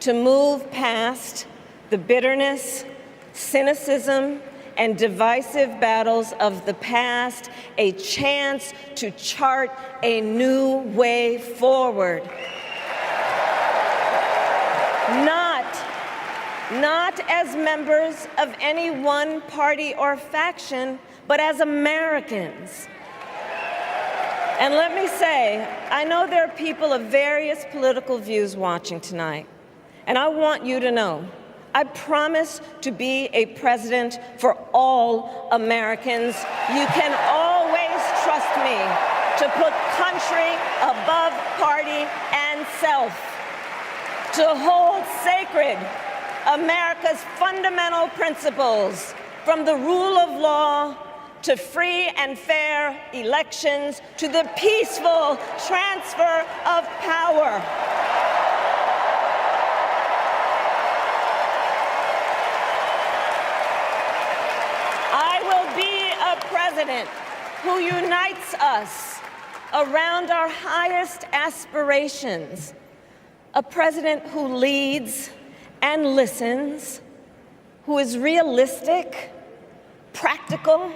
to move past the bitterness, cynicism, and divisive battles of the past, a chance to chart a new way forward. Not as members of any one party or faction, but as Americans. And let me say, I know there are people of various political views watching tonight, and I want you to know, I promise to be a president for all Americans. You can always trust me to put country above party and self, to hold sacred America's fundamental principles, from the rule of law to free and fair elections to the peaceful transfer of power. I will be a president who unites us around our highest aspirations, a president who leads and listens, who is realistic, practical,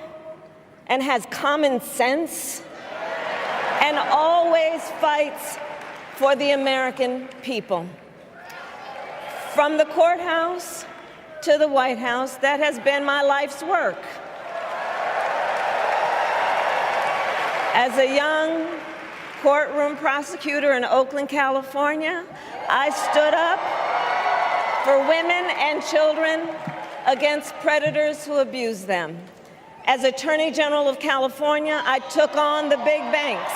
and has common sense, and always fights for the American people. From the courthouse to the White House, that has been my life's work. As a young courtroom prosecutor in Oakland, California, I stood up for women and children against predators who abuse them. As Attorney General of California, I took on the big banks,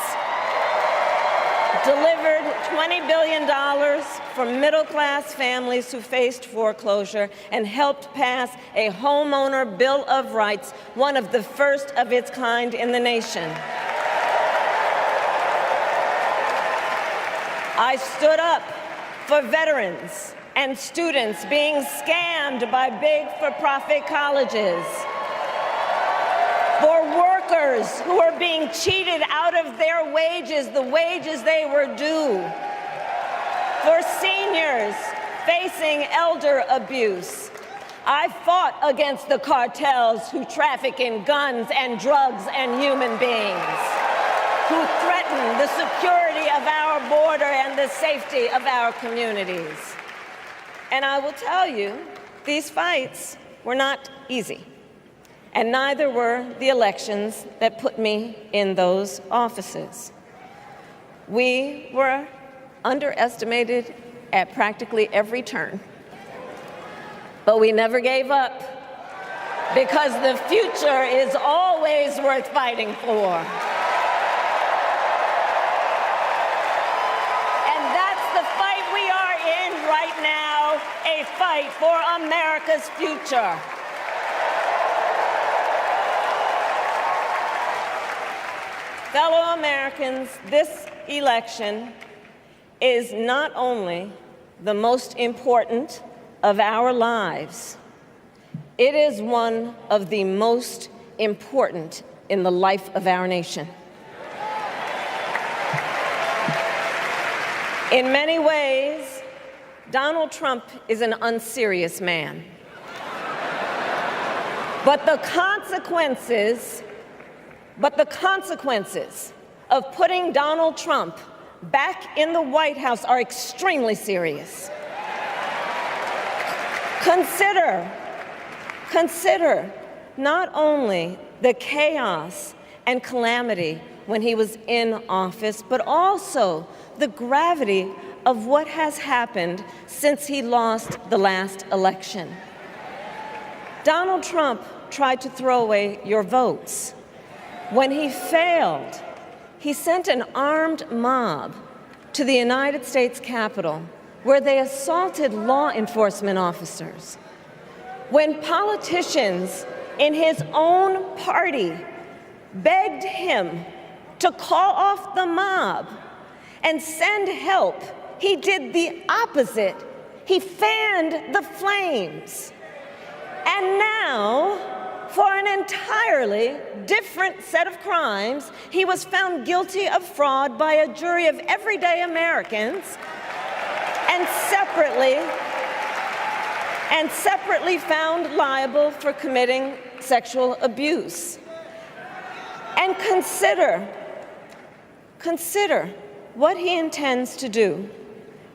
delivered $20 billion for middle-class families who faced foreclosure, and helped pass a homeowner bill of rights, one of the first of its kind in the nation. I stood up for veterans and students being scammed by big for-profit colleges, for workers who are being cheated out of their wages, the wages they were due, for seniors facing elder abuse. I fought against the cartels who traffic in guns and drugs and human beings, who threaten the security of our border and the safety of our communities. And I will tell you, these fights were not easy. and neither were the elections that put me in those offices. We were underestimated at practically every turn, but we never gave up, because the future is always worth fighting for. And that's the fight we are in right now, a fight for America's future. Fellow Americans, this election is not only the most important of our lives, it is one of the most important in the life of our nation. In many ways, Donald Trump is an unserious man. But the consequences of putting Donald Trump back in the White House are extremely serious. Consider not only the chaos and calamity when he was in office, but also the gravity of what has happened since he lost the last election. Donald Trump tried to throw away your votes. When he failed, he sent an armed mob to the United States Capitol, where they assaulted law enforcement officers. When politicians in his own party begged him to call off the mob and send help, he did the opposite. He fanned the flames. And now, for an entirely different set of crimes, he was found guilty of fraud by a jury of everyday Americans, and separately found liable for committing sexual abuse. And consider what he intends to do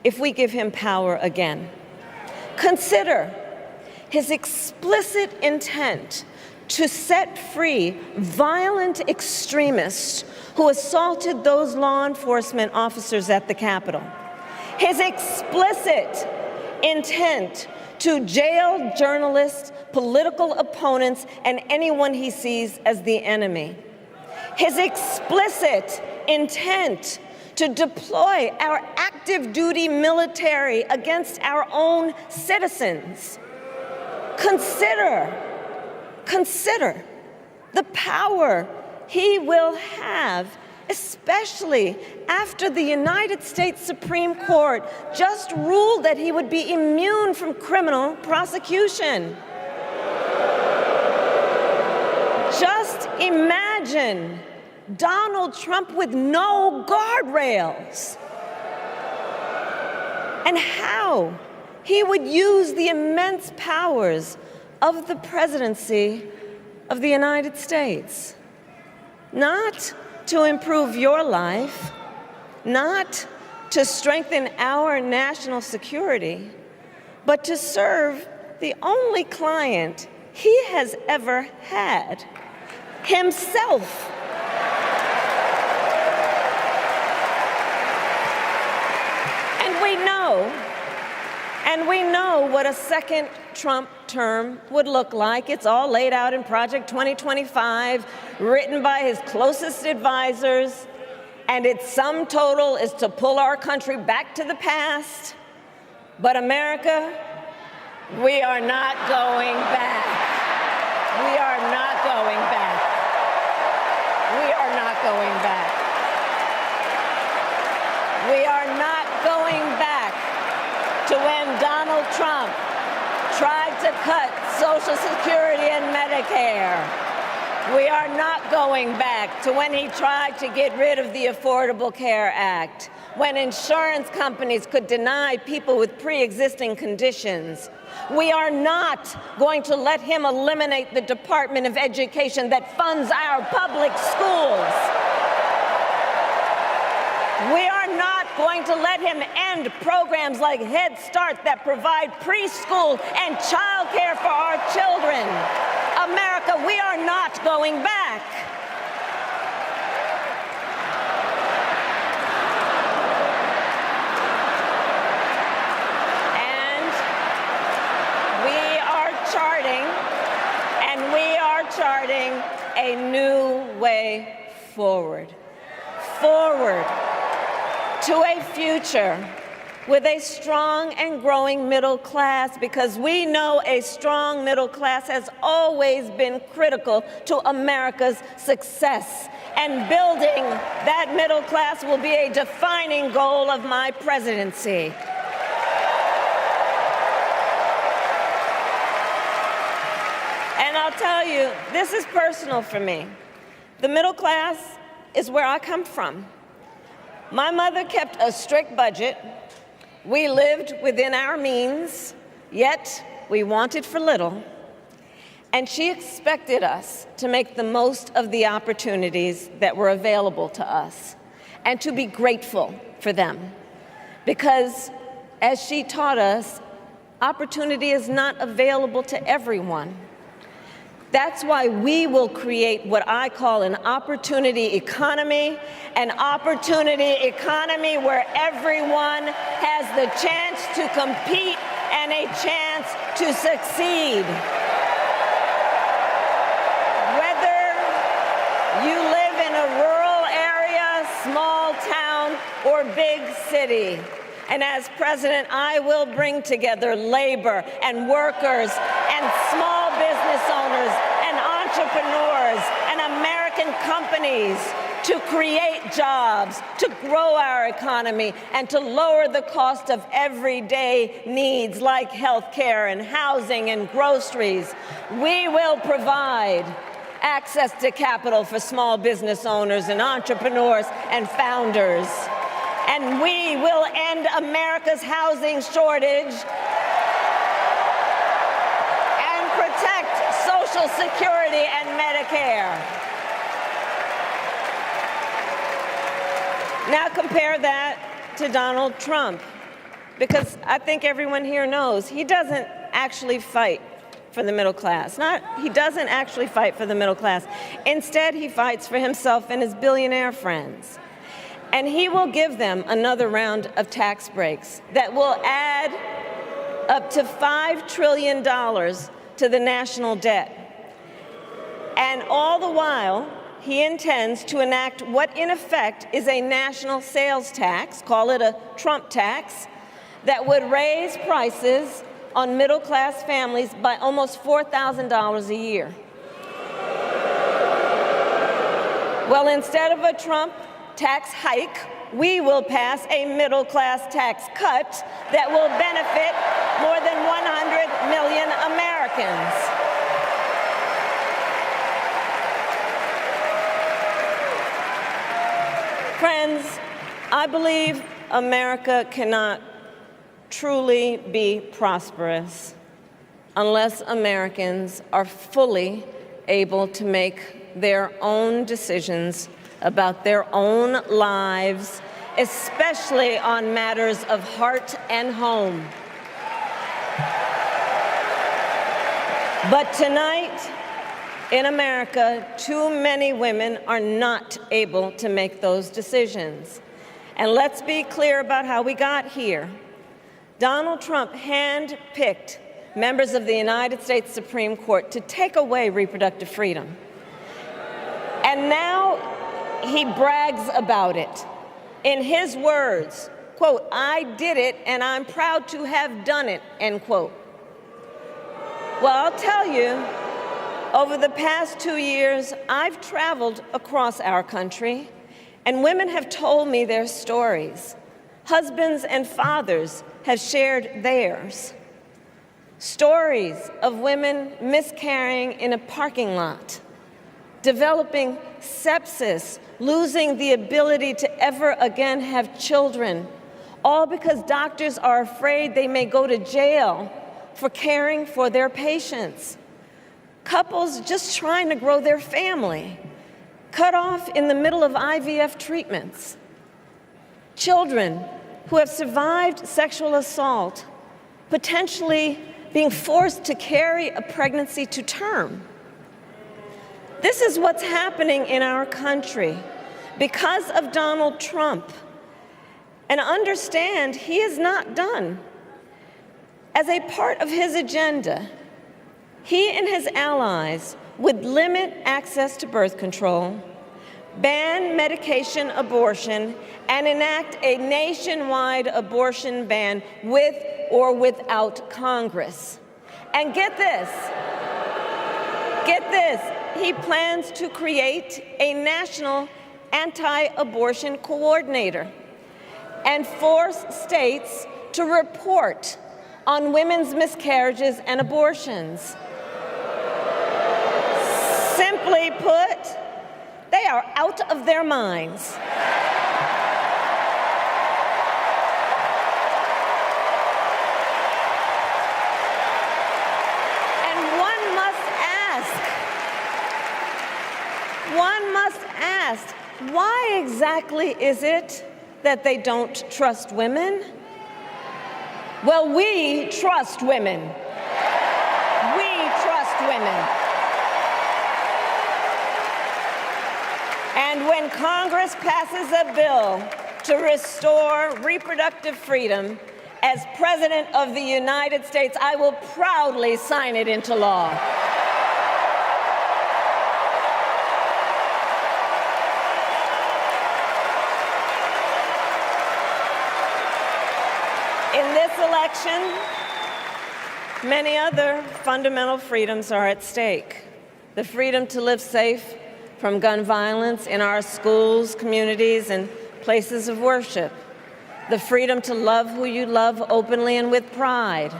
if we give him power again. Consider his explicit intent to set free violent extremists who assaulted those law enforcement officers at the Capitol. His explicit intent to jail journalists, political opponents, and anyone he sees as the enemy. His explicit intent to deploy our active duty military against our own citizens. Consider the power he will have, especially after the United States Supreme Court just ruled that he would be immune from criminal prosecution. Just imagine Donald Trump with no guardrails, and how he would use the immense powers of the presidency of the United States, not to improve your life, not to strengthen our national security, but to serve the only client he has ever had, himself. And we know what a second Trump term would look like. It's all laid out in Project 2025, written by his closest advisors, and its sum total is to pull our country back to the past. But America, we are not going back. We are not going back. We are not going back. We are not going back to when Donald Trump tried to cut Social Security and Medicare. We are not going back to when he tried to get rid of the Affordable Care Act, when insurance companies could deny people with pre-existing conditions. We are not going to let him eliminate the Department of Education that funds our public schools. We are not going to let him end programs like Head Start that provide preschool and childcare for our children. America America, we are not going back. And we are charting a new way forward. Forward to a future with a strong and growing middle class, because we know a strong middle class has always been critical to America's success. And building that middle class will be a defining goal of my presidency. And I'll tell you, this is personal for me. The middle class is where I come from. My mother kept a strict budget. We lived within our means, yet we wanted for little. And she expected us to make the most of the opportunities that were available to us and to be grateful for them. Because, as she taught us, opportunity is not available to everyone. That's why we will create what I call an opportunity economy where everyone has the chance to compete and a chance to succeed. Whether you live in a rural area, small town, or big city. And as president, I will bring together labor and workers and small business owners and entrepreneurs and American companies to create jobs, to grow our economy, and to lower the cost of everyday needs like health care and housing and groceries. We will provide access to capital for small business owners and entrepreneurs and founders. And we will end America's housing shortage and protect Social Security and Medicare. Now compare that to Donald Trump, because I think everyone here knows he doesn't actually fight for the middle class. He doesn't actually fight for the middle class. Instead, he fights for himself and his billionaire friends. And he will give them another round of tax breaks that will add up to $5 trillion to the national debt. And all the while, he intends to enact what in effect is a national sales tax, call it a Trump tax, that would raise prices on middle-class families by almost $4,000 a year. Well, instead of a Trump tax hike, we will pass a middle-class tax cut that will benefit more than 100 million Americans. Friends, I believe America cannot truly be prosperous unless Americans are fully able to make their own decisions about their own lives, especially on matters of heart and home. But tonight, in America, too many women are not able to make those decisions. And let's be clear about how we got here. Donald Trump handpicked members of the United States Supreme Court to take away reproductive freedom. And now he brags about it. In his words, quote, "I did it and I'm proud to have done it," end quote. Well, I'll tell you, over the past 2 years, I've traveled across our country, and women have told me their stories. Husbands and fathers have shared theirs. Stories of women miscarrying in a parking lot, developing sepsis, losing the ability to ever again have children, all because doctors are afraid they may go to jail for caring for their patients. Couples just trying to grow their family, cut off in the middle of IVF treatments. Children who have survived sexual assault, potentially being forced to carry a pregnancy to term. This is what's happening in our country because of Donald Trump. And understand, he is not done. As a part of his agenda, he and his allies would limit access to birth control, ban medication abortion, and enact a nationwide abortion ban with or without Congress. And get this, he plans to create a national anti-abortion coordinator and force states to report on women's miscarriages and abortions. Simply put, they are out of their minds. And one must ask, why exactly is it that they don't trust women? Well, we trust women. We trust women. And when Congress passes a bill to restore reproductive freedom, as President of the United States, I will proudly sign it into law. In this election, many other fundamental freedoms are at stake. The freedom to live safe from gun violence in our schools, communities, and places of worship. The freedom to love who you love openly and with pride.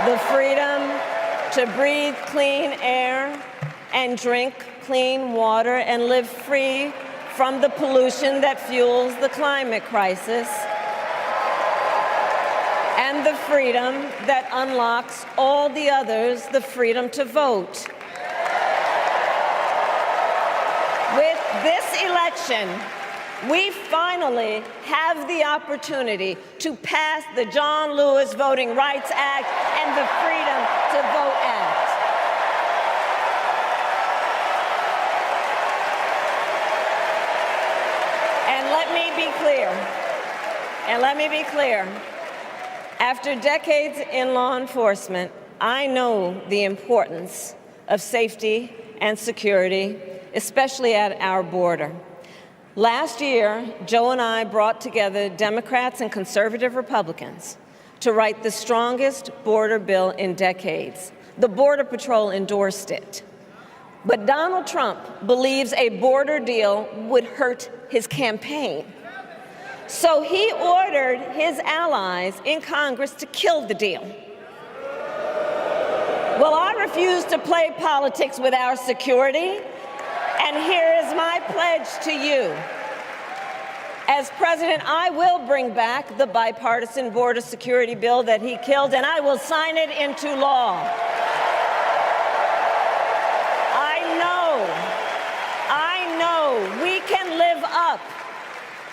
The freedom to breathe clean air and drink clean water and live free from the pollution that fuels the climate crisis. And the freedom that unlocks all the others, the freedom to vote. With this election, we finally have the opportunity to pass the John Lewis Voting Rights Act and the Freedom to Vote Act. And let me be clear. After decades in law enforcement, I know the importance of safety and security, especially at our border. Last year, Joe and I brought together Democrats and conservative Republicans to write the strongest border bill in decades. The Border Patrol endorsed it. But Donald Trump believes a border deal would hurt his campaign. So he ordered his allies in Congress to kill the deal. Well, I refuse to play politics with our security, and here is my pledge to you. As president, I will bring back the bipartisan border security bill that he killed, and I will sign it into law. I know we can live up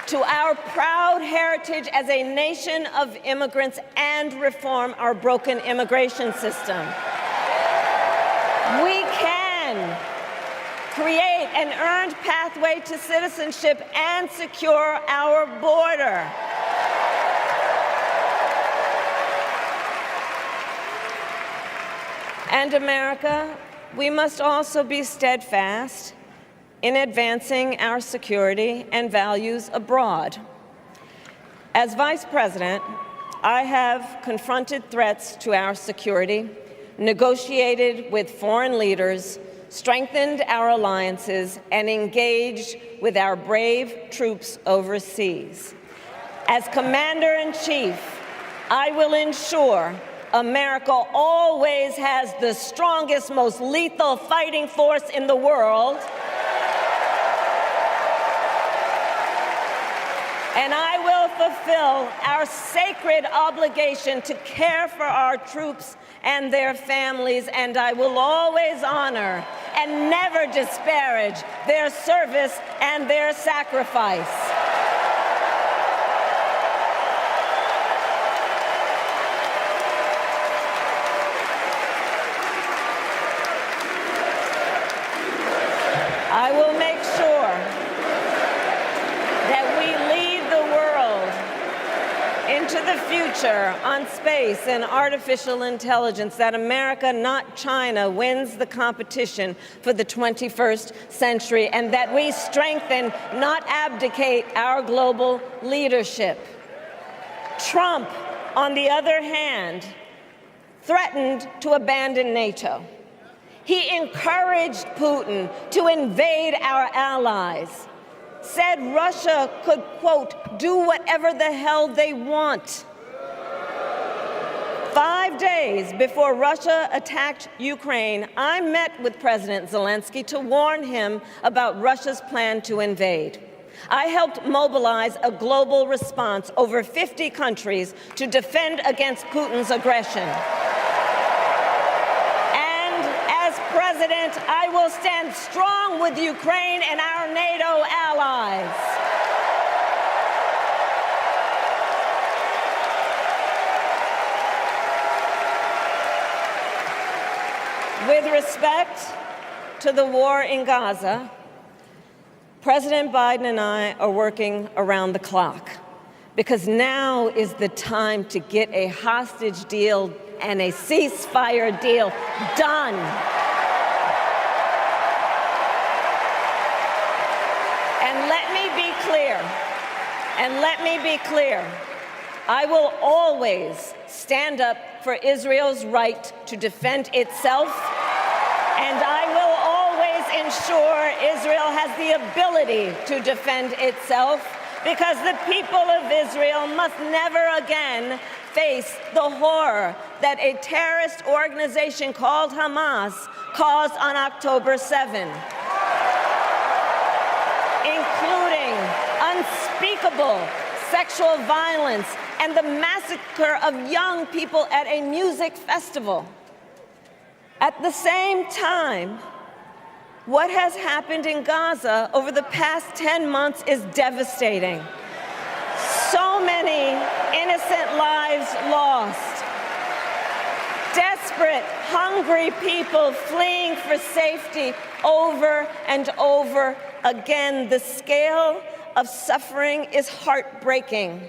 to our proud heritage as a nation of immigrants and reform our broken immigration system. We can create an earned pathway to citizenship and secure our border. And America, we must also be steadfast in advancing our security and values abroad. As Vice President, I have confronted threats to our security, negotiated with foreign leaders, strengthened our alliances, and engaged with our brave troops overseas. As Commander-in-Chief, I will ensure America always has the strongest, most lethal fighting force in the world. And I will fulfill our sacred obligation to care for our troops and their families, and I will always honor and never disparage their service and their sacrifice. into the future on space and artificial intelligence, that America, not China, wins the competition for the 21st century, and that we strengthen, not abdicate, our global leadership. Trump, on the other hand, threatened to abandon NATO. He encouraged Putin to invade our allies, said Russia could, quote, do whatever the hell they want. 5 days before Russia attacked Ukraine, I met with President Zelensky to warn him about Russia's plan to invade. I helped mobilize a global response, over 50 countries, to defend against Putin's aggression. President, I will stand strong with Ukraine and our NATO allies. With respect to the war in Gaza, President Biden and I are working around the clock, because now is the time to get a hostage deal and a ceasefire deal done. And let me be clear, I will always stand up for Israel's right to defend itself, and I will always ensure Israel has the ability to defend itself, because the people of Israel must never again face the horror that a terrorist organization called Hamas caused on October 7, including unspeakable sexual violence and the massacre of young people at a music festival. At the same time, what has happened in Gaza over the past 10 months is devastating. So many innocent lives lost. Desperate, hungry people fleeing for safety over and over again. The scale of suffering is heartbreaking.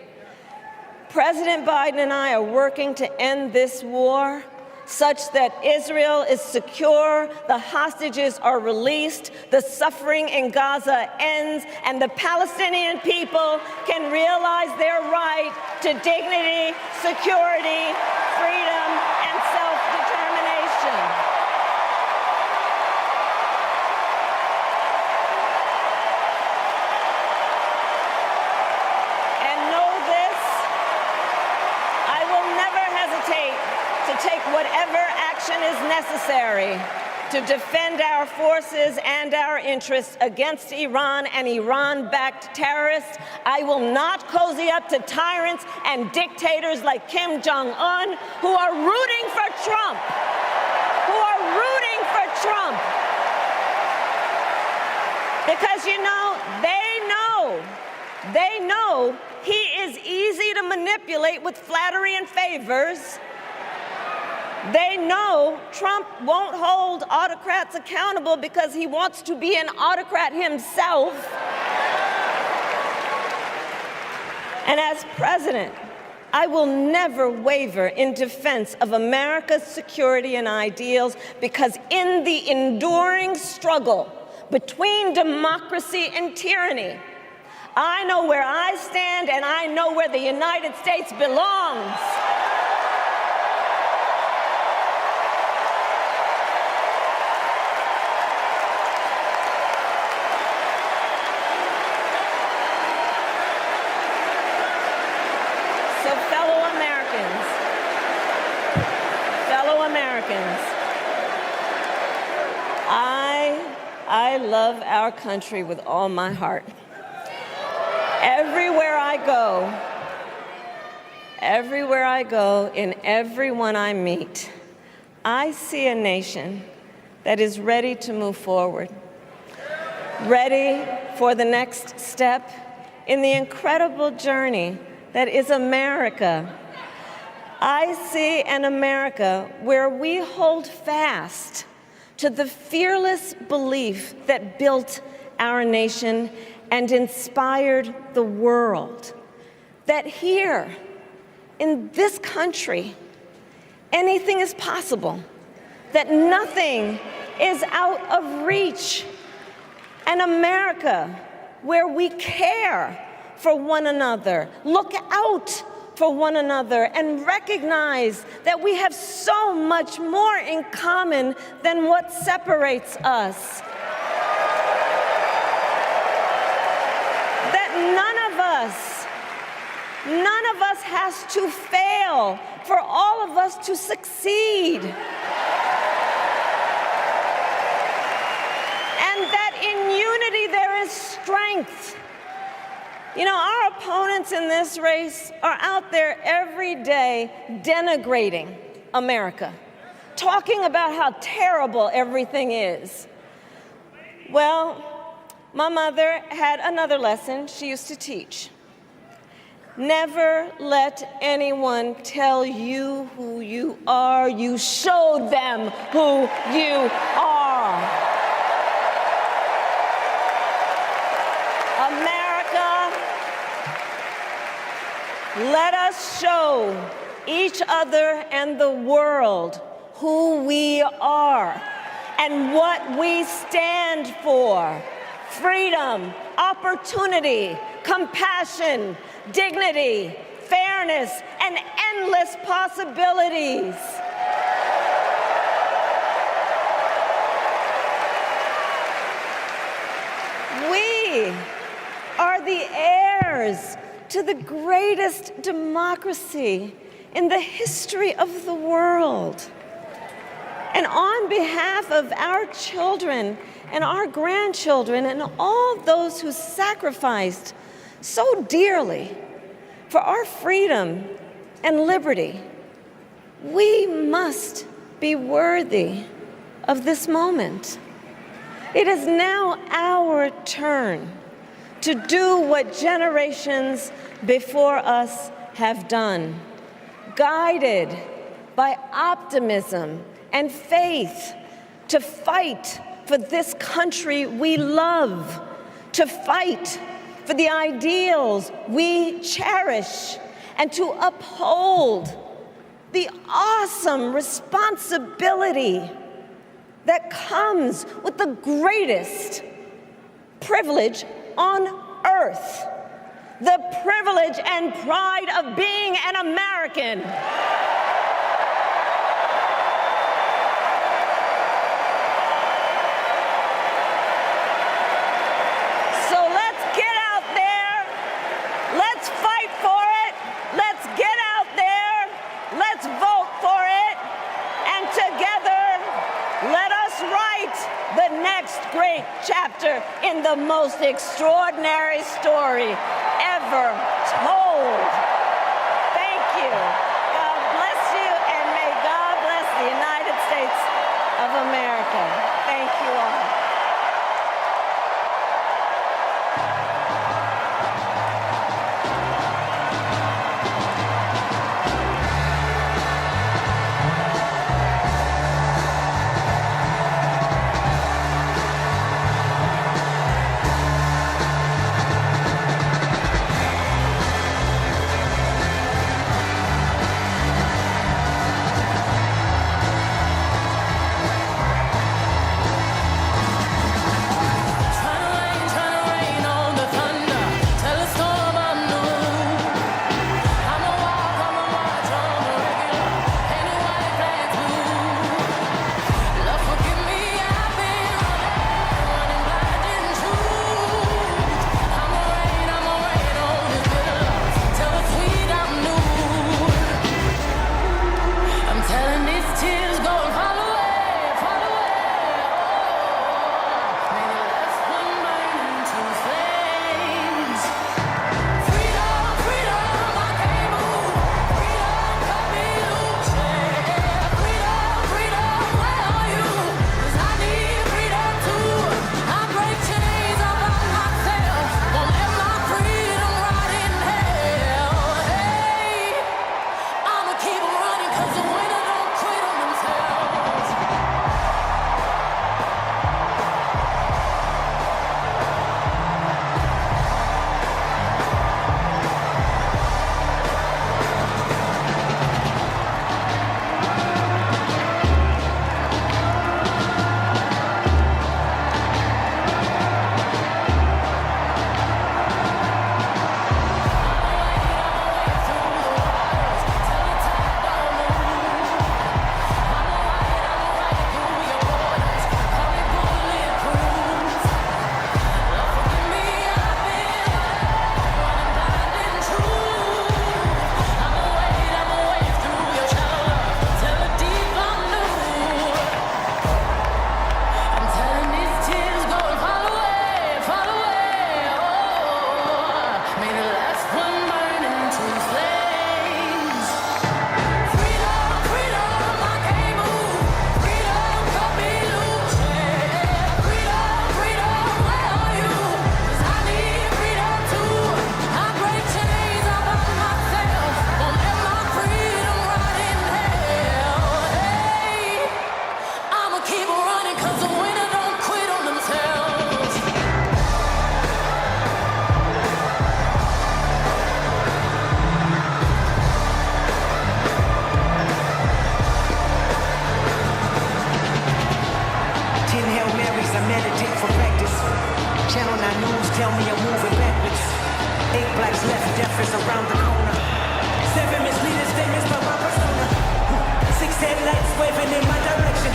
President Biden and I are working to end this war such that Israel is secure, the hostages are released, the suffering in Gaza ends, and the Palestinian people can realize their right to dignity, security, freedom, and self-determination. Take whatever action is necessary to defend our forces and our interests against Iran and Iran-backed terrorists. I will not cozy up to tyrants and dictators like Kim Jong-un, who are rooting for Trump, Because, you know, they know he is easy to manipulate with flattery and favors. They know Trump won't hold autocrats accountable because he wants to be an autocrat himself. And as president, I will never waver in defense of America's security and ideals, because in the enduring struggle between democracy and tyranny, I know where I stand and I know where the United States belongs. I love our country with all my heart. Everywhere I go, in everyone I meet, I see a nation that is ready to move forward, ready for the next step in the incredible journey that is America. I see an America where we hold fast to the fearless belief that built our nation and inspired the world, that here in this country, anything is possible, that nothing is out of reach. An America where we care for one another, look out for one another, and recognize that we have so much more in common than what separates us. That none of us has to fail for all of us to succeed. And that in unity there is strength. You know, our opponents in this race are out there every day denigrating America, talking about how terrible everything is. Well, my mother had another lesson she used to teach. Never let anyone tell you who you are. You show them who you are. America, let us show each other and the world who we are and what we stand for. Freedom, opportunity, compassion, dignity, fairness, and endless possibilities. We are the heirs to the greatest democracy in the history of the world. And on behalf of our children and our grandchildren and all those who sacrificed so dearly for our freedom and liberty, we must be worthy of this moment. It is now our turn to do what generations before us have done, guided by optimism and faith, to fight for this country we love, to fight for the ideals we cherish, and to uphold the awesome responsibility that comes with the greatest privilege on earth, the privilege and pride of being an American. So let's get out there, let's fight for it, let's get out there, let's vote for it, and together let us write the next great chapter in the most extraordinary story ever told. Thank you. God bless you, and may God bless the United States of America. Thank you all. blacks left, death is around the corner. 7 misleading statements by my persona. 6 headlights waving in my direction.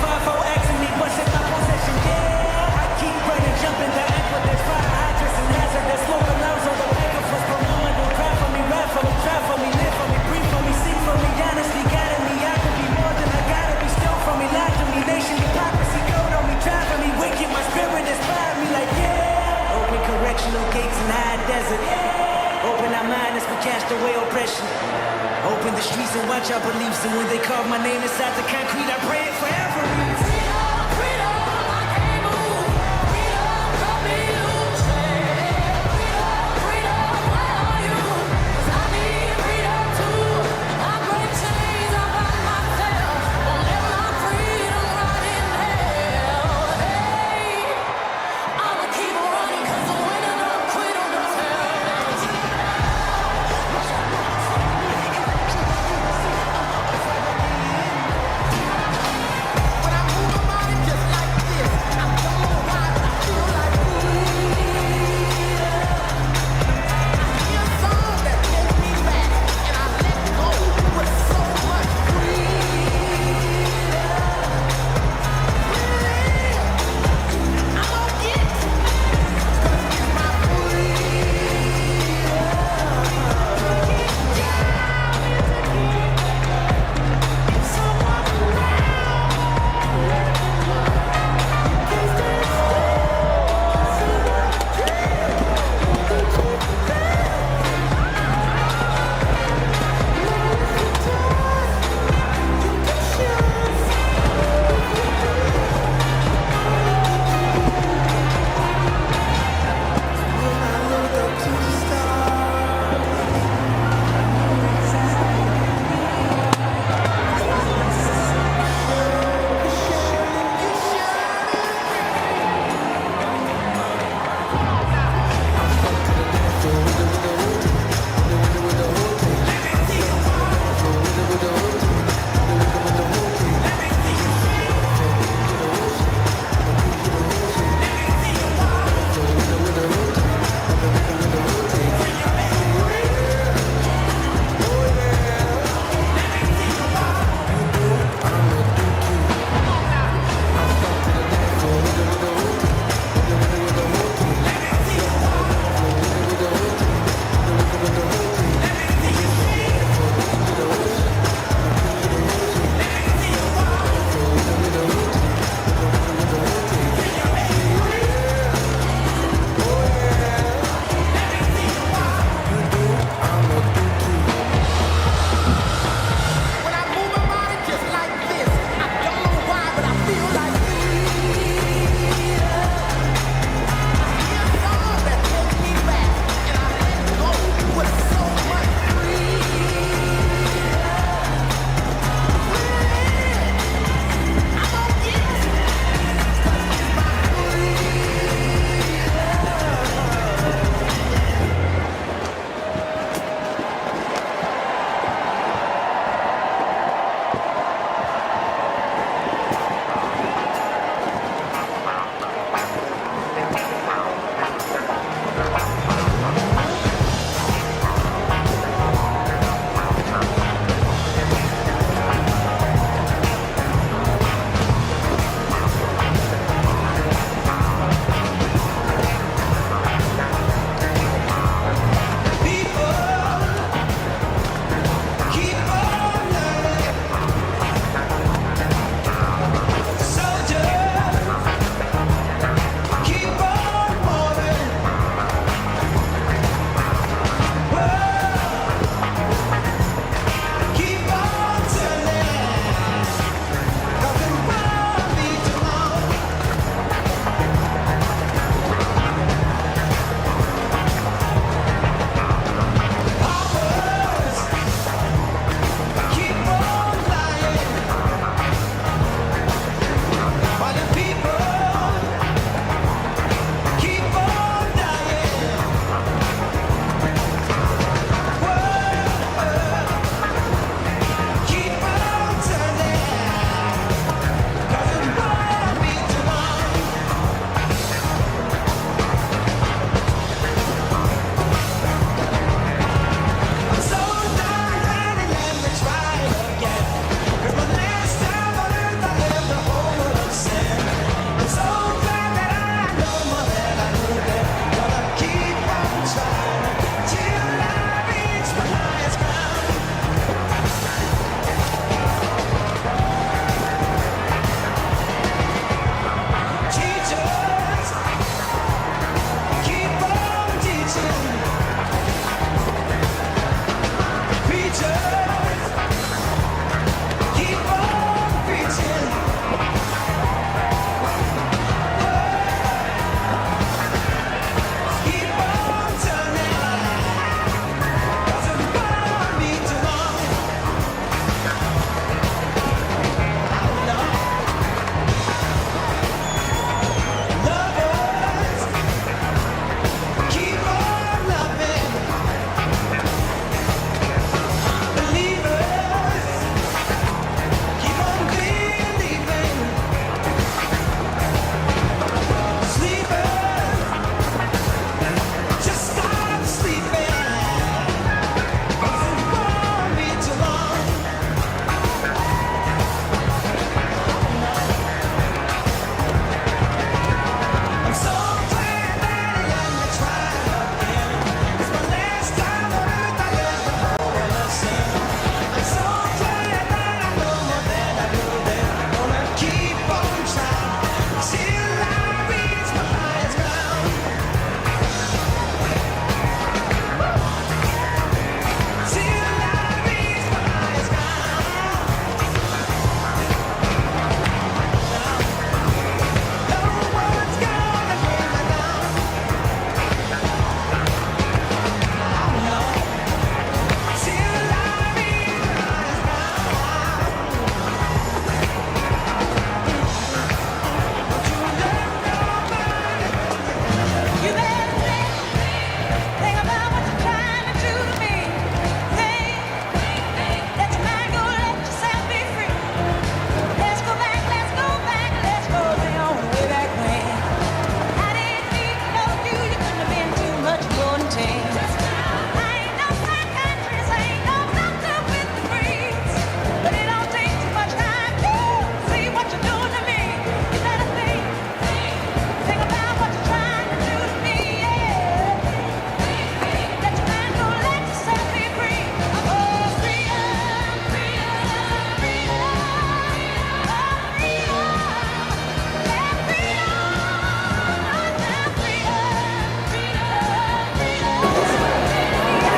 5-0 asking me what's in my possession. Yeah, I keep running, jumping the aqua. There's fire hydrants and hazardous smoke alarms on the microphones. But no one don't cry for me, rap for me, try for me, live for me, breathe for me, sing for me, honestly guiding me. I could be more than I gotta be, still for me, lie to me, nation hypocrisy, gold on me, driving me, wicked. My spirit inspired me like yeah. Open correctional gates in high desert. Yeah. Open our minds as we cast away oppression. Open the streets and watch our beliefs. And when they carve my name inside the concrete, I pray it forever. When I move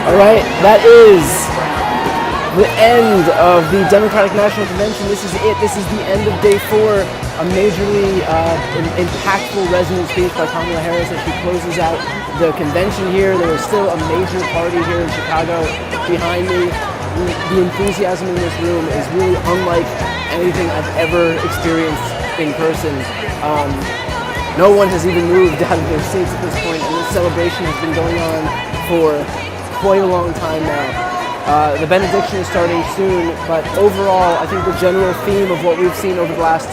All right, that is the end of the Democratic National Convention. This is it. This is the end of day 4. A majorly impactful resonant speech by Kamala Harris as she closes out the convention here. There is still a major party here in Chicago behind me. The enthusiasm in this room is really unlike anything I've ever experienced in person. No one has even moved out of their seats at this point, and this celebration has been going on for quite a long time now. The benediction is starting soon, but overall, I think the general theme of what we've seen over the last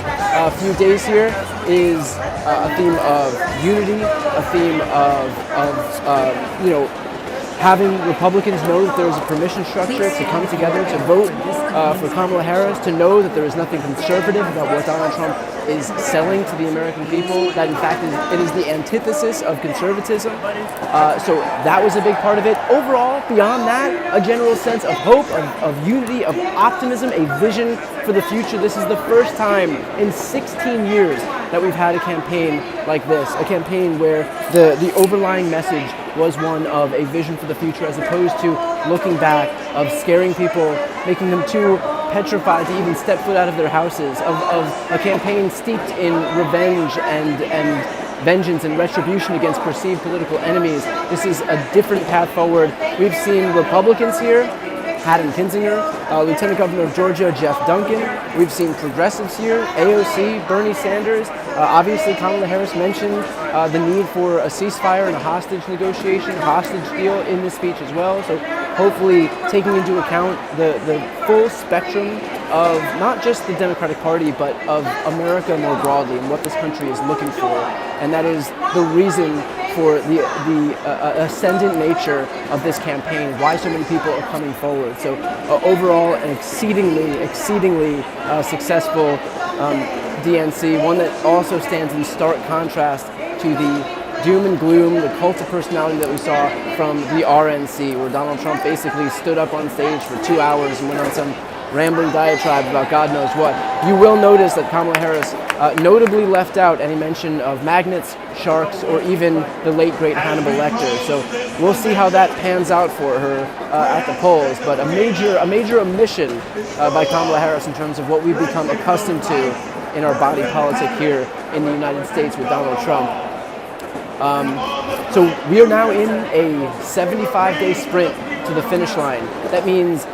few days here is a theme of unity, a theme of having Republicans know that there is a permission structure to come together to vote for Kamala Harris, to know that there is nothing conservative about what Donald Trump is selling to the American people, that in fact it is the antithesis of conservatism. So that was a big part of it. Overall, beyond that, a general sense of hope, of unity, of optimism, a vision for the future. This is the first time in 16 years that we've had a campaign like this, a campaign where the overlying message was one of a vision for the future as opposed to looking back, of scaring people, making them too petrified to even step foot out of their houses, of a campaign steeped in revenge and vengeance and retribution against perceived political enemies. This is a different path forward. We've seen Republicans here, Haddon Kinzinger, Lieutenant Governor of Georgia, Jeff Duncan. We've seen progressives here, AOC, Bernie Sanders. Obviously, Kamala Harris mentioned the need for a ceasefire and a hostage negotiation, hostage deal in this speech as well. So hopefully taking into account the full spectrum of not just the Democratic Party, but of America more broadly and what this country is looking for. And that is the reason for the ascendant nature of this campaign, why so many people are coming forward. So overall, an exceedingly successful DNC, one that also stands in stark contrast to the doom and gloom, the cult of personality that we saw from the RNC, where Donald Trump basically stood up on stage for 2 hours and went on some rambling diatribe about God knows what. You will notice that Kamala Harris notably left out any mention of magnets, sharks, or even the late great Hannibal Lecter. So we'll see how that pans out for her at the polls. But a major omission by Kamala Harris in terms of what we've become accustomed to in our body politic here in the United States with Donald Trump. So we are now in a 75-day sprint to the finish line. That means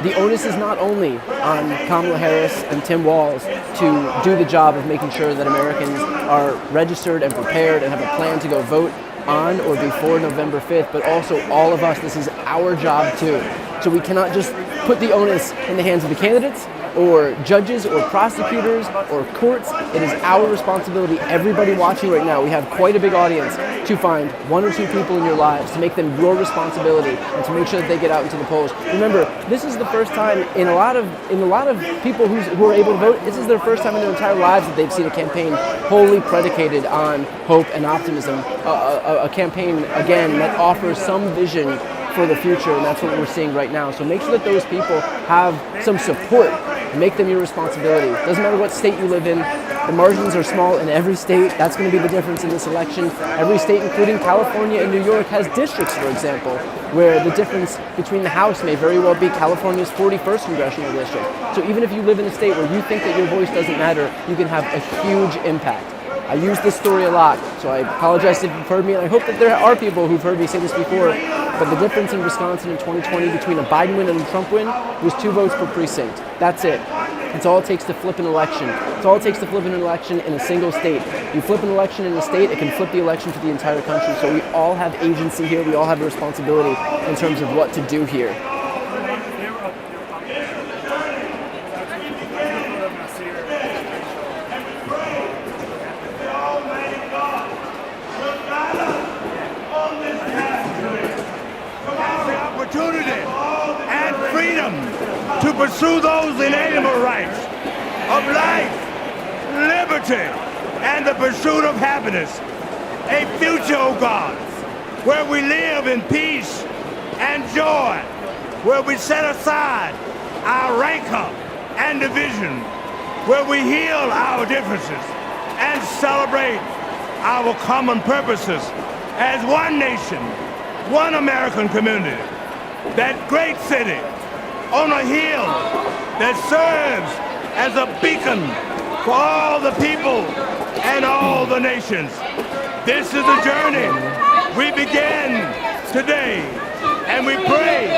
the onus is not only on Kamala Harris and Tim Walz to do the job of making sure that Americans are registered and prepared and have a plan to go vote on or before November 5th, but also all of us. This is our job too. So we cannot just put the onus in the hands of the candidates or judges or prosecutors or courts. It is our responsibility, everybody watching right now, we have quite a big audience, to find 1 or 2 people in your lives, to make them your responsibility and to make sure that they get out into the polls. Remember, this is the first time in a lot of people who are able to vote, this is their first time in their entire lives that they've seen a campaign wholly predicated on hope and optimism. A campaign, again, that offers some vision for the future, and that's what we're seeing right now. So make sure that those people have some support. Make them your responsibility. Doesn't matter what state you live in. The margins are small in every state. That's going to be the difference in this election. Every state, including California and New York, has districts, for example, where the difference between the House may very well be California's 41st Congressional District. So even if you live in a state where you think that your voice doesn't matter, you can have a huge impact. I use this story a lot, so I apologize if you've heard me, and I hope that there are people who've heard me say this before, but the difference in Wisconsin in 2020 between a Biden win and a Trump win was 2 votes per precinct. That's it. It's all it takes to flip an election. It's all it takes to flip an election in a single state. You flip an election in a state, it can flip the election for the entire country. So we all have agency here. We all have a responsibility in terms of what to do here. And freedom to pursue those inalienable rights of life, liberty, and the pursuit of happiness. A future, oh God, where we live in peace and joy, where we set aside our rancor and division, where we heal our differences and celebrate our common purposes as one nation, one American community. that great city on a hill that serves as a beacon for all the people and all the nations. This is the journey we begin today, and we pray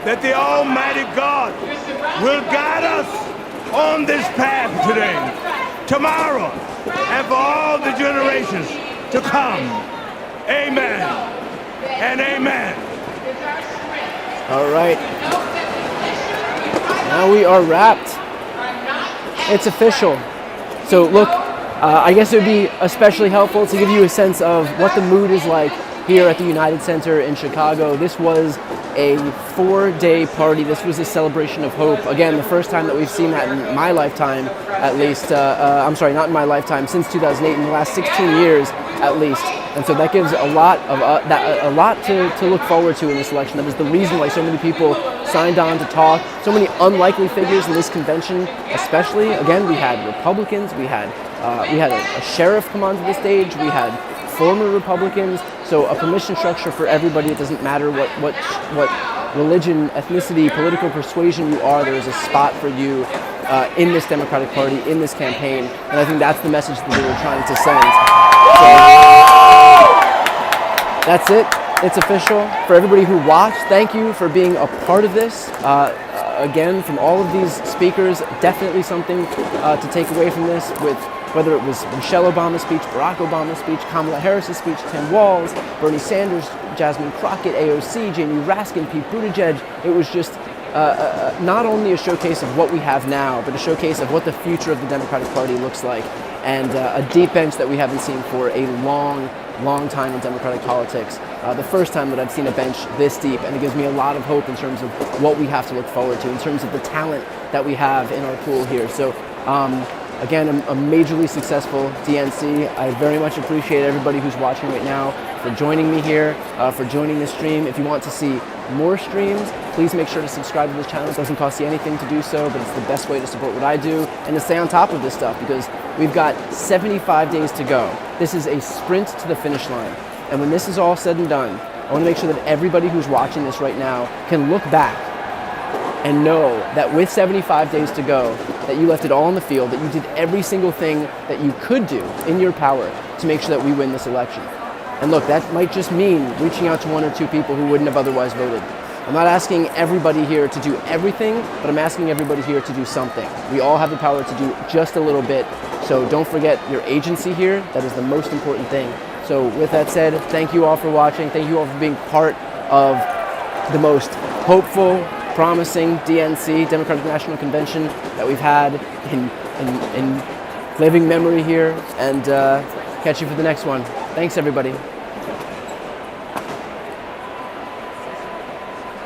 that the Almighty God will guide us on this path today, tomorrow, and for all the generations to come. Amen and amen. All right. Now we are wrapped. It's official. So look, I guess it would be especially helpful to give you a sense of what the mood is like here at the United Center in Chicago. This was a 4-day party. This was a celebration of hope. Again, the first time that we've seen that in my lifetime, at least. I'm sorry, not in my lifetime, since 2008, in the last 16 years at least. And so that gives a lot to look forward to in this election. That was the reason why so many people signed on to talk. So many unlikely figures in this convention, especially. Again, we had Republicans. We had a sheriff come onto the stage. We had former Republicans. So a permission structure for everybody. It doesn't matter what religion, ethnicity, political persuasion you are. There is a spot for you in this Democratic Party, in this campaign. And I think that's the message that they were trying to send. So that's it. It's official. For everybody who watched, thank you for being a part of this. Again, from all of these speakers, definitely something to take away from this, with whether it was Michelle Obama's speech, Barack Obama's speech, Kamala Harris's speech, Tim Walz, Bernie Sanders, Jasmine Crockett, AOC, Jamie Raskin, Pete Buttigieg. It was just not only a showcase of what we have now, but a showcase of what the future of the Democratic Party looks like, and a deep bench that we haven't seen for a long time in Democratic politics. The first time that I've seen a bench this deep, and it gives me a lot of hope in terms of what we have to look forward to, in terms of the talent that we have in our pool here. So again, a majorly successful DNC. I very much appreciate everybody who's watching right now for joining me here, for joining this stream. If you want to see more streams, please make sure to subscribe to this channel. It doesn't cost you anything to do so, but it's the best way to support what I do and to stay on top of this stuff, because we've got 75 days to go. This is a sprint to the finish line. And when this is all said and done, I want to make sure that everybody who's watching this right now can look back and know that with 75 days to go, that you left it all on the field, that you did every single thing that you could do in your power to make sure that we win this election. And look, that might just mean reaching out to one or two people who wouldn't have otherwise voted. I'm not asking everybody here to do everything, but I'm asking everybody here to do something. We all have the power to do just a little bit, so don't forget your agency here. That is the most important thing. So with that said, thank you all for watching. Thank you all for being part of the most hopeful, promising DNC, Democratic National Convention, that we've had in living memory here, and catch you for the next one. Thanks, everybody.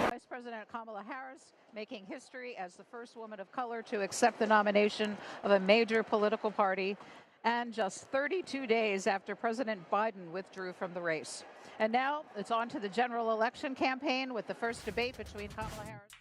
Vice President Kamala Harris making history as the first woman of color to accept the nomination of a major political party, and just 32 days after President Biden withdrew from the race. And now it's on to the general election campaign with the first debate between Kamala Harris